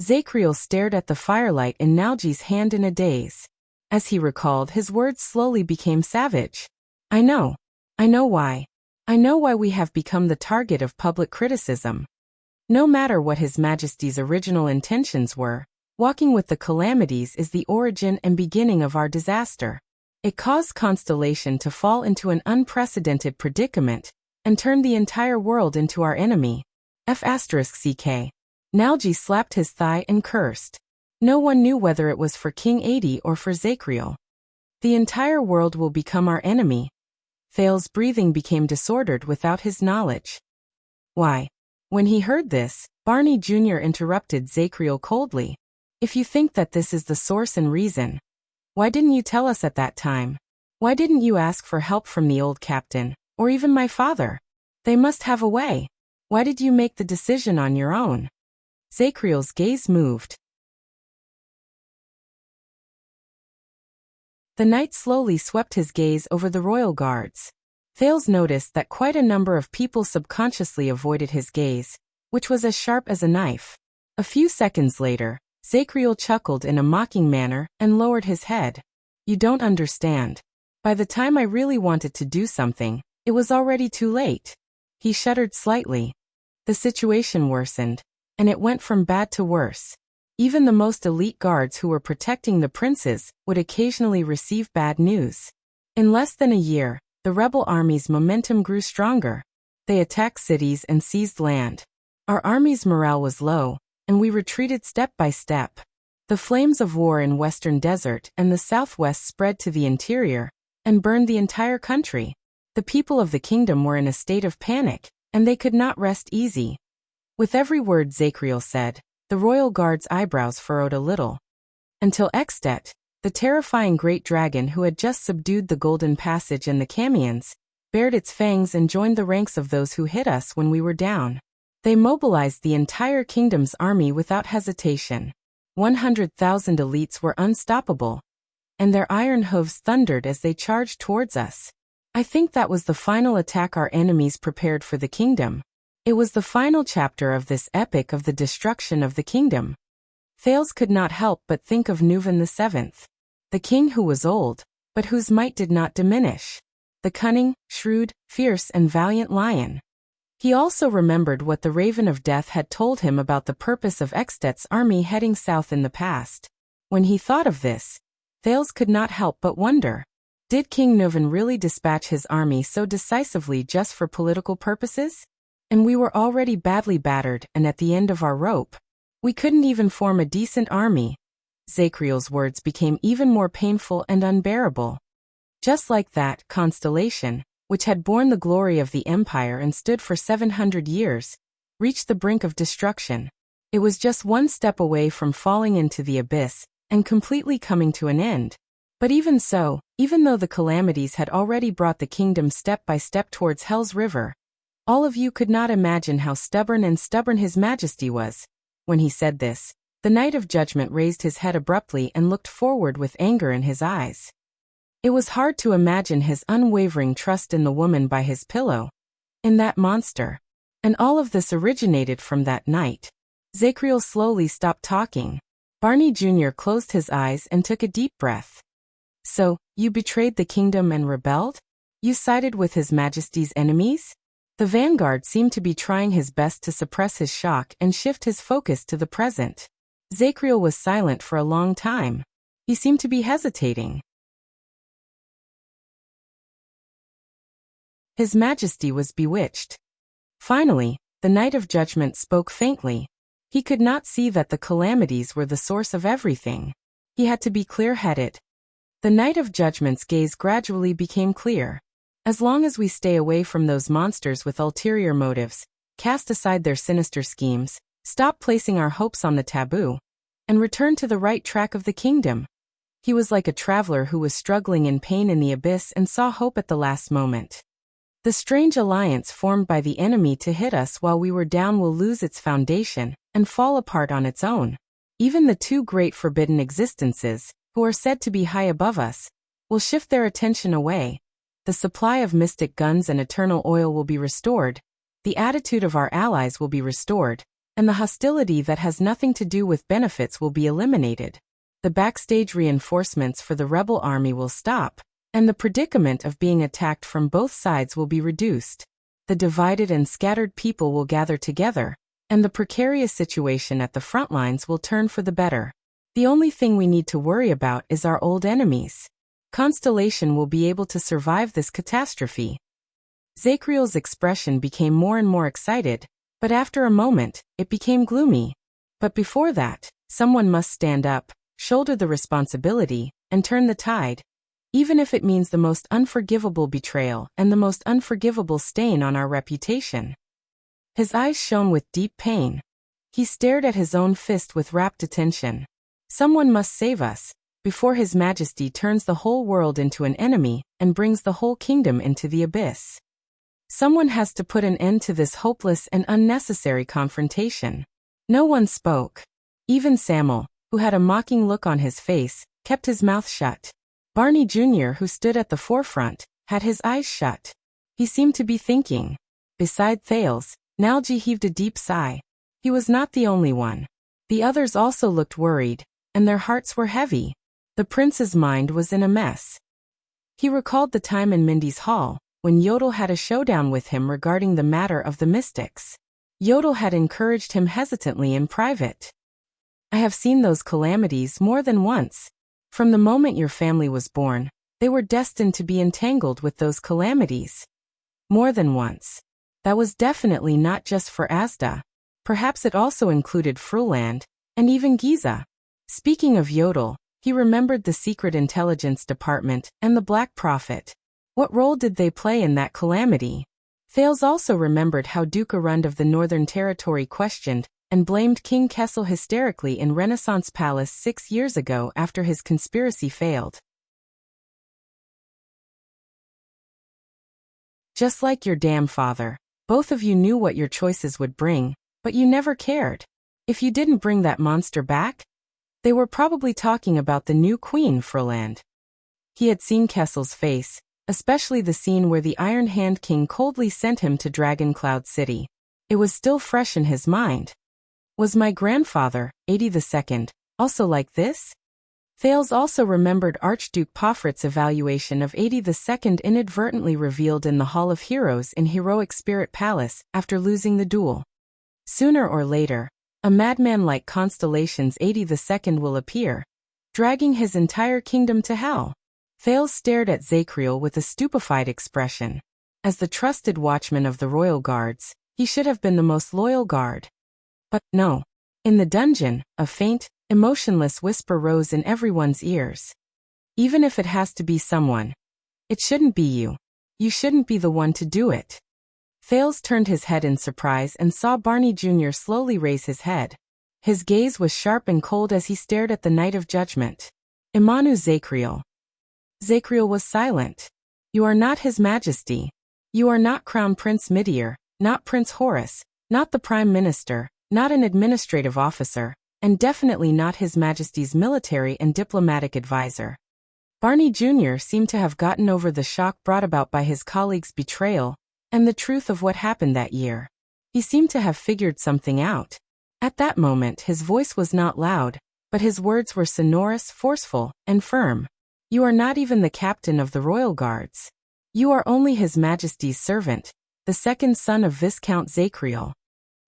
Zachriel stared at the firelight in Nalji's hand in a daze. As he recalled, his words slowly became savage. I know why. I know why we have become the target of public criticism. No matter what His Majesty's original intentions were, walking with the calamities is the origin and beginning of our disaster. It caused Constellation to fall into an unprecedented predicament and turned the entire world into our enemy. F***ck. Nalji slapped his thigh and cursed. No one knew whether it was for King Adi or for Zachriel. The entire world will become our enemy. Thales' breathing became disordered without his knowledge. Why? When he heard this, Barney Jr. interrupted Zachriel coldly. If you think that this is the source and reason, why didn't you tell us at that time? Why didn't you ask for help from the old captain, or even my father? They must have a way. Why did you make the decision on your own? Zachriel's gaze moved. The knight slowly swept his gaze over the royal guards. Thales noticed that quite a number of people subconsciously avoided his gaze, which was as sharp as a knife. A few seconds later, Zachriel chuckled in a mocking manner and lowered his head. You don't understand. By the time I really wanted to do something, it was already too late. He shuddered slightly. The situation worsened, and it went from bad to worse. Even the most elite guards who were protecting the princes would occasionally receive bad news. In less than a year, the rebel army's momentum grew stronger. They attacked cities and seized land. Our army's morale was low, and we retreated step by step. The flames of war in Western Desert and the Southwest spread to the interior and burned the entire country. The people of the kingdom were in a state of panic, and they could not rest easy. With every word Zachriel said, the royal guard's eyebrows furrowed a little. Until Extet, the terrifying great dragon who had just subdued the Golden Passage and the Camions, bared its fangs and joined the ranks of those who hit us when we were down. They mobilized the entire kingdom's army without hesitation. 100,000 elites were unstoppable. and their iron hooves thundered as they charged towards us. I think that was the final attack our enemies prepared for the kingdom. It was the final chapter of this epic of the destruction of the kingdom. Thales could not help but think of Nuvan VII, the king who was old, but whose might did not diminish, the cunning, shrewd, fierce and valiant lion. He also remembered what the Raven of Death had told him about the purpose of Extet's army heading south in the past. When he thought of this, Thales could not help but wonder, did King Nuvan really dispatch his army so decisively just for political purposes? And we were already badly battered and at the end of our rope. We couldn't even form a decent army. Zachriel's words became even more painful and unbearable. Just like that constellation, which had borne the glory of the empire and stood for 700 years, reached the brink of destruction. It was just one step away from falling into the abyss and completely coming to an end. But even so, even though the calamities had already brought the kingdom step by step towards Hell's River, all of you could not imagine how stubborn His Majesty was. When he said this, the Knight of Judgment raised his head abruptly and looked forward with anger in his eyes. It was hard to imagine his unwavering trust in the woman by his pillow, in that monster. And all of this originated from that night. Zachriel slowly stopped talking. Barney Jr. closed his eyes and took a deep breath. So, you betrayed the kingdom and rebelled? You sided with His Majesty's enemies? The vanguard seemed to be trying his best to suppress his shock and shift his focus to the present. Zachriel was silent for a long time. He seemed to be hesitating. His Majesty was bewitched. Finally, the Knight of Judgment spoke faintly. He could not see that the calamities were the source of everything. He had to be clear-headed. The Knight of Judgment's gaze gradually became clear. As long as we stay away from those monsters with ulterior motives, cast aside their sinister schemes, stop placing our hopes on the taboo, and return to the right track of the kingdom. He was like a traveler who was struggling in pain in the abyss and saw hope at the last moment. The strange alliance formed by the enemy to hit us while we were down will lose its foundation and fall apart on its own. Even the two great forbidden existences, who are said to be high above us, will shift their attention away. The supply of mystic guns and eternal oil will be restored, the attitude of our allies will be restored, and the hostility that has nothing to do with benefits will be eliminated. The backstage reinforcements for the rebel army will stop, and the predicament of being attacked from both sides will be reduced. The divided and scattered people will gather together, and the precarious situation at the front lines will turn for the better. The only thing we need to worry about is our old enemies. Constellation will be able to survive this catastrophe. Zachriel's expression became more and more excited, but after a moment, it became gloomy. But before that, someone must stand up, shoulder the responsibility, and turn the tide, even if it means the most unforgivable betrayal and the most unforgivable stain on our reputation. His eyes shone with deep pain. He stared at his own fist with rapt attention. Someone must save us, before His Majesty turns the whole world into an enemy and brings the whole kingdom into the abyss. Someone has to put an end to this hopeless and unnecessary confrontation. No one spoke. Even Samuel, who had a mocking look on his face, kept his mouth shut. Barney Jr., who stood at the forefront, had his eyes shut. He seemed to be thinking. Beside Thales, Nalji heaved a deep sigh. He was not the only one. The others also looked worried, and their hearts were heavy. The prince's mind was in a mess. He recalled the time in Mindy's hall, when Yodel had a showdown with him regarding the matter of the mystics. Yodel had encouraged him hesitantly in private. I have seen those calamities more than once. From the moment your family was born, they were destined to be entangled with those calamities. More than once. That was definitely not just for Asda. Perhaps it also included Fruland, and even Giza. Speaking of Yodel, he remembered the Secret Intelligence Department and the Black Prophet. What role did they play in that calamity? Thales also remembered how Duke Arund of the Northern Territory questioned and blamed King Kessel hysterically in Renaissance Palace 6 years ago after his conspiracy failed. Just like your damn father, both of you knew what your choices would bring, but you never cared. If you didn't bring that monster back, They were probably talking about the new queen, Froland. He had seen Kessel's face, especially the scene where the Iron Hand King coldly sent him to Dragon Cloud City. It was still fresh in his mind. Was my grandfather, 82nd, also like this? Thales also remembered Archduke Pofrit's evaluation of 82nd inadvertently revealed in the Hall of Heroes in Heroic Spirit Palace after losing the duel. Sooner or later, a madman like Constellation's 82nd will appear, dragging his entire kingdom to hell. Thales stared at Zachriel with a stupefied expression. As the trusted watchman of the royal guards, he should have been the most loyal guard. But no. In the dungeon, a faint, emotionless whisper rose in everyone's ears. Even if it has to be someone, it shouldn't be you. You shouldn't be the one to do it. Thales turned his head in surprise and saw Barney Jr. slowly raise his head. His gaze was sharp and cold as he stared at the Knight of Judgment. Imanu Zachriel. Zachriel was silent. You are not His Majesty. You are not Crown Prince Midir, not Prince Horus, not the Prime Minister, not an administrative officer, and definitely not His Majesty's military and diplomatic advisor. Barney Jr. seemed to have gotten over the shock brought about by his colleague's betrayal and the truth of what happened that year. He seemed to have figured something out. At that moment his voice was not loud, but his words were sonorous, forceful, and firm. You are not even the captain of the royal guards. You are only His Majesty's servant, the second son of Viscount Zachriel.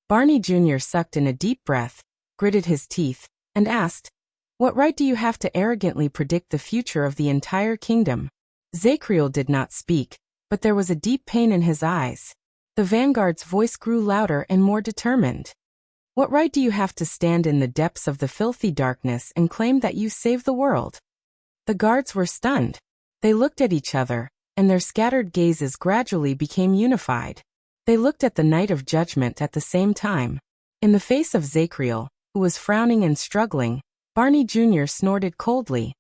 Barney Jr. sucked in a deep breath, gritted his teeth, and asked, what right do you have to arrogantly predict the future of the entire kingdom? Zachriel did not speak, but there was a deep pain in his eyes. The vanguard's voice grew louder and more determined. What right do you have to stand in the depths of the filthy darkness and claim that you save the world? The guards were stunned. They looked at each other, and their scattered gazes gradually became unified. They looked at the Knight of Judgment at the same time. In the face of Zachriel, who was frowning and struggling, Barney Jr. snorted coldly.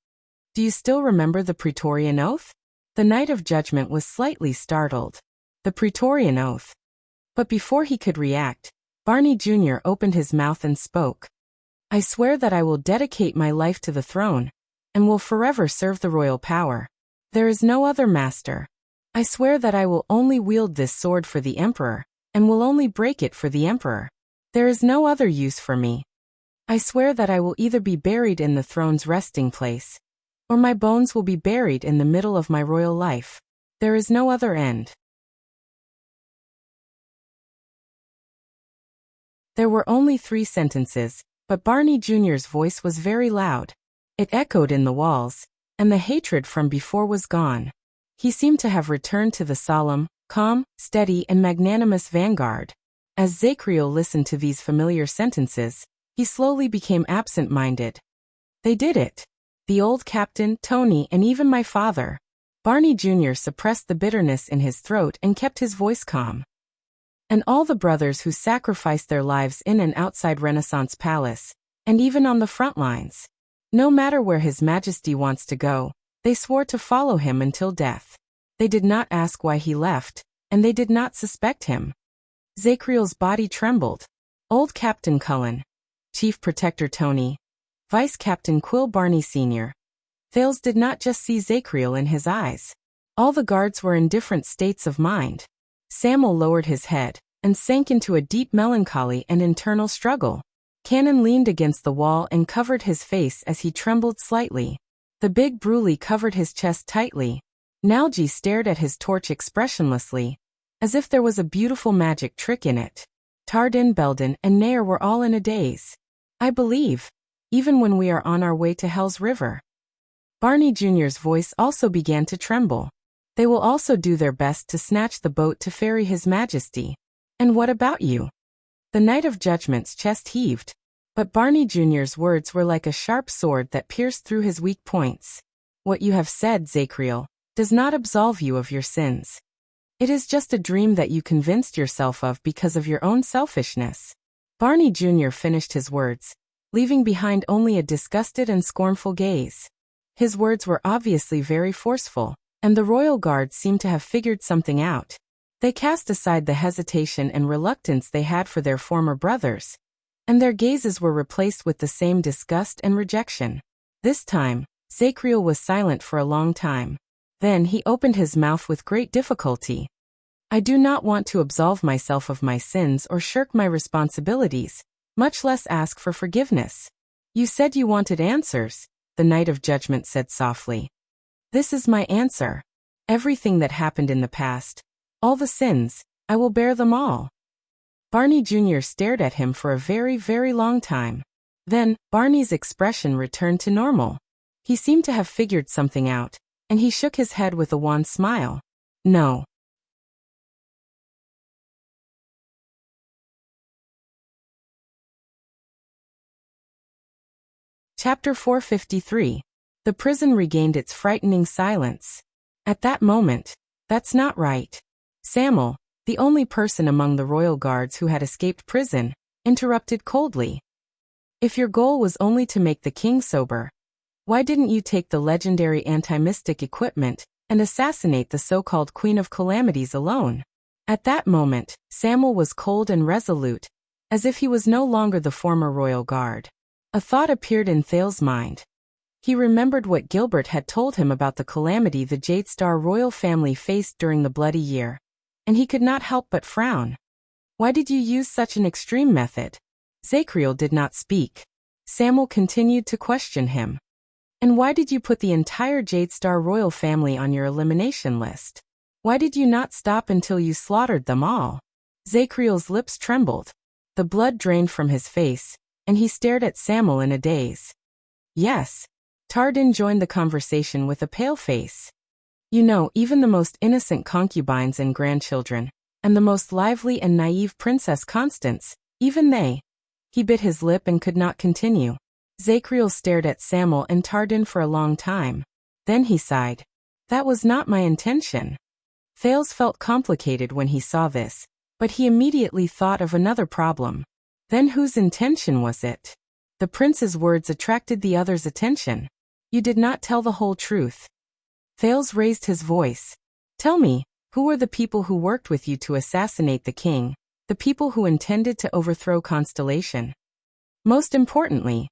Do you still remember the Praetorian Oath? The Knight of Judgment was slightly startled. The Praetorian Oath. But before he could react, Barney Jr. opened his mouth and spoke. I swear that I will dedicate my life to the throne, and will forever serve the royal power. There is no other master. I swear that I will only wield this sword for the Emperor, and will only break it for the Emperor. There is no other use for me. I swear that I will either be buried in the throne's resting place, or my bones will be buried in the middle of my royal life. There is no other end. There were only 3 sentences, but Barney Jr.'s voice was very loud. It echoed in the walls, and the hatred from before was gone. He seemed to have returned to the solemn, calm, steady, and magnanimous vanguard. As Zachriel listened to these familiar sentences, he slowly became absent-minded. They did it. The old captain, Tony, and even my father. Barney Jr. suppressed the bitterness in his throat and kept his voice calm. And all the brothers who sacrificed their lives in and outside Renaissance Palace, and even on the front lines. No matter where His Majesty wants to go, they swore to follow him until death. They did not ask why he left, and they did not suspect him. Zachriel's body trembled. Old Captain Cullen, Chief Protector Tony, Vice Captain Quill Barney Sr. Thales did not just see Zachriel in his eyes. All the guards were in different states of mind. Samuel lowered his head, and sank into a deep melancholy and internal struggle. Cannon leaned against the wall and covered his face as he trembled slightly. The big Bruley covered his chest tightly. Nalgi stared at his torch expressionlessly, as if there was a beautiful magic trick in it. Tardin, Belden, and Nair were all in a daze. I believe, even when we are on our way to Hell's River. Barney Jr.'s voice also began to tremble. They will also do their best to snatch the boat to ferry His Majesty. And what about you? The Knight of Judgment's chest heaved, but Barney Jr.'s words were like a sharp sword that pierced through his weak points. What you have said, Zachriel, does not absolve you of your sins. It is just a dream that you convinced yourself of because of your own selfishness. Barney Jr. finished his words, leaving behind only a disgusted and scornful gaze. His words were obviously very forceful, and the royal guard seemed to have figured something out. They cast aside the hesitation and reluctance they had for their former brothers. and their gazes were replaced with the same disgust and rejection. This time, Zachriel was silent for a long time. Then he opened his mouth with great difficulty. I do not want to absolve myself of my sins or shirk my responsibilities, much less ask for forgiveness. You said you wanted answers, the Knight of Judgment said softly. This is my answer. Everything that happened in the past, all the sins, I will bear them all. Barney Jr. stared at him for a very, very long time. Then, Barney's expression returned to normal. He seemed to have figured something out, and he shook his head with a wan smile. No. Chapter 453. The prison regained its frightening silence. At that moment, that's not right. Samuel, the only person among the royal guards who had escaped prison, interrupted coldly. If your goal was only to make the king sober, why didn't you take the legendary anti-mystic equipment and assassinate the so-called Queen of Calamities alone? At that moment, Samuel was cold and resolute, as if he was no longer the former royal guard. A thought appeared in Thales's mind. He remembered what Gilbert had told him about the calamity the Jadestar royal family faced during the Bloody Year, and he could not help but frown. Why did you use such an extreme method? Zachriel did not speak. Samuel continued to question him. And why did you put the entire Jadestar royal family on your elimination list? Why did you not stop until you slaughtered them all? Zachriel's lips trembled. The blood drained from his face, and he stared at Samuel in a daze. Yes. Tardin joined the conversation with a pale face. You know, even the most innocent concubines and grandchildren, and the most lively and naive Princess Constance, even they. He bit his lip and could not continue. Zachriel stared at Samuel and Tardin for a long time. Then he sighed. That was not my intention. Thales felt complicated when he saw this, but he immediately thought of another problem. Then whose intention was it? The prince's words attracted the other's attention. You did not tell the whole truth. Thales raised his voice. Tell me, who were the people who worked with you to assassinate the king, the people who intended to overthrow Constellation? Most importantly,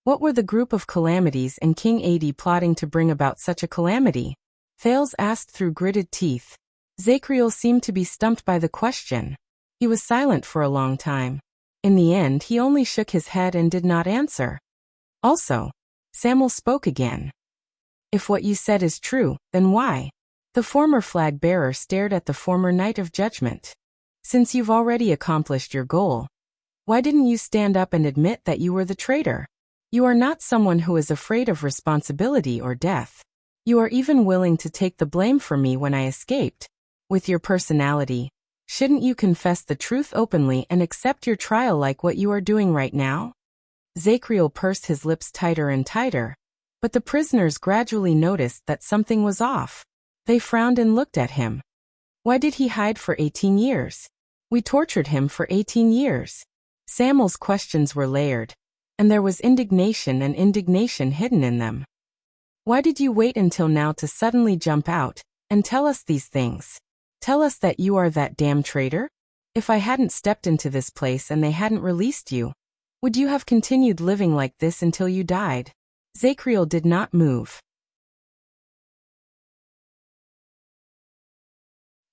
what were the group of calamities and King Adi plotting to bring about such a calamity? Thales asked through gritted teeth. Zachriel seemed to be stumped by the question. He was silent for a long time. In the end, he only shook his head and did not answer. Also, Samuel spoke again. If what you said is true, then why? The former flag-bearer stared at the former Knight of Judgment. Since you've already accomplished your goal, why didn't you stand up and admit that you were the traitor? You are not someone who is afraid of responsibility or death. You are even willing to take the blame for me when I escaped. With your personality, shouldn't you confess the truth openly and accept your trial like what you are doing right now? Zachriel pursed his lips tighter and tighter, but the prisoners gradually noticed that something was off. They frowned and looked at him. Why did he hide for 18 years? We tortured him for 18 years. Samuel's questions were layered, and there was indignation and indignation hidden in them. Why did you wait until now to suddenly jump out and tell us these things? Tell us that you are that damn traitor? If I hadn't stepped into this place and they hadn't released you, would you have continued living like this until you died? Zachriel did not move.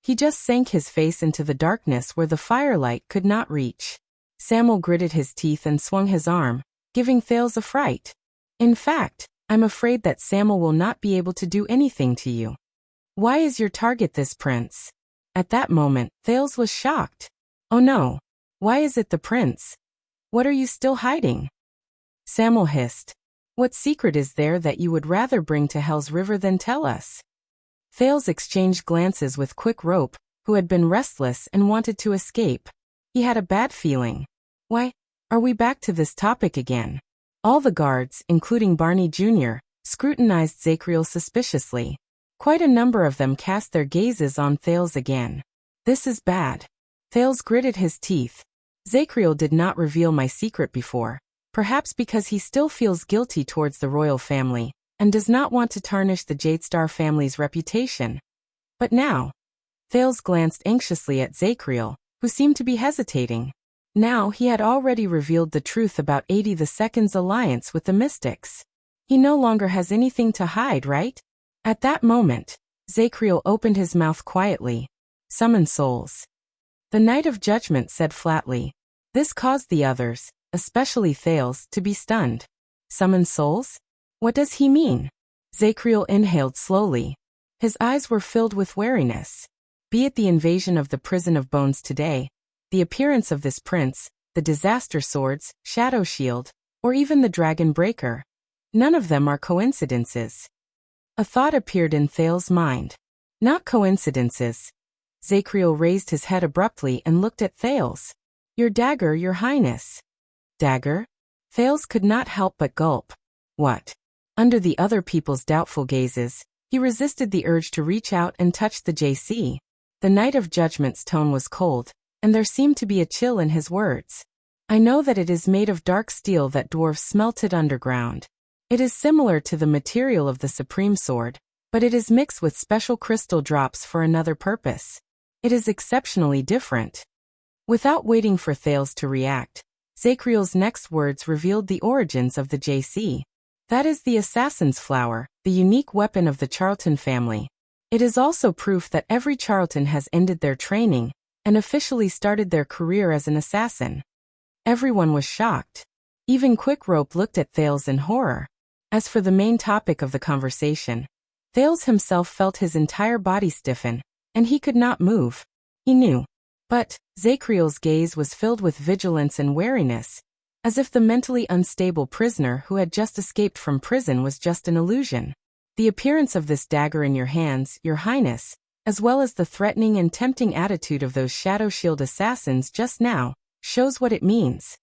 He just sank his face into the darkness where the firelight could not reach. Samuel gritted his teeth and swung his arm, giving Thales a fright. In fact, I'm afraid that Samuel will not be able to do anything to you. Why is your target this prince? At that moment, Thales was shocked. Oh no. Why is it the prince? What are you still hiding? Samuel hissed. What secret is there that you would rather bring to Hell's River than tell us? Thales exchanged glances with Quick Rope, who had been restless and wanted to escape. He had a bad feeling. Why, are we back to this topic again? All the guards, including Barney Jr., scrutinized Zachriel suspiciously. Quite a number of them cast their gazes on Thales again. This is bad. Thales gritted his teeth. Zachriel did not reveal my secret before, perhaps because he still feels guilty towards the royal family, and does not want to tarnish the Jadestar family's reputation. But now, Thales glanced anxiously at Zachriel, who seemed to be hesitating. Now he had already revealed the truth about 82nd's alliance with the Mystics. He no longer has anything to hide, right? At that moment, Zachriel opened his mouth quietly. Summon souls. The Knight of Judgment said flatly. This caused the others, especially Thales, to be stunned. Summon souls? What does he mean? Zachriel inhaled slowly. His eyes were filled with wariness. Be it the invasion of the prison of bones today, the appearance of this prince, the disaster swords, shadow shield, or even the dragon breaker. None of them are coincidences. A thought appeared in Thales' mind. Not coincidences. Zachriel raised his head abruptly and looked at Thales. Your dagger, your highness. Dagger? Thales could not help but gulp. What? Under the other people's doubtful gazes, he resisted the urge to reach out and touch the JC. The Knight of Judgment's tone was cold, and there seemed to be a chill in his words. I know that it is made of dark steel that dwarves smelted underground. It is similar to the material of the Supreme Sword, but it is mixed with special crystal drops for another purpose. It is exceptionally different. Without waiting for Thales to react, Zachriel's next words revealed the origins of the JC. That is the Assassin's Flower, the unique weapon of the Charlton family. It is also proof that every Charlton has ended their training and officially started their career as an assassin. Everyone was shocked. Even Quickrope looked at Thales in horror. As for the main topic of the conversation, Thales himself felt his entire body stiffen, and he could not move. He knew. But Zachriel's gaze was filled with vigilance and wariness, as if the mentally unstable prisoner who had just escaped from prison was just an illusion. The appearance of this dagger in your hands, your highness, as well as the threatening and tempting attitude of those Shadow Shield assassins just now, shows what it means.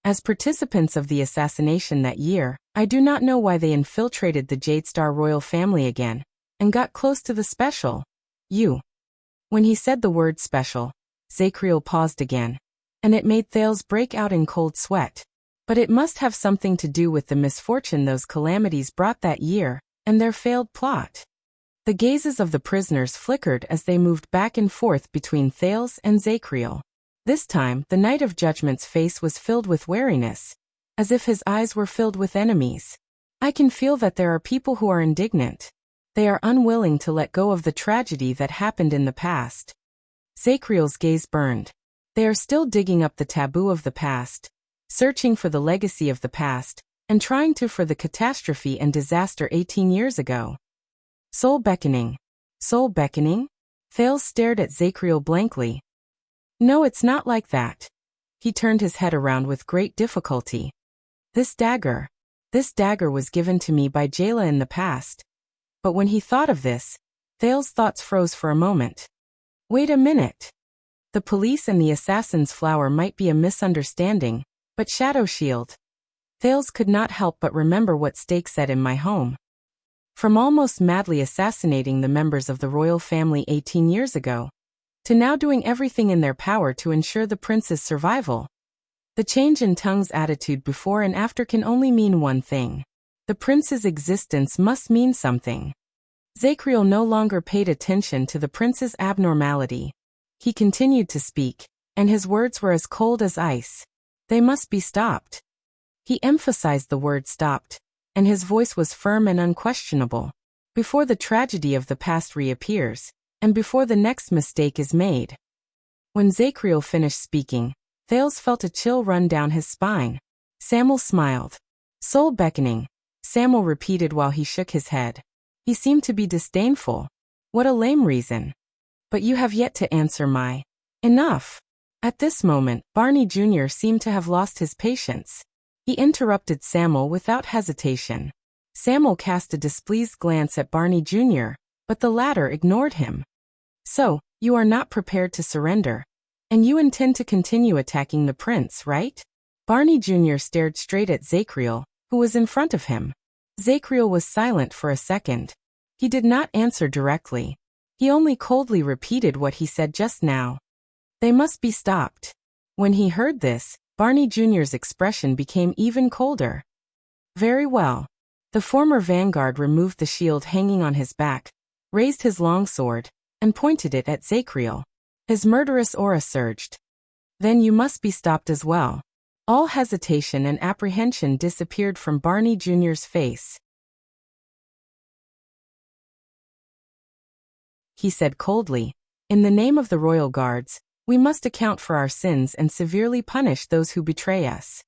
As participants of the assassination that year, I do not know why they infiltrated the Jadestar royal family again, and got close to the special. You. When he said the word special, Zachriel paused again, and it made Thales break out in cold sweat. But it must have something to do with the misfortune those calamities brought that year, and their failed plot. The gazes of the prisoners flickered as they moved back and forth between Thales and Zachriel. This time, the Knight of Judgment's face was filled with wariness, as if his eyes were filled with enemies. I can feel that there are people who are indignant. They are unwilling to let go of the tragedy that happened in the past. Zachriel's gaze burned. They are still digging up the taboo of the past, searching for the legacy of the past, and trying to for the catastrophe and disaster 18 years ago. Soul beckoning. Soul beckoning? Thales stared at Zachriel blankly. No, it's not like that. He turned his head around with great difficulty. This dagger was given to me by Jayla in the past. But when he thought of this, Thales' thoughts froze for a moment. Wait a minute. The police and the Assassin's Flower might be a misunderstanding, but Shadow Shield. Thales could not help but remember what Stake said in my home. From almost madly assassinating the members of the royal family 18 years ago, to now doing everything in their power to ensure the prince's survival. The change in Tung's attitude before and after can only mean one thing. The prince's existence must mean something. Zachriel no longer paid attention to the prince's abnormality. He continued to speak, and his words were as cold as ice. They must be stopped. He emphasized the word stopped, and his voice was firm and unquestionable. Before the tragedy of the past reappears, and before the next mistake is made. When Zachriel finished speaking, Thales felt a chill run down his spine. Samuel smiled. Soul beckoning, Samuel repeated while he shook his head. He seemed to be disdainful. What a lame reason. But you have yet to answer my... Enough. At this moment, Barney Jr. seemed to have lost his patience. He interrupted Samuel without hesitation. Samuel cast a displeased glance at Barney Jr., but the latter ignored him. So, you are not prepared to surrender. And you intend to continue attacking the prince, right? Barney Jr. stared straight at Zachriel, who was in front of him. Zachriel was silent for a second. He did not answer directly. He only coldly repeated what he said just now. They must be stopped. When he heard this, Barney Jr.'s expression became even colder. Very well. The former vanguard removed the shield hanging on his back, raised his longsword, and pointed it at Zacriel. His murderous aura surged. Then you must be stopped as well. All hesitation and apprehension disappeared from Barney Jr.'s face. He said coldly, "In the name of the royal guards, we must account for our sins and severely punish those who betray us.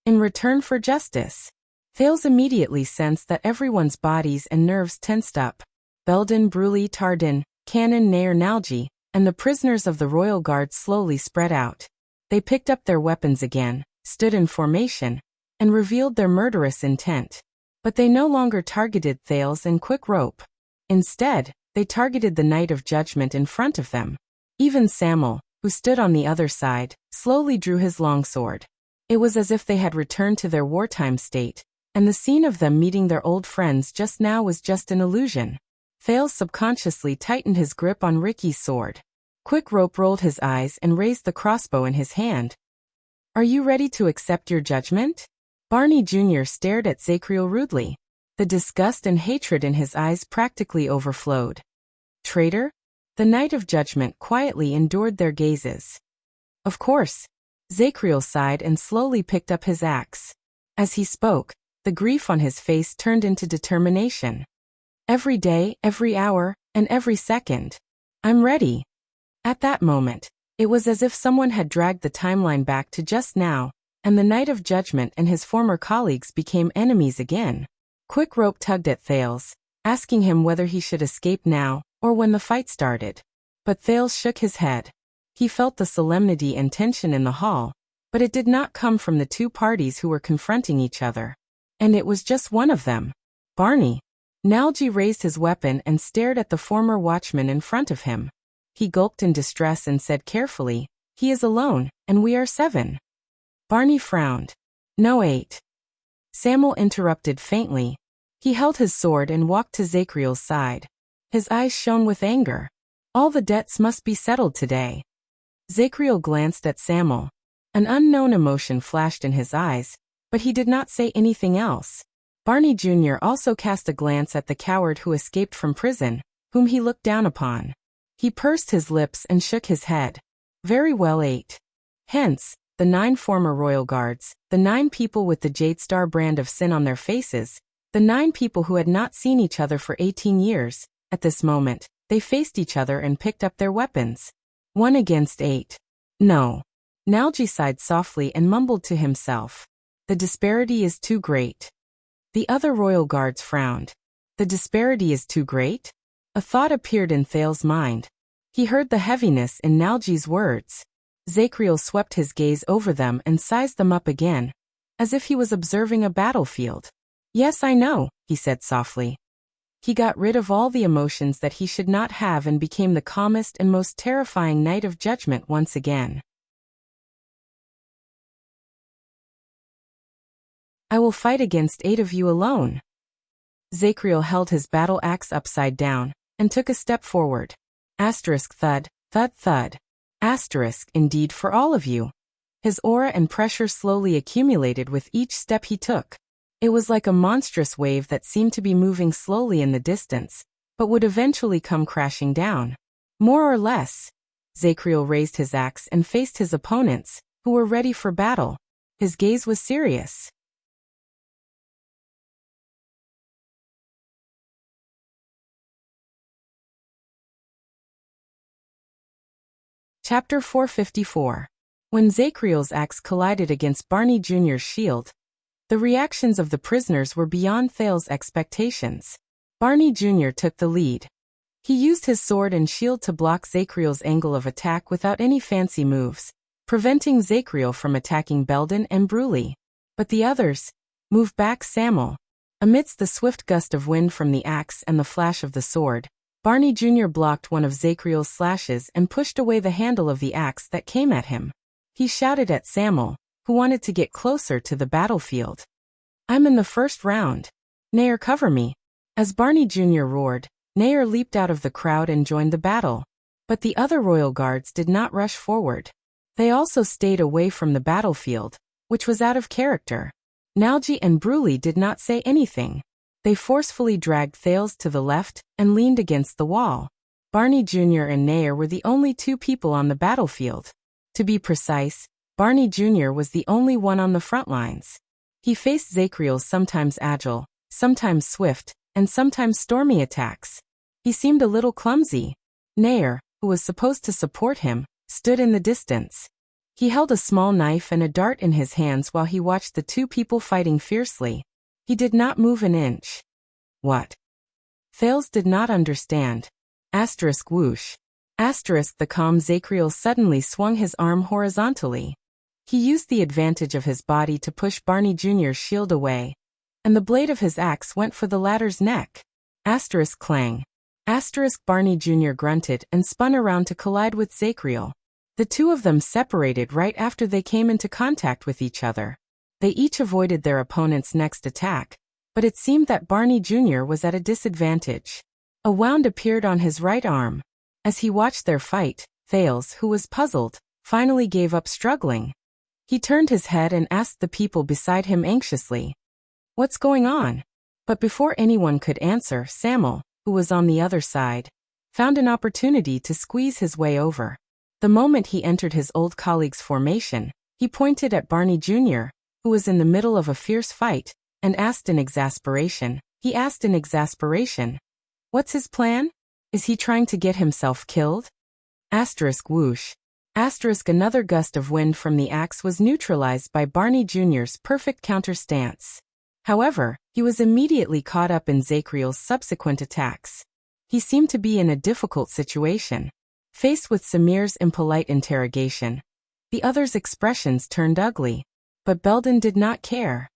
In return for justice." Thales immediately sensed that everyone's bodies and nerves tensed up. Belden, Bruley, Tardin, Cannon, Heir, Nalgi, and the prisoners of the royal guard slowly spread out. They picked up their weapons again, stood in formation, and revealed their murderous intent. But they no longer targeted Thales and Quick Rope. Instead, they targeted the Knight of Judgment in front of them. Even Samuel, who stood on the other side, slowly drew his longsword. It was as if they had returned to their wartime state, and the scene of them meeting their old friends just now was just an illusion. Thales subconsciously tightened his grip on Ricky's sword. Quick Rope rolled his eyes and raised the crossbow in his hand. "Are you ready to accept your judgment?" Barney Jr. stared at Zacriel rudely. The disgust and hatred in his eyes practically overflowed. "Traitor?" The Knight of Judgment quietly endured their gazes. "Of course." Zacriel sighed and slowly picked up his axe. As he spoke, the grief on his face turned into determination. "Every day, every hour, and every second. I'm ready." At that moment, it was as if someone had dragged the timeline back to just now, and the Knight of Judgment and his former colleagues became enemies again. Quick Rope tugged at Thales, asking him whether he should escape now, or when the fight started. But Thales shook his head. He felt the solemnity and tension in the hall, but it did not come from the two parties who were confronting each other. And it was just one of them. Barney. Nalgi raised his weapon and stared at the former watchman in front of him. He gulped in distress and said carefully, "He is alone, and we are 7. Barney frowned. "No, 8. Samuel interrupted faintly. He held his sword and walked to Zacriel's side. His eyes shone with anger. "All the debts must be settled today." Zacriel glanced at Samuel. An unknown emotion flashed in his eyes, but he did not say anything else. Barney Jr. also cast a glance at the coward who escaped from prison, whom he looked down upon. He pursed his lips and shook his head. "Very well, 8. Hence, the 9 former royal guards, the 9 people with the Jadestar brand of sin on their faces, the 9 people who had not seen each other for 18 years, at this moment, they faced each other and picked up their weapons. 1 against 8. No. Nalgi sighed softly and mumbled to himself. The disparity is too great. The other royal guards frowned. The disparity is too great? A thought appeared in Thales' mind. He heard the heaviness in Nalgi's words. Zacriel swept his gaze over them and sized them up again, as if he was observing a battlefield. "Yes, I know," he said softly. He got rid of all the emotions that he should not have and became the calmest and most terrifying Knight of Judgment once again. "I will fight against 8 of you alone." Zacriel held his battle axe upside down and took a step forward. Asterisk thud, thud thud. Asterisk indeed for all of you. His aura and pressure slowly accumulated with each step he took. It was like a monstrous wave that seemed to be moving slowly in the distance, but would eventually come crashing down. More or less. Zacriel raised his axe and faced his opponents, who were ready for battle. His gaze was serious. Chapter 454. When Zacriel's axe collided against Barney Jr.'s shield, the reactions of the prisoners were beyond Thales' expectations. Barney Jr. took the lead. He used his sword and shield to block Zacriel's angle of attack without any fancy moves, preventing Zacriel from attacking Belden and Bruley. But the others moved back Samuel. Amidst the swift gust of wind from the axe and the flash of the sword, Barney Jr. blocked one of Zacriel's slashes and pushed away the handle of the axe that came at him. He shouted at Samuel, who wanted to get closer to the battlefield. "I'm in the first round. Heir, cover me." As Barney Jr. roared, Heir leaped out of the crowd and joined the battle. But the other royal guards did not rush forward. They also stayed away from the battlefield, which was out of character. Nalgi and Bruley did not say anything. They forcefully dragged Thales to the left and leaned against the wall. Barney Jr. and Heir were the only two people on the battlefield. To be precise, Barney Jr. was the only one on the front lines. He faced Zachriel's sometimes agile, sometimes swift, and sometimes stormy attacks. He seemed a little clumsy. Heir, who was supposed to support him, stood in the distance. He held a small knife and a dart in his hands while he watched the two people fighting fiercely. He did not move an inch. What? Thales did not understand. Whoosh. The calm Zachriel suddenly swung his arm horizontally. He used the advantage of his body to push Barney Jr.'s shield away, and the blade of his axe went for the latter's neck. Clang. Barney Jr. grunted and spun around to collide with Zachriel. The two of them separated right after they came into contact with each other. They each avoided their opponent's next attack, but it seemed that Barney Jr. was at a disadvantage. A wound appeared on his right arm. As he watched their fight, Thales, who was puzzled, finally gave up struggling. He turned his head and asked the people beside him anxiously, "What's going on?" But before anyone could answer, Samuel, who was on the other side, found an opportunity to squeeze his way over. The moment he entered his old colleague's formation, he pointed at Barney Jr., who was in the middle of a fierce fight, and asked in exasperation, "What's his plan? Is he trying to get himself killed?" Whoosh. Another gust of wind from the axe was neutralized by Barney Jr.'s perfect counter stance. However, he was immediately caught up in Zachriel's subsequent attacks. He seemed to be in a difficult situation. Faced with Samir's impolite interrogation, the other's expressions turned ugly, but Belden did not care.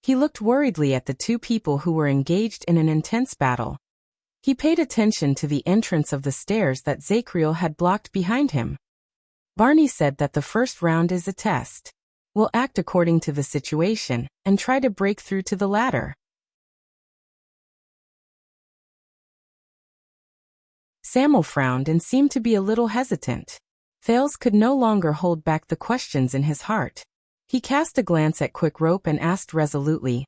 He looked worriedly at the two people who were engaged in an intense battle. He paid attention to the entrance of the stairs that Zachriel had blocked behind him. Barney said that the first round is a test. We'll act according to the situation and try to break through to the ladder. Samuel frowned and seemed to be a little hesitant. Thales could no longer hold back the questions in his heart. He cast a glance at Quick Rope and asked resolutely,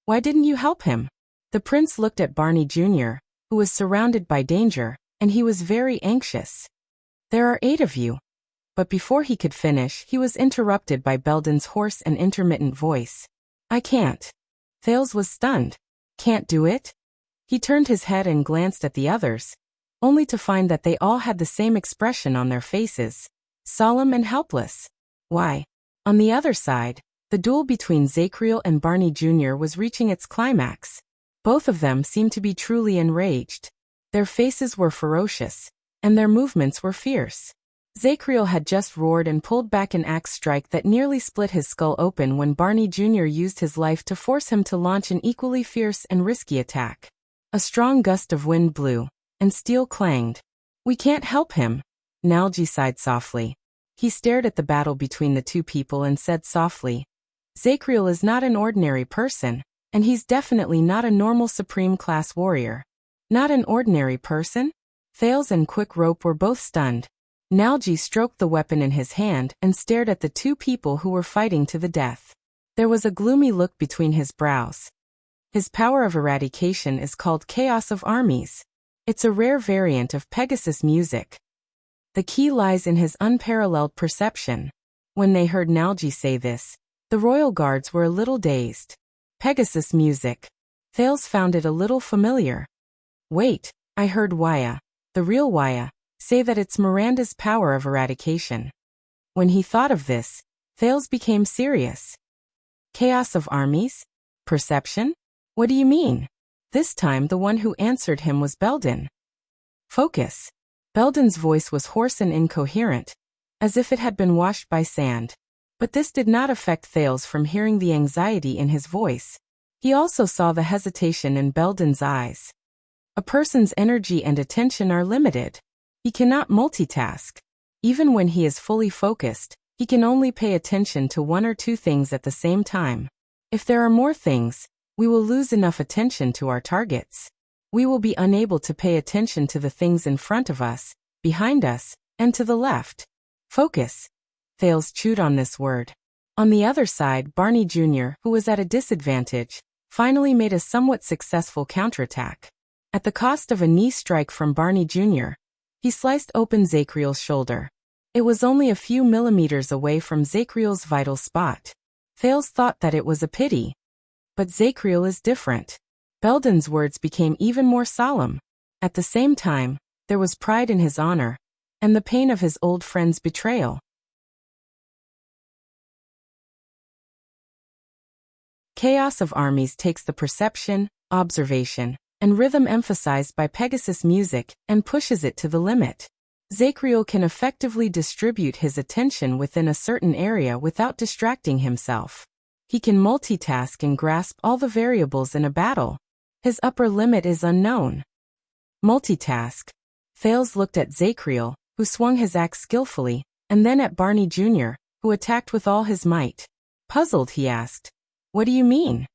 "Why didn't you help him?" The prince looked at Barney Jr., who was surrounded by danger, and he was very anxious. "There are 8 of you." But before he could finish, he was interrupted by Belden's hoarse and intermittent voice. "I can't." Thales was stunned. "Can't do it?" He turned his head and glanced at the others, only to find that they all had the same expression on their faces, solemn and helpless. Why? On the other side, the duel between Zachriel and Barney Jr. was reaching its climax. Both of them seemed to be truly enraged. Their faces were ferocious, and their movements were fierce. Zachriel had just roared and pulled back an axe strike that nearly split his skull open when Barney Jr. used his life to force him to launch an equally fierce and risky attack. A strong gust of wind blew, and steel clanged. "We can't help him." Nalji sighed softly. He stared at the battle between the two people and said softly, "Zachriel is not an ordinary person, and he's definitely not a normal supreme-class warrior." "Not an ordinary person?" Thales and Quick Rope were both stunned. Nalji stroked the weapon in his hand and stared at the two people who were fighting to the death. There was a gloomy look between his brows. "His power of eradication is called Chaos of Armies. It's a rare variant of Pegasus music. The key lies in his unparalleled perception." When they heard Nalji say this, the royal guards were a little dazed. Pegasus music. Thales found it a little familiar. "Wait, I heard Waya, the real Waya, say that it's Miranda's power of eradication." When he thought of this, Thales became serious. "Chaos of armies? Perception? What do you mean?" This time the one who answered him was Belden. "Focus." Belden's voice was hoarse and incoherent, as if it had been washed by sand. But this did not affect Thales from hearing the anxiety in his voice. He also saw the hesitation in Belden's eyes. A person's energy and attention are limited. He cannot multitask. Even when he is fully focused, he can only pay attention to 1 or 2 things at the same time. If there are more things, we will lose enough attention to our targets. We will be unable to pay attention to the things in front of us, behind us, and to the left. Focus. Thales chewed on this word. On the other side, Barney Jr., who was at a disadvantage, finally made a somewhat successful counterattack. At the cost of a knee strike from Barney Jr., He sliced open Zacriel's shoulder. It was only a few millimeters away from Zacriel's vital spot. Thales thought that it was a pity. But Zacriel is different. Belden's words became even more solemn. At the same time, there was pride in his honor, and the pain of his old friend's betrayal. Chaos of Armies takes the perception, observation, and rhythm emphasized by Pegasus music and pushes it to the limit. Zacriel can effectively distribute his attention within a certain area without distracting himself. He can multitask and grasp all the variables in a battle. His upper limit is unknown. Multitask. Thales looked at Zacriel, who swung his axe skillfully, and then at Barney Jr., who attacked with all his might. Puzzled, he asked, "What do you mean?"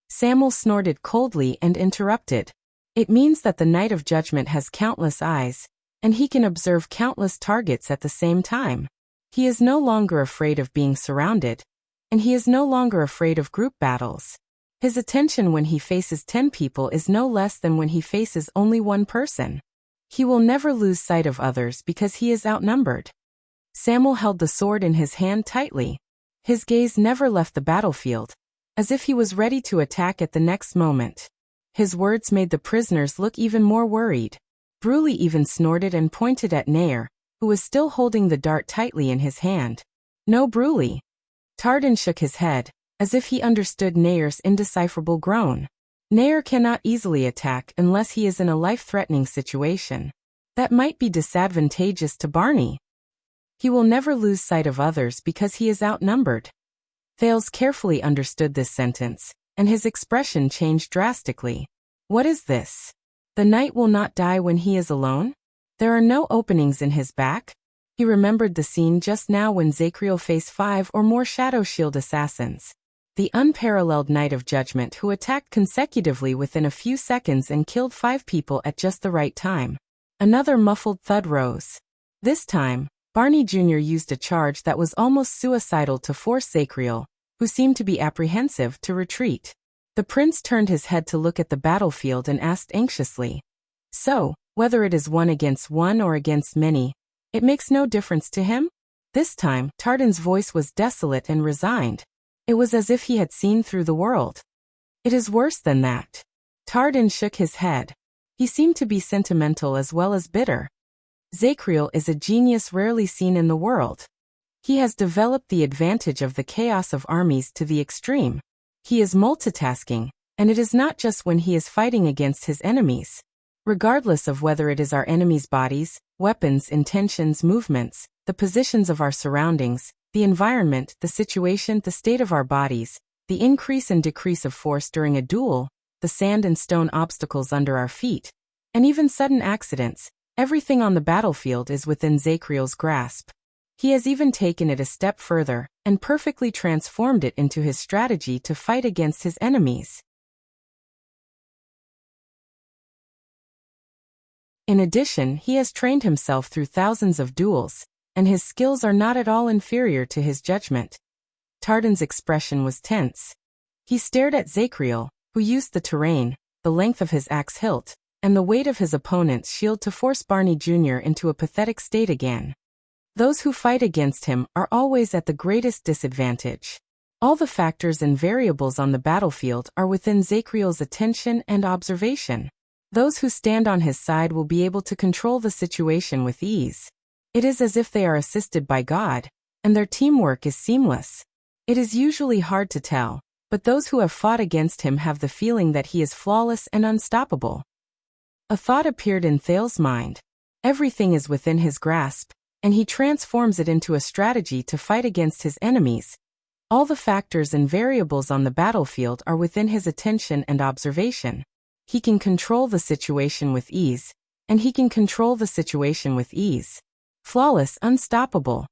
Samuel snorted coldly and interrupted. "It means that the Knight of Judgment has countless eyes, and he can observe countless targets at the same time. He is no longer afraid of being surrounded, and he is no longer afraid of group battles. His attention when he faces 10 people is no less than when he faces only one person. He will never lose sight of others because he is outnumbered." Samuel held the sword in his hand tightly. His gaze never left the battlefield, as if he was ready to attack at the next moment. His words made the prisoners look even more worried. Bruley even snorted and pointed at Heir, who was still holding the dart tightly in his hand. "No, Bruley." Tardin shook his head, as if he understood Heir's indecipherable groan. Heir cannot easily attack unless he is in a life-threatening situation. That might be disadvantageous to Barney. He will never lose sight of others because he is outnumbered. Thales carefully understood this sentence, and his expression changed drastically. What is this? The knight will not die when he is alone? There are no openings in his back? He remembered the scene just now when Zacriel faced 5 or more Shadow Shield assassins. The unparalleled Knight of Judgment who attacked consecutively within a few seconds and killed 5 people at just the right time. Another muffled thud rose. This time, Barney Jr. used a charge that was almost suicidal to force Zacriel, who seemed to be apprehensive, to retreat. The prince turned his head to look at the battlefield and asked anxiously, "So, whether it is one against one or against many, it makes no difference to him?" This time, Tardin's voice was desolate and resigned. It was as if he had seen through the world. "It is worse than that." Tardin shook his head. He seemed to be sentimental as well as bitter. Zacriel is a genius rarely seen in the world. He has developed the advantage of the chaos of armies to the extreme. He is multitasking, and it is not just when he is fighting against his enemies. Regardless of whether it is our enemies' bodies, weapons, intentions, movements, the positions of our surroundings, the environment, the situation, the state of our bodies, the increase and decrease of force during a duel, the sand and stone obstacles under our feet, and even sudden accidents, everything on the battlefield is within Zacriel's grasp. He has even taken it a step further, and perfectly transformed it into his strategy to fight against his enemies. In addition, he has trained himself through thousands of duels, and his skills are not at all inferior to his judgment. Tardin's expression was tense. He stared at Zacriel, who used the terrain, the length of his axe hilt, and the weight of his opponent's shield to force Barney Jr. into a pathetic state again. Those who fight against him are always at the greatest disadvantage. All the factors and variables on the battlefield are within Zacriel's attention and observation. Those who stand on his side will be able to control the situation with ease. It is as if they are assisted by God, and their teamwork is seamless. It is usually hard to tell, but those who have fought against him have the feeling that he is flawless and unstoppable. A thought appeared in Thales' mind. Everything is within his grasp, and he transforms it into a strategy to fight against his enemies. All the factors and variables on the battlefield are within his attention and observation. He can control the situation with ease, and he can control the situation with ease. Flawless, unstoppable.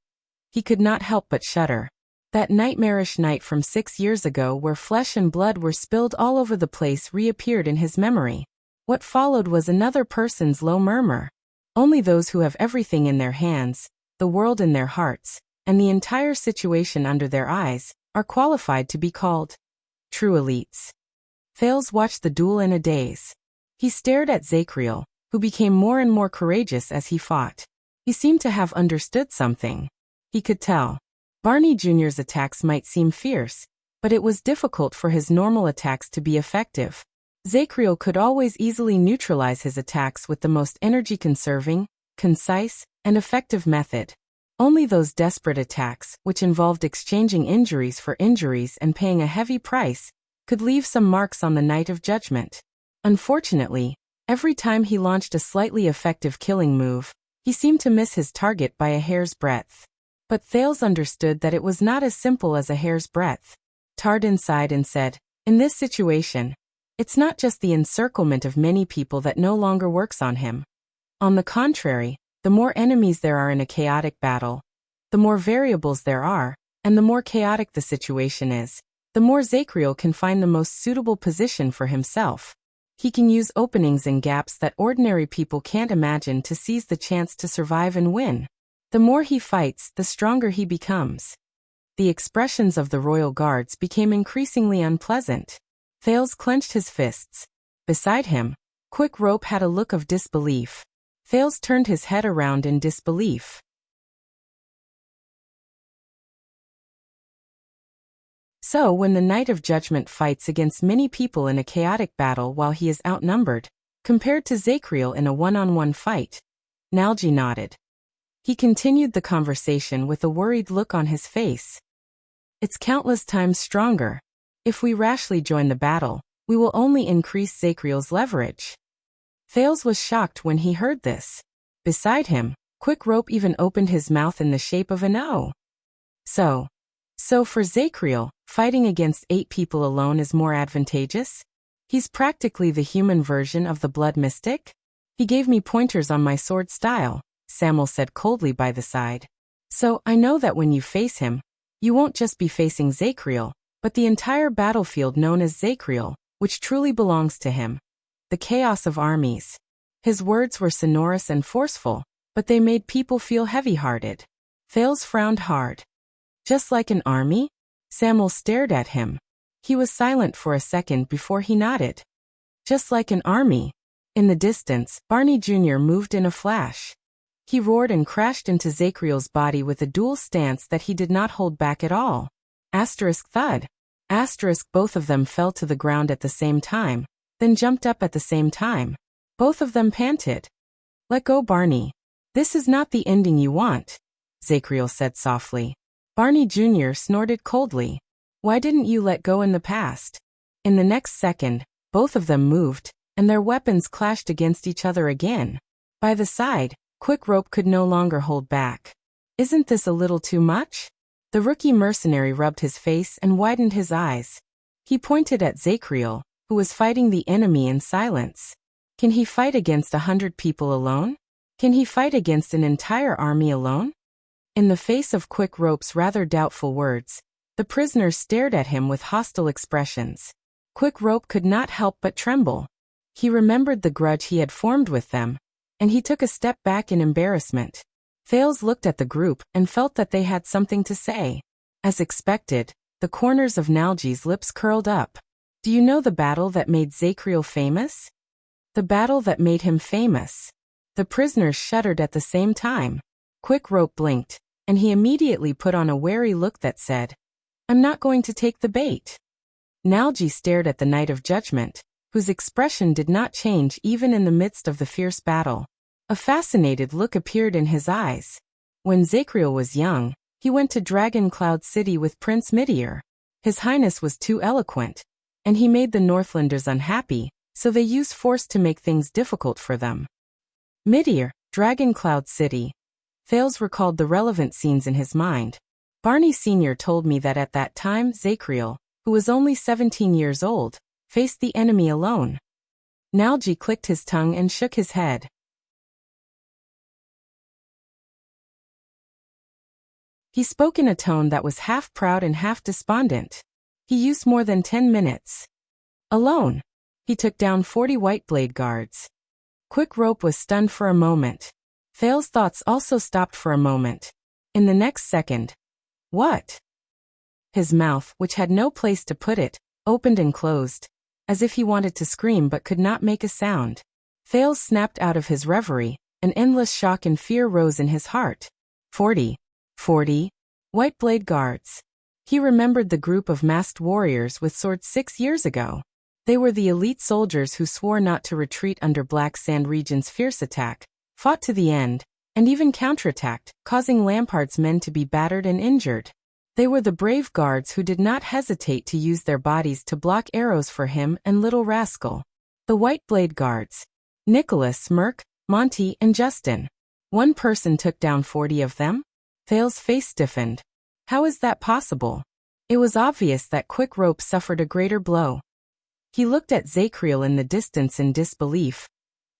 He could not help but shudder. That nightmarish night from 6 years ago where flesh and blood were spilled all over the place reappeared in his memory. What followed was another person's low murmur. Only those who have everything in their hands, the world in their hearts, and the entire situation under their eyes, are qualified to be called true elites. Thales watched the duel in a daze. He stared at Zacriel, who became more and more courageous as he fought. He seemed to have understood something. He could tell. Barney Jr.'s attacks might seem fierce, but it was difficult for his normal attacks to be effective. Zacriel could always easily neutralize his attacks with the most energy-conserving, concise, and effective method. Only those desperate attacks, which involved exchanging injuries for injuries and paying a heavy price, could leave some marks on the Night of Judgment. Unfortunately, every time he launched a slightly effective killing move, he seemed to miss his target by a hair's breadth. But Thales understood that it was not as simple as a hair's breadth. Tardin sighed and said, "In this situation, it's not just the encirclement of many people that no longer works on him. On the contrary, the more enemies there are in a chaotic battle, the more variables there are, and the more chaotic the situation is, the more Zacriel can find the most suitable position for himself. He can use openings and gaps that ordinary people can't imagine to seize the chance to survive and win. The more he fights, the stronger he becomes." The expressions of the royal guards became increasingly unpleasant. Thales clenched his fists. Beside him, Quick Rope had a look of disbelief. Thales turned his head around in disbelief. So when the Knight of Judgment fights against many people in a chaotic battle while he is outnumbered, compared to Zacriel in a one-on-one fight? Nalji nodded. He continued the conversation with a worried look on his face. "It's countless times stronger. If we rashly join the battle, we will only increase Zacriel's leverage." Thales was shocked when he heard this. Beside him, Quick Rope even opened his mouth in the shape of an O. So for Zacriel, fighting against 8 people alone is more advantageous? He's practically the human version of the Blood Mystic? He gave me pointers on my sword style, Samuel said coldly by the side. "So I know that when you face him, you won't just be facing Zacriel, but the entire battlefield known as Zacriel, which truly belongs to him. The chaos of armies." His words were sonorous and forceful, but they made people feel heavy-hearted. Thales frowned hard. "Just like an army?" Samuel stared at him. He was silent for a second before he nodded. "Just like an army." In the distance, Barney Jr. moved in a flash. He roared and crashed into Zacriel's body with a dual stance that he did not hold back at all. Thud. Both of them fell to the ground at the same time, then jumped up at the same time. Both of them panted. "Let go, Barney. This is not the ending you want," Zacriel said softly. Barney Jr. snorted coldly. "Why didn't you let go in the past?" In the next second, both of them moved, and their weapons clashed against each other again. By the side, Quick Rope could no longer hold back. "Isn't this a little too much?" The rookie mercenary rubbed his face and widened his eyes. He pointed at Zacriel, who was fighting the enemy in silence. Can he fight against 100 people alone? Can he fight against an entire army alone? In the face of Quick Rope's rather doubtful words, the prisoners stared at him with hostile expressions. Quick Rope could not help but tremble. He remembered the grudge he had formed with them, and he took a step back in embarrassment. Thales looked at the group and felt that they had something to say. As expected, the corners of Nalji's lips curled up. "Do you know the battle that made Zacriel famous?" The battle that made him famous. The prisoners shuddered at the same time. Quick Rope blinked, and he immediately put on a wary look that said, "I'm not going to take the bait." Nalji stared at the Knight of Judgment, whose expression did not change even in the midst of the fierce battle. A fascinated look appeared in his eyes. When Zacriel was young, he went to Dragon Cloud City with Prince Heir. His Highness was too eloquent, and he made the Northlanders unhappy, so they used force to make things difficult for them. Heir, Dragon Cloud City. Thales recalled the relevant scenes in his mind. Barney Sr. told me that at that time Zacriel, who was only 17 years old, faced the enemy alone. Nalji clicked his tongue and shook his head. He spoke in a tone that was half proud and half despondent. He used more than 10 minutes. Alone. He took down 40 white blade guards. Quick Rope was stunned for a moment. Thales' thoughts also stopped for a moment. In the next second. What? His mouth, which had no place to put it, opened and closed, as if he wanted to scream but could not make a sound. Thales snapped out of his reverie. An endless shock and fear rose in his heart. 40. White Blade Guards. He remembered the group of masked warriors with swords 6 years ago. They were the elite soldiers who swore not to retreat under Black Sand Region's fierce attack, fought to the end, and even counterattacked, causing Lampard's men to be battered and injured. They were the brave guards who did not hesitate to use their bodies to block arrows for him and Little Rascal. The White Blade Guards. Nicholas, Merc, Monty, and Justin. One person took down 40 of them? Thales' face stiffened. How is that possible? It was obvious that Quick Rope suffered a greater blow. He looked at Zacriel in the distance in disbelief,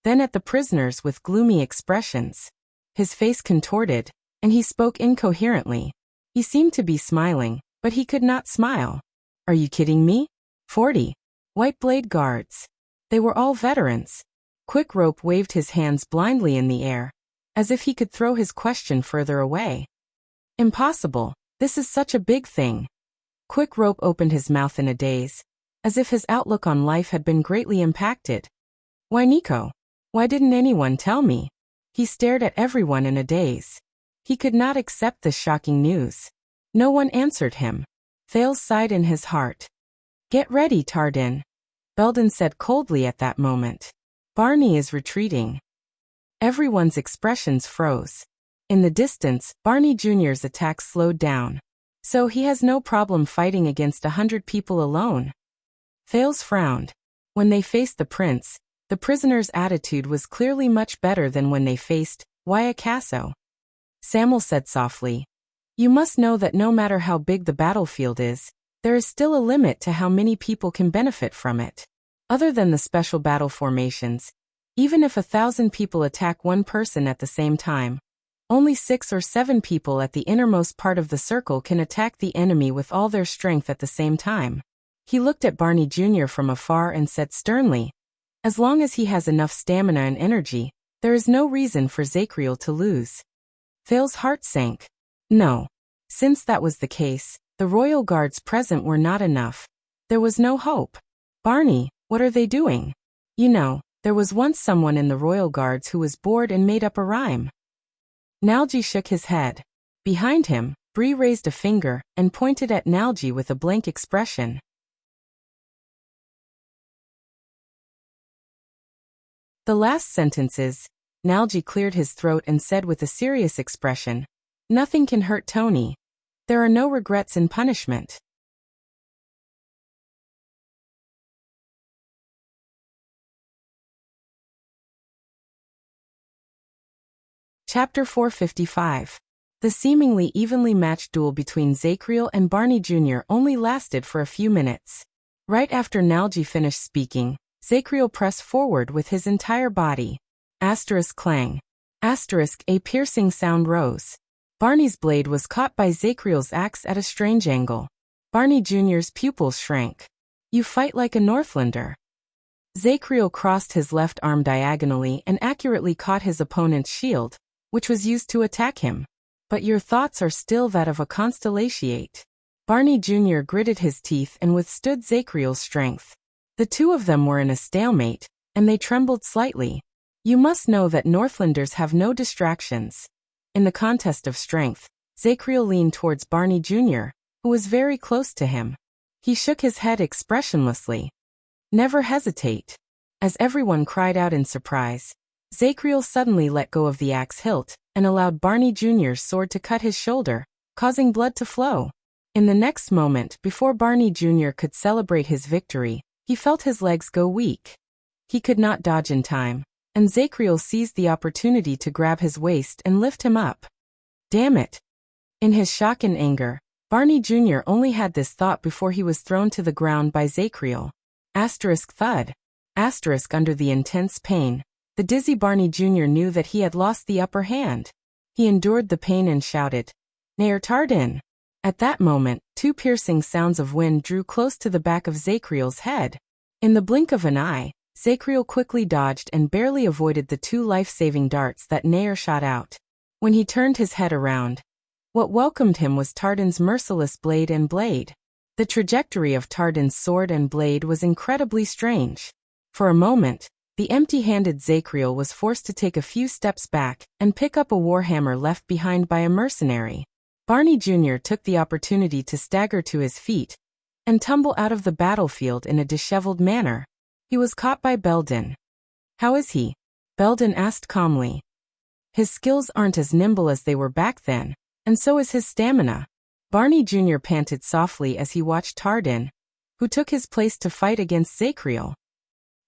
then at the prisoners with gloomy expressions. His face contorted, and he spoke incoherently. He seemed to be smiling, but he could not smile. Are you kidding me? 40. White Blade Guards. They were all veterans. Quick Rope waved his hands blindly in the air, as if he could throw his question further away. Impossible. This is such a big thing. Quick Rope opened his mouth in a daze, as if his outlook on life had been greatly impacted. Why, Nico? Why didn't anyone tell me? He stared at everyone in a daze. He could not accept this shocking news. No one answered him. Thales sighed in his heart. Get ready, Tardin. Belden said coldly at that moment. Barney is retreating. Everyone's expressions froze. In the distance, Barney Jr.'s attack slowed down. So he has no problem fighting against 100 people alone. Thales frowned. When they faced the prince, the prisoner's attitude was clearly much better than when they faced Wyacasso. Samuel said softly, You must know that no matter how big the battlefield is, there is still a limit to how many people can benefit from it. Other than the special battle formations, even if 1,000 people attack one person at the same time, only 6 or 7 people at the innermost part of the circle can attack the enemy with all their strength at the same time. He looked at Barney Jr. from afar and said sternly, As long as he has enough stamina and energy, there is no reason for Zacriel to lose. Thales' heart sank. No. Since that was the case, the royal guards present were not enough. There was no hope. Barney, what are they doing? You know, there was once someone in the royal guards who was bored and made up a rhyme. Nalji shook his head. Behind him, Bree raised a finger and pointed at Nalji with a blank expression. The last sentences, Nalji cleared his throat and said with a serious expression, Nothing can hurt Tony. There are no regrets in punishment. Chapter 455. The seemingly evenly matched duel between Zacriel and Barney Jr. only lasted for a few minutes. Right after Nalji finished speaking, Zacriel pressed forward with his entire body. Asterisk clang. Asterisk a piercing sound rose. Barney's blade was caught by Zacriel's axe at a strange angle. Barney Jr.'s pupils shrank. You fight like a Northlander. Zacriel crossed his left arm diagonally and accurately caught his opponent's shield, which was used to attack him. But your thoughts are still that of a constellatiate. Barney Jr. gritted his teeth and withstood Zacriel's strength. The two of them were in a stalemate, and they trembled slightly. You must know that Northlanders have no distractions. In the contest of strength, Zacriel leaned towards Barney Jr., who was very close to him. He shook his head expressionlessly. Never hesitate. As everyone cried out in surprise, Zacriel suddenly let go of the axe hilt and allowed Barney Jr.'s sword to cut his shoulder, causing blood to flow. In the next moment, before Barney Jr. could celebrate his victory, he felt his legs go weak. He could not dodge in time, and Zacriel seized the opportunity to grab his waist and lift him up. Damn it! In his shock and anger, Barney Jr. only had this thought before he was thrown to the ground by Zacriel. Asterisk thud. Asterisk under the intense pain. The dizzy Barney Jr. knew that he had lost the upper hand. He endured the pain and shouted, Heir Tardin! At that moment, 2 piercing sounds of wind drew close to the back of Zacriel's head. In the blink of an eye, Zacriel quickly dodged and barely avoided the 2 life-saving darts that Heir shot out. When he turned his head around, what welcomed him was Tardin's merciless blade and blade. The trajectory of Tardin's sword and blade was incredibly strange. For a moment, The empty-handed Zacriel was forced to take a few steps back and pick up a warhammer left behind by a mercenary. Barney Jr. took the opportunity to stagger to his feet and tumble out of the battlefield in a disheveled manner. He was caught by Belden. "How is he?" Belden asked calmly. "His skills aren't as nimble as they were back then, and so is his stamina." Barney Jr. panted softly as he watched Tardin, who took his place to fight against Zacriel.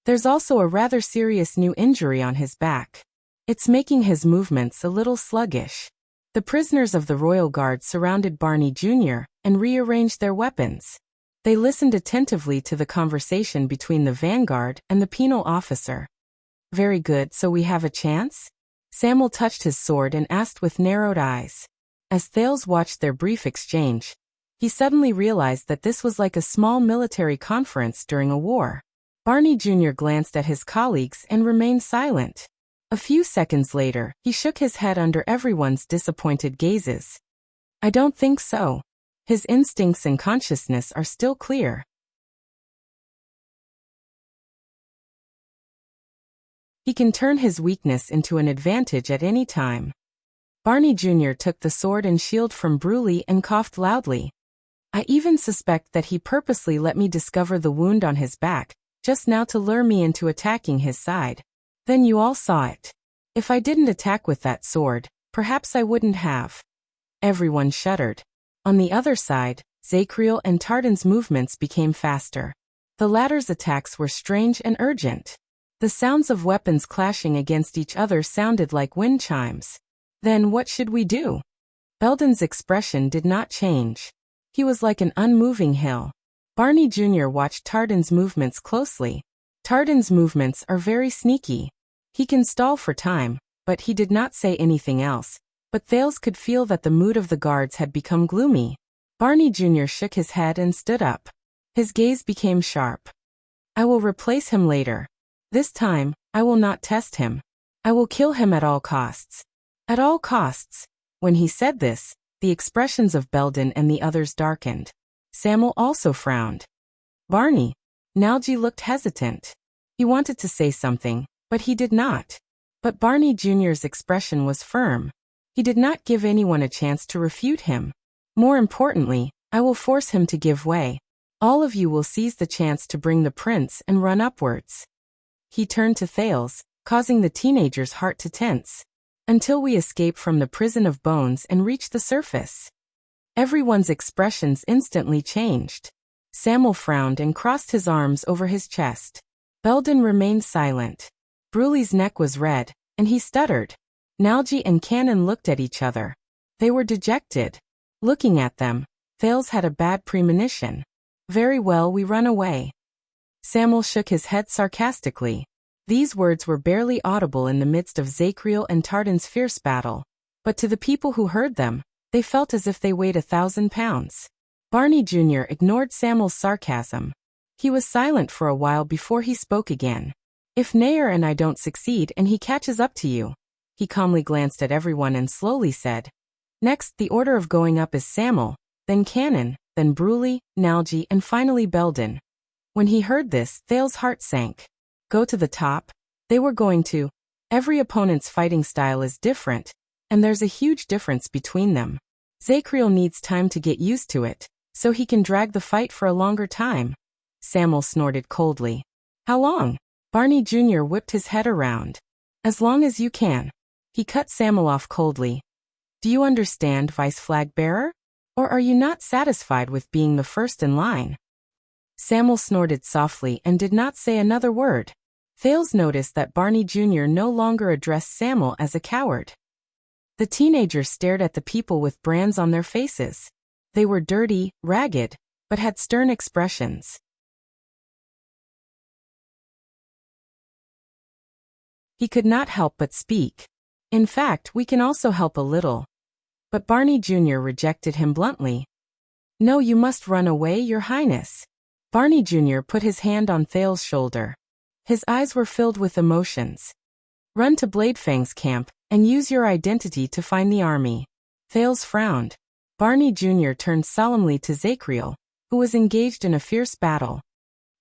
"There's also a rather serious new injury on his back. It's making his movements a little sluggish." The prisoners of the Royal Guard surrounded Barney Jr. and rearranged their weapons. They listened attentively to the conversation between the vanguard and the penal officer. "Very good, so we have a chance?" Samuel touched his sword and asked with narrowed eyes. As Thales watched their brief exchange, he suddenly realized that this was like a small military conference during a war. Barney Jr. glanced at his colleagues and remained silent. A few seconds later, he shook his head under everyone's disappointed gazes. "I don't think so. His instincts and consciousness are still clear. He can turn his weakness into an advantage at any time." Barney Jr. took the sword and shield from Bruley and coughed loudly. "I even suspect that he purposely let me discover the wound on his back, just now to lure me into attacking his side. Then you all saw it. If I didn't attack with that sword, perhaps I wouldn't have." Everyone shuddered. On the other side, Zacriel and Tardin's movements became faster. The latter's attacks were strange and urgent. The sounds of weapons clashing against each other sounded like wind chimes. "Then what should we do?" Belden's expression did not change. He was like an unmoving hill. Barney Jr. watched Tardin's movements closely. Tardin's movements are very sneaky. He can stall for time, but he did not say anything else. But Thales could feel that the mood of the guards had become gloomy. Barney Jr. shook his head and stood up. His gaze became sharp. "I will replace him later. This time, I will not test him. I will kill him at all costs." At all costs. When he said this, the expressions of Belden and the others darkened. Samuel also frowned. Barney. Nalji looked hesitant. He wanted to say something, but he did not. But Barney Jr.'s expression was firm. He did not give anyone a chance to refute him. "More importantly, I will force him to give way. All of you will seize the chance to bring the prince and run upwards." He turned to Thales, causing the teenager's heart to tense. "Until we escape from the prison of bones and reach the surface." Everyone's expressions instantly changed. Samuel frowned and crossed his arms over his chest. Belden remained silent. Bruley's neck was red, and he stuttered. Nalji and Cannon looked at each other. They were dejected. Looking at them, Thales had a bad premonition. "Very well, we run away." Samuel shook his head sarcastically. These words were barely audible in the midst of Zacriel and Tardin's fierce battle. But to the people who heard them, they felt as if they weighed 1,000 pounds. Barney Jr. ignored Samuel's sarcasm. He was silent for a while before he spoke again. "If Heir and I don't succeed and he catches up to you," he calmly glanced at everyone and slowly said. "Next, the order of going up is Samuel, then Cannon, then Bruley, Nalji, and finally Belden." When he heard this, Thales' heart sank. Go to the top? They were going to. Every opponent's fighting style is different, and there's a huge difference between them. Zacriel needs time to get used to it, so he can drag the fight for a longer time. Samuel snorted coldly. "How long?" Barney Jr. whipped his head around. "As long as you can." He cut Samuel off coldly. "Do you understand, Vice Flag Bearer? Or are you not satisfied with being the first in line?" Samuel snorted softly and did not say another word. Thales noticed that Barney Jr. no longer addressed Samuel as a coward. The teenager stared at the people with brands on their faces. They were dirty, ragged, but had stern expressions. He could not help but speak. "In fact, we can also help a little." But Barney Jr. rejected him bluntly. "No, you must run away, Your Highness." Barney Jr. put his hand on Thales' shoulder. His eyes were filled with emotions. "Run to Bladefang's camp, and use your identity to find the army." Thales frowned. Barney Jr. turned solemnly to Zacriel, who was engaged in a fierce battle.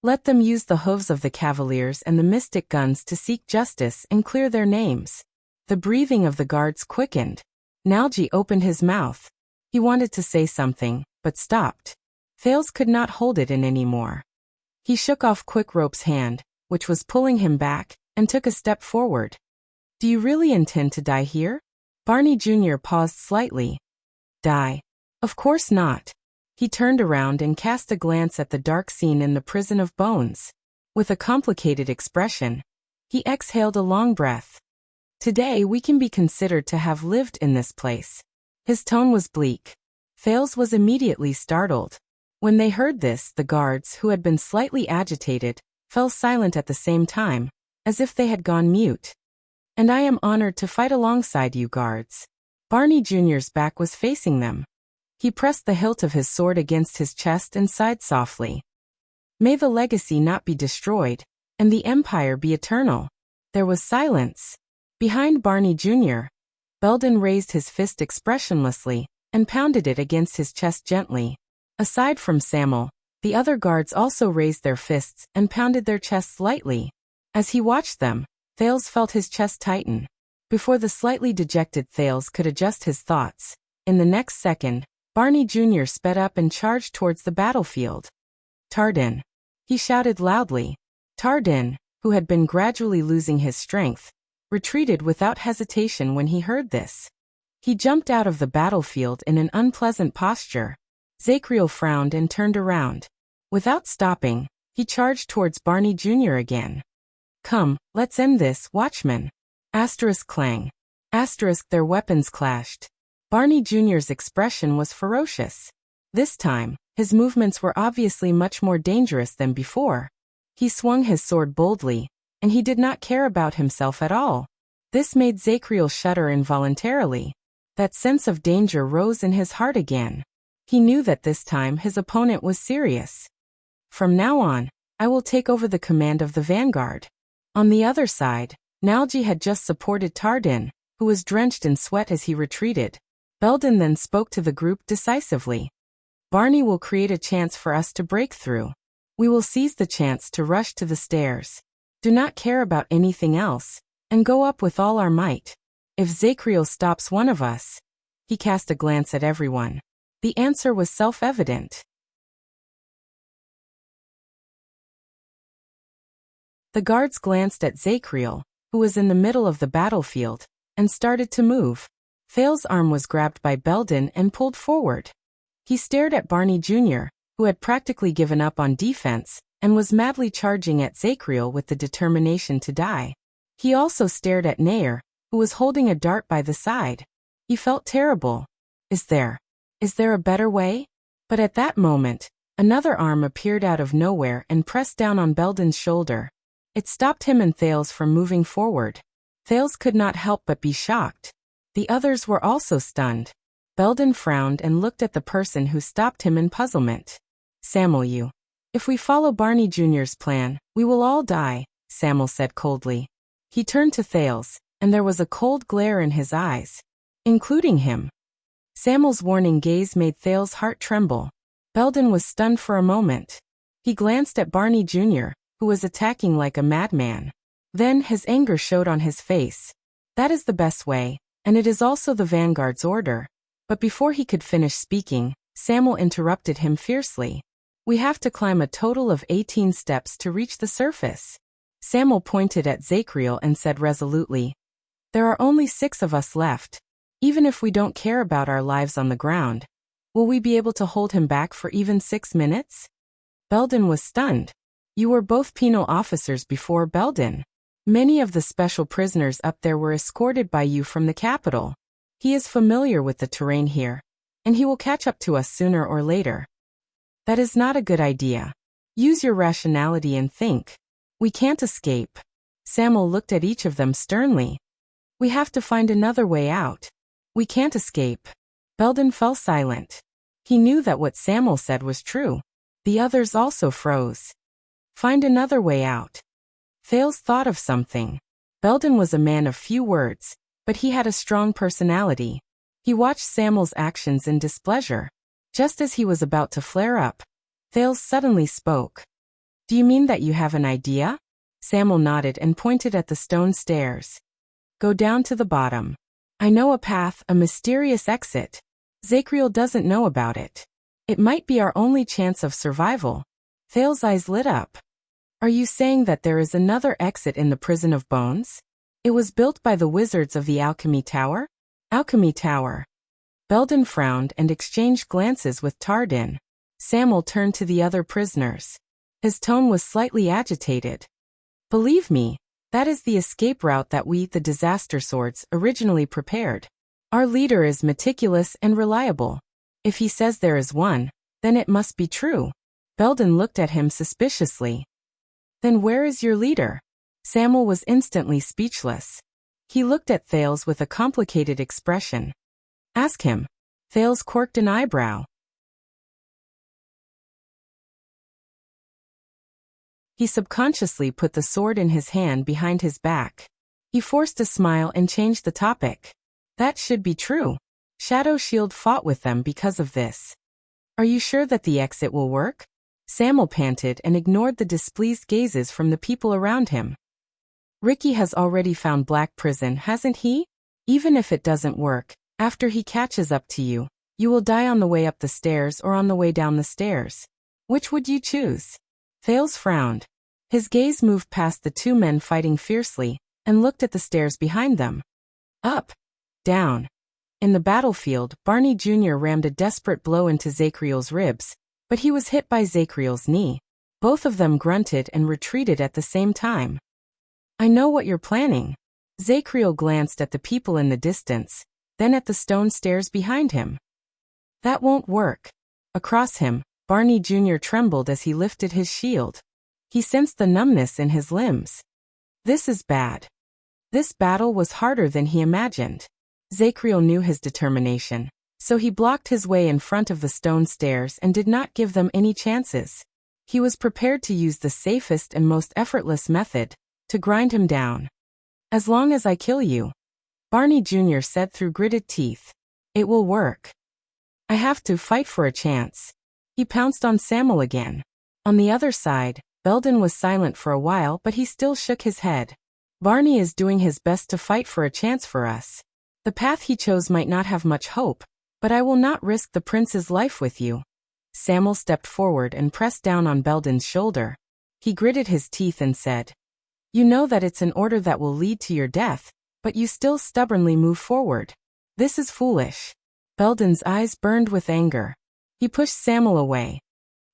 Let them use the hooves of the cavaliers and the mystic guns to seek justice and clear their names. The breathing of the guards quickened. Nalji opened his mouth. He wanted to say something, but stopped. Thales could not hold it in anymore. He shook off Quick Rope's hand, which was pulling him back, and took a step forward. Do you really intend to die here? Barney Jr. paused slightly. Die? Of course not. He turned around and cast a glance at the dark scene in the prison of bones. With a complicated expression, he exhaled a long breath. Today we can be considered to have lived in this place. His tone was bleak. Thales was immediately startled. When they heard this, the guards, who had been slightly agitated, fell silent at the same time, as if they had gone mute. And I am honored to fight alongside you, guards. Barney Jr.'s back was facing them. He pressed the hilt of his sword against his chest and sighed softly. May the legacy not be destroyed, and the empire be eternal. There was silence. Behind Barney Jr., Belden raised his fist expressionlessly, and pounded it against his chest gently. Aside from Samuel, the other guards also raised their fists and pounded their chests lightly. As he watched them, Thales felt his chest tighten. Before the slightly dejected Thales could adjust his thoughts, in the next second, Barney Jr. sped up and charged towards the battlefield. Tardin! He shouted loudly. Tardin, who had been gradually losing his strength, retreated without hesitation when he heard this. He jumped out of the battlefield in an unpleasant posture. Zacriel frowned and turned around. Without stopping, he charged towards Barney Jr. again. Come, let's end this, watchman. Asterisk clang. Asterisk their weapons clashed. Barney Jr.'s expression was ferocious. This time, his movements were obviously much more dangerous than before. He swung his sword boldly, and he did not care about himself at all. This made Zacriel shudder involuntarily. That sense of danger rose in his heart again. He knew that this time his opponent was serious. From now on, I will take over the command of the vanguard. On the other side, Nalji had just supported Tardin, who was drenched in sweat as he retreated. Belden then spoke to the group decisively. Barney will create a chance for us to break through. We will seize the chance to rush to the stairs. Do not care about anything else, and go up with all our might. If Zacriel stops one of us, he cast a glance at everyone. The answer was self-evident. The guards glanced at Zacriel, who was in the middle of the battlefield, and started to move. Thales' arm was grabbed by Belden and pulled forward. He stared at Barney Jr., who had practically given up on defense, and was madly charging at Zacriel with the determination to die. He also stared at Heir, who was holding a dart by the side. He felt terrible. Is there a better way? But at that moment, another arm appeared out of nowhere and pressed down on Belden's shoulder. It stopped him and Thales from moving forward. Thales could not help but be shocked. The others were also stunned. Belden frowned and looked at the person who stopped him in puzzlement. Samuel, if we follow Barney Jr.'s plan, we will all die, Samuel said coldly. He turned to Thales, and there was a cold glare in his eyes. Including him. Samuel's warning gaze made Thales' heart tremble. Belden was stunned for a moment. He glanced at Barney Jr., who was attacking like a madman. Then his anger showed on his face. That is the best way, and it is also the vanguard's order. But before he could finish speaking, Samuel interrupted him fiercely. We have to climb a total of 18 steps to reach the surface. Samuel pointed at Zacriel and said resolutely, There are only 6 of us left. Even if we don't care about our lives on the ground, will we be able to hold him back for even 6 minutes? Belden was stunned. You were both penal officers before, Belden. Many of the special prisoners up there were escorted by you from the capital. He is familiar with the terrain here, and he will catch up to us sooner or later. That is not a good idea. Use your rationality and think. We can't escape. Samuel looked at each of them sternly. We have to find another way out. We can't escape. Belden fell silent. He knew that what Samuel said was true. The others also froze. Find another way out. Thales thought of something. Belden was a man of few words, but he had a strong personality. He watched Samuel's actions in displeasure. Just as he was about to flare up, Thales suddenly spoke. Do you mean that you have an idea? Samuel nodded and pointed at the stone stairs. Go down to the bottom. I know a path, a mysterious exit. Zachriel doesn't know about it. It might be our only chance of survival. Thales's eyes lit up. Are you saying that there is another exit in the Prison of Bones? It was built by the wizards of the Alchemy Tower? Alchemy Tower. Belden frowned and exchanged glances with Tardin. Samuel turned to the other prisoners. His tone was slightly agitated. Believe me, that is the escape route that we, the Disaster Swords, originally prepared. Our leader is meticulous and reliable. If he says there is one, then it must be true. Belden looked at him suspiciously. Then where is your leader? Samuel was instantly speechless. He looked at Thales with a complicated expression. Ask him. Thales quirked an eyebrow. He subconsciously put the sword in his hand behind his back. He forced a smile and changed the topic. That should be true. Shadow Shield fought with them because of this. Are you sure that the exit will work? Samuel panted and ignored the displeased gazes from the people around him. Ricky has already found Black Prison, hasn't he? Even if it doesn't work, after he catches up to you, you will die on the way up the stairs or on the way down the stairs. Which would you choose? Thales frowned. His gaze moved past the two men fighting fiercely, and looked at the stairs behind them. Up. Down. In the battlefield, Barney Jr. rammed a desperate blow into Zachriel's ribs, but he was hit by Zachriel's knee. Both of them grunted and retreated at the same time. I know what you're planning. Zachriel glanced at the people in the distance, then at the stone stairs behind him. That won't work. Across him, Barney Jr. trembled as he lifted his shield. He sensed the numbness in his limbs. This is bad. This battle was harder than he imagined. Zachriel knew his determination, so he blocked his way in front of the stone stairs and did not give them any chances. He was prepared to use the safest and most effortless method, to grind him down. As long as I kill you, Barney Jr. said through gritted teeth. It will work. I have to fight for a chance. He pounced on Samuel again. On the other side, Belden was silent for a while, but he still shook his head. Barney is doing his best to fight for a chance for us. The path he chose might not have much hope, but I will not risk the prince's life with you. Samuel stepped forward and pressed down on Belden's shoulder. He gritted his teeth and said, You know that it's an order that will lead to your death, but you still stubbornly move forward. This is foolish. Belden's eyes burned with anger. He pushed Samuel away.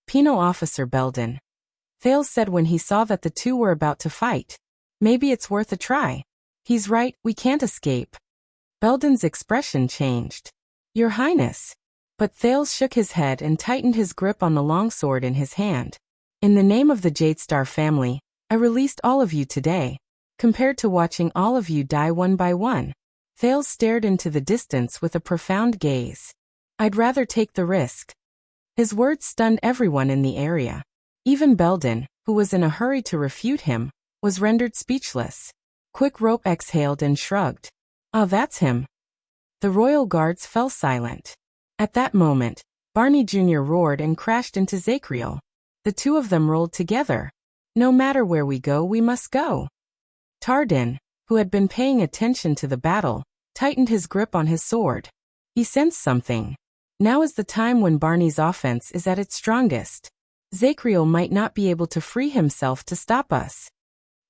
Penal Officer Belden. Thales said when he saw that the two were about to fight. Maybe it's worth a try. He's right, we can't escape. Belden's expression changed. Your Highness. But Thales shook his head and tightened his grip on the longsword in his hand. In the name of the Jadestar family, I released all of you today. Compared to watching all of you die one by one. Thales stared into the distance with a profound gaze. I'd rather take the risk. His words stunned everyone in the area. Even Belden, who was in a hurry to refute him, was rendered speechless. Quick Rope exhaled and shrugged. Ah, that's him. The royal guards fell silent. At that moment, Barney Jr. roared and crashed into Zachriel. The two of them rolled together. No matter where we go, we must go. Tardin, who had been paying attention to the battle, tightened his grip on his sword. He sensed something. Now is the time when Barney's offense is at its strongest. Zachriel might not be able to free himself to stop us.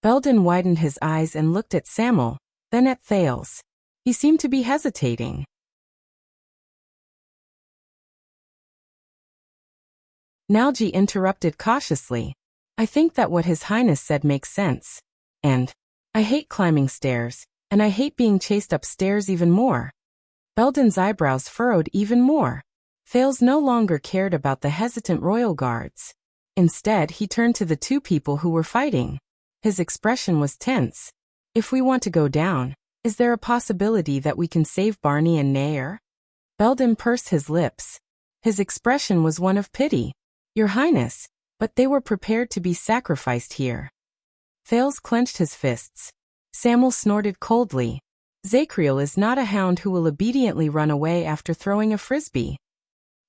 Belden widened his eyes and looked at Samuel, then at Thales. He seemed to be hesitating. Nalji interrupted cautiously. I think that what His Highness said makes sense. And I hate climbing stairs, and I hate being chased upstairs even more. Belden's eyebrows furrowed even more. Thales no longer cared about the hesitant royal guards. Instead, he turned to the two people who were fighting. His expression was tense. If we want to go down, is there a possibility that we can save Barney and Heir? Belden pursed his lips. His expression was one of pity. Your Highness, but they were prepared to be sacrificed here. Thales clenched his fists. Samuel snorted coldly. Zachriel is not a hound who will obediently run away after throwing a frisbee.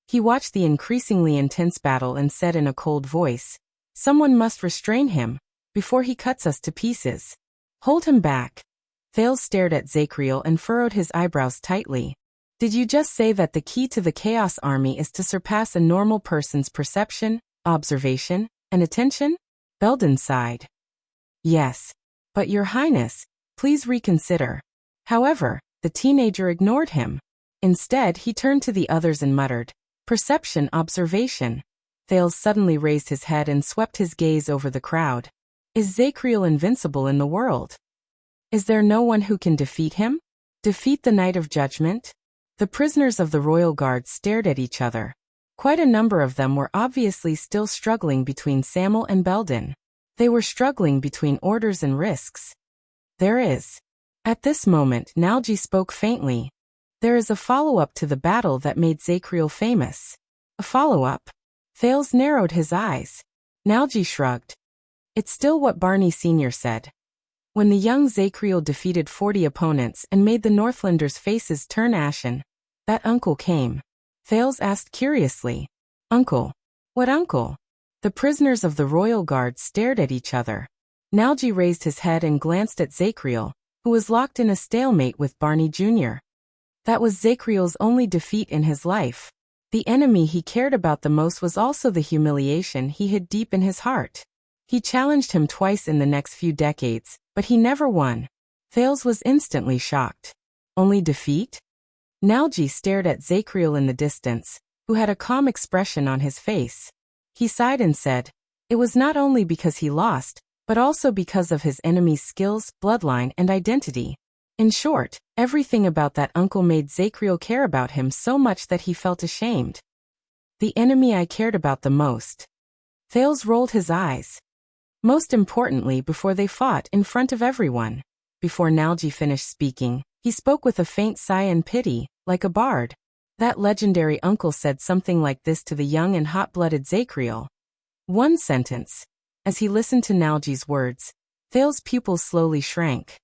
He watched the increasingly intense battle and said in a cold voice, Someone must restrain him, before he cuts us to pieces. Hold him back. Thales stared at Zachriel and furrowed his eyebrows tightly. Did you just say that the key to the Chaos Army is to surpass a normal person's perception, observation, and attention? Belden sighed. Yes. But Your Highness, please reconsider. However, the teenager ignored him. Instead, he turned to the others and muttered, perception, observation. Thales suddenly raised his head and swept his gaze over the crowd. Is Zachriel invincible in the world? Is there no one who can defeat him? Defeat the Night of Judgment? The prisoners of the royal guard stared at each other. Quite a number of them were obviously still struggling between Samuel and Belden. They were struggling between orders and risks. There is. At this moment, Nalji spoke faintly. There is a follow-up to the battle that made Zachriel famous. A follow-up? Thales narrowed his eyes. Nalji shrugged. It's still what Barney Sr. said. When the young Zachriel defeated 40 opponents and made the Northlanders' faces turn ashen, that uncle came. Thales asked curiously. Uncle? What uncle? The prisoners of the royal guard stared at each other. Nalji raised his head and glanced at Zachriel, who was locked in a stalemate with Barney Jr. That was Zachriel's only defeat in his life. The enemy he cared about the most was also the humiliation he hid deep in his heart. He challenged him twice in the next few decades, but he never won. Thales was instantly shocked. Only defeat? Nalji stared at Zachriel in the distance, who had a calm expression on his face. He sighed and said, it was not only because he lost, but also because of his enemy's skills, bloodline, and identity. In short, everything about that uncle made Zachriel care about him so much that he felt ashamed. The enemy I cared about the most. Thales rolled his eyes. Most importantly, before they fought in front of everyone. Before Nalji finished speaking, he spoke with a faint sigh and pity, like a bard. That legendary uncle said something like this to the young and hot-blooded Zachriel. One sentence. As he listened to Nalji's words, Thales' pupils slowly shrank.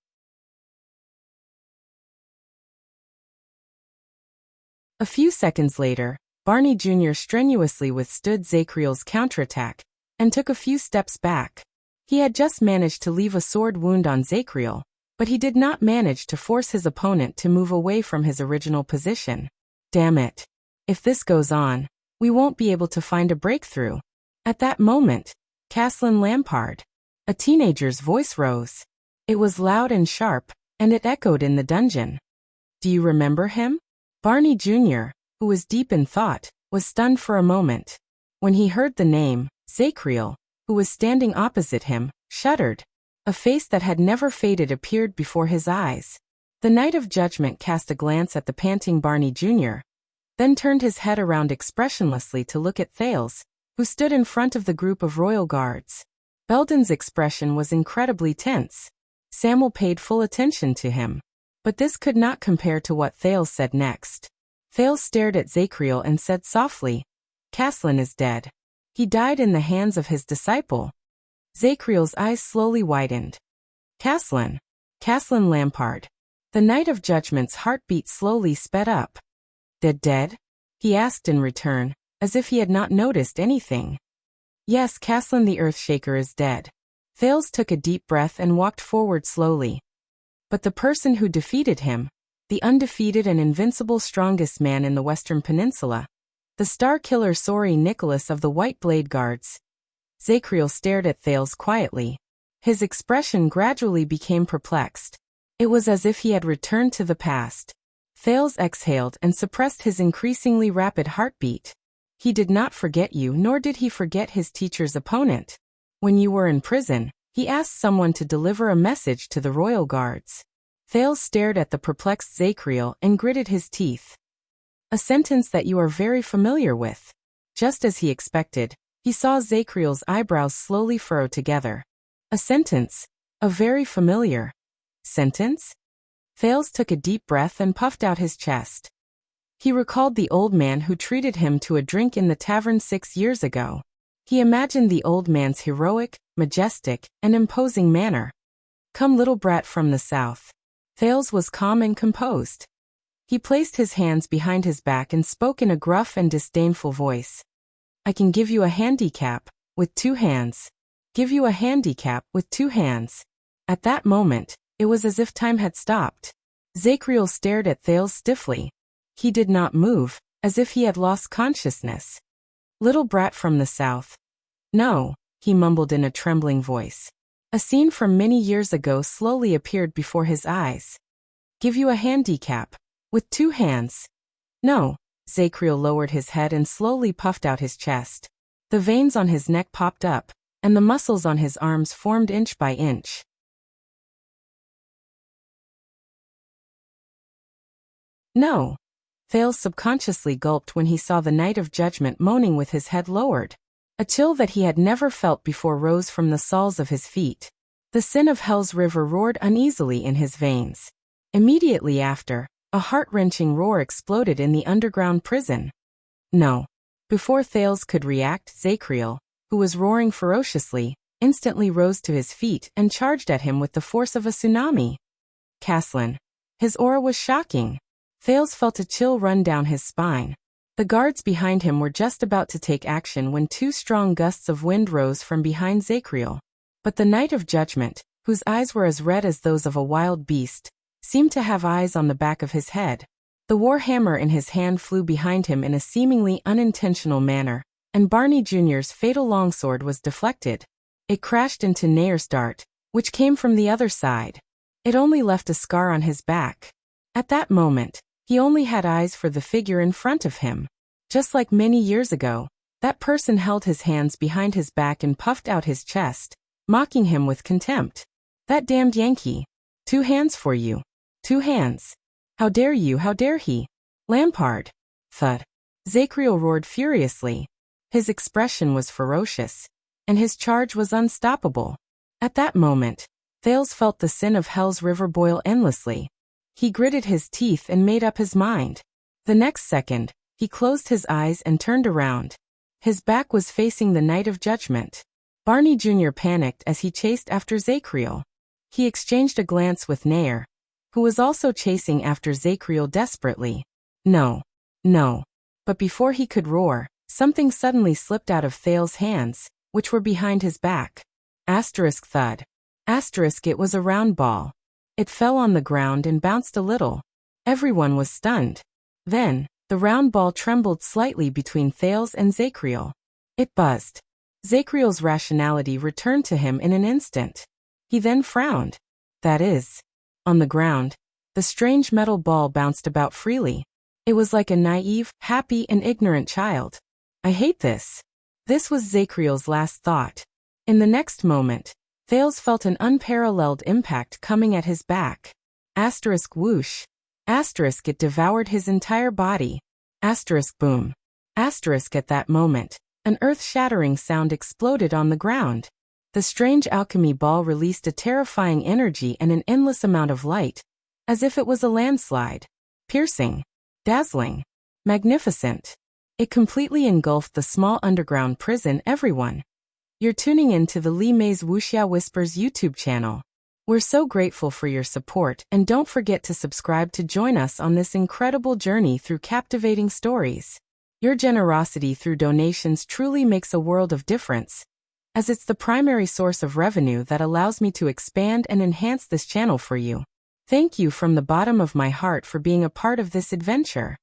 A few seconds later, Barney Jr. strenuously withstood Zachriel's counterattack and took a few steps back. He had just managed to leave a sword wound on Zachriel, but he did not manage to force his opponent to move away from his original position. Damn it. If this goes on, we won't be able to find a breakthrough. At that moment, Caslin Lampard, a teenager's voice rose. It was loud and sharp, and it echoed in the dungeon. Do you remember him? Barney Jr., who was deep in thought, was stunned for a moment. When he heard the name, Zachriel, who was standing opposite him, shuddered. A face that had never faded appeared before his eyes. The Knight of Judgment cast a glance at the panting Barney Jr., then turned his head around expressionlessly to look at Thales, who stood in front of the group of royal guards. Belden's expression was incredibly tense. Samuel paid full attention to him. But this could not compare to what Thales said next. Thales stared at Zachriel and said softly, Caslin is dead. He died in the hands of his disciple. Zachriel's eyes slowly widened. Caslin Lampard. The Knight of Judgment's heartbeat slowly sped up. Dead? He asked in return, as if he had not noticed anything. Yes, Caslin the Earthshaker is dead. Thales took a deep breath and walked forward slowly. But the person who defeated him, the undefeated and invincible strongest man in the Western Peninsula, the star killer Sori Nicholas of the White Blade Guards. Zachriel stared at Thales quietly. His expression gradually became perplexed. It was as if he had returned to the past. Thales exhaled and suppressed his increasingly rapid heartbeat. He did not forget you, nor did he forget his teacher's opponent. When you were in prison, he asked someone to deliver a message to the royal guards. Thales stared at the perplexed Zachriel and gritted his teeth. A sentence that you are very familiar with. Just as he expected, he saw Zachriel's eyebrows slowly furrow together. A sentence? A very familiar sentence? Thales took a deep breath and puffed out his chest. He recalled the old man who treated him to a drink in the tavern 6 years ago. He imagined the old man's heroic, majestic, and imposing manner. Come, little brat from the south. Thales was calm and composed. He placed his hands behind his back and spoke in a gruff and disdainful voice. I can give you a handicap, with 2 hands. Give you a handicap with 2 hands. At that moment, it was as if time had stopped. Zachriel stared at Thales stiffly. He did not move, as if he had lost consciousness. Little brat from the south. No, he mumbled in a trembling voice. A scene from many years ago slowly appeared before his eyes. Give you a handicap, with 2 hands. No, Zachriel lowered his head and slowly puffed out his chest. The veins on his neck popped up, and the muscles on his arms formed inch by inch. No. Thales subconsciously gulped when he saw the Knight of Judgment moaning with his head lowered. A chill that he had never felt before rose from the soles of his feet. The sin of Hell's river roared uneasily in his veins. Immediately after, a heart-wrenching roar exploded in the underground prison. No. Before Thales could react, Zachriel, who was roaring ferociously, instantly rose to his feet and charged at him with the force of a tsunami. Caslin. His aura was shocking. Thales felt a chill run down his spine. The guards behind him were just about to take action when 2 strong gusts of wind rose from behind Zachriel. But the Knight of Judgment, whose eyes were as red as those of a wild beast, seemed to have eyes on the back of his head. The war hammer in his hand flew behind him in a seemingly unintentional manner, and Barney Jr.'s fatal longsword was deflected. It crashed into Heir's dart, which came from the other side. It only left a scar on his back. At that moment, he only had eyes for the figure in front of him. Just like many years ago, that person held his hands behind his back and puffed out his chest, mocking him with contempt. That damned Yankee. 2 hands for you. 2 hands. How dare you, how dare he? Lampard. Thud. Zachriel roared furiously. His expression was ferocious, and his charge was unstoppable. At that moment, Thales felt the sin of Hell's river boil endlessly. He gritted his teeth and made up his mind. The next second, he closed his eyes and turned around. His back was facing the Knight of Judgment. Barney Jr. panicked as he chased after Zachriel. He exchanged a glance with Heir, who was also chasing after Zachriel desperately. No. No. But before he could roar, something suddenly slipped out of Thales' hands, which were behind his back. Asterisk thud. Asterisk it was a round ball. It fell on the ground and bounced a little. Everyone was stunned. Then, the round ball trembled slightly between Thales and Zachriel. It buzzed. Zachriel's rationality returned to him in an instant. He then frowned. That is. On the ground, the strange metal ball bounced about freely. It was like a naive, happy and ignorant child. I hate this. This was Zachriel's last thought. In the next moment, Thales felt an unparalleled impact coming at his back. Asterisk whoosh. Asterisk it devoured his entire body. Asterisk boom. Asterisk at that moment, an earth-shattering sound exploded on the ground. The strange alchemy ball released a terrifying energy and an endless amount of light, as if it was a landslide. Piercing. Dazzling. Magnificent. It completely engulfed the small underground prison. Everyone. You're tuning in to the Li Mei's Wuxia Whispers YouTube channel. We're so grateful for your support, and don't forget to subscribe to join us on this incredible journey through captivating stories. Your generosity through donations truly makes a world of difference, as it's the primary source of revenue that allows me to expand and enhance this channel for you. Thank you from the bottom of my heart for being a part of this adventure.